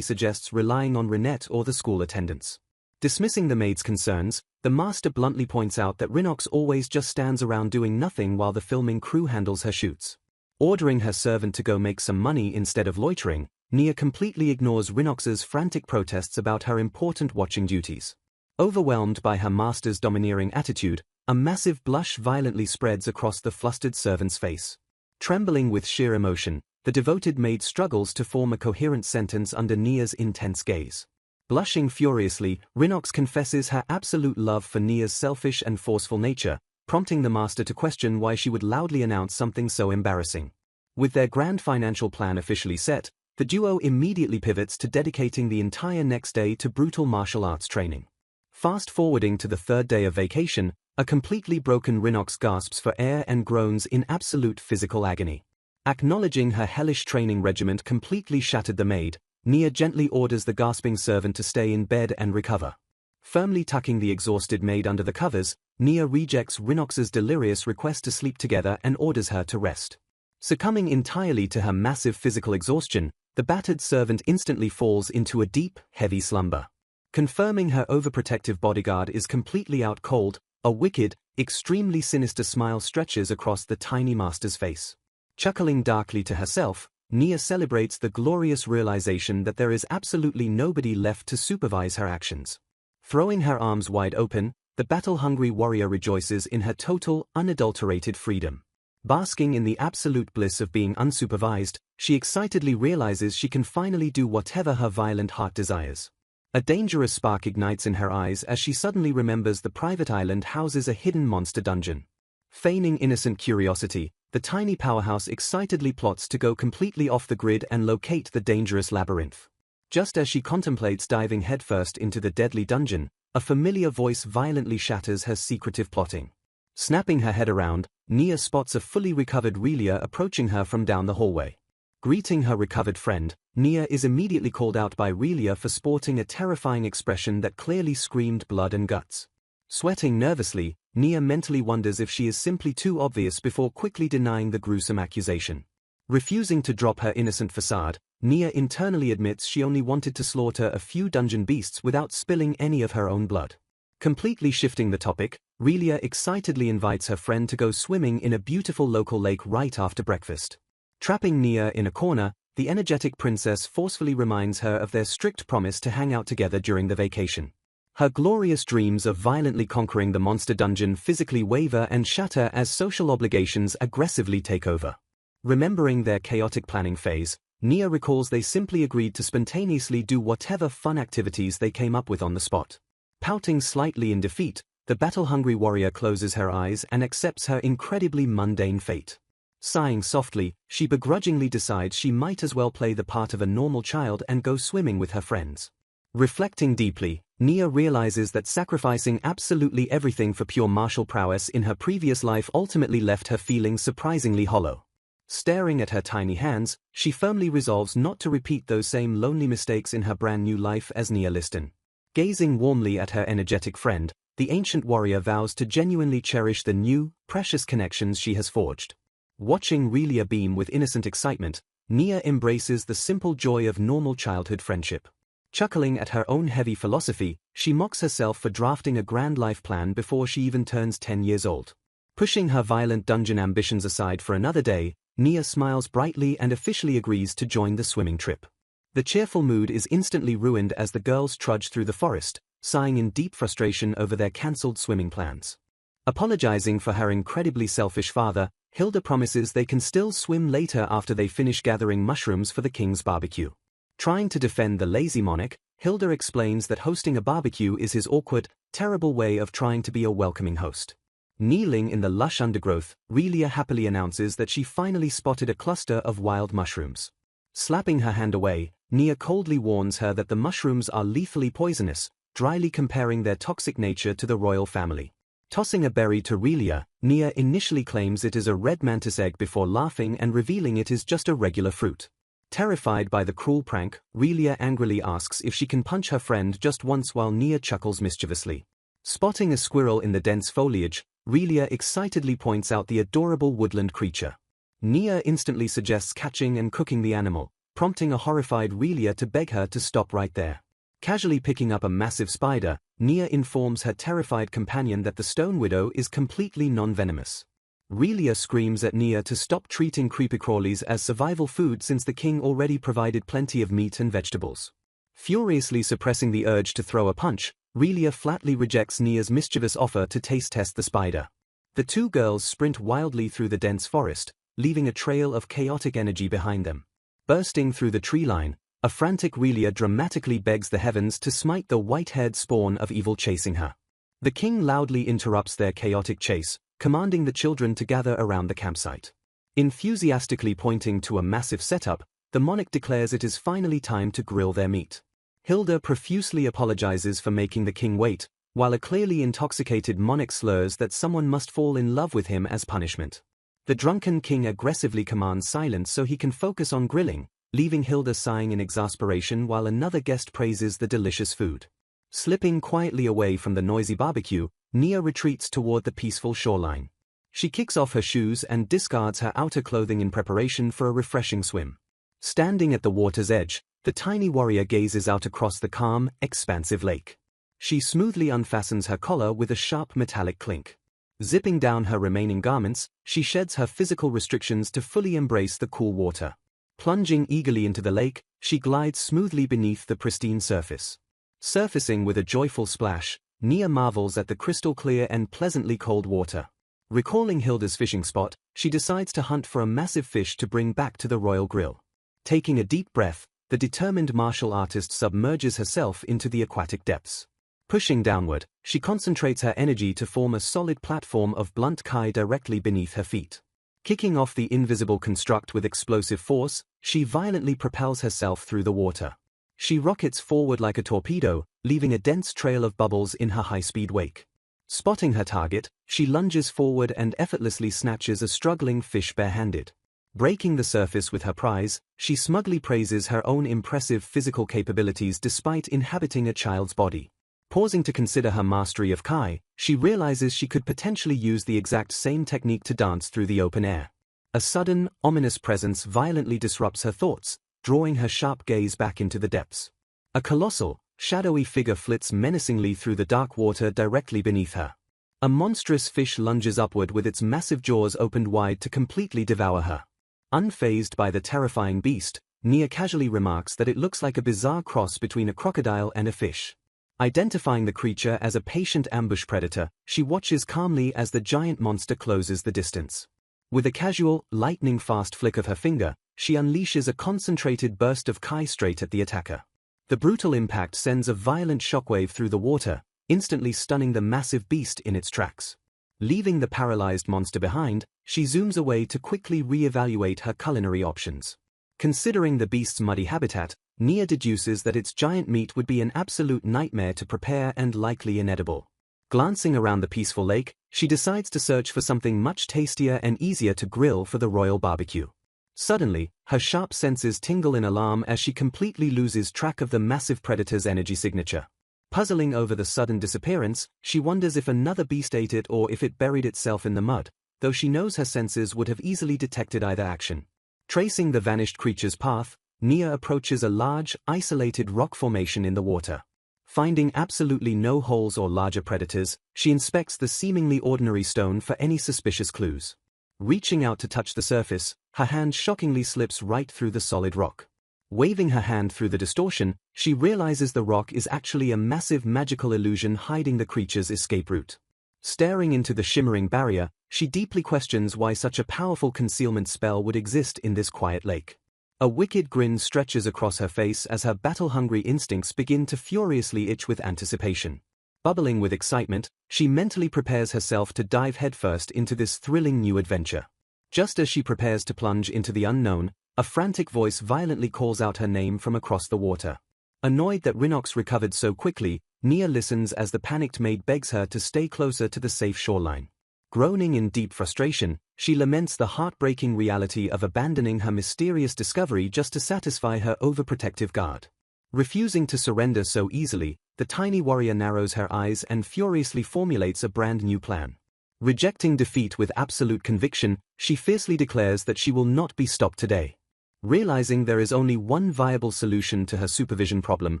suggests relying on Renette or the school attendants. Dismissing the maid's concerns, the master bluntly points out that Rhinox always just stands around doing nothing while the filming crew handles her shoots. Ordering her servant to go make some money instead of loitering, Nia completely ignores Rhinox's frantic protests about her important watching duties. Overwhelmed by her master's domineering attitude, a massive blush violently spreads across the flustered servant's face. Trembling with sheer emotion, the devoted maid struggles to form a coherent sentence under Nia's intense gaze. Blushing furiously, Rhinox confesses her absolute love for Nia's selfish and forceful nature, prompting the master to question why she would loudly announce something so embarrassing. With their grand financial plan officially set, the duo immediately pivots to dedicating the entire next day to brutal martial arts training. Fast-forwarding to the third day of vacation, a completely broken Rhinox gasps for air and groans in absolute physical agony. Acknowledging her hellish training regimen completely shattered the maid, Nia gently orders the gasping servant to stay in bed and recover. Firmly tucking the exhausted maid under the covers, Nia rejects Rhinox's delirious request to sleep together and orders her to rest. Succumbing entirely to her massive physical exhaustion, the battered servant instantly falls into a deep, heavy slumber. Confirming her overprotective bodyguard is completely out cold, a wicked, extremely sinister smile stretches across the tiny master's face. Chuckling darkly to herself, Nia celebrates the glorious realization that there is absolutely nobody left to supervise her actions. Throwing her arms wide open, the battle-hungry warrior rejoices in her total, unadulterated freedom. Basking in the absolute bliss of being unsupervised, she excitedly realizes she can finally do whatever her violent heart desires. A dangerous spark ignites in her eyes as she suddenly remembers the private island houses a hidden monster dungeon. Feigning innocent curiosity, the tiny powerhouse excitedly plots to go completely off the grid and locate the dangerous labyrinth. Just as she contemplates diving headfirst into the deadly dungeon, a familiar voice violently shatters her secretive plotting. Snapping her head around, Nia spots a fully recovered Relia approaching her from down the hallway. Greeting her recovered friend, Nia is immediately called out by Relia for sporting a terrifying expression that clearly screamed blood and guts. Sweating nervously, Nia mentally wonders if she is simply too obvious before quickly denying the gruesome accusation. Refusing to drop her innocent facade, Nia internally admits she only wanted to slaughter a few dungeon beasts without spilling any of her own blood. Completely shifting the topic, Relia excitedly invites her friend to go swimming in a beautiful local lake right after breakfast. Trapping Nia in a corner, the energetic princess forcefully reminds her of their strict promise to hang out together during the vacation. Her glorious dreams of violently conquering the monster dungeon physically waver and shatter as social obligations aggressively take over. Remembering their chaotic planning phase, Nia recalls they simply agreed to spontaneously do whatever fun activities they came up with on the spot. Pouting slightly in defeat, the battle-hungry warrior closes her eyes and accepts her incredibly mundane fate. Sighing softly, she begrudgingly decides she might as well play the part of a normal child and go swimming with her friends. Reflecting deeply, Nia realizes that sacrificing absolutely everything for pure martial prowess in her previous life ultimately left her feeling surprisingly hollow. Staring at her tiny hands, she firmly resolves not to repeat those same lonely mistakes in her brand new life as Nia Liston. Gazing warmly at her energetic friend, the ancient warrior vows to genuinely cherish the new, precious connections she has forged. Watching Relia beam with innocent excitement, Nia embraces the simple joy of normal childhood friendship. Chuckling at her own heavy philosophy, she mocks herself for drafting a grand life plan before she even turns 10 years old. Pushing her violent dungeon ambitions aside for another day, Nia smiles brightly and officially agrees to join the swimming trip. The cheerful mood is instantly ruined as the girls trudge through the forest, sighing in deep frustration over their cancelled swimming plans. Apologizing for her incredibly selfish father, Hilda promises they can still swim later after they finish gathering mushrooms for the king's barbecue. Trying to defend the lazy monarch, Hilda explains that hosting a barbecue is his awkward, terrible way of trying to be a welcoming host. Kneeling in the lush undergrowth, Relia happily announces that she finally spotted a cluster of wild mushrooms. Slapping her hand away, Nia coldly warns her that the mushrooms are lethally poisonous, dryly comparing their toxic nature to the royal family. Tossing a berry to Relia, Nia initially claims it is a red mantis egg before laughing and revealing it is just a regular fruit. Terrified by the cruel prank, Relia angrily asks if she can punch her friend just once while Nia chuckles mischievously. Spotting a squirrel in the dense foliage, Relia excitedly points out the adorable woodland creature. Nia instantly suggests catching and cooking the animal, prompting a horrified Relia to beg her to stop right there. Casually picking up a massive spider, Nia informs her terrified companion that the stone widow is completely non-venomous. Relia screams at Nia to stop treating creepy-crawlies as survival food since the king already provided plenty of meat and vegetables. Furiously suppressing the urge to throw a punch, Relia flatly rejects Nia's mischievous offer to taste-test the spider. The two girls sprint wildly through the dense forest, leaving a trail of chaotic energy behind them. Bursting through the tree line, a frantic Relia dramatically begs the heavens to smite the white-haired spawn of evil chasing her. The king loudly interrupts their chaotic chase, commanding the children to gather around the campsite. Enthusiastically pointing to a massive setup, the monarch declares it is finally time to grill their meat. Hilda profusely apologizes for making the king wait, while a clearly intoxicated monarch slurs that someone must fall in love with him as punishment. The drunken king aggressively commands silence so he can focus on grilling, leaving Hilda sighing in exasperation while another guest praises the delicious food. Slipping quietly away from the noisy barbecue, Nia retreats toward the peaceful shoreline. She kicks off her shoes and discards her outer clothing in preparation for a refreshing swim. Standing at the water's edge, the tiny warrior gazes out across the calm, expansive lake. She smoothly unfastens her collar with a sharp metallic clink. Zipping down her remaining garments, she sheds her physical restrictions to fully embrace the cool water. Plunging eagerly into the lake, she glides smoothly beneath the pristine surface. Surfacing with a joyful splash, Nia marvels at the crystal-clear and pleasantly cold water. Recalling Hilda's fishing spot, she decides to hunt for a massive fish to bring back to the royal grill. Taking a deep breath, the determined martial artist submerges herself into the aquatic depths. Pushing downward, she concentrates her energy to form a solid platform of blunt kai directly beneath her feet. Kicking off the invisible construct with explosive force, she violently propels herself through the water. She rockets forward like a torpedo, leaving a dense trail of bubbles in her high-speed wake. Spotting her target, she lunges forward and effortlessly snatches a struggling fish barehanded. Breaking the surface with her prize, she smugly praises her own impressive physical capabilities despite inhabiting a child's body. Pausing to consider her mastery of Kai, she realizes she could potentially use the exact same technique to dance through the open air. A sudden, ominous presence violently disrupts her thoughts, drawing her sharp gaze back into the depths. A colossal, shadowy figure flits menacingly through the dark water directly beneath her. A monstrous fish lunges upward with its massive jaws opened wide to completely devour her. Unfazed by the terrifying beast, Nia casually remarks that it looks like a bizarre cross between a crocodile and a fish. Identifying the creature as a patient ambush predator, she watches calmly as the giant monster closes the distance. With a casual, lightning-fast flick of her finger, she unleashes a concentrated burst of Kai straight at the attacker. The brutal impact sends a violent shockwave through the water, instantly stunning the massive beast in its tracks. Leaving the paralyzed monster behind, she zooms away to quickly re-evaluate her culinary options. Considering the beast's muddy habitat, Nia deduces that its giant meat would be an absolute nightmare to prepare and likely inedible. Glancing around the peaceful lake, she decides to search for something much tastier and easier to grill for the royal barbecue. Suddenly, her sharp senses tingle in alarm as she completely loses track of the massive predator's energy signature. Puzzling over the sudden disappearance, she wonders if another beast ate it or if it buried itself in the mud, though she knows her senses would have easily detected either action. Tracing the vanished creature's path, Nia approaches a large, isolated rock formation in the water. Finding absolutely no holes or larger predators, she inspects the seemingly ordinary stone for any suspicious clues. Reaching out to touch the surface, her hand shockingly slips right through the solid rock. Waving her hand through the distortion, she realizes the rock is actually a massive magical illusion hiding the creature's escape route. Staring into the shimmering barrier, she deeply questions why such a powerful concealment spell would exist in this quiet lake. A wicked grin stretches across her face as her battle-hungry instincts begin to furiously itch with anticipation. Bubbling with excitement, she mentally prepares herself to dive headfirst into this thrilling new adventure. Just as she prepares to plunge into the unknown, a frantic voice violently calls out her name from across the water. Annoyed that Rhinox recovered so quickly, Nia listens as the panicked maid begs her to stay closer to the safe shoreline. Groaning in deep frustration, she laments the heartbreaking reality of abandoning her mysterious discovery just to satisfy her overprotective guard. Refusing to surrender so easily, the tiny warrior narrows her eyes and furiously formulates a brand new plan. Rejecting defeat with absolute conviction, she fiercely declares that she will not be stopped today. Realizing there is only one viable solution to her supervision problem,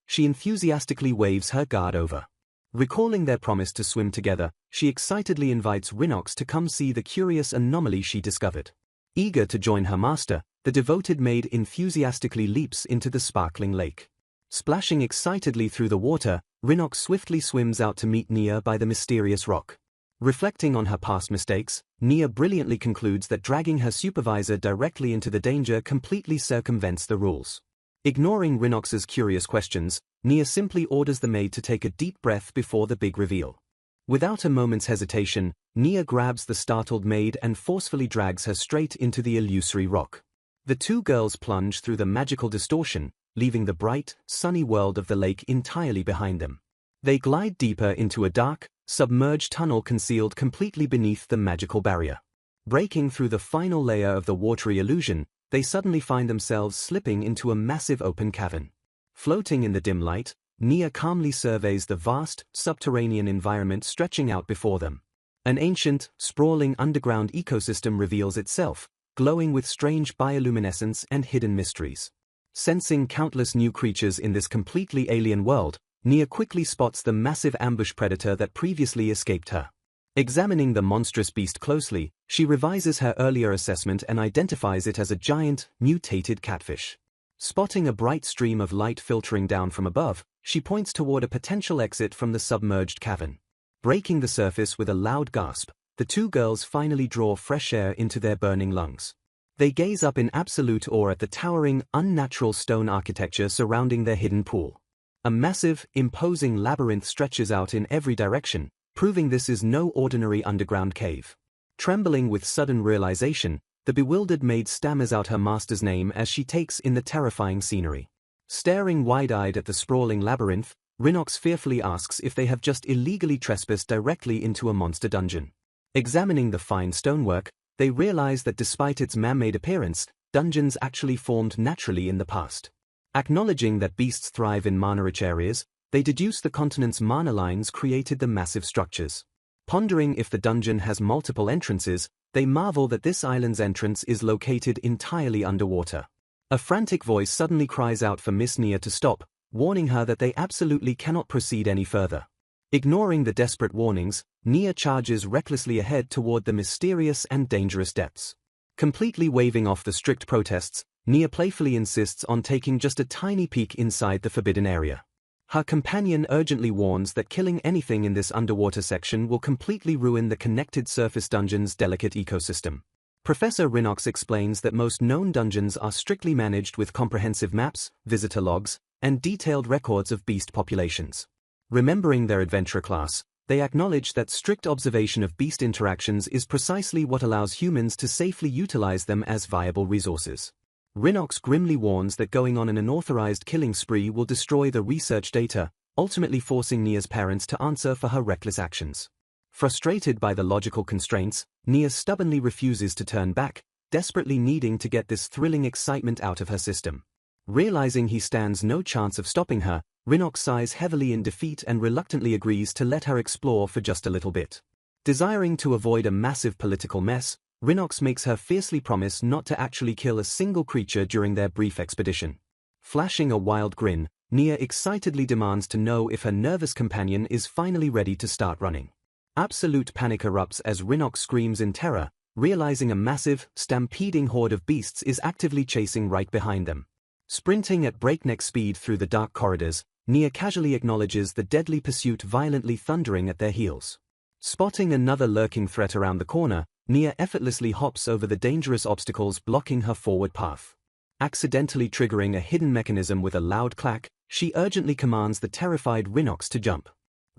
she enthusiastically waves her guard over. Recalling their promise to swim together, she excitedly invites Rhinox to come see the curious anomaly she discovered. Eager to join her master, the devoted maid enthusiastically leaps into the sparkling lake. Splashing excitedly through the water, Rhinox swiftly swims out to meet Nia by the mysterious rock. Reflecting on her past mistakes, Nia brilliantly concludes that dragging her supervisor directly into the danger completely circumvents the rules. Ignoring Rhinox's curious questions, Nia simply orders the maid to take a deep breath before the big reveal. Without a moment's hesitation, Nia grabs the startled maid and forcefully drags her straight into the illusory rock. The two girls plunge through the magical distortion, leaving the bright, sunny world of the lake entirely behind them. They glide deeper into a dark, submerged tunnel concealed completely beneath the magical barrier. Breaking through the final layer of the watery illusion, they suddenly find themselves slipping into a massive open cavern. Floating in the dim light, Nia calmly surveys the vast, subterranean environment stretching out before them. An ancient, sprawling underground ecosystem reveals itself, glowing with strange bioluminescence and hidden mysteries. Sensing countless new creatures in this completely alien world, Nia quickly spots the massive ambush predator that previously escaped her. Examining the monstrous beast closely, she revises her earlier assessment and identifies it as a giant, mutated catfish. Spotting a bright stream of light filtering down from above, she points toward a potential exit from the submerged cavern. Breaking the surface with a loud gasp, the two girls finally draw fresh air into their burning lungs. They gaze up in absolute awe at the towering, unnatural stone architecture surrounding their hidden pool. A massive, imposing labyrinth stretches out in every direction, proving this is no ordinary underground cave. Trembling with sudden realization, the bewildered maid stammers out her master's name as she takes in the terrifying scenery. Staring wide-eyed at the sprawling labyrinth, Rhinox fearfully asks if they have just illegally trespassed directly into a monster dungeon. Examining the fine stonework, they realize that despite its man-made appearance, dungeons actually formed naturally in the past. Acknowledging that beasts thrive in mana-rich areas, they deduce the continent's mana lines created the massive structures. Pondering if the dungeon has multiple entrances, they marvel that this island's entrance is located entirely underwater. A frantic voice suddenly cries out for Miss Nia to stop, warning her that they absolutely cannot proceed any further. Ignoring the desperate warnings, Nia charges recklessly ahead toward the mysterious and dangerous depths. Completely waving off the strict protests, Nia playfully insists on taking just a tiny peek inside the forbidden area. Her companion urgently warns that killing anything in this underwater section will completely ruin the connected surface dungeon's delicate ecosystem. Professor Rinox explains that most known dungeons are strictly managed with comprehensive maps, visitor logs, and detailed records of beast populations. Remembering their adventurer class, they acknowledge that strict observation of beast interactions is precisely what allows humans to safely utilize them as viable resources. Rinox grimly warns that going on an unauthorized killing spree will destroy the research data, ultimately forcing Nia's parents to answer for her reckless actions. Frustrated by the logical constraints, Nia stubbornly refuses to turn back, desperately needing to get this thrilling excitement out of her system. Realizing he stands no chance of stopping her, Rinox sighs heavily in defeat and reluctantly agrees to let her explore for just a little bit. Desiring to avoid a massive political mess, Rinox makes her fiercely promise not to actually kill a single creature during their brief expedition. Flashing a wild grin, Nia excitedly demands to know if her nervous companion is finally ready to start running. Absolute panic erupts as Rinox screams in terror, realizing a massive, stampeding horde of beasts is actively chasing right behind them. Sprinting at breakneck speed through the dark corridors, Nia casually acknowledges the deadly pursuit violently thundering at their heels. Spotting another lurking threat around the corner, Nia effortlessly hops over the dangerous obstacles blocking her forward path. Accidentally triggering a hidden mechanism with a loud clack, she urgently commands the terrified Rinox to jump.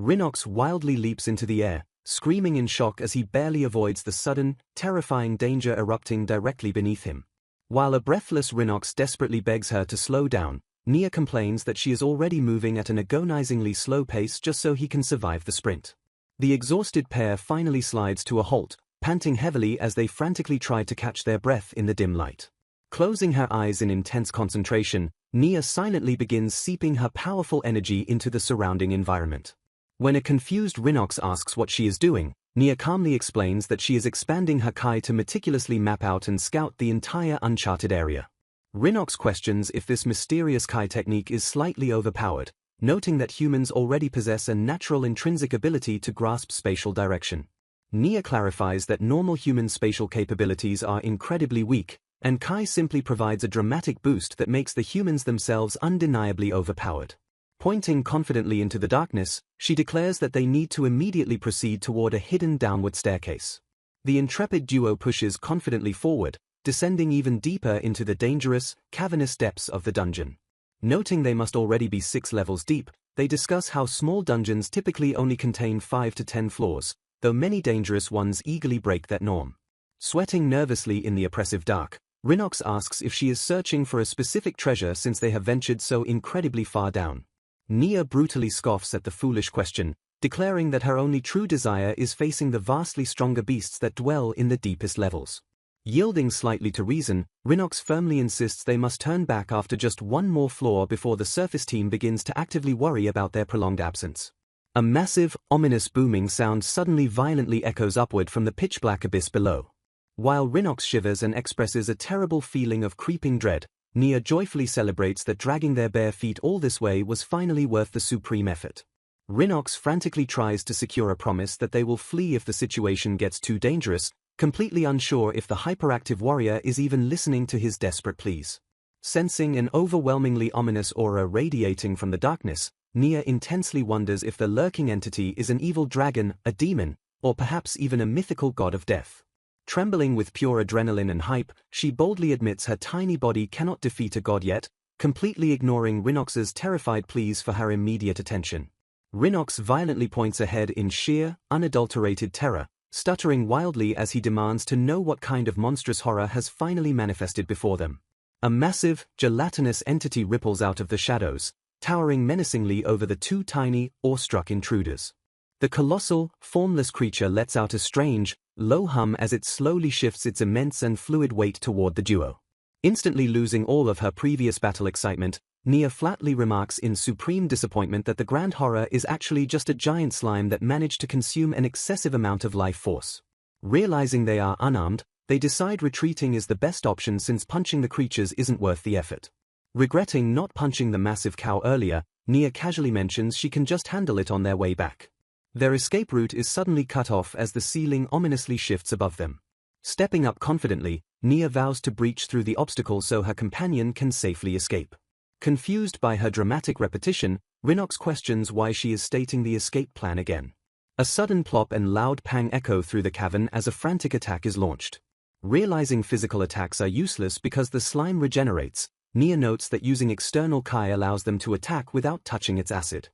Rinox wildly leaps into the air, screaming in shock as he barely avoids the sudden, terrifying danger erupting directly beneath him. While a breathless Rinox desperately begs her to slow down, Nia complains that she is already moving at an agonizingly slow pace just so he can survive the sprint. The exhausted pair finally slides to a halt, panting heavily as they frantically try to catch their breath in the dim light. Closing her eyes in intense concentration, Nia silently begins seeping her powerful energy into the surrounding environment. When a confused Rinox asks what she is doing, Nia calmly explains that she is expanding her Kai to meticulously map out and scout the entire uncharted area. Rinox questions if this mysterious Kai technique is slightly overpowered, noting that humans already possess a natural intrinsic ability to grasp spatial direction. Nia clarifies that normal human spatial capabilities are incredibly weak, and Kai simply provides a dramatic boost that makes the humans themselves undeniably overpowered. Pointing confidently into the darkness, she declares that they need to immediately proceed toward a hidden downward staircase. The intrepid duo pushes confidently forward, descending even deeper into the dangerous, cavernous depths of the dungeon. Noting they must already be 6 levels deep, they discuss how small dungeons typically only contain 5 to 10 floors, though many dangerous ones eagerly break that norm. Sweating nervously in the oppressive dark, Rinox asks if she is searching for a specific treasure since they have ventured so incredibly far down. Nia brutally scoffs at the foolish question, declaring that her only true desire is facing the vastly stronger beasts that dwell in the deepest levels. Yielding slightly to reason, Rinox firmly insists they must turn back after just one more floor before the surface team begins to actively worry about their prolonged absence. A massive, ominous booming sound suddenly violently echoes upward from the pitch-black abyss below. While Rinox shivers and expresses a terrible feeling of creeping dread, Nia joyfully celebrates that dragging their bare feet all this way was finally worth the supreme effort. Rinox frantically tries to secure a promise that they will flee if the situation gets too dangerous, completely unsure if the hyperactive warrior is even listening to his desperate pleas. Sensing an overwhelmingly ominous aura radiating from the darkness, Nia intensely wonders if the lurking entity is an evil dragon, a demon, or perhaps even a mythical god of death. Trembling with pure adrenaline and hype, she boldly admits her tiny body cannot defeat a god yet, completely ignoring Rinox's terrified pleas for her immediate attention. Rinox violently points ahead in sheer, unadulterated terror, stuttering wildly as he demands to know what kind of monstrous horror has finally manifested before them. A massive, gelatinous entity ripples out of the shadows, towering menacingly over the 2 tiny, awestruck intruders. The colossal, formless creature lets out a strange, low hum as it slowly shifts its immense and fluid weight toward the duo. Instantly losing all of her previous battle excitement, Nia flatly remarks in supreme disappointment that the grand horror is actually just a giant slime that managed to consume an excessive amount of life force. Realizing they are unarmed, they decide retreating is the best option since punching the creatures isn't worth the effort. Regretting not punching the massive cow earlier, Nia casually mentions she can just handle it on their way back. Their escape route is suddenly cut off as the ceiling ominously shifts above them. Stepping up confidently, Nia vows to breach through the obstacle so her companion can safely escape. Confused by her dramatic repetition, Rhinox questions why she is stating the escape plan again. A sudden plop and loud pang echo through the cavern as a frantic attack is launched. Realizing physical attacks are useless because the slime regenerates, Nia notes that using external Kai allows them to attack without touching its acid.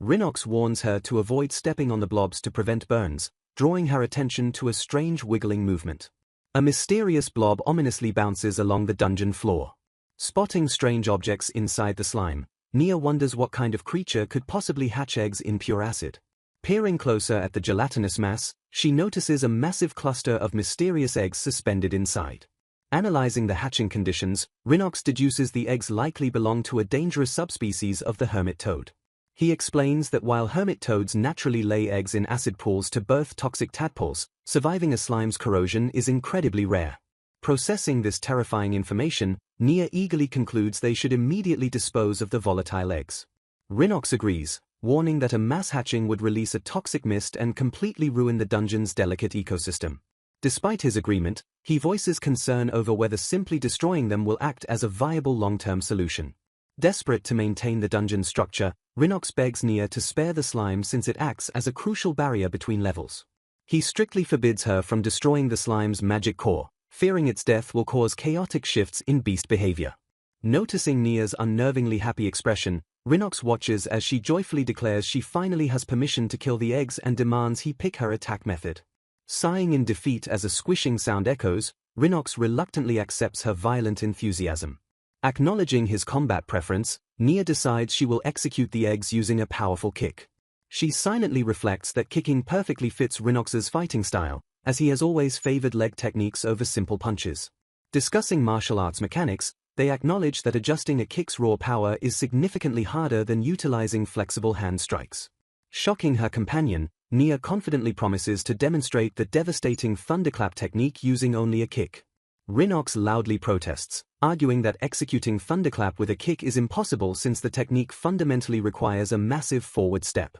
Rhinox warns her to avoid stepping on the blobs to prevent burns, drawing her attention to a strange wiggling movement. A mysterious blob ominously bounces along the dungeon floor. Spotting strange objects inside the slime, Nia wonders what kind of creature could possibly hatch eggs in pure acid. Peering closer at the gelatinous mass, she notices a massive cluster of mysterious eggs suspended inside. Analyzing the hatching conditions, Rhinox deduces the eggs likely belong to a dangerous subspecies of the hermit toad. He explains that while hermit toads naturally lay eggs in acid pools to birth toxic tadpoles, surviving a slime's corrosion is incredibly rare. Processing this terrifying information, Nia eagerly concludes they should immediately dispose of the volatile eggs. Rhinox agrees, warning that a mass hatching would release a toxic mist and completely ruin the dungeon's delicate ecosystem. Despite his agreement, he voices concern over whether simply destroying them will act as a viable long-term solution. Desperate to maintain the dungeon's structure, Rhinox begs Nia to spare the slime since it acts as a crucial barrier between levels. He strictly forbids her from destroying the slime's magic core, fearing its death will cause chaotic shifts in beast behavior. Noticing Nia's unnervingly happy expression, Rhinox watches as she joyfully declares she finally has permission to kill the eggs and demands he pick her attack method. Sighing in defeat as a squishing sound echoes, Rhinox reluctantly accepts her violent enthusiasm. Acknowledging his combat preference, Nia decides she will execute the eggs using a powerful kick. She silently reflects that kicking perfectly fits Rhinox's fighting style, as he has always favored leg techniques over simple punches. Discussing martial arts mechanics, they acknowledge that adjusting a kick's raw power is significantly harder than utilizing flexible hand strikes. Shocking her companion, Nia confidently promises to demonstrate the devastating thunderclap technique using only a kick. Rhinox loudly protests, arguing that executing thunderclap with a kick is impossible since the technique fundamentally requires a massive forward step.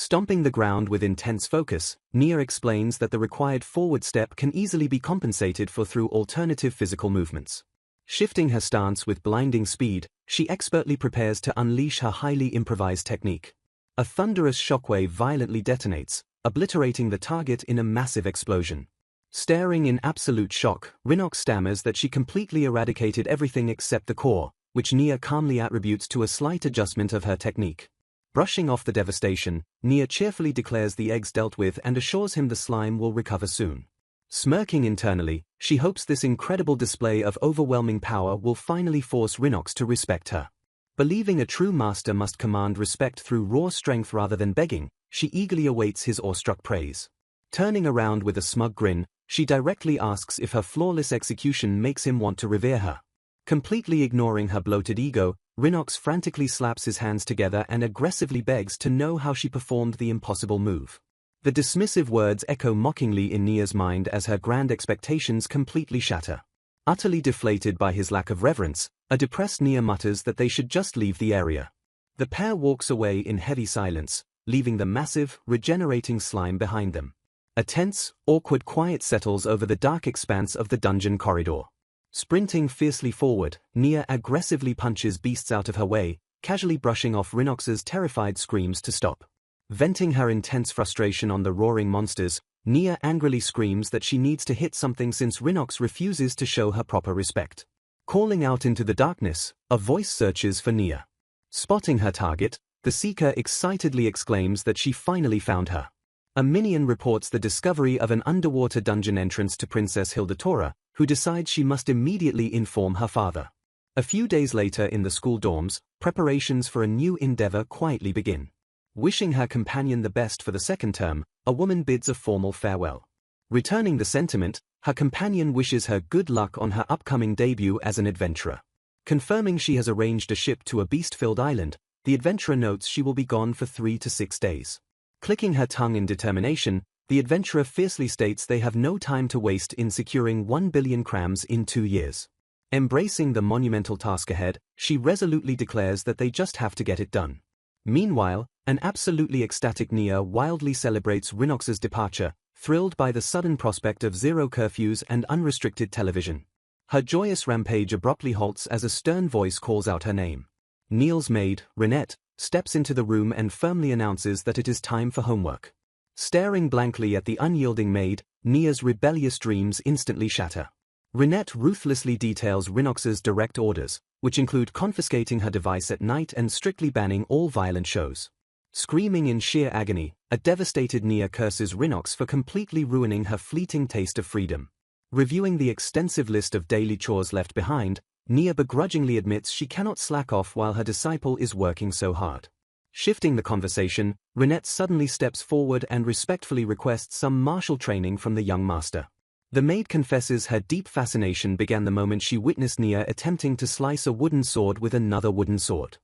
Stomping the ground with intense focus, Nia explains that the required forward step can easily be compensated for through alternative physical movements. Shifting her stance with blinding speed, she expertly prepares to unleash her highly improvised technique. A thunderous shockwave violently detonates, obliterating the target in a massive explosion. Staring in absolute shock, Rhinox stammers that she completely eradicated everything except the core, which Nia calmly attributes to a slight adjustment of her technique. Brushing off the devastation, Nia cheerfully declares the eggs dealt with and assures him the slime will recover soon. Smirking internally, she hopes this incredible display of overwhelming power will finally force Rhinox to respect her. Believing a true master must command respect through raw strength rather than begging, she eagerly awaits his awestruck praise. Turning around with a smug grin, she directly asks if her flawless execution makes him want to revere her. Completely ignoring her bloated ego, Rhinox frantically slaps his hands together and aggressively begs to know how she performed the impossible move. The dismissive words echo mockingly in Nia's mind as her grand expectations completely shatter. Utterly deflated by his lack of reverence, a depressed Nia mutters that they should just leave the area. The pair walks away in heavy silence, leaving the massive, regenerating slime behind them. A tense, awkward quiet settles over the dark expanse of the dungeon corridor. Sprinting fiercely forward, Nia aggressively punches beasts out of her way, casually brushing off Rhinox's terrified screams to stop. Venting her intense frustration on the roaring monsters, Nia angrily screams that she needs to hit something since Rhinox refuses to show her proper respect. Calling out into the darkness, a voice searches for Nia. Spotting her target, the seeker excitedly exclaims that she finally found her. A minion reports the discovery of an underwater dungeon entrance to Princess Hildatora, who decides she must immediately inform her father. A few days later in the school dorms, preparations for a new endeavor quietly begin. Wishing her companion the best for the second term, a woman bids a formal farewell. Returning the sentiment, her companion wishes her good luck on her upcoming debut as an adventurer. Confirming she has arranged a ship to a beast-filled island, the adventurer notes she will be gone for 3 to 6 days. Clicking her tongue in determination, the adventurer fiercely states they have no time to waste in securing 1 billion crams in 2 years. Embracing the monumental task ahead, she resolutely declares that they just have to get it done. Meanwhile, an absolutely ecstatic Nia wildly celebrates Rhinox's departure, thrilled by the sudden prospect of zero curfews and unrestricted television. Her joyous rampage abruptly halts as a stern voice calls out her name. Neil's maid, Renette, steps into the room and firmly announces that it is time for homework. Staring blankly at the unyielding maid, Nia's rebellious dreams instantly shatter. Renette ruthlessly details Rhinox's direct orders, which include confiscating her device at night and strictly banning all violent shows. Screaming in sheer agony, a devastated Nia curses Rhinox for completely ruining her fleeting taste of freedom. Reviewing the extensive list of daily chores left behind, Nia begrudgingly admits she cannot slack off while her disciple is working so hard. Shifting the conversation, Renette suddenly steps forward and respectfully requests some martial training from the young master. The maid confesses her deep fascination began the moment she witnessed Nia attempting to slice a wooden sword with another wooden sword.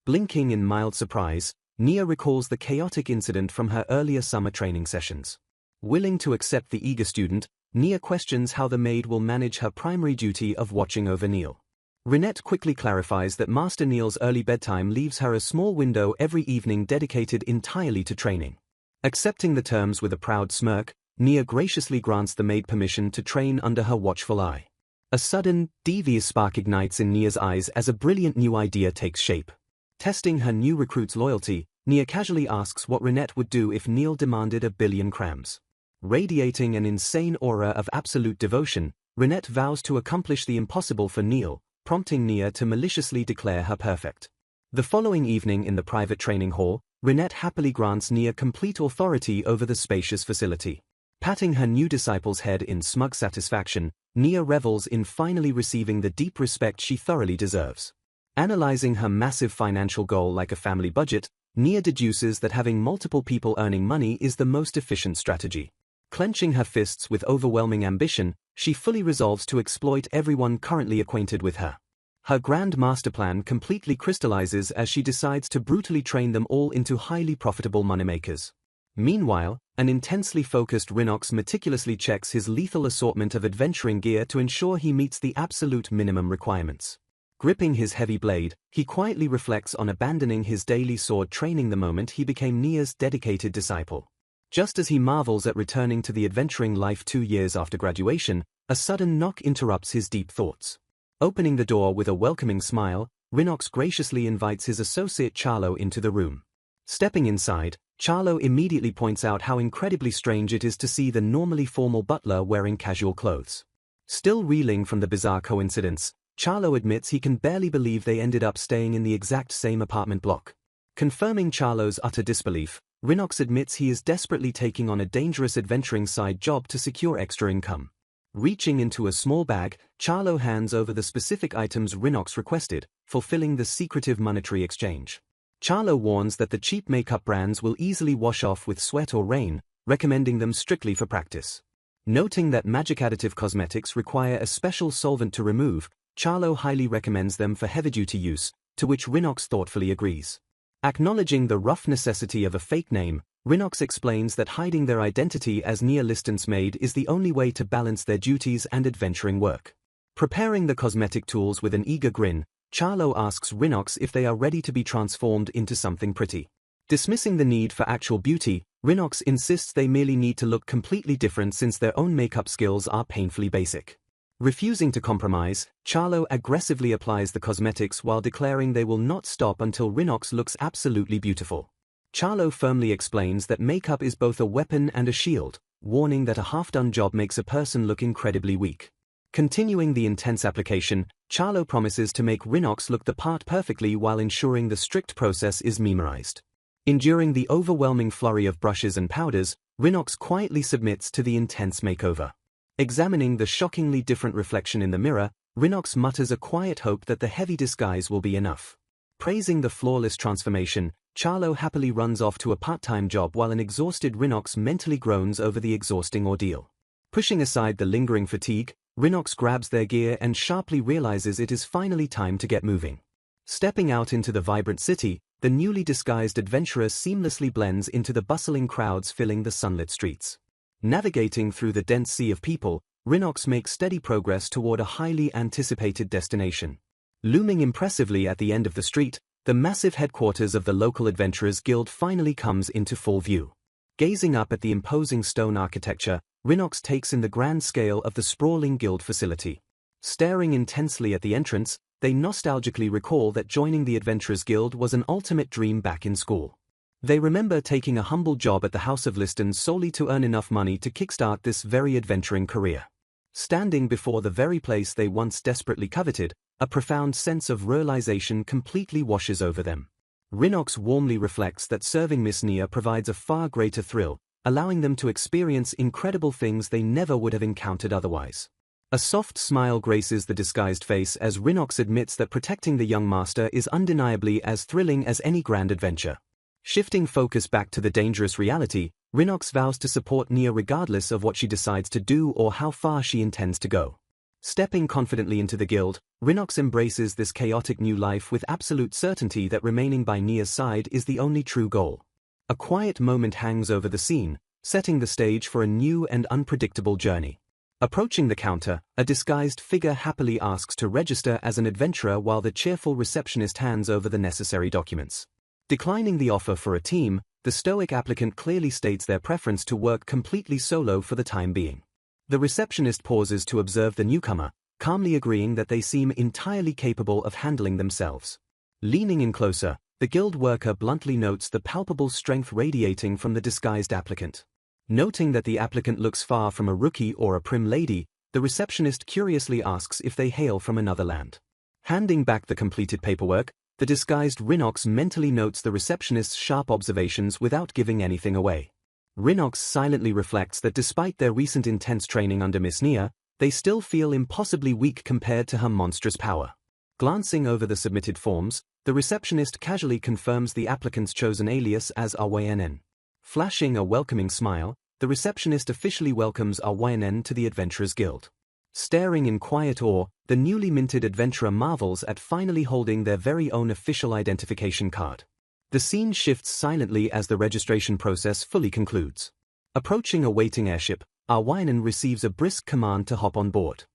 Blinking in mild surprise, Nia recalls the chaotic incident from her earlier summer training sessions. Willing to accept the eager student, Nia questions how the maid will manage her primary duty of watching over Neil. Renette quickly clarifies that Master Neil's early bedtime leaves her a small window every evening dedicated entirely to training. Accepting the terms with a proud smirk, Nia graciously grants the maid permission to train under her watchful eye. A sudden, devious spark ignites in Nia's eyes as a brilliant new idea takes shape. Testing her new recruit's loyalty, Nia casually asks what Renette would do if Neil demanded 1 billion crams. Radiating an insane aura of absolute devotion, Renette vows to accomplish the impossible for Neil, prompting Nia to maliciously declare her perfect. The following evening in the private training hall, Renette happily grants Nia complete authority over the spacious facility. Patting her new disciple's head in smug satisfaction, Nia revels in finally receiving the deep respect she thoroughly deserves. Analyzing her massive financial goal like a family budget, Nia deduces that having multiple people earning money is the most efficient strategy. Clenching her fists with overwhelming ambition, she fully resolves to exploit everyone currently acquainted with her. Her grand master plan completely crystallizes as she decides to brutally train them all into highly profitable moneymakers. Meanwhile, an intensely focused Rhinox meticulously checks his lethal assortment of adventuring gear to ensure he meets the absolute minimum requirements. Gripping his heavy blade, he quietly reflects on abandoning his daily sword training the moment he became Nia's dedicated disciple. Just as he marvels at returning to the adventuring life 2 years after graduation, a sudden knock interrupts his deep thoughts. Opening the door with a welcoming smile, Rhinox graciously invites his associate Charlo into the room. Stepping inside, Charlo immediately points out how incredibly strange it is to see the normally formal butler wearing casual clothes. Still reeling from the bizarre coincidence, Charlo admits he can barely believe they ended up staying in the exact same apartment block. Confirming Charlo's utter disbelief, Rhinox admits he is desperately taking on a dangerous adventuring side job to secure extra income. Reaching into a small bag, Charlo hands over the specific items Rhinox requested, fulfilling the secretive monetary exchange. Charlo warns that the cheap makeup brands will easily wash off with sweat or rain, recommending them strictly for practice. Noting that magic additive cosmetics require a special solvent to remove, Charlo highly recommends them for heavy-duty use, to which Rhinox thoughtfully agrees. Acknowledging the rough necessity of a fake name, Rhinox explains that hiding their identity as Nia Listen's maid is the only way to balance their duties and adventuring work. Preparing the cosmetic tools with an eager grin, Charlo asks Rhinox if they are ready to be transformed into something pretty. Dismissing the need for actual beauty, Rhinox insists they merely need to look completely different since their own makeup skills are painfully basic. Refusing to compromise, Charlo aggressively applies the cosmetics while declaring they will not stop until Rhinox looks absolutely beautiful. Charlo firmly explains that makeup is both a weapon and a shield, warning that a half-done job makes a person look incredibly weak. Continuing the intense application, Charlo promises to make Rhinox look the part perfectly while ensuring the strict process is memorized. Enduring the overwhelming flurry of brushes and powders, Rhinox quietly submits to the intense makeover. Examining the shockingly different reflection in the mirror, Rhinox mutters a quiet hope that the heavy disguise will be enough. Praising the flawless transformation, Charlo happily runs off to a part-time job while an exhausted Rhinox mentally groans over the exhausting ordeal. Pushing aside the lingering fatigue, Rinox grabs their gear and sharply realizes it is finally time to get moving. Stepping out into the vibrant city, the newly disguised adventurer seamlessly blends into the bustling crowds filling the sunlit streets. Navigating through the dense sea of people, Rinox makes steady progress toward a highly anticipated destination. Looming impressively at the end of the street, the massive headquarters of the local Adventurers Guild finally comes into full view. Gazing up at the imposing stone architecture, Rinox takes in the grand scale of the sprawling guild facility. Staring intensely at the entrance, they nostalgically recall that joining the Adventurers Guild was an ultimate dream back in school. They remember taking a humble job at the House of Liston solely to earn enough money to kickstart this very adventuring career. Standing before the very place they once desperately coveted, a profound sense of realization completely washes over them. Rinox warmly reflects that serving Miss Nia provides a far greater thrill, allowing them to experience incredible things they never would have encountered otherwise. A soft smile graces the disguised face as Rinox admits that protecting the young master is undeniably as thrilling as any grand adventure. Shifting focus back to the dangerous reality, Rinox vows to support Nia regardless of what she decides to do or how far she intends to go. Stepping confidently into the guild, Rinox embraces this chaotic new life with absolute certainty that remaining by Nia's side is the only true goal. A quiet moment hangs over the scene, setting the stage for a new and unpredictable journey. Approaching the counter, a disguised figure happily asks to register as an adventurer while the cheerful receptionist hands over the necessary documents. Declining the offer for a team, the stoic applicant clearly states their preference to work completely solo for the time being. The receptionist pauses to observe the newcomer, calmly agreeing that they seem entirely capable of handling themselves. Leaning in closer, the guild worker bluntly notes the palpable strength radiating from the disguised applicant. Noting that the applicant looks far from a rookie or a prim lady, the receptionist curiously asks if they hail from another land. Handing back the completed paperwork, the disguised Rinox mentally notes the receptionist's sharp observations without giving anything away. Rinox silently reflects that despite their recent intense training under Miss Nia, they still feel impossibly weak compared to her monstrous power. Glancing over the submitted forms, the receptionist casually confirms the applicant's chosen alias as RYNN. Flashing a welcoming smile, the receptionist officially welcomes RYNN to the Adventurers Guild. Staring in quiet awe, the newly minted adventurer marvels at finally holding their very own official identification card. The scene shifts silently as the registration process fully concludes. Approaching a waiting airship, RYNN receives a brisk command to hop on board.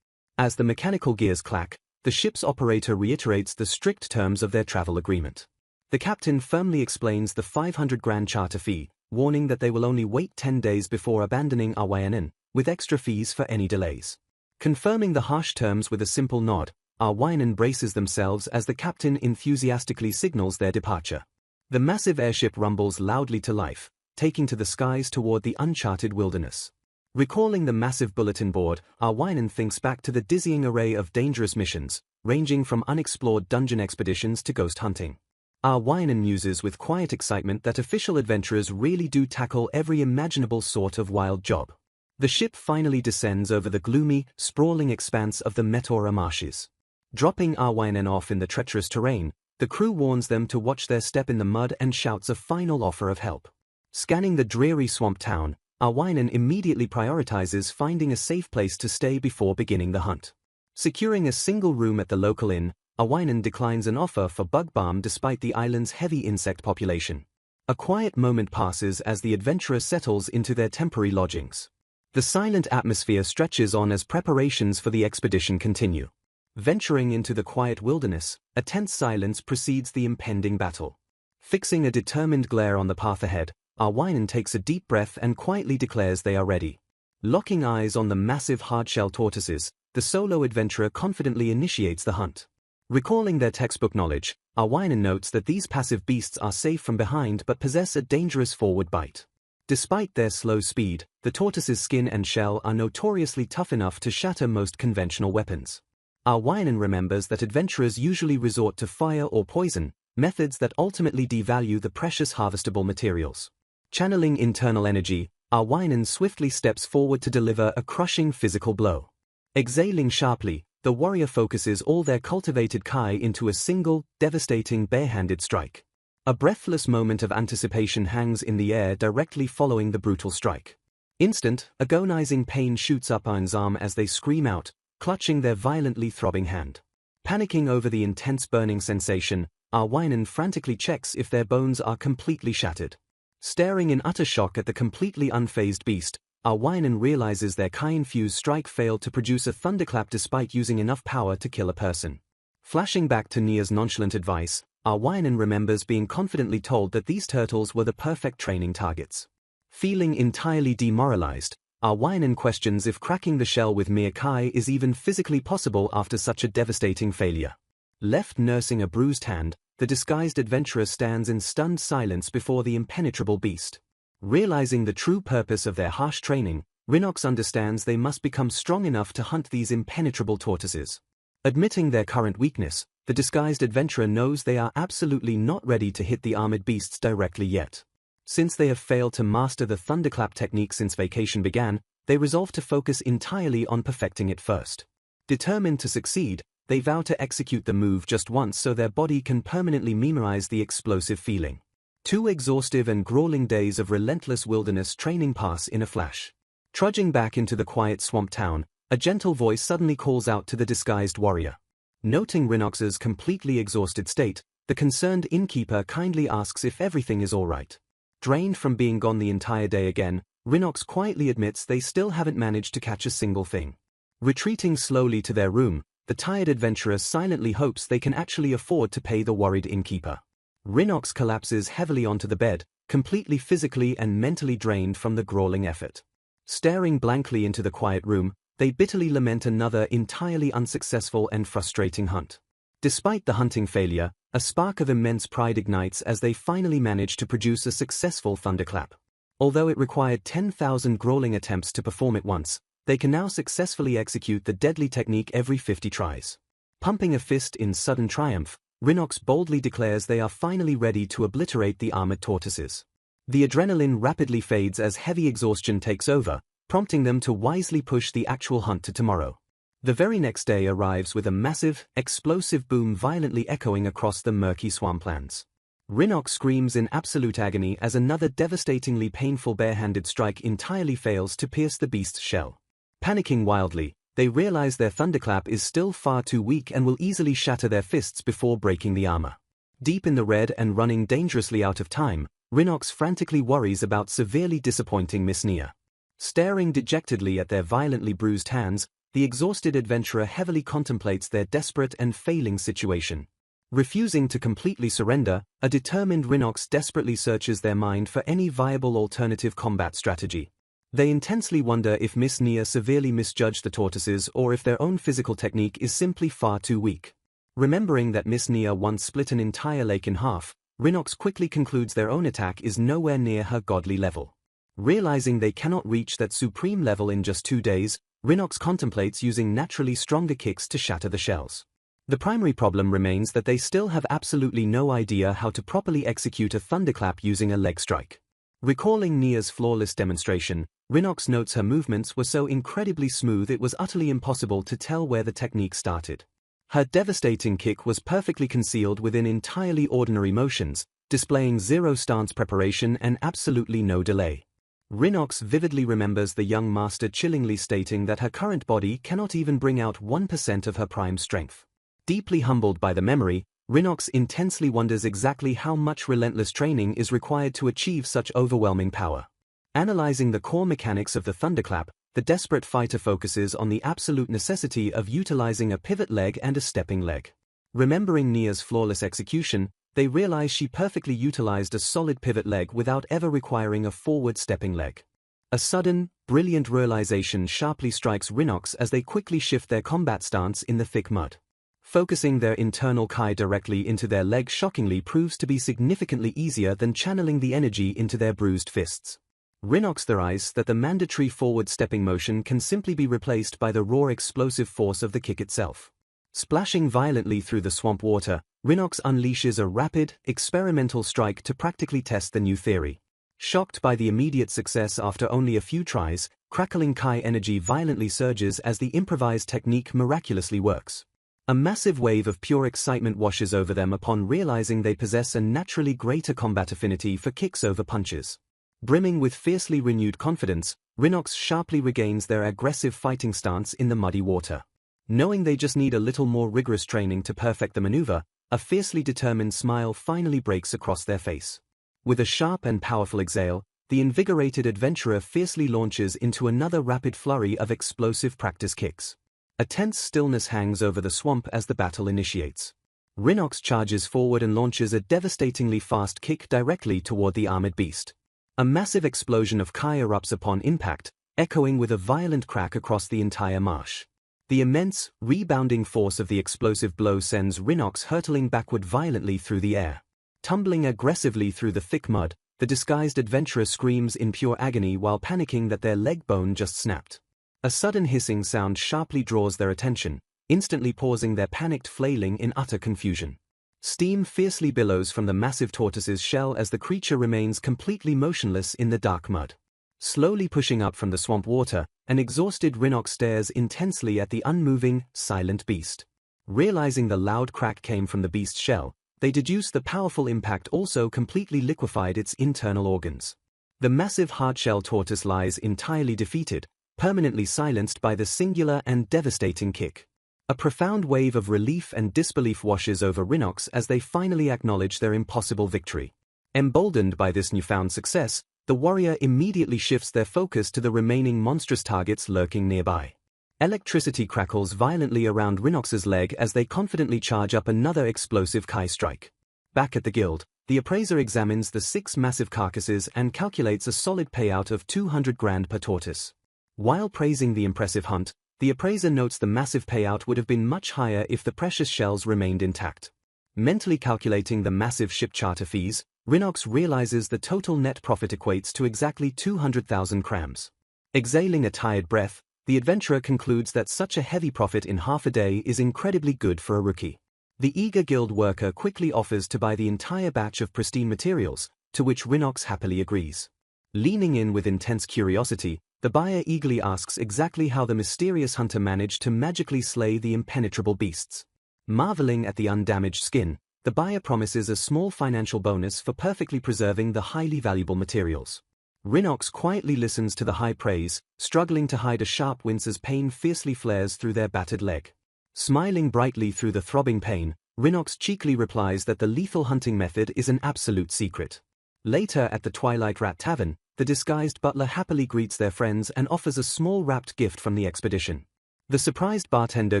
As the mechanical gears clack, the ship's operator reiterates the strict terms of their travel agreement. The captain firmly explains the 500 grand charter fee, warning that they will only wait 10 days before abandoning RYNN, with extra fees for any delays. Confirming the harsh terms with a simple nod, RYNN braces themselves as the captain enthusiastically signals their departure. The massive airship rumbles loudly to life, taking to the skies toward the uncharted wilderness. Recalling the massive bulletin board, RYNN thinks back to the dizzying array of dangerous missions, ranging from unexplored dungeon expeditions to ghost hunting. RYNN muses with quiet excitement that official adventurers really do tackle every imaginable sort of wild job. The ship finally descends over the gloomy, sprawling expanse of the Meteora marshes. Dropping RYNN off in the treacherous terrain, the crew warns them to watch their step in the mud and shouts a final offer of help. Scanning the dreary swamp town, RYNN immediately prioritizes finding a safe place to stay before beginning the hunt. Securing a single room at the local inn, RYNN declines an offer for bug balm despite the island's heavy insect population. A quiet moment passes as the adventurer settles into their temporary lodgings. The silent atmosphere stretches on as preparations for the expedition continue. Venturing into the quiet wilderness, a tense silence precedes the impending battle. Fixing a determined glare on the path ahead, RYNN takes a deep breath and quietly declares they are ready. Locking eyes on the massive hardshell tortoises, the solo adventurer confidently initiates the hunt. Recalling their textbook knowledge, RYNN notes that these passive beasts are safe from behind but possess a dangerous forward bite. Despite their slow speed, the tortoise's skin and shell are notoriously tough enough to shatter most conventional weapons. RYNN remembers that adventurers usually resort to fire or poison, methods that ultimately devalue the precious harvestable materials. Channeling internal energy, RYNN swiftly steps forward to deliver a crushing physical blow. Exhaling sharply, the warrior focuses all their cultivated kai into a single, devastating bare-handed strike. A breathless moment of anticipation hangs in the air directly following the brutal strike. Instant, agonizing pain shoots up RYNN's arm as they scream out, clutching their violently throbbing hand. Panicking over the intense burning sensation, Arwinen frantically checks if their bones are completely shattered. Staring in utter shock at the completely unfazed beast, Arwinen realizes their Kai-infused strike failed to produce a thunderclap despite using enough power to kill a person. Flashing back to Nia's nonchalant advice, Arwinen remembers being confidently told that these turtles were the perfect training targets. Feeling entirely demoralized, Arwinen questions if cracking the shell with mere Kai is even physically possible after such a devastating failure. Left nursing a bruised hand, the disguised adventurer stands in stunned silence before the impenetrable beast. Realizing the true purpose of their harsh training, Rhinox understands they must become strong enough to hunt these impenetrable tortoises. Admitting their current weakness, the disguised adventurer knows they are absolutely not ready to hit the armored beasts directly yet. Since they have failed to master the thunderclap technique since vacation began, they resolve to focus entirely on perfecting it first. Determined to succeed, they vow to execute the move just once so their body can permanently memorize the explosive feeling. 2 exhaustive and grueling days of relentless wilderness training pass in a flash. Trudging back into the quiet swamp town, a gentle voice suddenly calls out to the disguised warrior. Noting Rhinox's completely exhausted state, the concerned innkeeper kindly asks if everything is all right. Drained from being gone the entire day again, Rhinox quietly admits they still haven't managed to catch a single thing. Retreating slowly to their room, the tired adventurer silently hopes they can actually afford to pay the worried innkeeper. Rhinox collapses heavily onto the bed, completely physically and mentally drained from the grueling effort. Staring blankly into the quiet room, they bitterly lament another entirely unsuccessful and frustrating hunt. Despite the hunting failure, a spark of immense pride ignites as they finally manage to produce a successful thunderclap. Although it required 10,000 grueling attempts to perform it once, they can now successfully execute the deadly technique every 50 tries. Pumping a fist in sudden triumph, Rhinox boldly declares they are finally ready to obliterate the armored tortoises. The adrenaline rapidly fades as heavy exhaustion takes over, prompting them to wisely push the actual hunt to tomorrow. The very next day arrives with a massive, explosive boom violently echoing across the murky swamplands. Rhinox screams in absolute agony as another devastatingly painful bare-handed strike entirely fails to pierce the beast's shell. Panicking wildly, they realize their thunderclap is still far too weak and will easily shatter their fists before breaking the armor. Deep in the red and running dangerously out of time, Rhinox frantically worries about severely disappointing Miss Nia. Staring dejectedly at their violently bruised hands, the exhausted adventurer heavily contemplates their desperate and failing situation. Refusing to completely surrender, a determined Rhinox desperately searches their mind for any viable alternative combat strategy. They intensely wonder if Miss Nia severely misjudged the tortoises or if their own physical technique is simply far too weak. Remembering that Miss Nia once split an entire lake in half, Rhinox quickly concludes their own attack is nowhere near her godly level. Realizing they cannot reach that supreme level in just 2 days, Rhinox contemplates using naturally stronger kicks to shatter the shells. The primary problem remains that they still have absolutely no idea how to properly execute a thunderclap using a leg strike. Recalling Nia's flawless demonstration, Rhinox notes her movements were so incredibly smooth it was utterly impossible to tell where the technique started. Her devastating kick was perfectly concealed within entirely ordinary motions, displaying zero stance preparation and absolutely no delay. Rhinox vividly remembers the young master chillingly stating that her current body cannot even bring out 1% of her prime strength. Deeply humbled by the memory, Rhinox intensely wonders exactly how much relentless training is required to achieve such overwhelming power. Analyzing the core mechanics of the thunderclap, the desperate fighter focuses on the absolute necessity of utilizing a pivot leg and a stepping leg. Remembering Nia's flawless execution, they realize she perfectly utilized a solid pivot leg without ever requiring a forward stepping leg. A sudden, brilliant realization sharply strikes Rhinox as they quickly shift their combat stance in the thick mud. Focusing their internal Kai directly into their leg shockingly proves to be significantly easier than channeling the energy into their bruised fists. Rhinox theorizes that the mandatory forward stepping motion can simply be replaced by the raw explosive force of the kick itself. Splashing violently through the swamp water, Rhinox unleashes a rapid, experimental strike to practically test the new theory. Shocked by the immediate success after only a few tries, crackling Kai energy violently surges as the improvised technique miraculously works. A massive wave of pure excitement washes over them upon realizing they possess a naturally greater combat affinity for kicks over punches. Brimming with fiercely renewed confidence, Rhinox sharply regains their aggressive fighting stance in the muddy water. Knowing they just need a little more rigorous training to perfect the maneuver, a fiercely determined smile finally breaks across their face. With a sharp and powerful exhale, the invigorated adventurer fiercely launches into another rapid flurry of explosive practice kicks. A tense stillness hangs over the swamp as the battle initiates. Rhinox charges forward and launches a devastatingly fast kick directly toward the armored beast. A massive explosion of Kai erupts upon impact, echoing with a violent crack across the entire marsh. The immense, rebounding force of the explosive blow sends Rhinox hurtling backward violently through the air. Tumbling aggressively through the thick mud, the disguised adventurer screams in pure agony while panicking that their leg bone just snapped. A sudden hissing sound sharply draws their attention, instantly pausing their panicked flailing in utter confusion. Steam fiercely billows from the massive tortoise's shell as the creature remains completely motionless in the dark mud. Slowly pushing up from the swamp water, an exhausted Rhinox stares intensely at the unmoving, silent beast. Realizing the loud crack came from the beast's shell, they deduce the powerful impact also completely liquefied its internal organs. The massive hardshell tortoise lies entirely defeated, permanently silenced by the singular and devastating kick. A profound wave of relief and disbelief washes over Rhinox as they finally acknowledge their impossible victory. Emboldened by this newfound success, the warrior immediately shifts their focus to the remaining monstrous targets lurking nearby. Electricity crackles violently around Rhinox's leg as they confidently charge up another explosive Kai strike. Back at the guild, the appraiser examines the 6 massive carcasses and calculates a solid payout of 200 grand per tortoise. While praising the impressive hunt, the appraiser notes the massive payout would have been much higher if the precious shells remained intact. Mentally calculating the massive ship charter fees, Rhinox realizes the total net profit equates to exactly 200,000 crams. Exhaling a tired breath, the adventurer concludes that such a heavy profit in half a day is incredibly good for a rookie. The eager guild worker quickly offers to buy the entire batch of pristine materials, to which Rhinox happily agrees. Leaning in with intense curiosity, the buyer eagerly asks exactly how the mysterious hunter managed to magically slay the impenetrable beasts. Marveling at the undamaged skin, the buyer promises a small financial bonus for perfectly preserving the highly valuable materials. Rhinox quietly listens to the high praise, struggling to hide a sharp wince as pain fiercely flares through their battered leg. Smiling brightly through the throbbing pain, Rhinox cheekily replies that the lethal hunting method is an absolute secret. Later at the Twilight Rat Tavern, the disguised butler happily greets their friends and offers a small wrapped gift from the expedition. The surprised bartender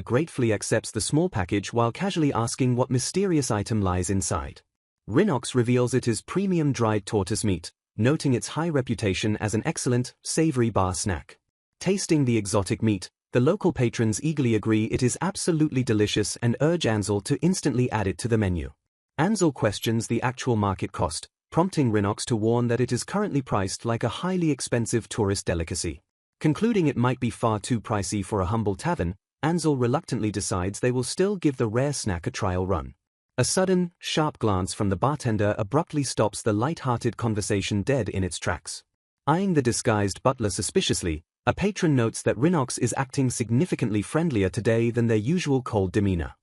gratefully accepts the small package while casually asking what mysterious item lies inside. Rhinox reveals it is premium dried tortoise meat, noting its high reputation as an excellent, savory bar snack. Tasting the exotic meat, the local patrons eagerly agree it is absolutely delicious and urge Ansel to instantly add it to the menu. Ansel questions the actual market cost, prompting Rhinox to warn that it is currently priced like a highly expensive tourist delicacy. Concluding it might be far too pricey for a humble tavern, Ansel reluctantly decides they will still give the rare snack a trial run. A sudden, sharp glance from the bartender abruptly stops the light-hearted conversation dead in its tracks. Eyeing the disguised butler suspiciously, a patron notes that Rhinox is acting significantly friendlier today than their usual cold demeanor.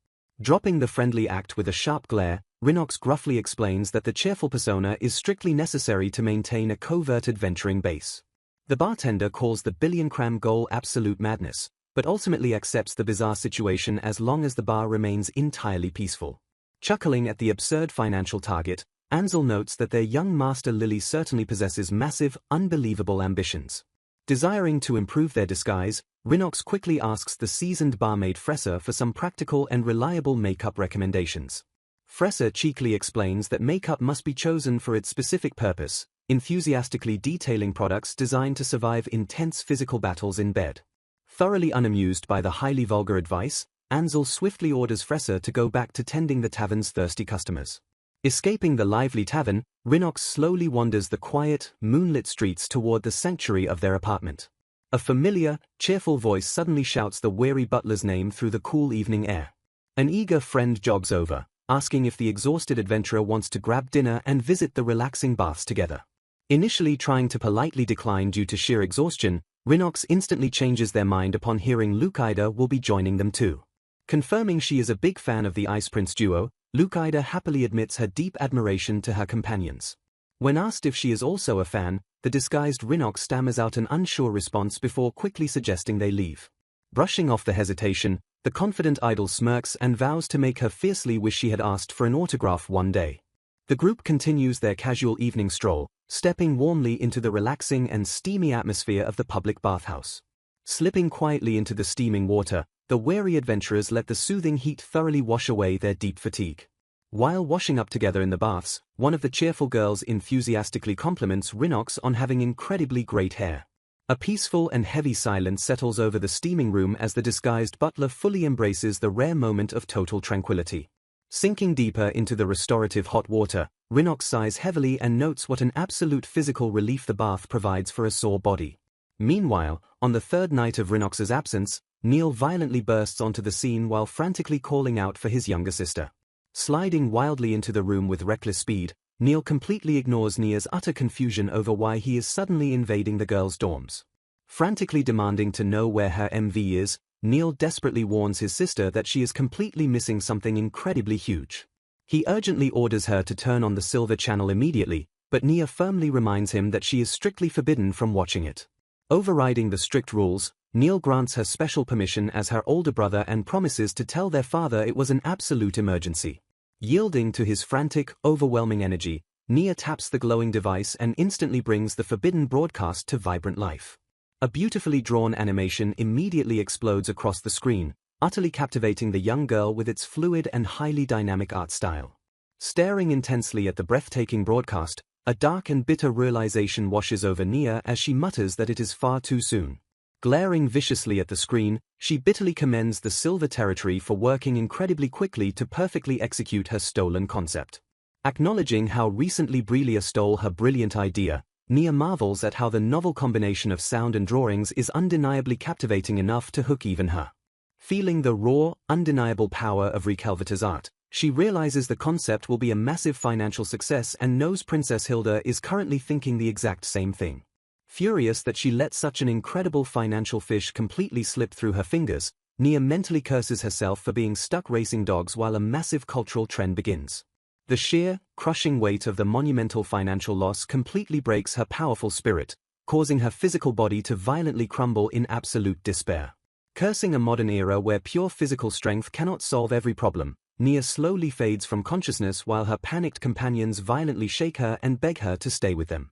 Dropping the friendly act with a sharp glare, Rhinox gruffly explains that the cheerful persona is strictly necessary to maintain a covert adventuring base. The bartender calls the billion-cram goal absolute madness, but ultimately accepts the bizarre situation as long as the bar remains entirely peaceful. Chuckling at the absurd financial target, Ansel notes that their young master Lily certainly possesses massive, unbelievable ambitions. Desiring to improve their disguise, Rhinox quickly asks the seasoned barmaid Fresser for some practical and reliable makeup recommendations. Fresser cheekily explains that makeup must be chosen for its specific purpose, enthusiastically detailing products designed to survive intense physical battles in bed. Thoroughly unamused by the highly vulgar advice, Ansel swiftly orders Fresser to go back to tending the tavern's thirsty customers. Escaping the lively tavern, Rhinox slowly wanders the quiet, moonlit streets toward the sanctuary of their apartment. A familiar, cheerful voice suddenly shouts the weary butler's name through the cool evening air. An eager friend jogs over, asking if the exhausted adventurer wants to grab dinner and visit the relaxing baths together. Initially trying to politely decline due to sheer exhaustion, Rhinox instantly changes their mind upon hearing Lucaida will be joining them too. Confirming she is a big fan of the Ice Prince duo, Lucaida happily admits her deep admiration to her companions. When asked if she is also a fan, the disguised Rhinox stammers out an unsure response before quickly suggesting they leave. Brushing off the hesitation, The confident idol smirks and vows to make her fiercely wish she had asked for an autograph one day. The group continues their casual evening stroll, stepping warmly into the relaxing and steamy atmosphere of the public bathhouse. Slipping quietly into the steaming water, the wary adventurers let the soothing heat thoroughly wash away their deep fatigue. While washing up together in the baths, one of the cheerful girls enthusiastically compliments Rhinox on having incredibly great hair. A peaceful and heavy silence settles over the steaming room as the disguised butler fully embraces the rare moment of total tranquility. Sinking deeper into the restorative hot water, Rhinox sighs heavily and notes what an absolute physical relief the bath provides for a sore body. Meanwhile, on the third night of Rhinox's absence, Neil violently bursts onto the scene while frantically calling out for his younger sister. Sliding wildly into the room with reckless speed, Neil completely ignores Nia's utter confusion over why he is suddenly invading the girls' dorms. Frantically demanding to know where her MV is, Neil desperately warns his sister that she is completely missing something incredibly huge. He urgently orders her to turn on the silver channel immediately, but Nia firmly reminds him that she is strictly forbidden from watching it. Overriding the strict rules, Neil grants her special permission as her older brother and promises to tell their father it was an absolute emergency. Yielding to his frantic, overwhelming energy, Nia taps the glowing device and instantly brings the forbidden broadcast to vibrant life. A beautifully drawn animation immediately explodes across the screen, utterly captivating the young girl with its fluid and highly dynamic art style. Staring intensely at the breathtaking broadcast, a dark and bitter realization washes over Nia as she mutters that it is far too soon. Glaring viciously at the screen, she bitterly commends the Silver Territory for working incredibly quickly to perfectly execute her stolen concept. Acknowledging how recently Brelia stole her brilliant idea, Nia marvels at how the novel combination of sound and drawings is undeniably captivating enough to hook even her. Feeling the raw, undeniable power of Recalvita's art, she realizes the concept will be a massive financial success and knows Princess Hilda is currently thinking the exact same thing. Furious that she let such an incredible financial fish completely slip through her fingers, Nia mentally curses herself for being stuck racing dogs while a massive cultural trend begins. The sheer, crushing weight of the monumental financial loss completely breaks her powerful spirit, causing her physical body to violently crumble in absolute despair. Cursing a modern era where pure physical strength cannot solve every problem, Nia slowly fades from consciousness while her panicked companions violently shake her and beg her to stay with them.